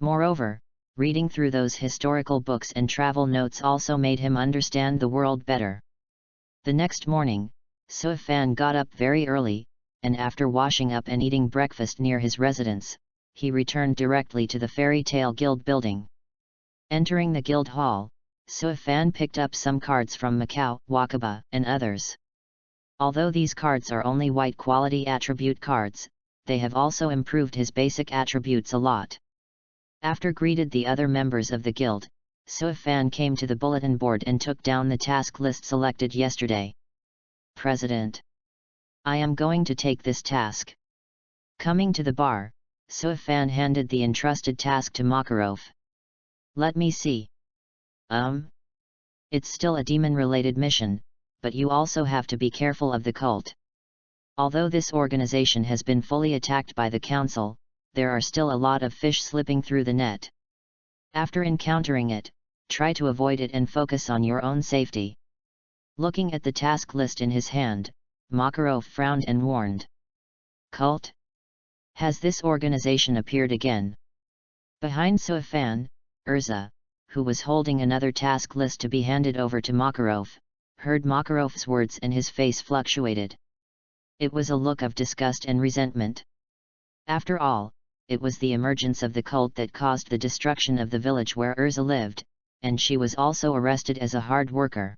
Moreover, reading through those historical books and travel notes also made him understand the world better. The next morning, Suifan got up very early, and after washing up and eating breakfast near his residence, he returned directly to the Fairy Tale Guild building. Entering the guild hall, Suifan picked up some cards from Macau, Wakaba, and others. Although these cards are only white quality attribute cards, they have also improved his basic attributes a lot. After greeted the other members of the guild, Suifan came to the bulletin board and took down the task list selected yesterday. President. I am going to take this task. Coming to the bar, Suifan handed the entrusted task to Makarov. Let me see. It's still a demon-related mission, but you also have to be careful of the cult. Although this organization has been fully attacked by the council, there are still a lot of fish slipping through the net. After encountering it, try to avoid it and focus on your own safety. Looking at the task list in his hand, Makarov frowned and warned. Cult? Has this organization appeared again? Behind Suifan, Urza, who was holding another task list to be handed over to Makarov, heard Makarov's words and his face fluctuated. It was a look of disgust and resentment. After all, it was the emergence of the cult that caused the destruction of the village where Urza lived, and she was also arrested as a hard worker.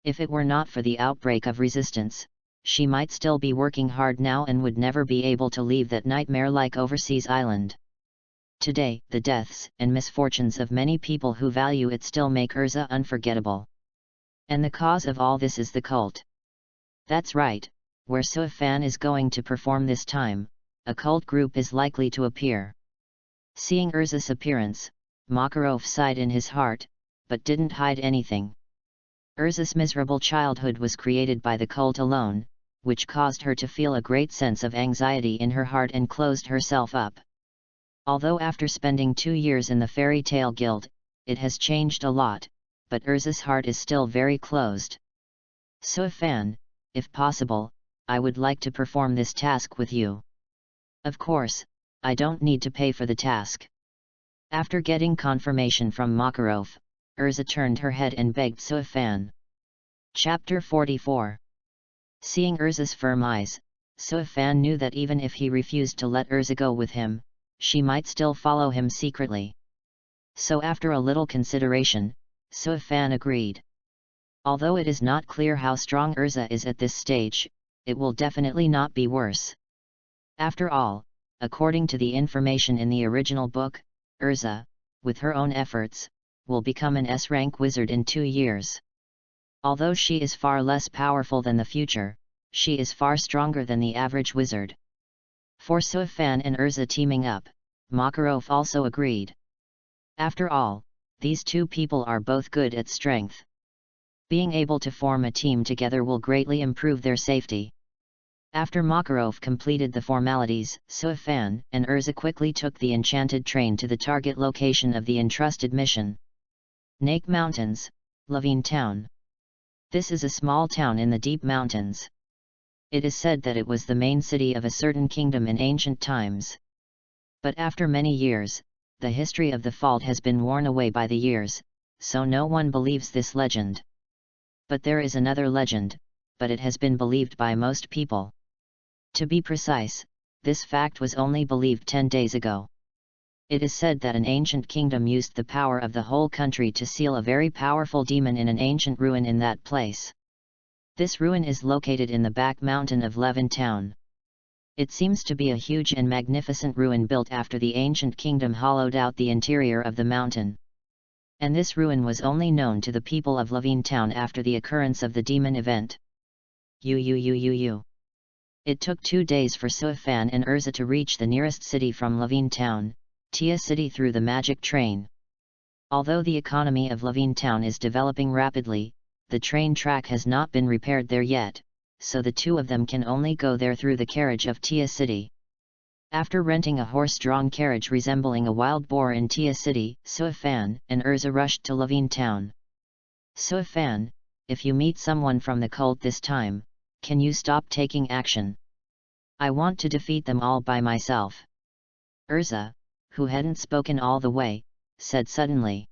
If it were not for the outbreak of resistance, she might still be working hard now and would never be able to leave that nightmare-like overseas island. Today, the deaths and misfortunes of many people who value it still make Urza unforgettable. And the cause of all this is the cult. That's right, where Suifan is going to perform this time, a cult group is likely to appear. Seeing Urza's appearance, Makarov sighed in his heart, but didn't hide anything. Urza's miserable childhood was created by the cult alone, which caused her to feel a great sense of anxiety in her heart and closed herself up. Although after spending 2 years in the Fairy Tale Guild, it has changed a lot, but Urza's heart is still very closed. Suifan, if possible, I would like to perform this task with you. Of course, I don't need to pay for the task. After getting confirmation from Makarov, Urza turned her head and begged Suifan. Chapter 44. Seeing Urza's firm eyes, Suifan knew that even if he refused to let Urza go with him, she might still follow him secretly. So after a little consideration, Suifan agreed. Although it is not clear how strong Urza is at this stage, it will definitely not be worse. After all, according to the information in the original book, Urza, with her own efforts, will become an S-rank wizard in 2 years. Although she is far less powerful than the future, she is far stronger than the average wizard. For Suifan and Urza teaming up, Makarov also agreed. After all, these two people are both good at strength. Being able to form a team together will greatly improve their safety. After Makarov completed the formalities, Suifan and Urza quickly took the enchanted train to the target location of the entrusted mission. Nake Mountains, Laveen Town. This is a small town in the deep mountains. It is said that it was the main city of a certain kingdom in ancient times. But after many years, the history of the fault has been worn away by the years, so no one believes this legend. But there is another legend, but it has been believed by most people. To be precise, this fact was only believed 10 days ago. It is said that an ancient kingdom used the power of the whole country to seal a very powerful demon in an ancient ruin in that place. This ruin is located in the back mountain of Laveen Town. It seems to be a huge and magnificent ruin built after the ancient kingdom hollowed out the interior of the mountain. And this ruin was only known to the people of Laveen Town after the occurrence of the demon event. It took 2 days for Suifan and Urza to reach the nearest city from Laveen Town, Tia City, through the magic train. Although the economy of Laveen Town is developing rapidly, the train track has not been repaired there yet, so the two of them can only go there through the carriage of Tia City. After renting a horse-drawn carriage resembling a wild boar in Tia City, Suifan and Urza rushed to Laveen Town. Suifan, if you meet someone from the cult this time, can you stop taking action? I want to defeat them all by myself. Urza, who hadn't spoken all the way, said suddenly.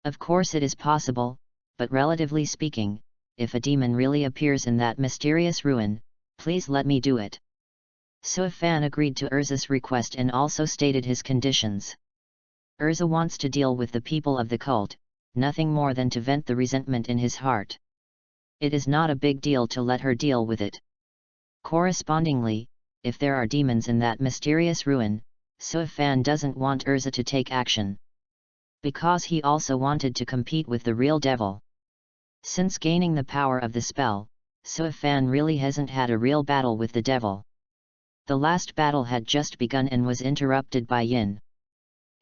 Of course it is possible, but relatively speaking, if a demon really appears in that mysterious ruin, please let me do it. Suifan agreed to Urza's request and also stated his conditions. Urza wants to deal with the people of the cult, nothing more than to vent the resentment in his heart. It is not a big deal to let her deal with it. Correspondingly, if there are demons in that mysterious ruin, Suifan doesn't want Urza to take action. Because he also wanted to compete with the real devil. Since gaining the power of the spell, Suifan really hasn't had a real battle with the devil. The last battle had just begun and was interrupted by Yin.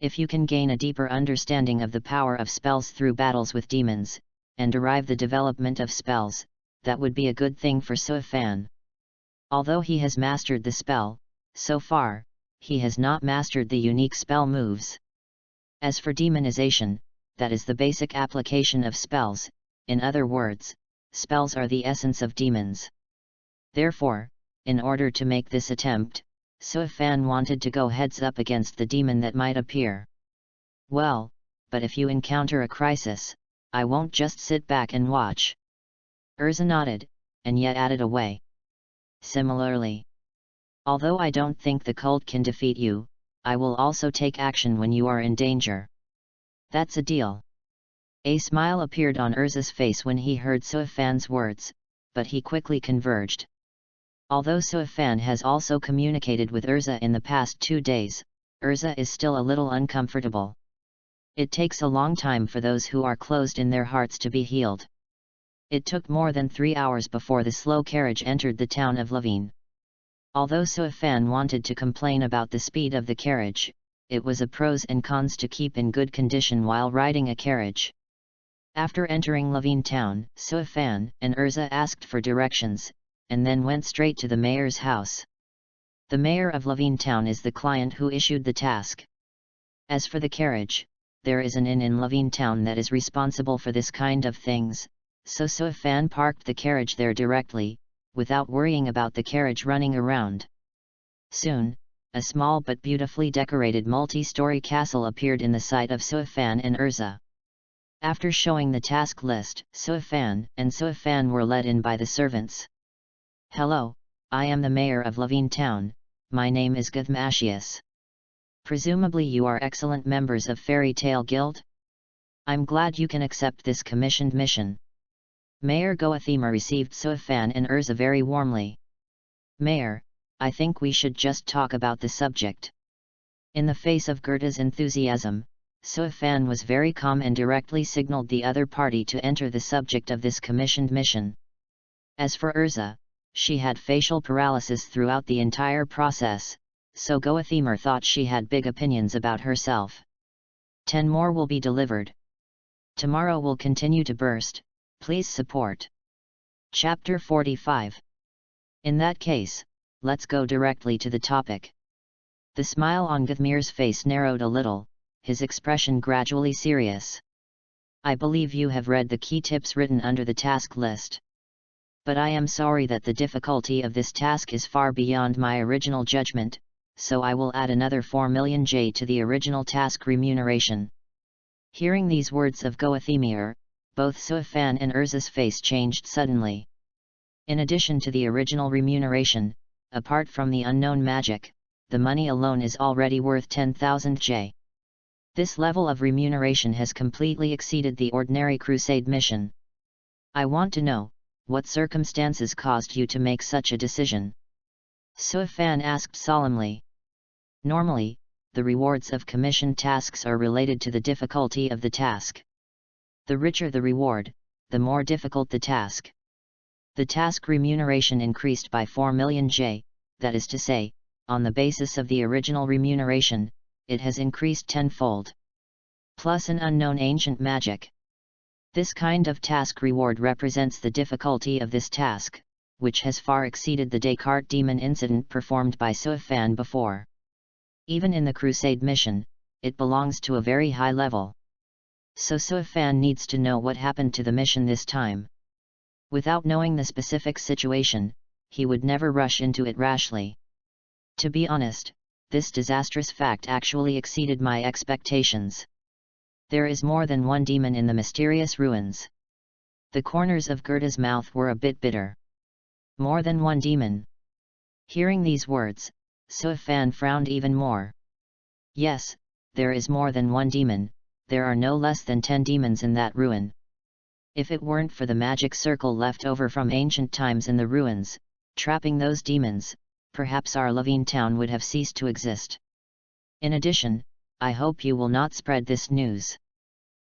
If you can gain a deeper understanding of the power of spells through battles with demons, and derive the development of spells, that would be a good thing for Suifan. Although he has mastered the spell, so far, he has not mastered the unique spell moves. As for demonization, that is the basic application of spells, in other words, spells are the essence of demons. Therefore, in order to make this attempt, Suifan wanted to go heads up against the demon that might appear. Well, but if you encounter a crisis, I won't just sit back and watch. Urza nodded, and yet added away. Similarly, although I don't think the cult can defeat you, I will also take action when you are in danger. That's a deal. A smile appeared on Urza's face when he heard Suifan's words, but he quickly converged. Although Suifan has also communicated with Urza in the past 2 days, Urza is still a little uncomfortable. It takes a long time for those who are closed in their hearts to be healed. It took more than 3 hours before the slow carriage entered the town of Laveen. Although Suifan wanted to complain about the speed of the carriage, it was a pros and cons to keep in good condition while riding a carriage. After entering Laveen town, Suifan and Urza asked for directions, and then went straight to the mayor's house. The mayor of Laveen town is the client who issued the task. As for the carriage, there is an inn in Laveen town that is responsible for this kind of things, so Suifan parked the carriage there directly, without worrying about the carriage running around. Soon, a small but beautifully decorated multi-story castle appeared in the sight of Suifan and Urza. After showing the task list, Suifan were led in by the servants. Hello, I am the mayor of Laveen town, my name is Githmashius. Presumably you are excellent members of Fairy Tale Guild? I'm glad you can accept this commissioned mission. Mayor Goathema received Suifan and Urza very warmly. Mayor, I think we should just talk about the subject. In the face of Goethe's enthusiasm, Suifan was very calm and directly signaled the other party to enter the subject of this commissioned mission. As for Urza, she had facial paralysis throughout the entire process, so Goethmer thought she had big opinions about herself. 10 more will be delivered. Tomorrow will continue to burst, please support. Chapter 45. In that case, let's go directly to the topic. The smile on Goethmer's face narrowed a little, his expression gradually serious. I believe you have read the key tips written under the task list. But I am sorry that the difficulty of this task is far beyond my original judgment, so I will add another 4 million J to the original task remuneration. Hearing these words of Goethmer, both Suifan and Urza's face changed suddenly. In addition to the original remuneration, apart from the unknown magic, the money alone is already worth 10,000 J. This level of remuneration has completely exceeded the ordinary crusade mission. I want to know, what circumstances caused you to make such a decision? Suifan asked solemnly. Normally, the rewards of commissioned tasks are related to the difficulty of the task. The richer the reward, the more difficult the task. The task remuneration increased by 4 million J, that is to say, on the basis of the original remuneration, it has increased tenfold. Plus an unknown ancient magic. This kind of task reward represents the difficulty of this task, which has far exceeded the Descartes demon incident performed by Suifan before. Even in the crusade mission, it belongs to a very high level. So Suifan needs to know what happened to the mission this time. Without knowing the specific situation, he would never rush into it rashly. To be honest, this disastrous fact actually exceeded my expectations. There is more than one demon in the mysterious ruins. The corners of Goethe's mouth were a bit bitter. More than one demon. Hearing these words, Suifan frowned even more. Yes, there is more than one demon, there are no less than 10 demons in that ruin. If it weren't for the magic circle left over from ancient times in the ruins, trapping those demons, perhaps our Levine town would have ceased to exist. In addition, I hope you will not spread this news.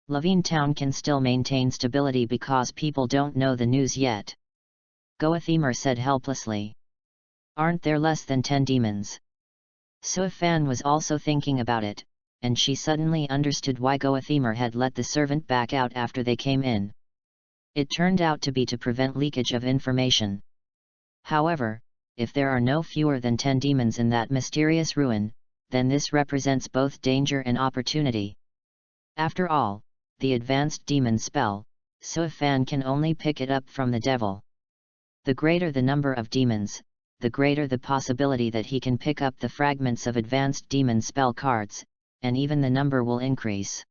Levine town can still maintain stability because people don't know the news yet. Goethmer said helplessly. Aren't there less than 10 demons? Suifan was also thinking about it, and she suddenly understood why Goethmer had let the servant back out after they came in. It turned out to be to prevent leakage of information. However, if there are no fewer than 10 demons in that mysterious ruin, then this represents both danger and opportunity. After all, the advanced demon spell, Suifan can only pick it up from the devil. The greater the number of demons, the greater the possibility that he can pick up the fragments of advanced demon spell cards, and even the number will increase.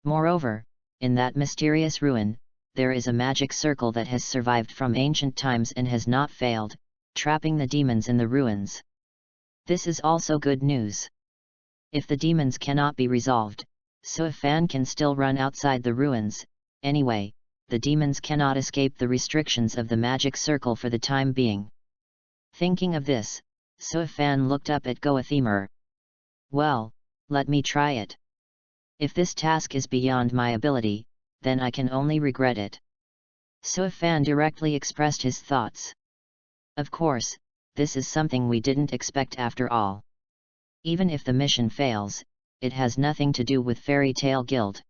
Moreover, in that mysterious ruin, there is a magic circle that has survived from ancient times and has not failed, trapping the demons in the ruins. This is also good news. If the demons cannot be resolved, Suifan can still run outside the ruins. Anyway, the demons cannot escape the restrictions of the magic circle for the time being. Thinking of this, Suifan looked up at Goethmer. Well, let me try it. If this task is beyond my ability, then I can only regret it. Suifan directly expressed his thoughts. Of course, this is something we didn't expect after all. Even if the mission fails, it has nothing to do with Fairy Tale Guild.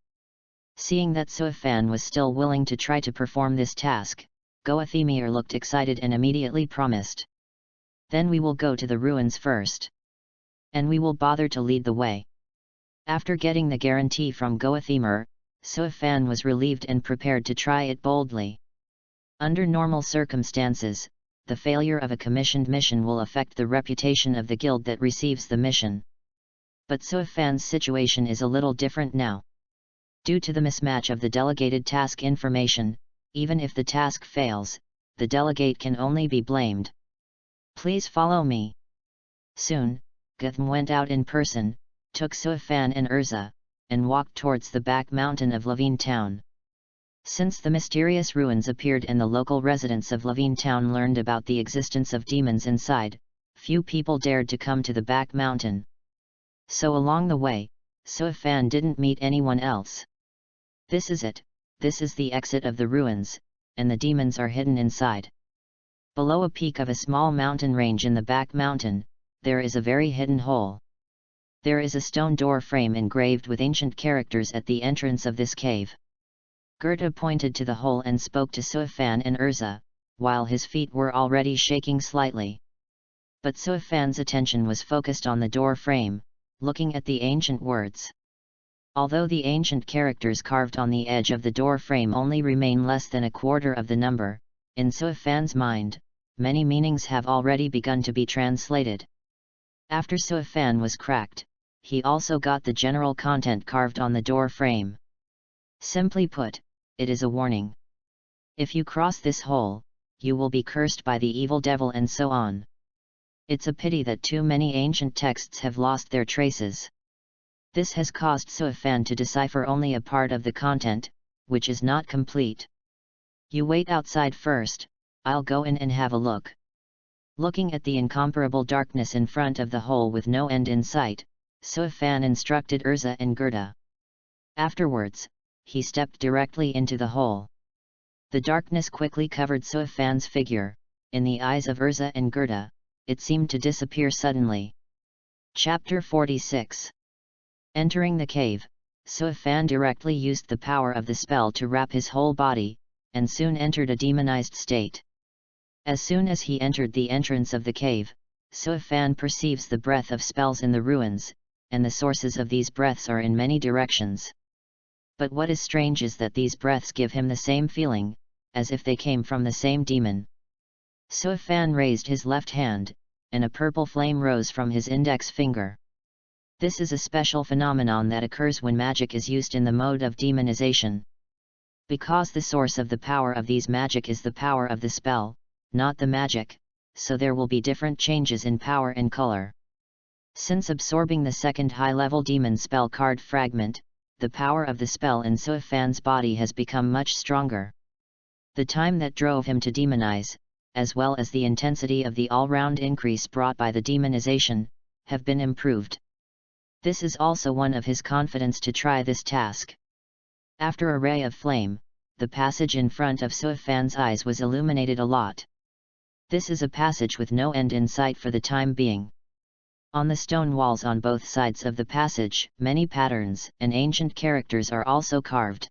Seeing that Suifan was still willing to try to perform this task, Goethmer looked excited and immediately promised. Then we will go to the ruins first. And we will bother to lead the way. After getting the guarantee from Goethmer, Suifan was relieved and prepared to try it boldly. Under normal circumstances, the failure of a commissioned mission will affect the reputation of the guild that receives the mission. But Suifan's situation is a little different now. Due to the mismatch of the delegated task information, even if the task fails, the delegate can only be blamed. Please follow me. Soon, Goethmer went out in person, took Suifan and Urza, and walked towards the back mountain of Levine town. Since the mysterious ruins appeared and the local residents of Levine town learned about the existence of demons inside, few people dared to come to the back mountain. So along the way, Suifan didn't meet anyone else. This is it, this is the exit of the ruins, and the demons are hidden inside. Below a peak of a small mountain range in the back mountain, there is a very hidden hole. There is a stone door frame engraved with ancient characters at the entrance of this cave. Goethe pointed to the hole and spoke to Suifan and Urza, while his feet were already shaking slightly. But Suifan's attention was focused on the door frame, looking at the ancient words. Although the ancient characters carved on the edge of the door frame only remain less than a quarter of the number, in Suifan's mind, many meanings have already begun to be translated. After Suifan was cracked, he also got the general content carved on the door frame. Simply put, it is a warning. If you cross this hole, you will be cursed by the evil devil and so on. It's a pity that too many ancient texts have lost their traces. This has caused Suifan to decipher only a part of the content, which is not complete. You wait outside first, I'll go in and have a look. Looking at the incomparable darkness in front of the hole with no end in sight, Suifan instructed Urza and Goethe. Afterwards, he stepped directly into the hole. The darkness quickly covered Suifan's figure. In the eyes of Urza and Goethe, it seemed to disappear suddenly. Chapter 46. Entering the cave, Suifan directly used the power of the spell to wrap his whole body, and soon entered a demonized state. As soon as he entered the entrance of the cave, Suifan perceives the breath of spells in the ruins, and the sources of these breaths are in many directions. But what is strange is that these breaths give him the same feeling, as if they came from the same demon. Suifan raised his left hand, and a purple flame rose from his index finger. This is a special phenomenon that occurs when magic is used in the mode of demonization. Because the source of the power of these magic is the power of the spell, not the magic, so there will be different changes in power and color. Since absorbing the second high-level demon spell card fragment, the power of the spell in Suifan's body has become much stronger. The time that drove him to demonize, as well as the intensity of the all-round increase brought by the demonization, have been improved. This is also one of his confidence to try this task. After a ray of flame, the passage in front of Suifan's eyes was illuminated a lot. This is a passage with no end in sight for the time being. On the stone walls on both sides of the passage, many patterns and ancient characters are also carved.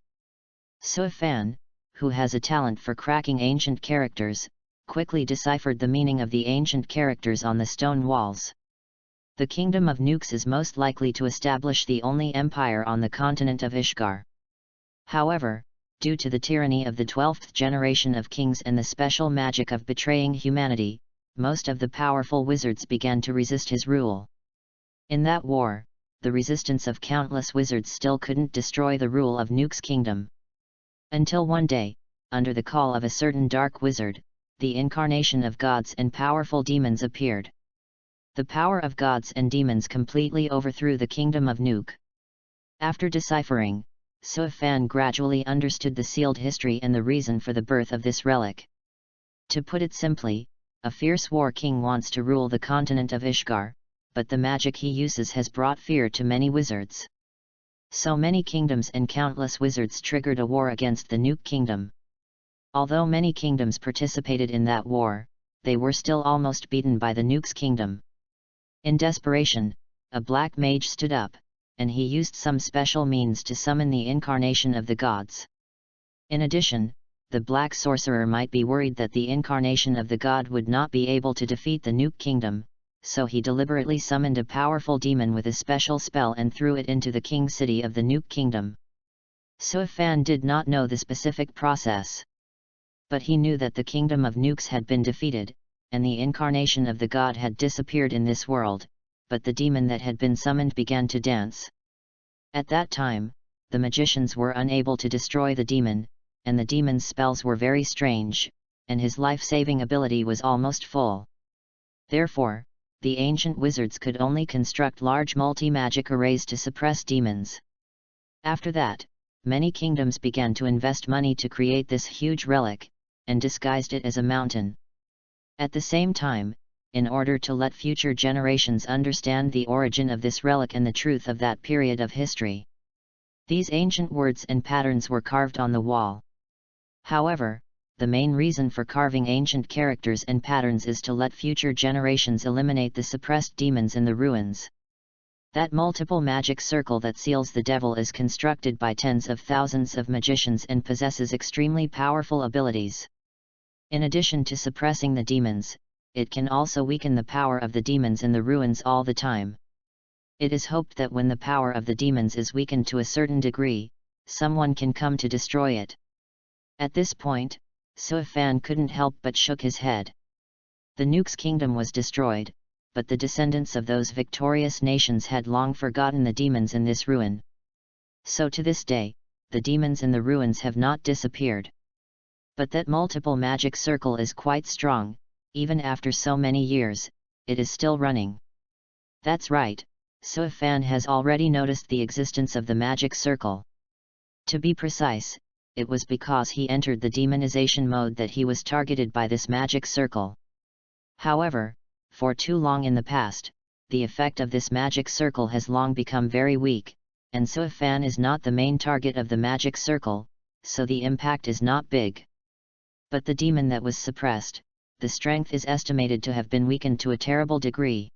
Suifan, who has a talent for cracking ancient characters, quickly deciphered the meaning of the ancient characters on the stone walls. The kingdom of Nukes is most likely to establish the only empire on the continent of Ishgar. However, due to the tyranny of the 12th generation of kings and the special magic of betraying humanity, most of the powerful wizards began to resist his rule. In that war, the resistance of countless wizards still couldn't destroy the rule of Nuke's kingdom. Until one day, under the call of a certain dark wizard, the incarnation of gods and powerful demons appeared. The power of gods and demons completely overthrew the kingdom of Nuke. After deciphering, Suifan gradually understood the sealed history and the reason for the birth of this relic. To put it simply, a fierce war king wants to rule the continent of Ishgar, but the magic he uses has brought fear to many wizards. So many kingdoms and countless wizards triggered a war against the Nuke kingdom. Although many kingdoms participated in that war, they were still almost beaten by the Nuke's kingdom. In desperation, a black mage stood up, and he used some special means to summon the incarnation of the gods. In addition, the black sorcerer might be worried that the incarnation of the god would not be able to defeat the Nuke kingdom, so he deliberately summoned a powerful demon with a special spell and threw it into the king city of the Nuke kingdom. Suifan did not know the specific process. But he knew that the kingdom of Nukes had been defeated, and the incarnation of the god had disappeared in this world, but the demon that had been summoned began to dance. At that time, the magicians were unable to destroy the demon, and the demon's spells were very strange, and his life-saving ability was almost full. Therefore, the ancient wizards could only construct large multi-magic arrays to suppress demons. After that, many kingdoms began to invest money to create this huge relic, and disguised it as a mountain. At the same time, in order to let future generations understand the origin of this relic and the truth of that period of history. These ancient words and patterns were carved on the wall. However, the main reason for carving ancient characters and patterns is to let future generations eliminate the suppressed demons in the ruins. That multiple magic circle that seals the devil is constructed by tens of thousands of magicians and possesses extremely powerful abilities. In addition to suppressing the demons, it can also weaken the power of the demons in the ruins all the time. It is hoped that when the power of the demons is weakened to a certain degree, someone can come to destroy it. At this point, Suifan couldn't help but shook his head. The Nuke's kingdom was destroyed, but the descendants of those victorious nations had long forgotten the demons in this ruin. So to this day, the demons in the ruins have not disappeared. But that multiple magic circle is quite strong, even after so many years, it is still running. That's right, Suifan has already noticed the existence of the magic circle. To be precise, it was because he entered the demonization mode that he was targeted by this magic circle. However, for too long in the past, the effect of this magic circle has long become very weak, and Suifan is not the main target of the magic circle, so the impact is not big. But the demon that was suppressed, the strength is estimated to have been weakened to a terrible degree.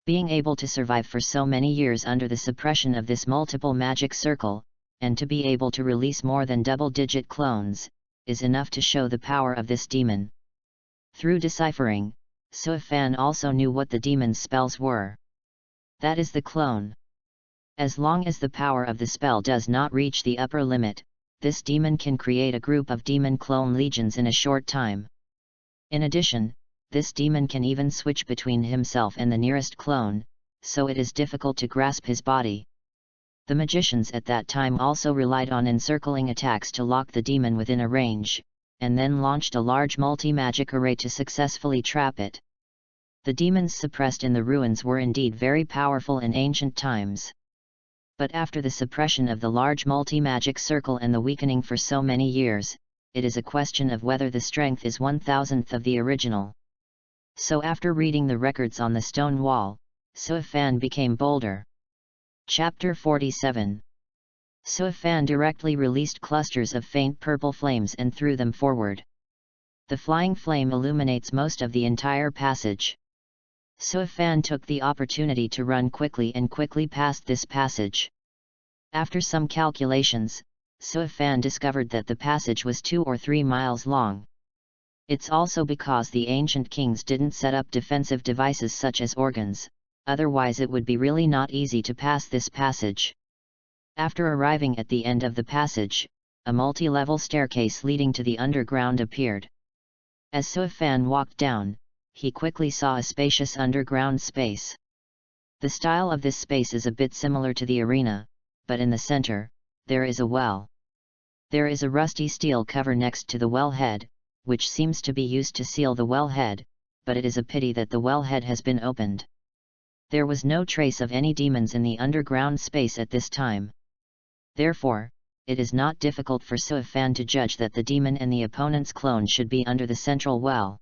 Being able to survive for so many years under the suppression of this multiple magic circle, and to be able to release more than double-digit clones, is enough to show the power of this demon. Through deciphering, Suifan also knew what the demon's spells were. That is the clone. As long as the power of the spell does not reach the upper limit, this demon can create a group of demon clone legions in a short time. In addition, this demon can even switch between himself and the nearest clone, so it is difficult to grasp his body. The magicians at that time also relied on encircling attacks to lock the demon within a range, and then launched a large multi-magic array to successfully trap it. The demons suppressed in the ruins were indeed very powerful in ancient times. But after the suppression of the large multi-magic circle and the weakening for so many years, it is a question of whether the strength is 1/1000th of the original. So after reading the records on the stone wall, Suifan became bolder. Chapter 47. Suifan directly released clusters of faint purple flames and threw them forward. The flying flame illuminates most of the entire passage. Suifan took the opportunity to run quickly and quickly past this passage. After some calculations, Suifan discovered that the passage was 2 or 3 miles long. It's also because the ancient kings didn't set up defensive devices such as organs, otherwise it would be really not easy to pass this passage. After arriving at the end of the passage, a multi-level staircase leading to the underground appeared. As Suifan walked down, he quickly saw a spacious underground space. The style of this space is a bit similar to the arena, but in the center, there is a well. There is a rusty steel cover next to the well head, which seems to be used to seal the well head, but it is a pity that the well head has been opened. There was no trace of any demons in the underground space at this time. Therefore, it is not difficult for Suifan to judge that the demon and the opponent's clone should be under the central well.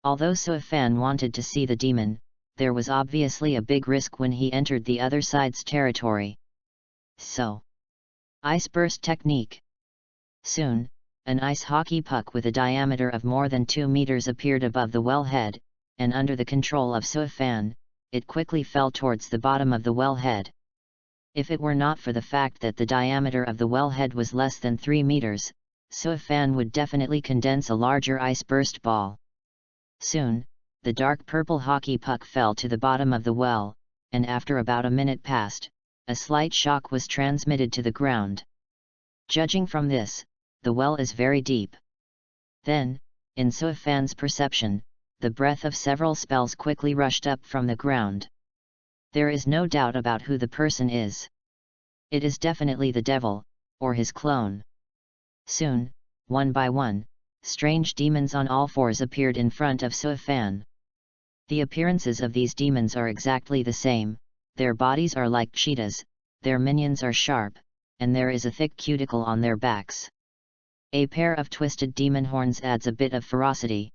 Although Suifan wanted to see the demon, there was obviously a big risk when he entered the other side's territory. So, ice burst technique. Soon, an ice hockey puck with a diameter of more than 2 meters appeared above the wellhead, and under the control of Suifan, it quickly fell towards the bottom of the wellhead. If it were not for the fact that the diameter of the wellhead was less than 3 meters, Suifan would definitely condense a larger ice burst ball. Soon, the dark purple hockey puck fell to the bottom of the well, and after about a minute passed, a slight shock was transmitted to the ground. Judging from this, the well is very deep. Then, in Suifan's perception, the breath of several spells quickly rushed up from the ground. There is no doubt about who the person is. It is definitely the devil, or his clone. Soon, one by one, strange demons on all fours appeared in front of Suifan. The appearances of these demons are exactly the same, their bodies are like cheetahs, their minions are sharp, and there is a thick cuticle on their backs. A pair of twisted demon horns adds a bit of ferocity.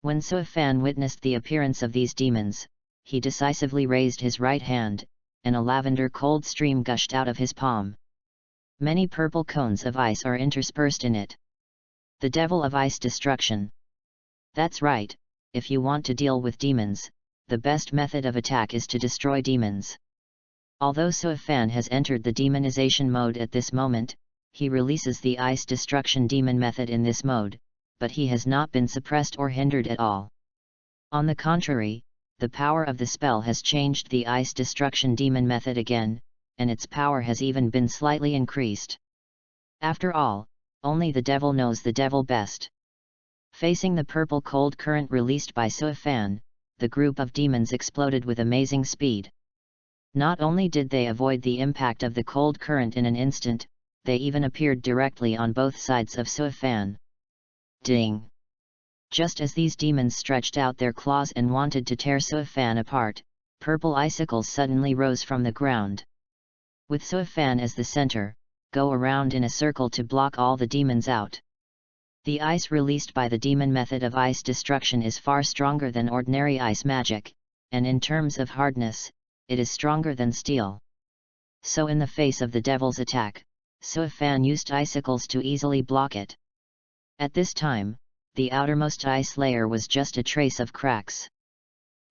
When Suifan witnessed the appearance of these demons, he decisively raised his right hand, and a lavender cold stream gushed out of his palm. Many purple cones of ice are interspersed in it. The Devil of Ice Destruction. That's right, if you want to deal with demons, the best method of attack is to destroy demons. Although Suifan has entered the demonization mode at this moment, he releases the Ice Destruction demon method in this mode, but he has not been suppressed or hindered at all. On the contrary, the power of the spell has changed the Ice Destruction demon method again, and its power has even been slightly increased. After all, only the devil knows the devil best. Facing the purple cold current released by Suifan, the group of demons exploded with amazing speed. Not only did they avoid the impact of the cold current in an instant, they even appeared directly on both sides of Suifan. Ding! Just as these demons stretched out their claws and wanted to tear Suifan apart, purple icicles suddenly rose from the ground. With Suifan as the center, go around in a circle to block all the demons out. The ice released by the demon method of ice destruction is far stronger than ordinary ice magic, and in terms of hardness, it is stronger than steel. So in the face of the devil's attack, Suifan used icicles to easily block it. At this time, the outermost ice layer was just a trace of cracks.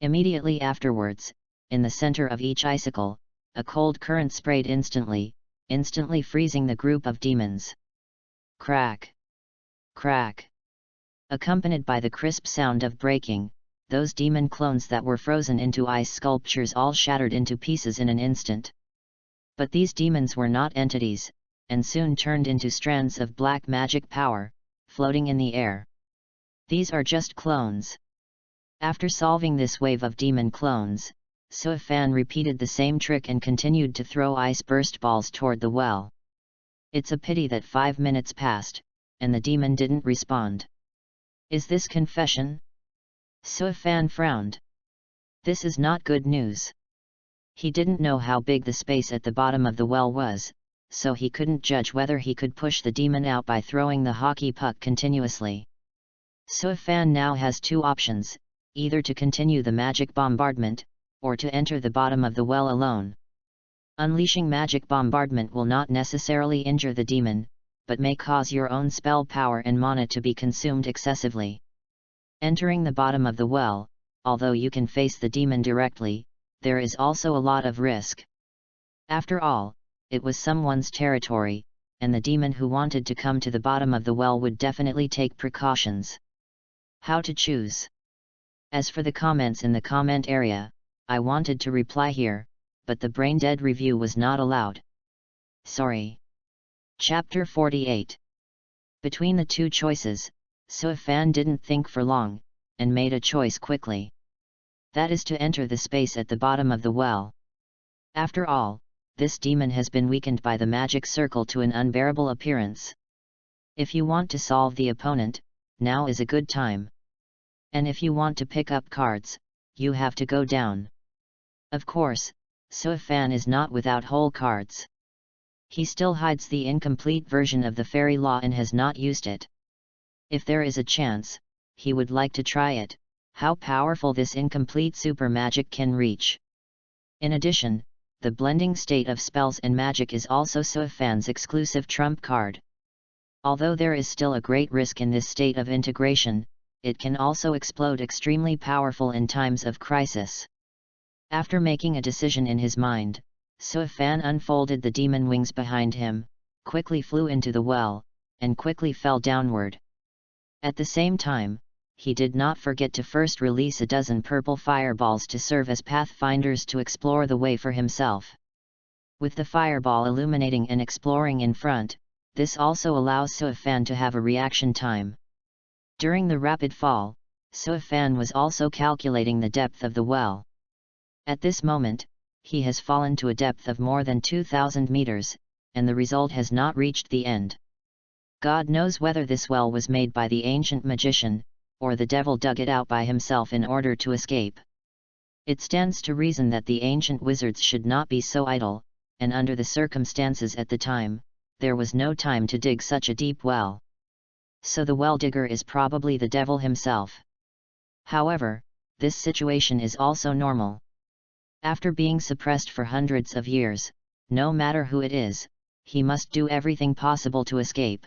Immediately afterwards, in the center of each icicle, a cold current sprayed instantly freezing the group of demons. Crack! Crack! Accompanied by the crisp sound of breaking, those demon clones that were frozen into ice sculptures all shattered into pieces in an instant. But these demons were not entities, and soon turned into strands of black magic power, floating in the air. These are just clones. After solving this wave of demon clones, Suifan repeated the same trick and continued to throw ice burst balls toward the well. It's a pity that 5 minutes passed, and the demon didn't respond. Is this confession? Suifan frowned. This is not good news. He didn't know how big the space at the bottom of the well was, so he couldn't judge whether he could push the demon out by throwing the hockey puck continuously. Suifan now has two options, either to continue the magic bombardment, or to enter the bottom of the well alone. Unleashing magic bombardment will not necessarily injure the demon, but may cause your own spell power and mana to be consumed excessively. Entering the bottom of the well, although you can face the demon directly, there is also a lot of risk. After all, it was someone's territory, and the demon who wanted to come to the bottom of the well would definitely take precautions. How to choose? As for the comments in the comment area, I wanted to reply here, but the brain-dead review was not allowed. Sorry. Chapter 48. Between the two choices, Suifan didn't think for long, and made a choice quickly. That is to enter the space at the bottom of the well. After all, this demon has been weakened by the magic circle to an unbearable appearance. If you want to solve the opponent, now is a good time. And if you want to pick up cards, you have to go down. Of course, Suifan is not without whole cards. He still hides the incomplete version of the fairy law and has not used it. If there is a chance, he would like to try it, how powerful this incomplete super magic can reach. In addition, the blending state of spells and magic is also Suifan's exclusive trump card. Although there is still a great risk in this state of integration, it can also explode extremely powerful in times of crisis. After making a decision in his mind, Suifan unfolded the demon wings behind him, quickly flew into the well, and quickly fell downward. At the same time, he did not forget to first release a dozen purple fireballs to serve as pathfinders to explore the way for himself. With the fireball illuminating and exploring in front, this also allows Suifan to have a reaction time. During the rapid fall, Suifan was also calculating the depth of the well. At this moment, he has fallen to a depth of more than 2,000 meters, and the result has not reached the end. God knows whether this well was made by the ancient magician, or the devil dug it out by himself in order to escape. It stands to reason that the ancient wizards should not be so idle, and under the circumstances at the time, there was no time to dig such a deep well. So the well digger is probably the devil himself. However, this situation is also normal. After being suppressed for hundreds of years, no matter who it is, he must do everything possible to escape.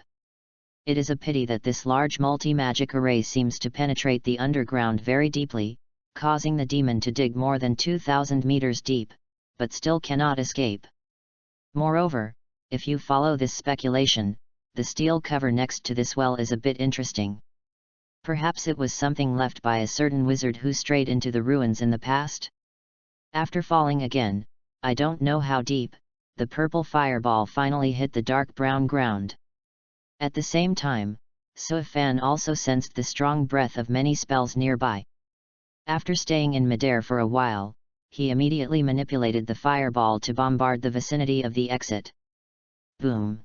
It is a pity that this large multi-magic array seems to penetrate the underground very deeply, causing the demon to dig more than 2,000 meters deep, but still cannot escape. Moreover, if you follow this speculation, the steel cover next to this well is a bit interesting. Perhaps it was something left by a certain wizard who strayed into the ruins in the past? After falling again, I don't know how deep, the purple fireball finally hit the dark brown ground. At the same time, Suifan also sensed the strong breath of many spells nearby. After staying in midair for a while, he immediately manipulated the fireball to bombard the vicinity of the exit. Boom!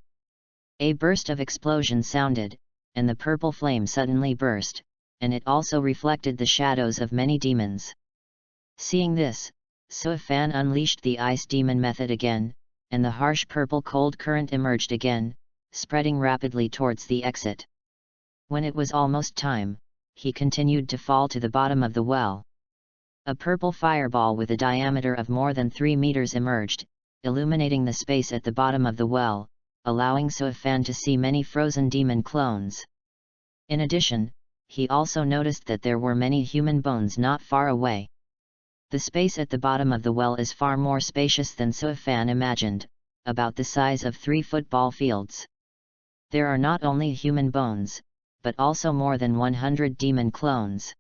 A burst of explosion sounded, and the purple flame suddenly burst, and it also reflected the shadows of many demons. Seeing this, Suifan unleashed the ice demon method again, and the harsh purple cold current emerged again, spreading rapidly towards the exit. When it was almost time, he continued to fall to the bottom of the well. A purple fireball with a diameter of more than 3 meters emerged, illuminating the space at the bottom of the well, allowing Suifan to see many frozen demon clones. In addition, he also noticed that there were many human bones not far away. The space at the bottom of the well is far more spacious than Suifan imagined, about the size of 3 football fields. There are not only human bones, but also more than 100 demon clones.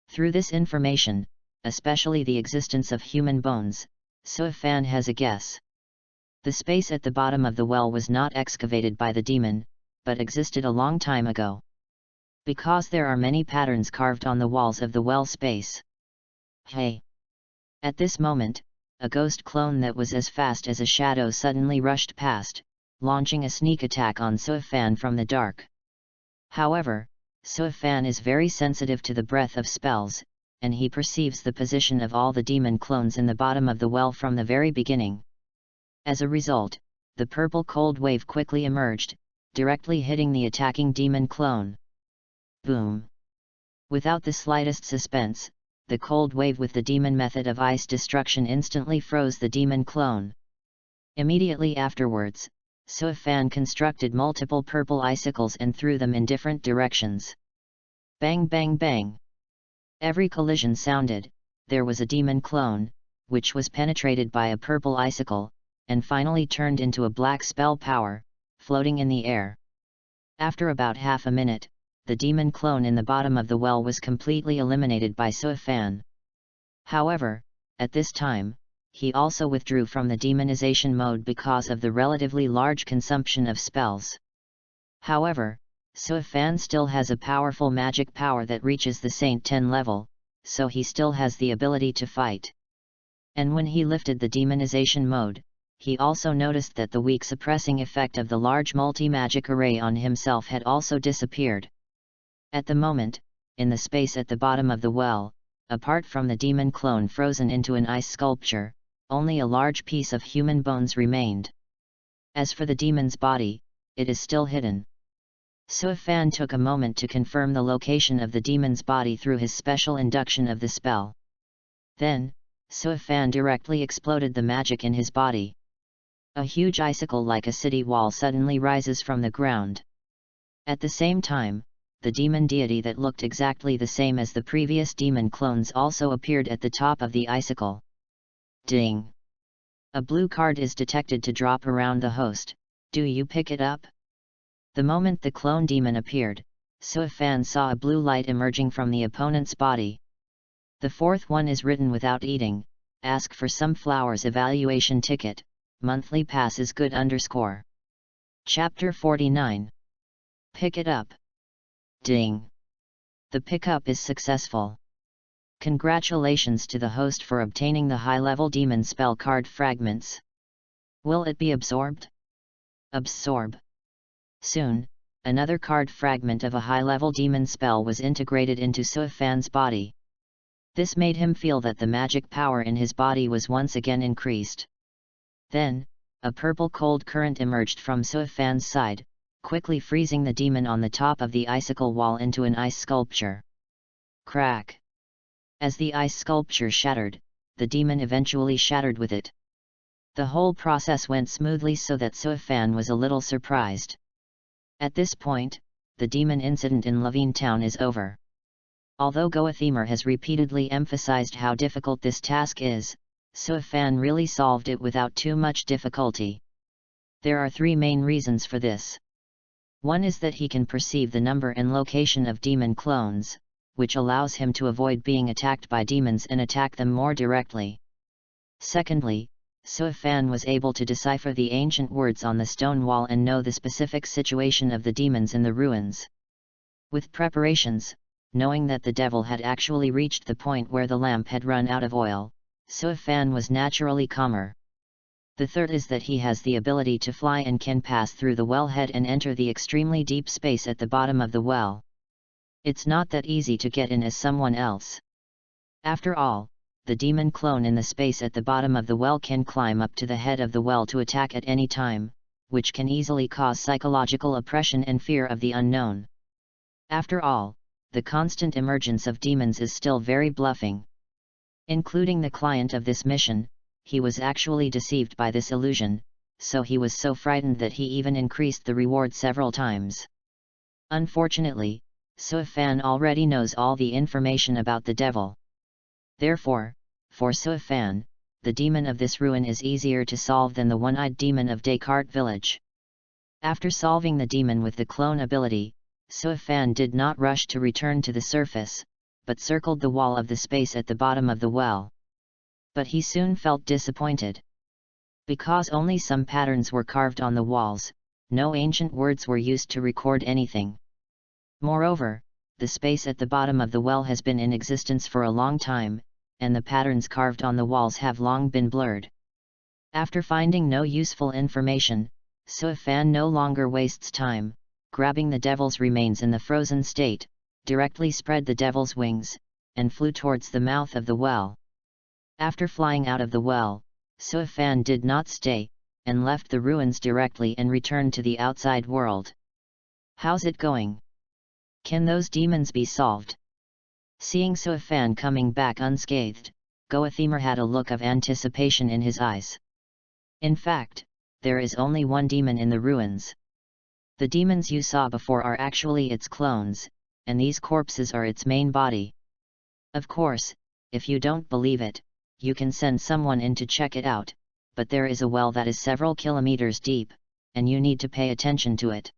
Through this information, especially the existence of human bones, Suifan has a guess. The space at the bottom of the well was not excavated by the demon, but existed a long time ago. Because there are many patterns carved on the walls of the well space. Hey! At this moment, a ghost clone that was as fast as a shadow suddenly rushed past, launching a sneak attack on Suifan from the dark. However, Suifan is very sensitive to the breath of spells, and he perceives the position of all the demon clones in the bottom of the well from the very beginning. As a result, the purple cold wave quickly emerged, directly hitting the attacking demon clone. Boom! Without the slightest suspense, the cold wave with the demon method of ice destruction instantly froze the demon clone. Immediately afterwards, Suifan constructed multiple purple icicles and threw them in different directions. Bang bang bang! Every collision sounded, there was a demon clone, which was penetrated by a purple icicle, and finally turned into a black spell power, floating in the air. After about half a minute, the demon clone in the bottom of the well was completely eliminated by Suifan. However, at this time, he also withdrew from the demonization mode because of the relatively large consumption of spells. However, Suifan still has a powerful magic power that reaches the Saint 10 level, so he still has the ability to fight. And when he lifted the demonization mode, he also noticed that the weak suppressing effect of the large multi-magic array on himself had also disappeared. At the moment, in the space at the bottom of the well, apart from the demon clone frozen into an ice sculpture, only a large piece of human bones remained. As for the demon's body, it is still hidden. Suifan took a moment to confirm the location of the demon's body through his special induction of the spell. Then, Suifan directly exploded the magic in his body. A huge icicle like a city wall suddenly rises from the ground. At the same time, the demon deity that looked exactly the same as the previous demon clones also appeared at the top of the icicle. Ding! A blue card is detected to drop around the host. Do you pick it up? The moment the clone demon appeared, Suifan saw a blue light emerging from the opponent's body. The fourth one is written without eating. Ask for some flowers evaluation ticket. Monthly pass is good _. Chapter 49. Pick it up. Ding! The pickup is successful. Congratulations to the host for obtaining the high-level demon spell card fragments. Will it be absorbed? Absorb. Soon, another card fragment of a high-level demon spell was integrated into Suifan's body. This made him feel that the magic power in his body was once again increased. Then, a purple cold current emerged from Suifan's side, quickly freezing the demon on the top of the icicle wall into an ice sculpture. Crack. As the ice sculpture shattered, the demon eventually shattered with it. The whole process went smoothly so that Soifan was a little surprised. At this point, the demon incident in Levine Town is over. Although Goathimer has repeatedly emphasized how difficult this task is, Soifan really solved it without too much difficulty. There are three main reasons for this. One is that he can perceive the number and location of demon clones, which allows him to avoid being attacked by demons and attack them more directly. Secondly, Soifan was able to decipher the ancient words on the stone wall and know the specific situation of the demons in the ruins. With preparations, knowing that the devil had actually reached the point where the lamp had run out of oil, Soifan was naturally calmer. The third is that he has the ability to fly and can pass through the wellhead and enter the extremely deep space at the bottom of the well. It's not that easy to get in as someone else. After all, the demon clone in the space at the bottom of the well can climb up to the head of the well to attack at any time, which can easily cause psychological oppression and fear of the unknown. After all, the constant emergence of demons is still very bluffing. Including the client of this mission, he was actually deceived by this illusion, so he was so frightened that he even increased the reward several times. Unfortunately, Soifan already knows all the information about the devil. Therefore, for Soifan, the demon of this ruin is easier to solve than the one-eyed demon of Descartes village. After solving the demon with the clone ability, Soifan did not rush to return to the surface, but circled the wall of the space at the bottom of the well. But he soon felt disappointed. Because only some patterns were carved on the walls, no ancient words were used to record anything. Moreover, the space at the bottom of the well has been in existence for a long time, and the patterns carved on the walls have long been blurred. After finding no useful information, Soifan no longer wastes time, grabbing the devil's remains in the frozen state, directly spread the devil's wings, and flew towards the mouth of the well. After flying out of the well, Soifan did not stay, and left the ruins directly and returned to the outside world. How's it going? Can those demons be solved? Seeing Soifan coming back unscathed, Goathimer had a look of anticipation in his eyes. In fact, there is only one demon in the ruins. The demons you saw before are actually its clones, and these corpses are its main body. Of course, if you don't believe it, you can send someone in to check it out, but there is a well that is several kilometers deep, and you need to pay attention to it.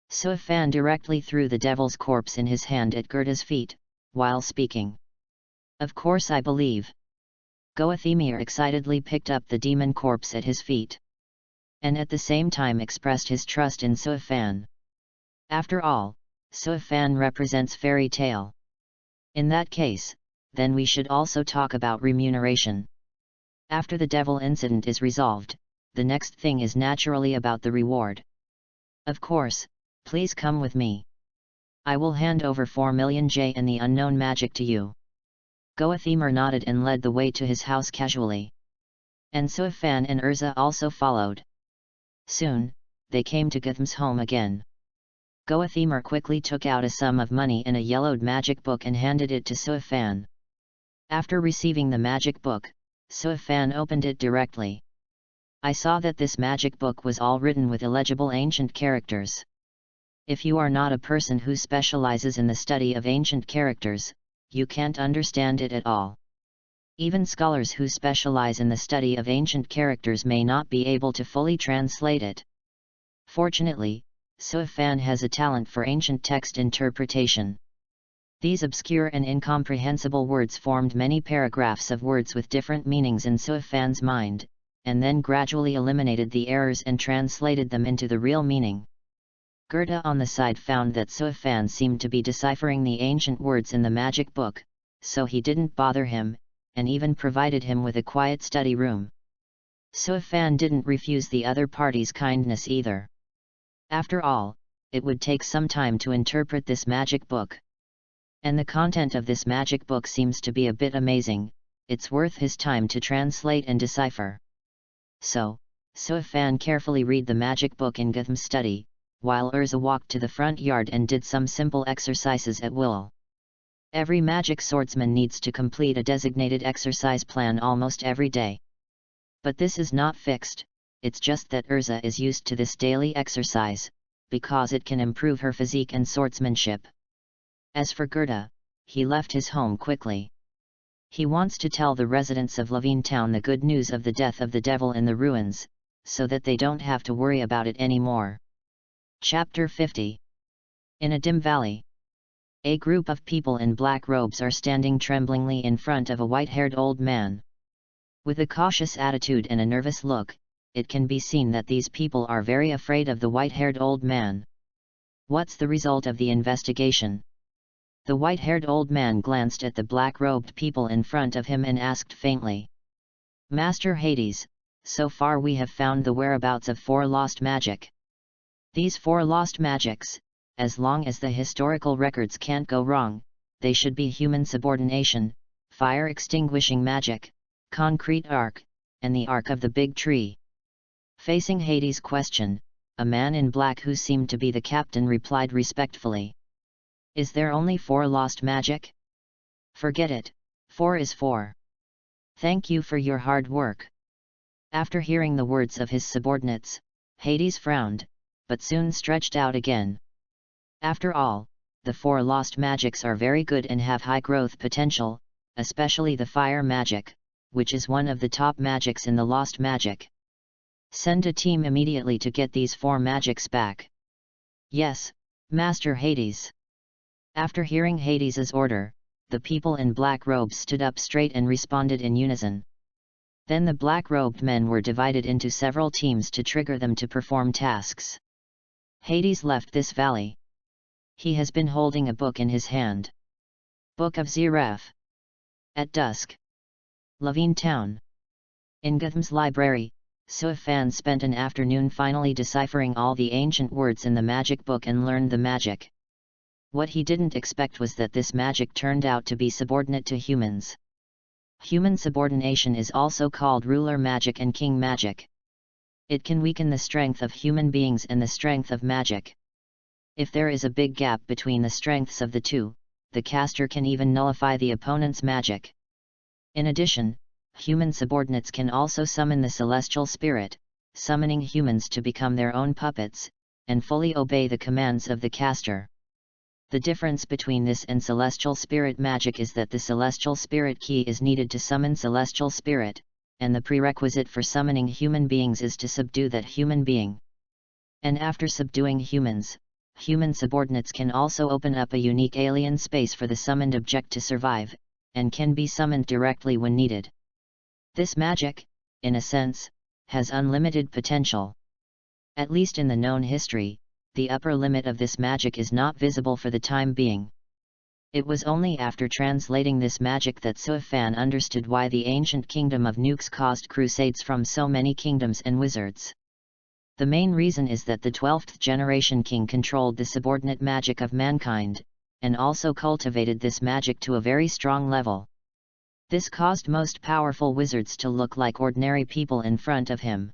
Soifan directly threw the devil's corpse in his hand at Gerda's feet, while speaking. Of course I believe. Goathimer excitedly picked up the demon corpse at his feet, and at the same time expressed his trust in Soifan. After all, Soifan represents fairy tale. In that case, then we should also talk about remuneration. After the devil incident is resolved, the next thing is naturally about the reward. Of course, please come with me. I will hand over 4 million J and the unknown magic to you. Goathimer nodded and led the way to his house casually. And Soifan and Urza also followed. Soon, they came to Gotham's home again. Goathimer quickly took out a sum of money in a yellowed magic book and handed it to Soifan. After receiving the magic book, Soifan opened it directly. I saw that this magic book was all written with illegible ancient characters. If you are not a person who specializes in the study of ancient characters, you can't understand it at all. Even scholars who specialize in the study of ancient characters may not be able to fully translate it. Fortunately, Soifan has a talent for ancient text interpretation. These obscure and incomprehensible words formed many paragraphs of words with different meanings in Soifan's mind, and then gradually eliminated the errors and translated them into the real meaning. Gerda on the side found that Soifan seemed to be deciphering the ancient words in the magic book, so he didn't bother him, and even provided him with a quiet study room. Soifan didn't refuse the other party's kindness either. After all, it would take some time to interpret this magic book. And the content of this magic book seems to be a bit amazing, it's worth his time to translate and decipher. So, Soifan carefully read the magic book in Gotham's study, while Urza walked to the front yard and did some simple exercises at will. Every magic swordsman needs to complete a designated exercise plan almost every day. But this is not fixed, it's just that Urza is used to this daily exercise, because it can improve her physique and swordsmanship. As for Gerda, he left his home quickly. He wants to tell the residents of Levine Town the good news of the death of the devil in the ruins, so that they don't have to worry about it anymore. Chapter 50. In a dim valley. A group of people in black robes are standing tremblingly in front of a white-haired old man. With a cautious attitude and a nervous look, it can be seen that these people are very afraid of the white-haired old man. What's the result of the investigation? The white-haired old man glanced at the black-robed people in front of him and asked faintly. Master Hades, so far we have found the whereabouts of 4 lost magic. These 4 lost magics, as long as the historical records can't go wrong, they should be human subordination, fire extinguishing magic, concrete arc, and the arc of the big tree. Facing Hades' question, a man in black who seemed to be the captain replied respectfully. Is there only 4 lost magic? Forget it, 4 is 4. Thank you for your hard work. After hearing the words of his subordinates, Hades frowned, but soon stretched out again. After all, the 4 lost magics are very good and have high growth potential, especially the fire magic, which is one of the top magics in the lost magic. Send a team immediately to get these 4 magics back. Yes, Master Hades. After hearing Hades' order, the people in black robes stood up straight and responded in unison. Then the black-robed men were divided into several teams to trigger them to perform tasks. Hades left this valley. He has been holding a book in his hand. Book of Zeref. At dusk. Levine Town. In Gotham's library, Suifan spent an afternoon finally deciphering all the ancient words in the magic book and learned the magic. What he didn't expect was that this magic turned out to be subordinate to humans. Human subordination is also called ruler magic and king magic. It can weaken the strength of human beings and the strength of magic. If there is a big gap between the strengths of the two, the caster can even nullify the opponent's magic. In addition, human subordinates can also summon the celestial spirit, summoning humans to become their own puppets, and fully obey the commands of the caster. The difference between this and celestial spirit magic is that the celestial spirit key is needed to summon celestial spirit, and the prerequisite for summoning human beings is to subdue that human being. And after subduing humans, human subordinates can also open up a unique alien space for the summoned object to survive, and can be summoned directly when needed. This magic, in a sense, has unlimited potential. At least in the known history, the upper limit of this magic is not visible for the time being. It was only after translating this magic that Suifan understood why the ancient kingdom of Nukes caused crusades from so many kingdoms and wizards. The main reason is that the 12th generation king controlled the subordinate magic of mankind, and also cultivated this magic to a very strong level. This caused most powerful wizards to look like ordinary people in front of him.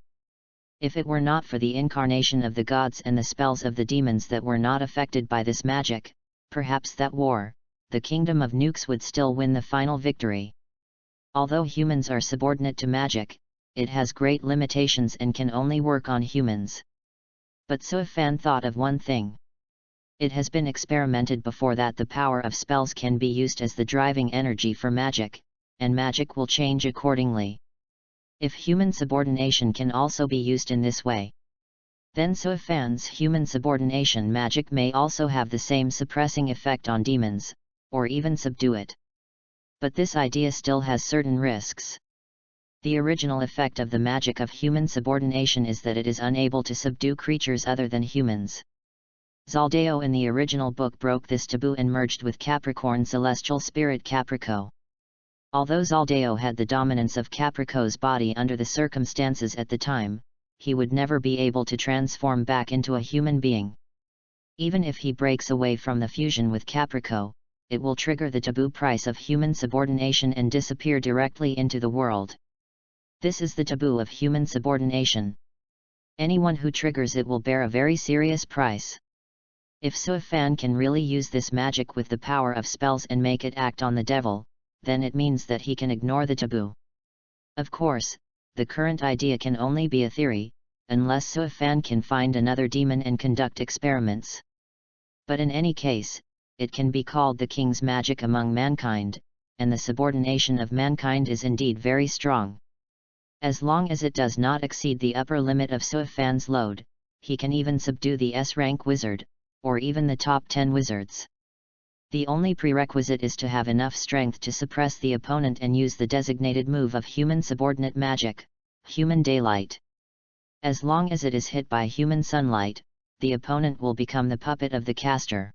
If it were not for the incarnation of the gods and the spells of the demons that were not affected by this magic, perhaps that war, the kingdom of Nukes would still win the final victory. Although humans are subordinate to magic, it has great limitations and can only work on humans. But Suifan thought of one thing. It has been experimented before that the power of spells can be used as the driving energy for magic, and magic will change accordingly. If human subordination can also be used in this way, then Suifan's human subordination magic may also have the same suppressing effect on demons, or even subdue it. But this idea still has certain risks. The original effect of the magic of human subordination is that it is unable to subdue creatures other than humans. Zaldeo in the original book broke this taboo and merged with Capricorn celestial spirit Caprico. Although Zaldeo had the dominance of Caprico's body under the circumstances at the time, he would never be able to transform back into a human being. Even if he breaks away from the fusion with Caprico, it will trigger the taboo price of human subordination and disappear directly into the world. This is the taboo of human subordination. Anyone who triggers it will bear a very serious price. If Soifan can really use this magic with the power of spells and make it act on the devil, then it means that he can ignore the taboo. Of course, the current idea can only be a theory, unless Soifan can find another demon and conduct experiments. But in any case, it can be called the king's magic among mankind, and the subordination of mankind is indeed very strong. As long as it does not exceed the upper limit of Soifan's load, he can even subdue the S-rank wizard, or even the top 10 wizards. The only prerequisite is to have enough strength to suppress the opponent and use the designated move of human subordinate magic, human daylight. As long as it is hit by human sunlight, the opponent will become the puppet of the caster.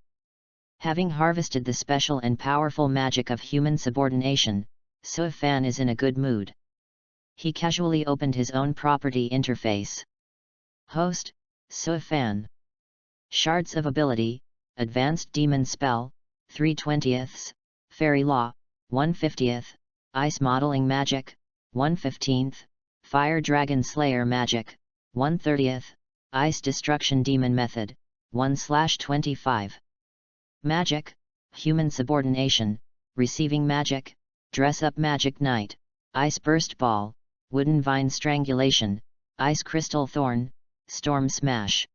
Having harvested the special and powerful magic of human subordination, Soifan is in a good mood. He casually opened his own property interface. Host, Soifan. Shards of Ability, Advanced Demon Spell, 3/20, Fairy Law, 1/50, Ice Modeling Magic, 1/15, Fire Dragon Slayer Magic, 1/30, Ice Destruction Demon Method, 1/25. Magic, Human Subordination, Receiving Magic, Dress Up Magic Knight, Ice Burst Ball, Wooden Vine Strangulation, Ice Crystal Thorn, Storm Smash.